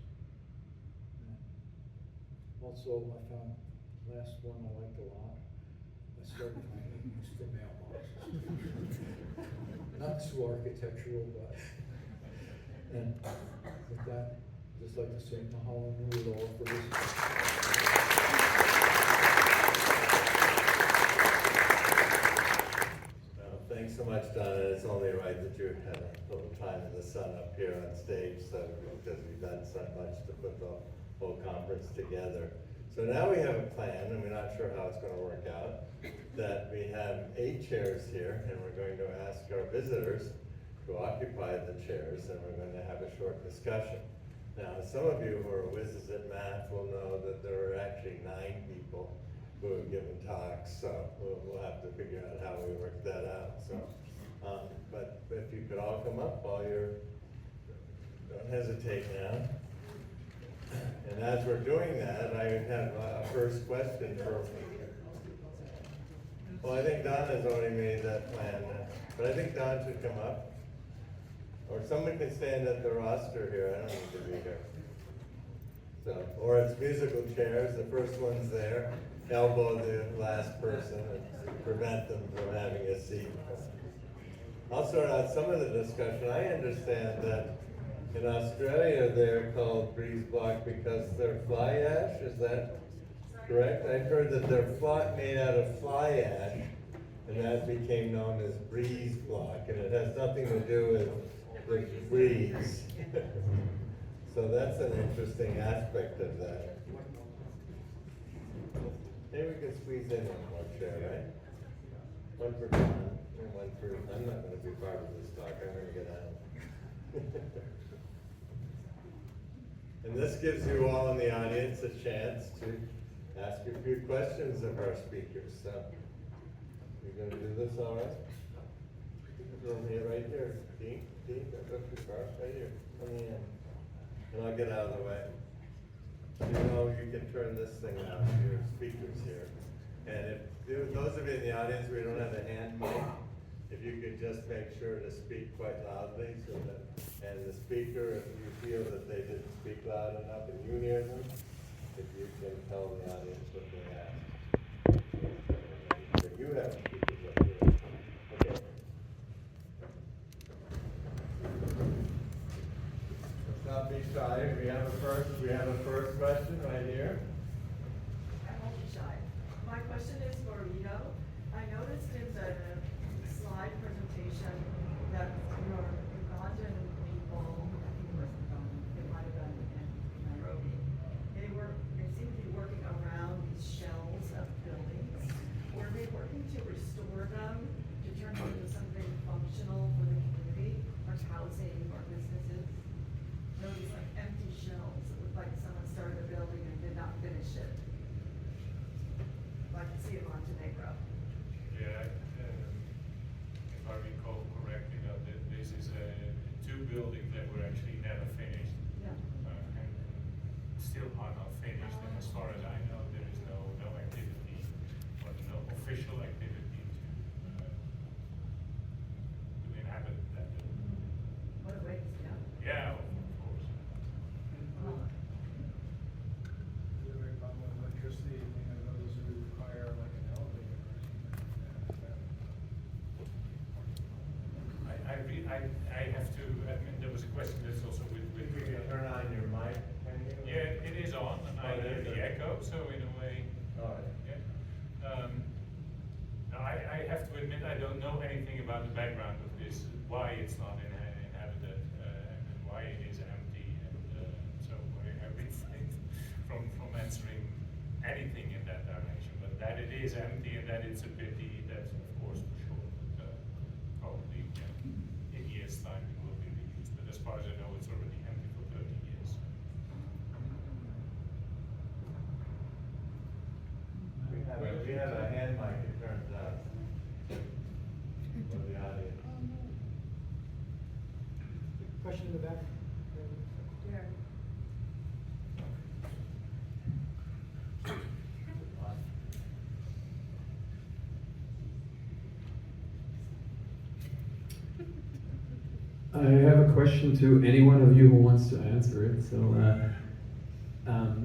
S14: Also, I found last one I liked a lot. I started finding use for mailboxes. Not too architectural, but, and with that, I'd just like to say mahalo nui loa for this.
S1: Thanks so much, Donna. It's only right that you had a little time in the sun up here on stage, so because we've done so much to put the whole conference together. So now we have a plan, and we're not sure how it's going to work out, that we have 8 chairs here, and we're going to ask our visitors to occupy the chairs, and we're going to have a short discussion. Now, some of you who are whizzes at math will know that there are actually 9 people who have given talks, so we'll have to figure out how we work that out. So, but if you could all come up while don't hesitate now. And as we're doing that, I have a first question for. Well, I think Don has already made that plan, but I think Don should come up. Or someone can stand at the roster here, I don't need to be here. So, or it's musical chairs, the first one's there, elbow the last person and prevent them from having a seat. I'll sort out some of the discussion. I understand that in Australia they're called breeze block because they're fly ash, is that correct? I've heard that they're made out of fly ash, and that became known as breeze block, and it has nothing to do with the breeze. So that's an interesting aspect of that. Maybe we can squeeze in one more chair, right? One for Don, and one for, I'm not gonna be part of this talk, I'm gonna get out. And this gives you all in the audience a chance to ask a few questions of our speakers, so. You're gonna do this all right? From here, right here, Dean, don't go too far, right here, on the end. And I'll get out of the way. You know, you can turn this thing out, your speakers here. And if, those of you in the audience, we don't have a hand mic, if you could just make sure to speak quite loudly so that, and the speaker, if you feel that they didn't speak loud enough and you hear them, if you can tell the audience what they asked. So you have speakers up here. Okay. Let's not be shy. We have a first question right here.
S15: I won't be shy. My question is for Rito. I noticed in the slide presentation that your Ugandan people, I think it was Uganda, it might have been in Nairobi, they seem to be working around these shells of buildings. Were they working to restore them, to turn them into something functional for the community, like housing or businesses? These like empty shells, it looked like someone started a building and did not finish it. Like you see in Montenegro.
S4: Yeah, if I recall correctly, this is two buildings that were actually never finished.
S15: Yeah.
S4: And still are not finished, and as far as I know, there is no activity, or no official activity to inhabit that building.
S15: What a waste, yeah.
S4: Yeah, of course.
S14: Is there a problem with electricity, those who require like an elevator or something like that?
S4: I have to admit, there was a question that's also with.
S1: If you can turn on your mic, can you?
S4: Yeah, it is on, and I hear the echo, so in a way.
S1: All right.
S4: Yeah. I have to admit, I don't know anything about the background of this, why it's not inhabited, and why it is empty, and so I refrain from answering anything in that direction. But that it is empty and that it's a pity, that's of course for sure. But, probably in years' time it will be reused. But as far as I know, it's already empty for 30 years.
S1: We have a hand mic, it turns out, for the audience.
S9: Question in the back?
S15: Yeah.
S16: I have a question to any one of you who wants to answer it.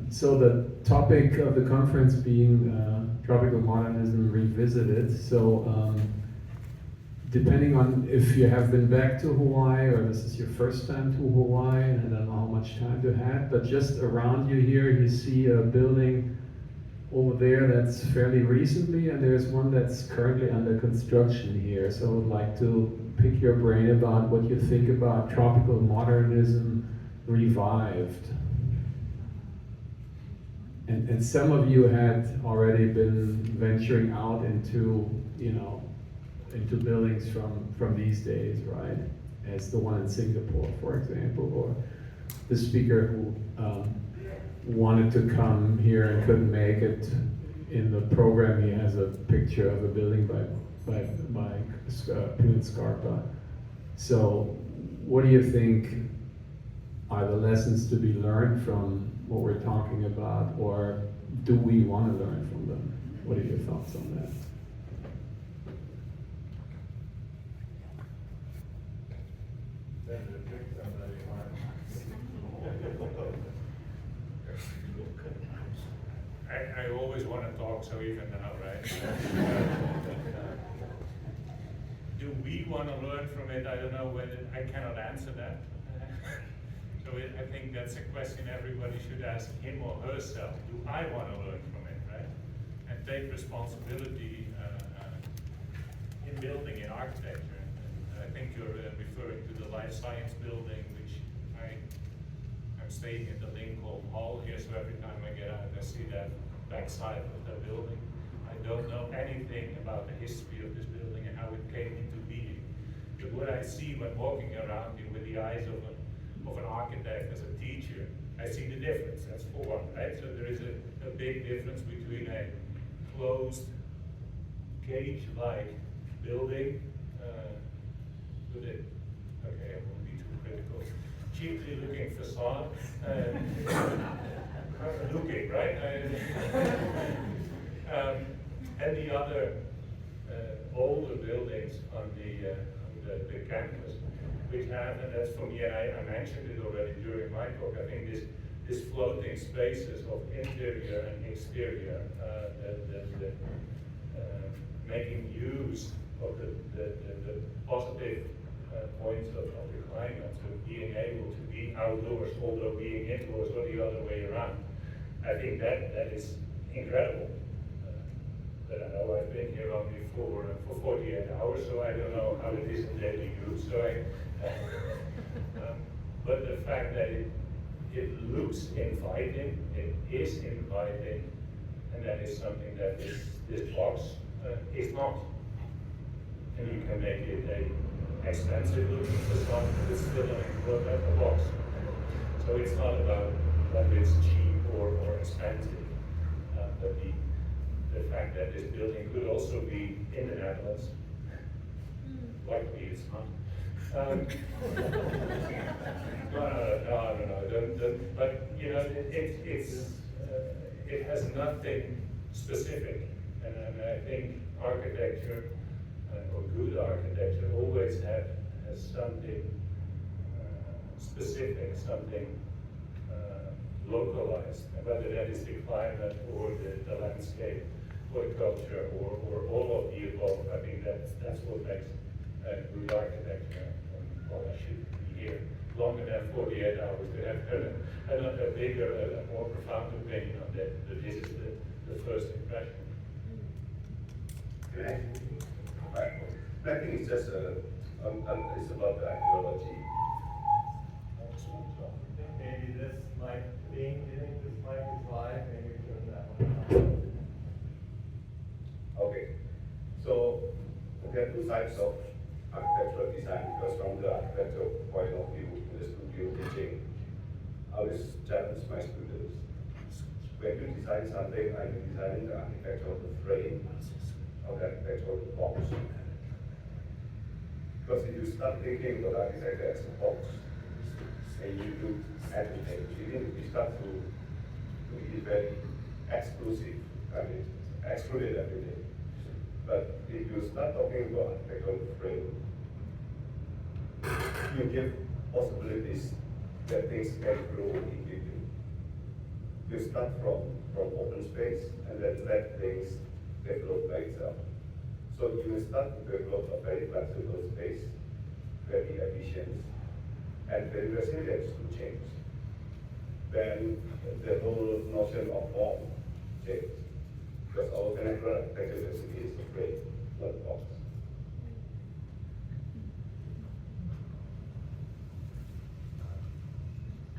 S16: So the topic of the conference being tropical modernism revisited. So depending on if you have been back to Hawaii or this is your first time to Hawaii, and I don't know how much time you had, but just around you here, you see a building over there that's fairly recently, and there's one that's currently under construction here. So I would like to pick your brain about what you think about tropical modernism revived. And some of you had already been venturing out into, into buildings from these days, right? As the one in Singapore, for example, or the speaker who wanted to come here and couldn't make it. In the program, he has a picture of a building by Pune Scarpa. So, what do you think are the lessons to be learned from what we're talking about, or do we want to learn from them? What are your thoughts on that?
S4: I always want to talk, so even now, right? Do we want to learn from it? I don't know whether I cannot answer that. I think that's a question everybody should ask him or herself. Do I want to learn from it, right? And take responsibility in building, in architecture. And I think you're referring to the life science building, which I'm staying at the Lincoln Hall here, so every time I get out, I see that backside of the building. I don't know anything about the history of this building and how it came into being. But what I see when walking around it with the eyes of an architect as a teacher, I see the difference. That's for one, right? So there is a big difference between a closed, cage-like building with a, okay, I won't be too critical, cheaply looking facade, looking, right? And the other older buildings on the campus, which have, and that's for me, and I mentioned it already during my talk, I think this floating spaces of interior and exterior, making use of the positive points of the climate, so being able to be outdoors, although being indoors, or the other way around. I think that is incredible. But I know I've been here only for 48 hours, so I don't know how it is in daily use. So but the fact that it looks inviting, it is inviting, and that is something that this box is not. And you can make it a expensive looking facade, but it's still an incredible box. So it's not about whether it's cheap or expensive, but the fact that this building could also be in the Netherlands. Luckily it's not. No, don't, but you know, it has nothing specific, and I think architecture, or good architecture, always has something specific, something localized, and whether that is the climate or the landscape or the culture or all of the above. I think that's what makes good architecture. Well, I should be here longer than 48 hours to have a bigger, a more profound opinion on that. But this is the first impression.
S17: I think it's just it's about the ideology.
S1: Maybe this mic being, do you think this mic is live? Maybe turn that one on.
S17: Okay, so there are two sides of architectural design, because from the architectural point of view, in the studio teaching, I always challenge my students. When you design something, are you designing the architecture of the frame or the architecture of the box? Because if you start thinking about architecture as a box, and you do everything, you start to be very exclusive, I mean, excluded everything. But if you start talking about architectural frame, you give possibilities that things can grow in between. You start from open space and then let things develop by itself. So you will start to develop a very flexible space, very efficient, and very resilient to change. Then the whole notion of form changes. Because our vernacular architecture basically is a frame, not a box.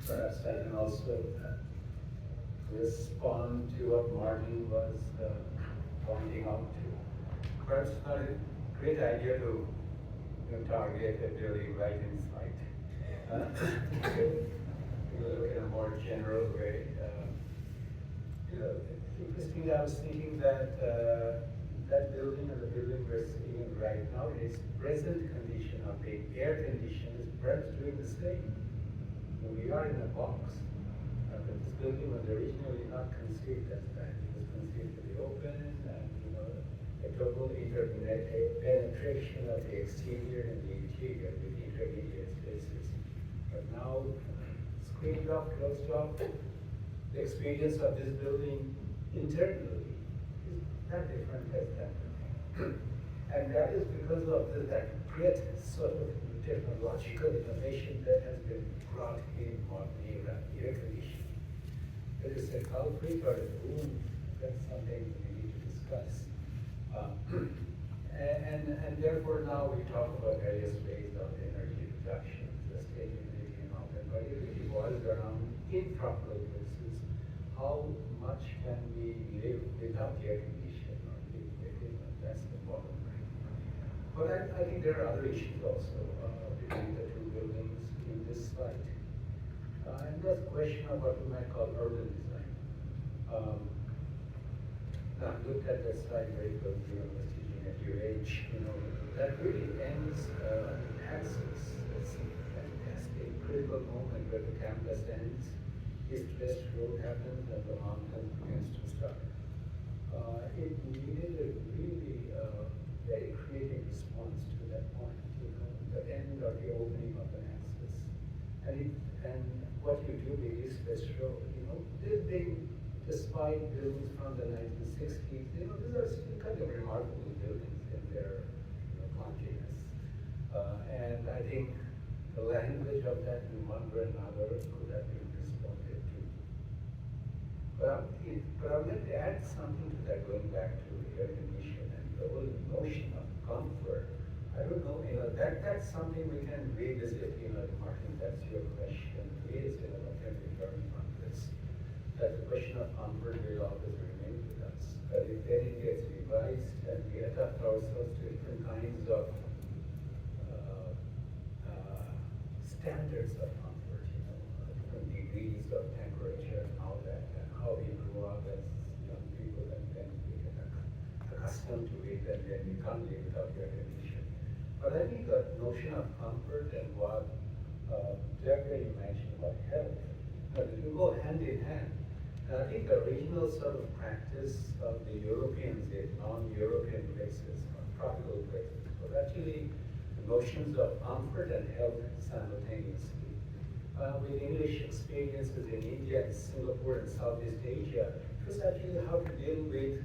S11: Perhaps I can also respond to what Martin was pointing out to. Perhaps it's not a great idea to target a building right in sight. To look in a more general way. Interesting, I was thinking that that building and the building we're sitting in right now, in its present condition of being air conditioned, is perhaps doing the same. We are in a box, but this building was originally not conceived as that. It was conceived to be open, and a total interpenetration of the exterior and the interior with intermediate spaces. But now, screened off, closed off, the experience of this building internally is not different as that. And that is because of that great sort of technological innovation that has been brought in on air conditioning. Whether it's a culprit or a boom, that's something we need to discuss. And therefore now we talk about various ways of energy reduction, sustainability and all that, but it really boils around in tropical places, how much can we live without air conditioning or live with it, that's the bottom line. But I think there are other issues also between the two buildings in this site. And that's a question of what we might call urban design. Now, I looked at that slide very closely. I was teaching at UH, that really ends access. It's a fantastic critical moment where the campus ends, east-west road happens, and the mountain begins to start. It needed a really very creative response to that point, the end or the opening of an axis. And what you do with east-west road, they've been, despite buildings from the 1960s, these are still kind of remarkable buildings in their clunkiness. And I think the language of that in one way or another could have been responded to. But I would like to add something to that, going back to air conditioning and the whole notion of comfort. I don't know, that's something we can revisit, Martin, that's your question, is, what can we learn from this? That the question of comfort will always remain with us. But if then it gets revised and we adapt ourselves to different kinds of standards of comfort, different degrees of temperature and all that, and how we grow up as young people, and then we get accustomed to it, and then we can't live without air conditioning. But I think the notion of comfort and what Jeffrey mentioned about health, they do go hand in hand. And I think the original sort of practice of the Europeans in non-European places, or tropical places, was actually the notions of comfort and health simultaneously. With English experiences in India and Singapore and Southeast Asia, it was actually how to deal with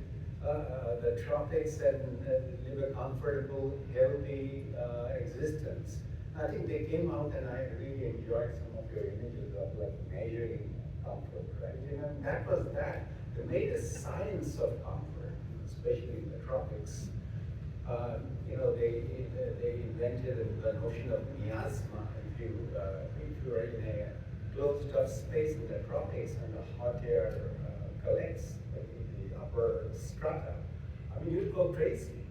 S11: the tropics and live a comfortable, healthy existence. I think they came out, and I really enjoyed some of your images of measuring comfort, right? That was that. They made a science of comfort, especially in the tropics. They invented the notion of miasma. If you are in a closed-off space in the tropics and the hot air collects in the upper strata, you'd go crazy.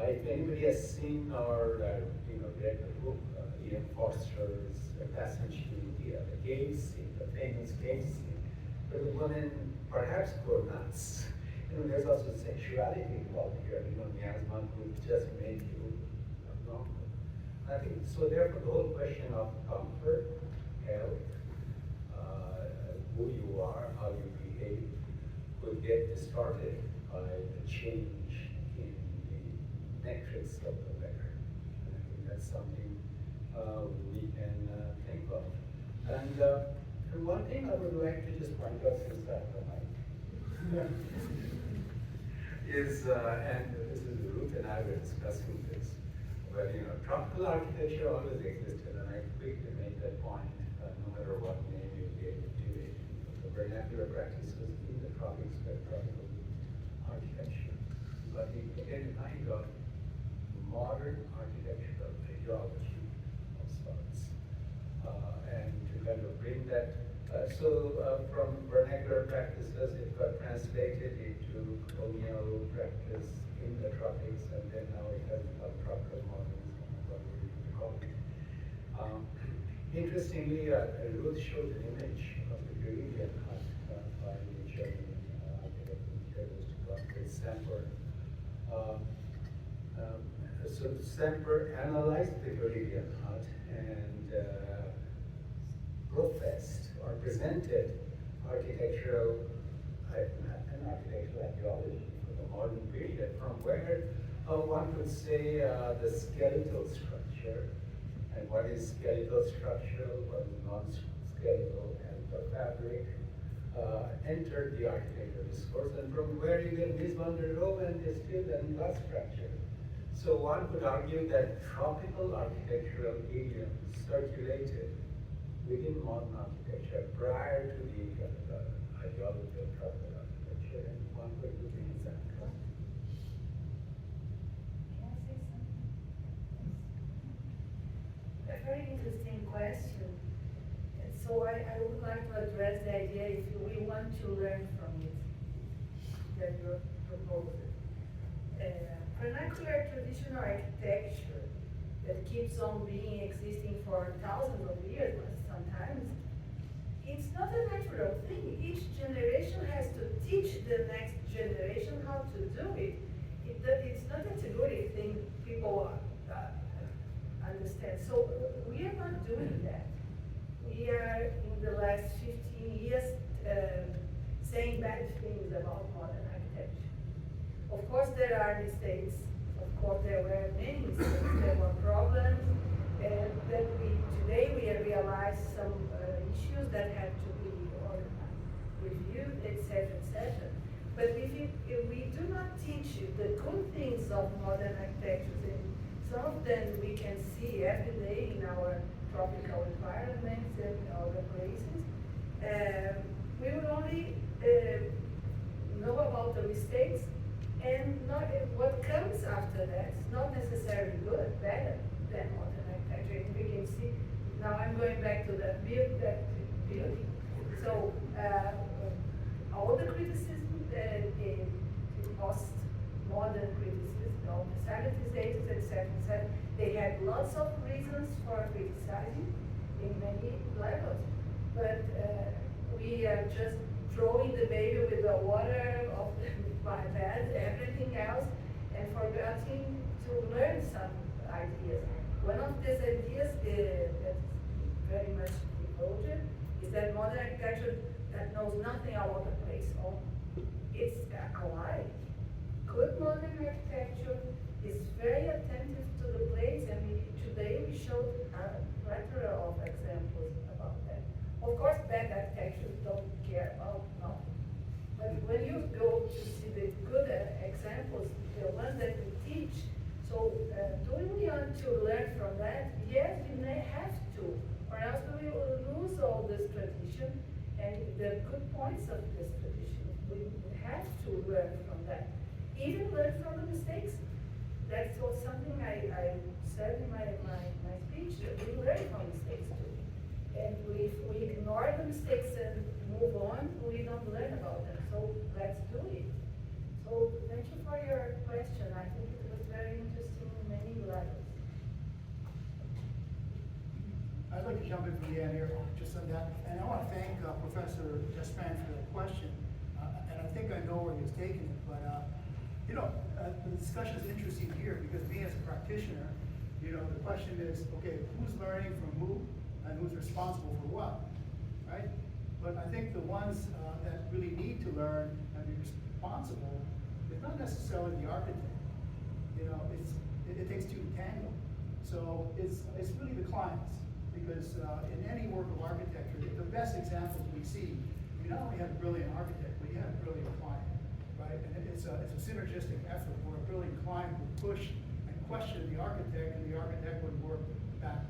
S11: If anybody has seen or read the book, Ian Foster's Passage to India, the cave scene, the famous cave scene, where the women perhaps go nuts. There's also sexuality involved here. Miasma could just make you abnormal. I think so. Therefore, the whole question of comfort, health, who you are, how you behave, could get distorted by the change in the metrics of the weather. And I think that's something we can think of. And one thing I would like to just point out, since I have the mic, is, and this is Ruth and I were discussing this, but tropical architecture always existed, and I quickly made that point, no matter what name you gave to it. The vernacular practices in the tropics were tropical architecture. But again, kind of modern architectural ideology of sorts. And to kind of bring that, from vernacular practices, it got translated into colonial practice in the tropics, and then now it has become tropical modernism, what we call it. Interestingly, Ruth showed an image of the Peruvian hut by the German architect and journalist Chris Samper. So Samper analyzed the Peruvian hut and professed or presented architectural ideology for the modern period, from where one could say the skeletal structure, and what is skeletal structural, what is non-skeletal, and the fabric entered the architectural discourse, and from where even this van der Rohe is still in glass structure. So one could argue that tropical architectural idioms circulated within modern architecture prior to the ideology of tropical architecture, and one could look into that.
S18: Can I say something? A very interesting question. And so I would like to address the idea if we want to learn from it that you're proposing. Vernacular traditional architecture that keeps on being existing for thousands of years, but sometimes it's not a natural thing. Each generation has to teach the next generation how to do it. It's not a theoretic thing people understand. So we are not doing that. We are in the last 15 years saying bad things about modern architecture. Of course there are mistakes. Of course there were many mistakes. There were problems that today we realize some issues that have to be reviewed, etc., etc. But if we do not teach you the good things of modern architecture, and some of them we can see every day in our tropical environments and other places, we will only know about the mistakes, and not, what comes after that is not necessarily good, better than modern architecture. And we can see, now I'm going back to that building. So all the criticism, the post-modern criticism, all the 70s, 80s, etc., they had lots of reasons for criticizing in many levels. But we are just throwing the baby with the water of my bed, everything else, and forgetting to learn some ideas. One of these ideas that's very much devoted is that modern architecture that knows nothing about the place. It's alive. Good modern architecture is very attentive to the place, and today we showed a plethora of examples about that. Of course, bad architecture don't care about nothing. But when you go to see the good examples, the ones that we teach, so do we want to learn from that? Yes, we may have to, or else we will lose all this tradition and the good points of this tradition. We have to learn from that. Even learn from the mistakes. That's something I said in my speech, that we learn from mistakes too. And if we ignore the mistakes and move on, we don't learn about them. So let's do it. So thank you for your question. I think it was very interesting in many levels.
S10: I'd like to jump in from the end here, just on that. And I want to thank Professor Despan for that question. And I think I know where he was taking it. But, the discussion is interesting here because me as a practitioner, the question is, okay, who's learning from who and who's responsible for what, right? But I think the ones that really need to learn and be responsible is not necessarily the architect. It takes two to tango. So it's really the clients. Because in any work of architecture, the best examples we see, you not only have a brilliant architect, but you have a brilliant client, right? And it's a synergistic effort where a brilliant client would push and question the architect, and the architect would work back,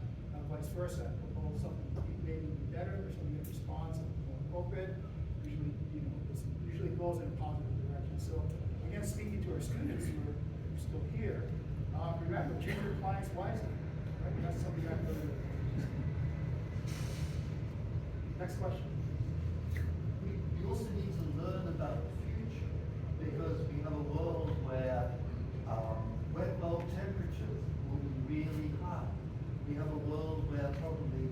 S10: vice versa, propose something maybe better or something that responds more appropriate. Usually goes in a positive direction. So again, speaking to our students who are still here, remember, choose your clients wisely, right? That's something that really. Next question.
S19: We also need to learn about the future because we have a world where wet bulb temperatures will be really high. We have a world where probably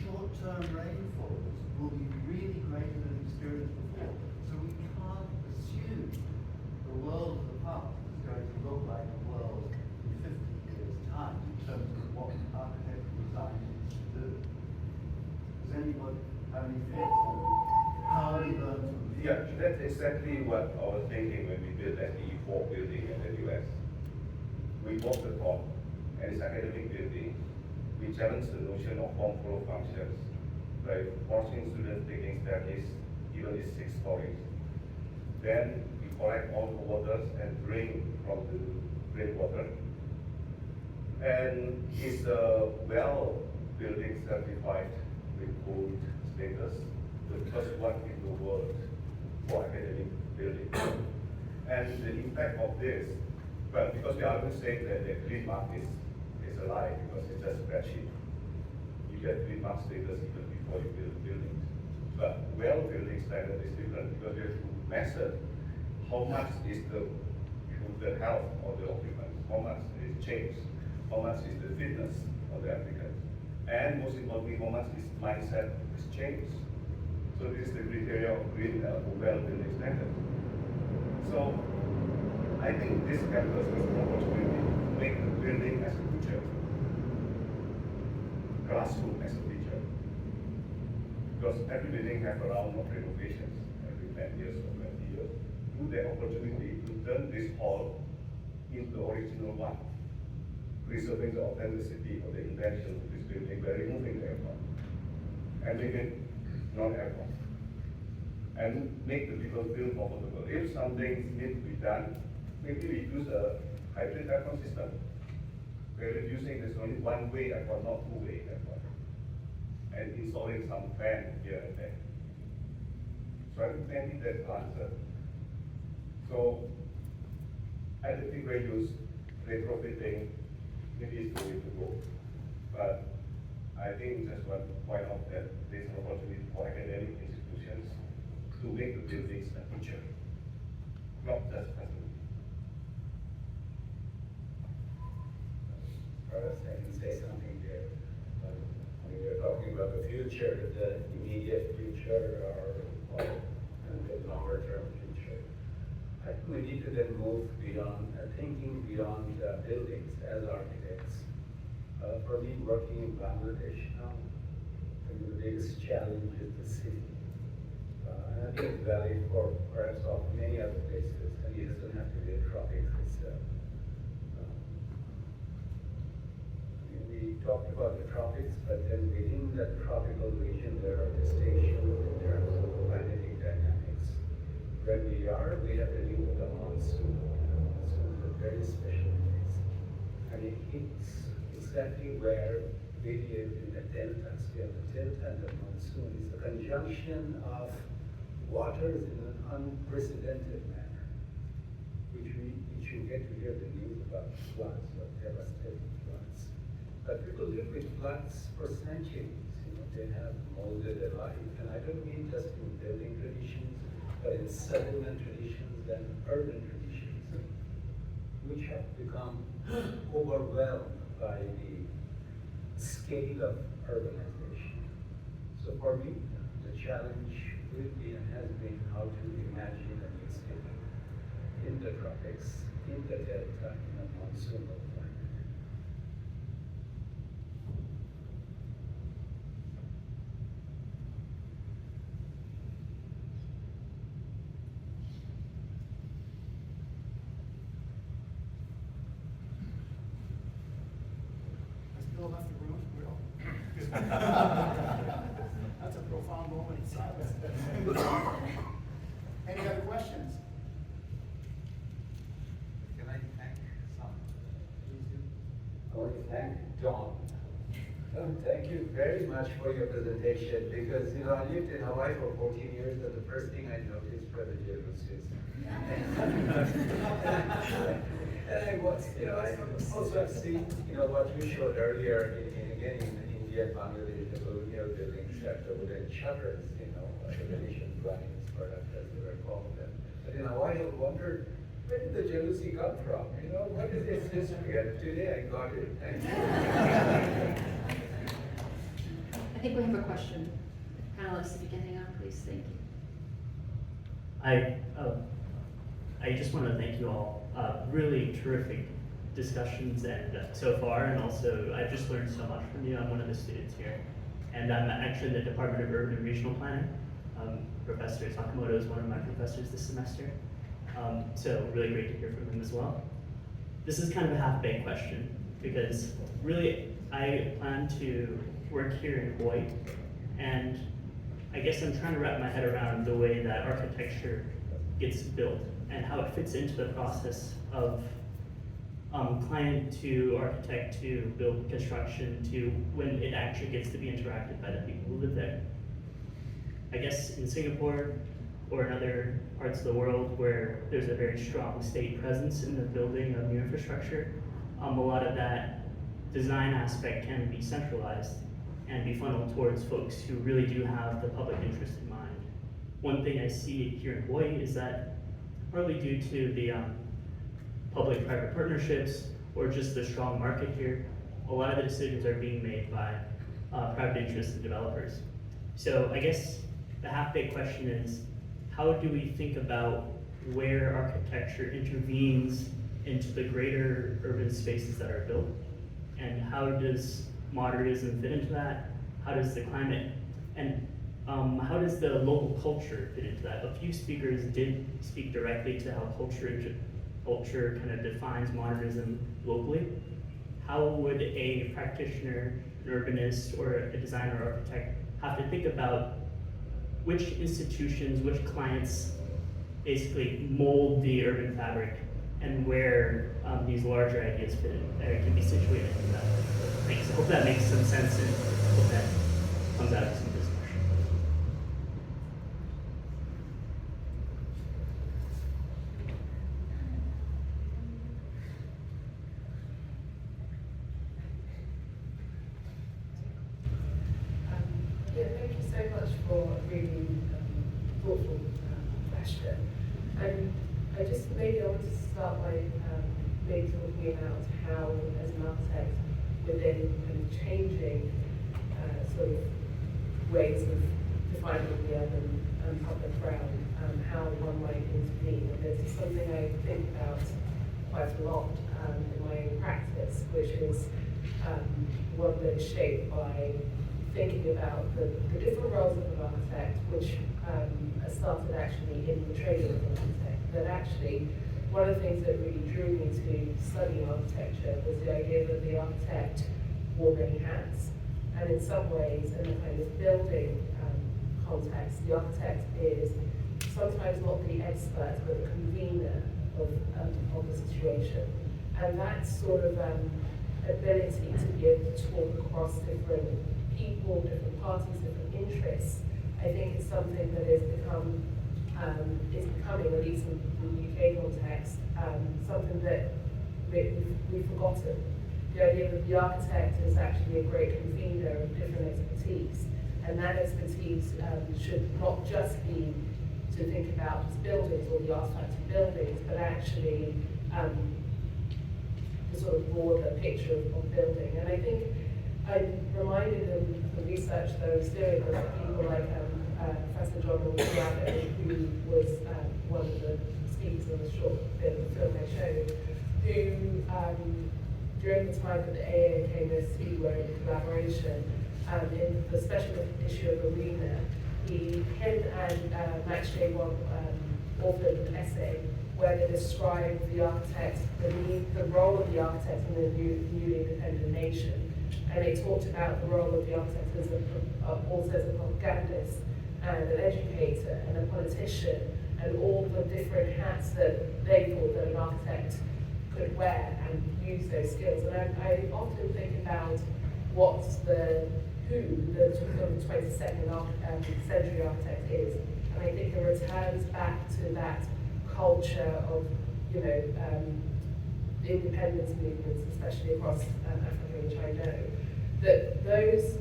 S19: short-term rainfalls will be really greater than experienced before. So we can't assume the world of the past is going to look like the world in 50 years' time in terms of what architectural design needs to do. Does anybody have any thoughts on how we learn from the
S17: Yeah, that's exactly what I was thinking when we built that E4 building in the US. We walked the talk, and it's academic building. We challenge the notion of form flow functions, right? Forcing students taking staircase, even if 6 stories. Then we collect all the waters and drain from the rainwater. And it's a well building certified with gold status, the first one in the world for academic building. And the impact of this, well, because we always say that the green mark is a lie because it's just a spreadsheet. You get green mark status even before you build buildings. But well building standard is different because you have to measure how much is the health of the occupants, how much is change, how much is the fitness of the applicants, and most importantly, how much is mindset is changed. So this is the criteria of green well building standard. So I think this campus is an opportunity to make the building as a teacher, classroom as a teacher. Because every building has a round of renovations every 10 years or 20 years. Do the opportunity to turn this hall into the original one, preserving the authenticity of the invention of this building by removing the aircon and make it non-aircon. And make the people feel comfortable. If something needs to be done, maybe we use a hybrid aircon system. We're reducing this only one-way aircon, not two-way aircon, and installing some fan here and there. So I think maybe that's the answer. So I don't think we use retrofitting, maybe it's the way to go. But I think just want to point out that there's an opportunity for academic institutions to make the buildings a teacher, not just facility.
S11: First, I can say something there. When we're talking about the future, the immediate future or the longer term future, I think we need to then move beyond, thinking beyond buildings as architects. For me, working in Bangladesh now, I think the biggest challenge is the city. And I think it's valid for perhaps of many other places, and it doesn't have to be the tropics itself. We talked about the tropics, but then within that tropical region, there are distinctions in terms of climatic dynamics. Where we have to deal with the monsoon. The monsoon is a very special place. And it hits exactly where we live in the deltas. We have the delta and the monsoon. It's a conjunction of waters in an unprecedented manner, which you get to hear the news about floods, or devastating floods. But people live with floods for centuries. They have molded their life, and I don't mean just in building traditions, but in settlement traditions and urban traditions, which have become overwhelmed by the scale of urbanization. So for me, the challenge will be and has been how to imagine a new city in the tropics, in the delta, in a monsoonal climate.
S10: Has Bill left the room? That's a profound moment in silence. Any other questions?
S11: Can I thank some? I want to thank Dawn. Thank you very much for your presentation because I lived in Hawaii for 14 years and the first thing I noticed were the Jerusalem. And I was, I also have seen, what you showed earlier again in India, Bangladesh, the colonial buildings that the wooden shutters, the Venetian blinds, perhaps as they were called. But in Hawaii, I wondered, where did the jealousy come from? What is its history? And today I got it. Thank you.
S20: I think we have a question. Panelists, if you can hang on, please. Thank you.
S21: I just want to thank you all. Really terrific discussions and so far, and also I've just learned so much from you. I'm one of the students here, and I'm actually in the Department of Urban and Regional Planning. Professor Sakamoto is one of my professors this semester. So really great to hear from him as well. This is kind of a half-baked question because really I plan to work here in Hawaii, and I guess I'm trying to wrap my head around the way that architecture gets built and how it fits into the process of client to architect to build construction to when it actually gets to be interacted by the people who live there. I guess in Singapore or in other parts of the world where there's a very strong state presence in the building of new infrastructure, a lot of that design aspect can be centralized and be funneled towards folks who really do have the public interest in mind. One thing I see here in Hawaii is that partly due to the public-private partnerships or just the strong market here, a lot of the decisions are being made by private interests and developers. So I guess the half-baked question is, how do we think about where architecture intervenes into the greater urban spaces that are built? And how does modernism fit into that? How does the climate, and how does the local culture fit into that? A few speakers did speak directly to how culture kind of defines modernism locally. How would a practitioner, an urbanist, or a designer or architect have to think about which institutions, which clients basically mold the urban fabric and where these larger ideas fit in, can be situated in that? Thanks. I hope that makes some sense and hope that comes out of some discussion.
S5: Yeah, thank you so much for a really thoughtful question. And I just maybe I want to start by maybe talking about how, as an architect, within kind of changing sort of ways of defining the urban public realm, how one might intervene. And this is something I think about quite a lot in my own practice, which is one that is shaped by thinking about the different roles of an architect, which started actually in the training of an architect. That actually, one of the things that really drew me to studying architecture was the idea that the architect wore many hats. And in some ways, in a kind of building context, the architect is sometimes not the expert, but the convener of the situation. And that sort of ability to be able to talk across different people, different parties, different interests, I think is something that is becoming, at least in the UK context, something that we've forgotten. The idea that the architect is actually a great convener of different expertise, and that expertise should not just be to think about just buildings or the artifacts of buildings, but actually the sort of broader picture of building. And I think I'm reminded of the research that I was doing with people like Professor John Rabbit, who was one of the speakers in the short bit of the film I showed, who during the time that the AA and KMSC were in collaboration, in the special issue of Arena, him and Max J. Watt authored an essay where they described the architect, the role of the architect in the newly independent nation. And they talked about the role of the architect as also as a propagandist and an educator and a politician, and all the different hats that they thought that an architect could wear and use those skills. And I often think about what the 22nd century architect is. And I think it returns back to that culture of, the independence movements, especially across Africa, which I know, that those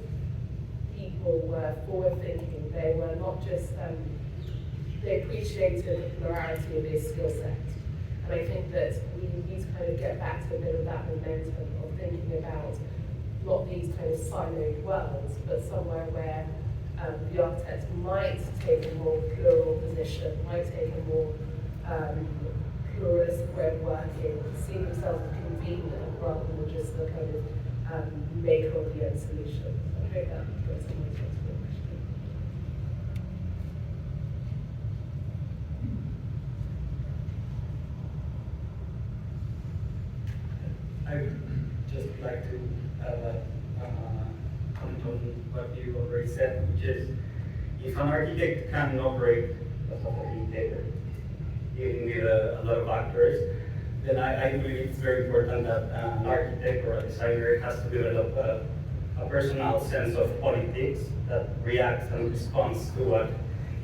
S5: people were forward-thinking. They were not just, they appreciated the plurality of their skill set. And I think that we need to kind of get back to a bit of that momentum of thinking about not these kind of siloed worlds, but somewhere where the architects might take a more plural position, might take a more pluralistic way of working, see themselves as convener rather than just the kind of maker of the end solution. I hope that goes to my question.
S2: comment on what you already said, which is if an architect can operate as a facilitator, dealing with a lot of actors, then I believe it's very important that an architect or a designer has to develop a personal sense of politics that reacts and responds to what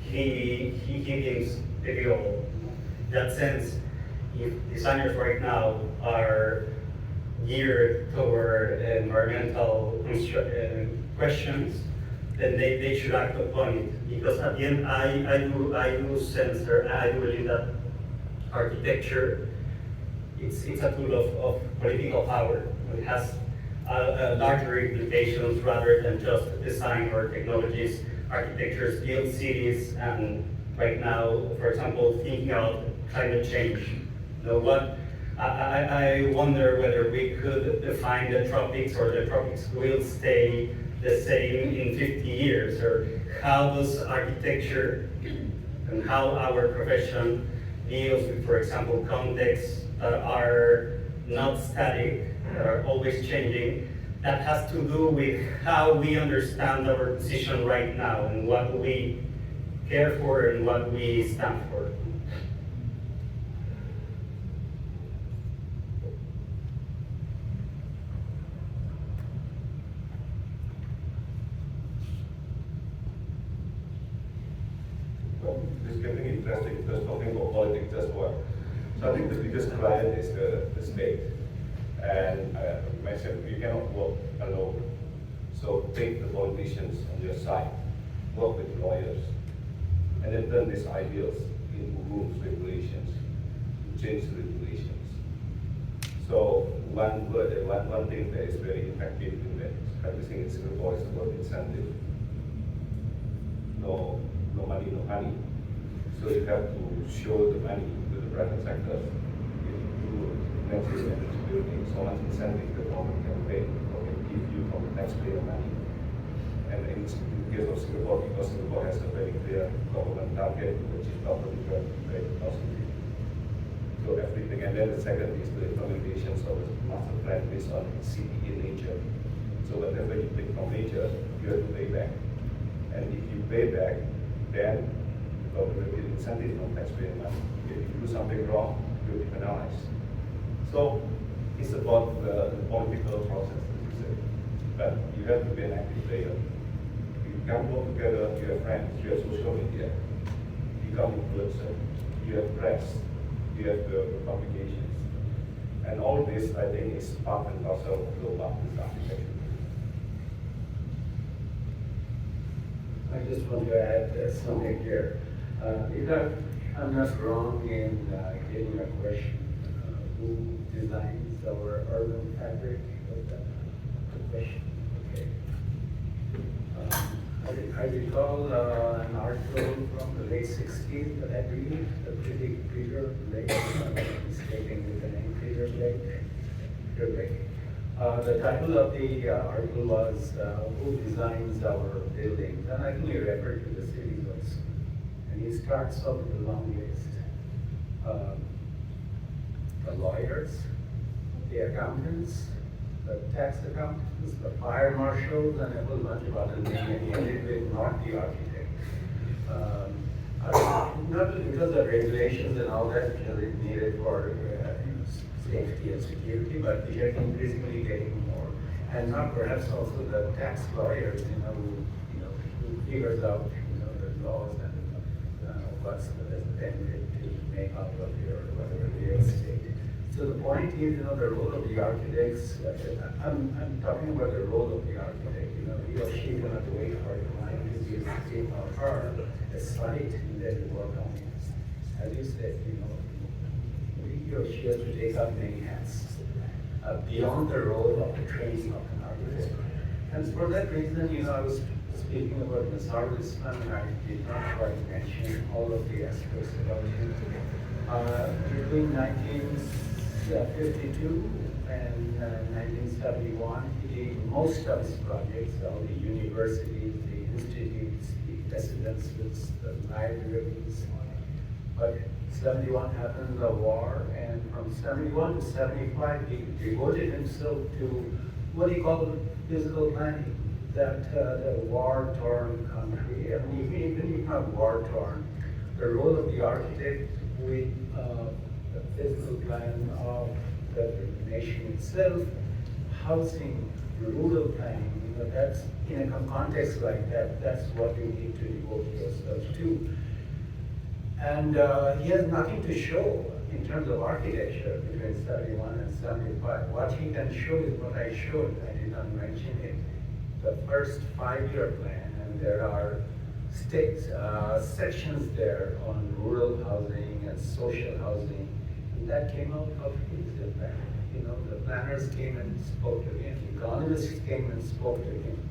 S2: he deems trivial. In that sense, if designers right now are geared toward environmental questions, then they should act upon it. Because at the end, I do sense, or I do believe that architecture, it's a tool of political power. It has larger implications rather than just design or technologies. Architecture builds cities, and right now, for example, thinking about climate change. You know what? I wonder whether we could define the tropics, or the tropics will stay the same in 50 years, or how does architecture and how our profession deals with, for example, contexts that are not static, that are always changing. That has to do with how we understand our position right now and what we care for and what we stand for.
S17: It's getting interesting because talking about politics as well. So I think the biggest client is the state. And I mentioned you cannot work alone. So take the politicians on your side, work with lawyers, and then turn these ideals into rules, regulations, change the regulations. So one thing that is very effective in that practicing in Singapore is about incentive. No money, no honey. So you have to show the money to the private sector to net zero energy building. So much incentive the government can pay or can give you from the taxpayer money. And in the case of Singapore, because Singapore has a very clear government target, which is carbon by 2050. So everything, and then the second is the implementation of the master plan based on city in nature. So whatever you take from nature, you have to pay back. And if you pay back, then the government will incentive from taxpayer money. If you do something wrong, you'll be penalized. So it's about the political process, as you say. But you have to be an active player. You can work together, you have friends, you have social media, you become influencer, you have press, you have the publications. And all this, I think, is part and parcel of global architecture.
S11: I just want to add something here. If I'm not wrong in getting a question, who designs our urban fabric? Was that the question? Okay. I recall an article from the late 60s that I read, the pretty Peter Lake, mistaken with the name Peter Lake. Peter Lake. The title of the article was Who Designs Our Buildings? And I think he referred to the cities also. And he starts off with a long list. The lawyers, the accountants, the tax accountants, the fire marshals, and a whole bunch of other things, and he ended with not the architect. Not because of regulations and all that, because it's needed for safety and security, but we are increasingly getting more. And now perhaps also the tax lawyers, who figures out, the laws and what's the best benefit to make out of your whatever real estate. So the point is, the role of the architects, I'm talking about the role of the architect, he or she cannot wait for a client to give him or her a site and then work on it. As you said, he or she has to take up many hats beyond the role of the training of an architect. And for that reason, I was speaking about Modernism, and I did not quite mention all of the aspects about him. Between 1952 and 1971, he did most of his projects, all the universities, the institutes, the residences, the libraries. But 71 happened, the war, and from 71 to 75, he devoted himself to
S3: what do you call the physical planning? That the war-torn country, I mean, even if not war-torn, the role of the architect with the physical plan of the nation itself, housing, rural planning, you know, that's in a context like that, that's what you need to devote yourself to. And he has nothing to show in terms of architecture between 71 and 75. What he can show is what I showed. I did not mention it. The first 5-year plan, and there are sections there on rural housing and social housing, and that came out of his plan. You know, the planners came and spoke to him, economists came and spoke to him.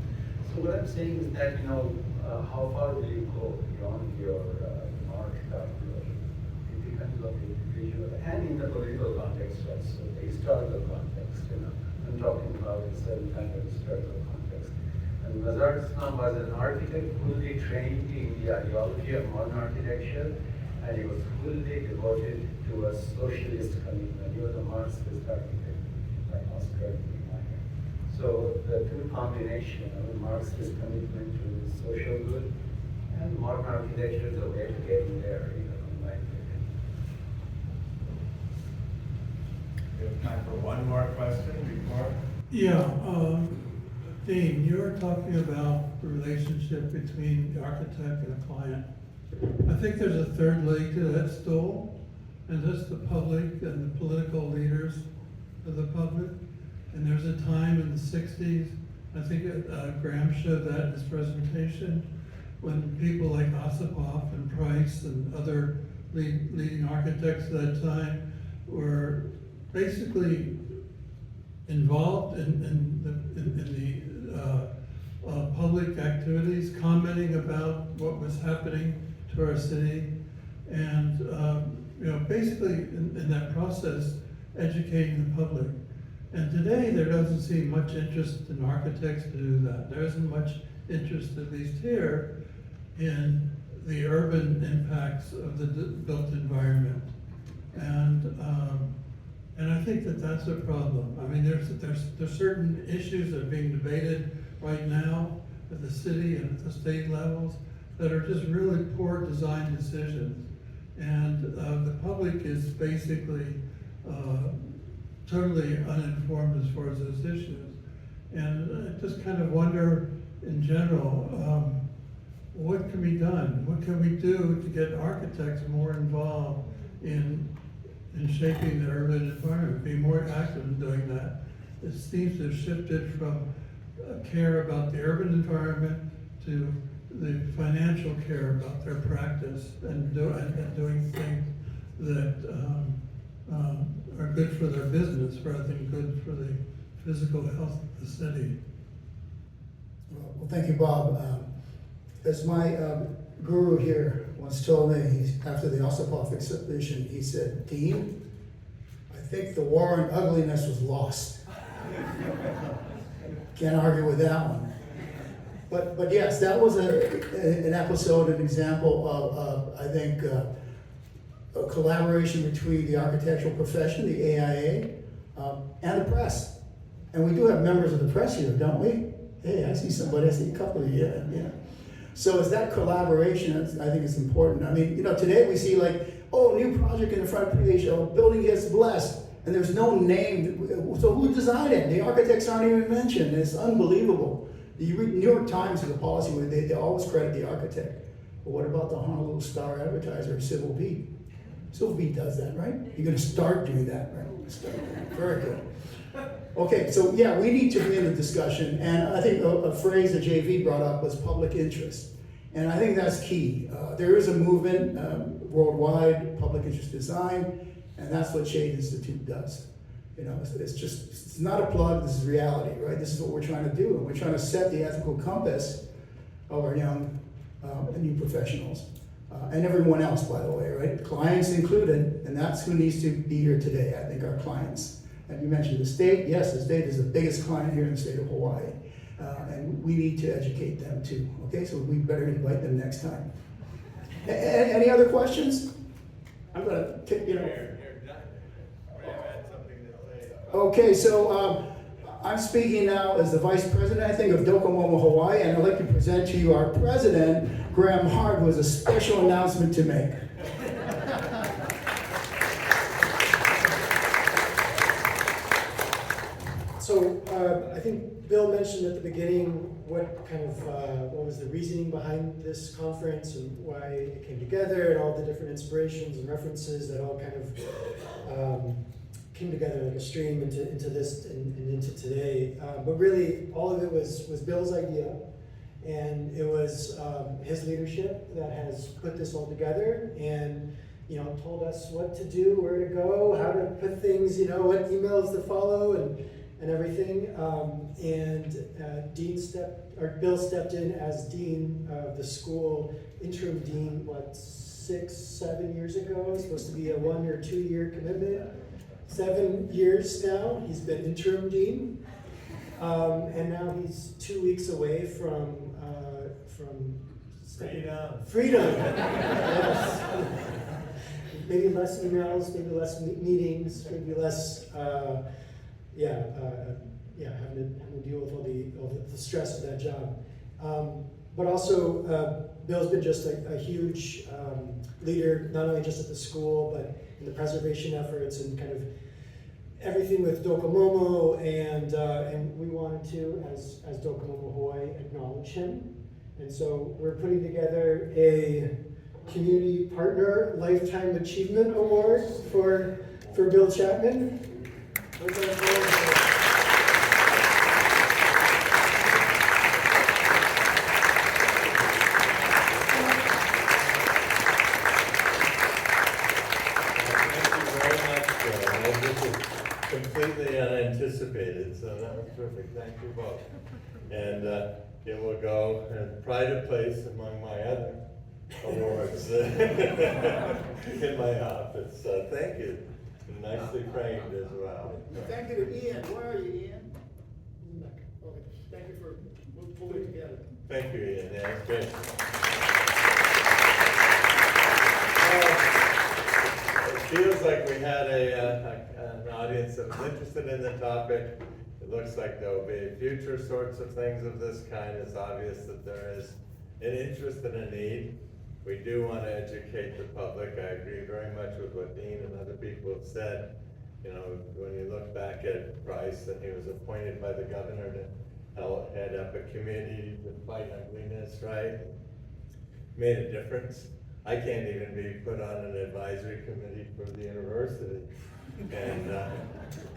S3: So what I'm saying is that, you know, how far will you go beyond your mark calculation? It depends on the individual and in the political context also, the historical context, you know. I'm talking about a certain kind of historical context. And Modernism was an architect fully trained in the ideology of modern architecture, and he was fully devoted to a socialist commitment. He was a Marxist architect, like Oscar Niemeyer. So the two combination of a Marxist commitment to social good and modern architecture is a way to getting there, you know, combined with it.
S1: We have time for one more question before.
S22: Yeah, Dean, you were talking about the relationship between the architect and the client. I think there's a third leg to that stool, and that's the public and the political leaders of the public. And there's a time in the 60s, I think Graham showed that in his presentation, when people like Ossipoff and Price and other leading architects at that time were basically involved in the public activities, commenting about what was happening to our city, and you know, basically in that process, educating the public. And today, there doesn't seem much interest in architects to do that. There isn't much interest, at least here, in the urban impacts of the built environment. And I think that that's a problem. I mean, there's certain issues that are being debated right now at the city and at the state levels that are just really poor design decisions. And the public is basically totally uninformed as far as those issues. And I just kind of wonder, in general, what can be done? What can we do to get architects more involved in shaping the urban environment, be more active in doing that? It seems to have shifted from care about the urban environment to the financial care about their practice and doing things that are good for their business rather than good for the physical health of the city.
S10: Well, thank you, Bob. As my guru here once told me, after the Ossipoff exhibition, he said, "Dean, I think the war on ugliness was lost." Can't argue with that one. But yes, that was an episode, an example of I think, a collaboration between the architectural profession, the AIA, and the press. And we do have members of the press here, don't we? Hey, I see somebody, I see a couple of you, yeah. So it's that collaboration, I think is important. I mean, you know, today we see like, oh, new project in the front page, oh, building gets blessed, and there's no name. So who designed it? The architects aren't even mentioned. It's unbelievable. The New York Times has a policy where they always credit the architect. But what about the Honolulu Star Advertiser, Civil Beat? Civil Beat does that, right? You're gonna start doing that, right? Very good. Okay, so yeah, we need to be in the discussion, and I think a phrase that JV brought up was public interest, and I think that's key. There is a movement worldwide, public interest design, and that's what Shade Institute does. You know, it's not a plug, this is reality, right? This is what we're trying to do, and we're trying to set the ethical compass of our young and new professionals, and everyone else, by the way, right? Clients included, and that's who needs to be here today, I think, our clients. And you mentioned the state. Yes, the state is the biggest client here in the state of Hawaii. And we need to educate them too. Okay, so we better invite them next time. Any other questions? I'm gonna take, you know. Okay, so I'm speaking now as the Vice President, I think, of Docomomo, Hawaii, and I'd like to present to you our President, Graham Hart, who has a special announcement to make.
S9: So I think Bill mentioned at the beginning what was the reasoning behind this conference and why it came together and all the different inspirations and references that all kind of came together like a stream into this and into today. But really, all of it was Bill's idea, and it was his leadership that has put this all together and told us what to do, where to go, how to put things, what emails to follow and everything. Bill stepped in as dean of the school, interim dean, 6-7 years ago. It's supposed to be a 1 or 2 year commitment. 7 years now, he's been interim dean. And now he's 2 weeks away from freedom. Yes. Maybe less emails, maybe less meetings, maybe less, having to deal with all the stress of that job. But also, Bill's been just a huge leader, not only just at the school, but in the preservation efforts and kind of everything with Docomomo, and we wanted to, as Docomomo Hawaii, acknowledge him. And so we're putting together a Community Partner Lifetime Achievement Award for Bill Chapman.
S1: Completely unanticipated, so that was perfect. Thank you both. And it will go in pride of place among my other awards in my office. So thank you. Nicely framed as well.
S10: Thank you to Ian. Where are you, Ian? Okay. Thank you for pulling it together.
S1: Thank you, Ian. Yeah, that's great. It feels like we had an audience that was interested in the topic. It looks like there will be future sorts of things of this kind. It's obvious that there is an interest and a need. We do want to educate the public. I agree very much with what Dean and other people have said. When you look back at Price, and he was appointed by the governor to head up a committee to fight ugliness, right? Made a difference. I can't even be put on an advisory committee for the university. And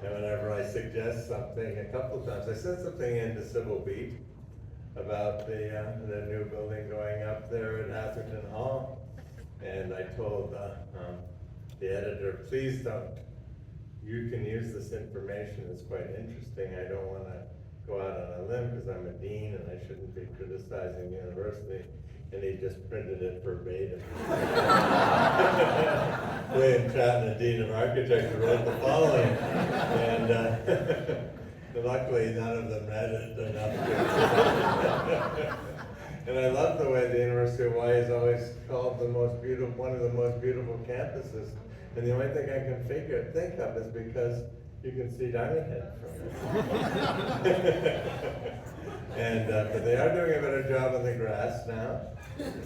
S1: whenever I suggest something, a couple times, I sent something into Civil Beat about the new building going up there at Atherton Hall. And I told the editor, please don't, you can use this information, it's quite interesting. I don't want to go out on a limb because I'm a dean and I shouldn't be criticizing the university. And he just printed it verbatim. William Chapman, Dean of Architecture, wrote the following. And luckily, none of them read it enough. And I love the way the University of Hawaii is always called one of the most beautiful campuses. And the only thing I can think of is because you can see Diamond Head from it. But they are doing a better job on the grass now.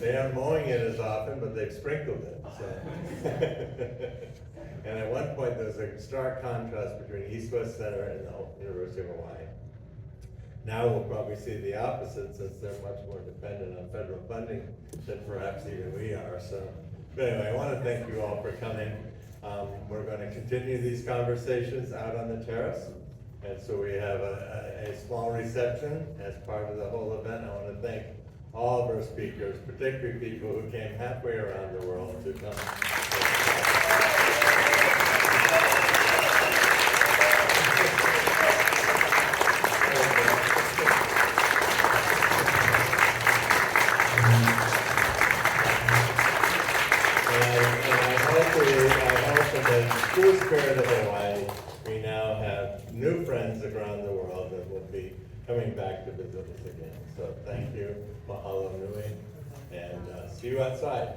S1: They aren't mowing it as often, but they've sprinkled it. So. And at one point, there was a stark contrast between East-West Center and the University of Hawaii. Now we'll probably see the opposite, since they're much more dependent on federal funding than perhaps even we are. So, but anyway, I want to thank you all for coming. We're going to continue these conversations out on the terrace. And so we have a small reception as part of the whole event. I want to thank all of our speakers, particularly people who came halfway around the world to come. True spirit of Hawaii, we now have new friends around the world that will be coming back to visit us again. So thank you, mahalo nui, and see you outside.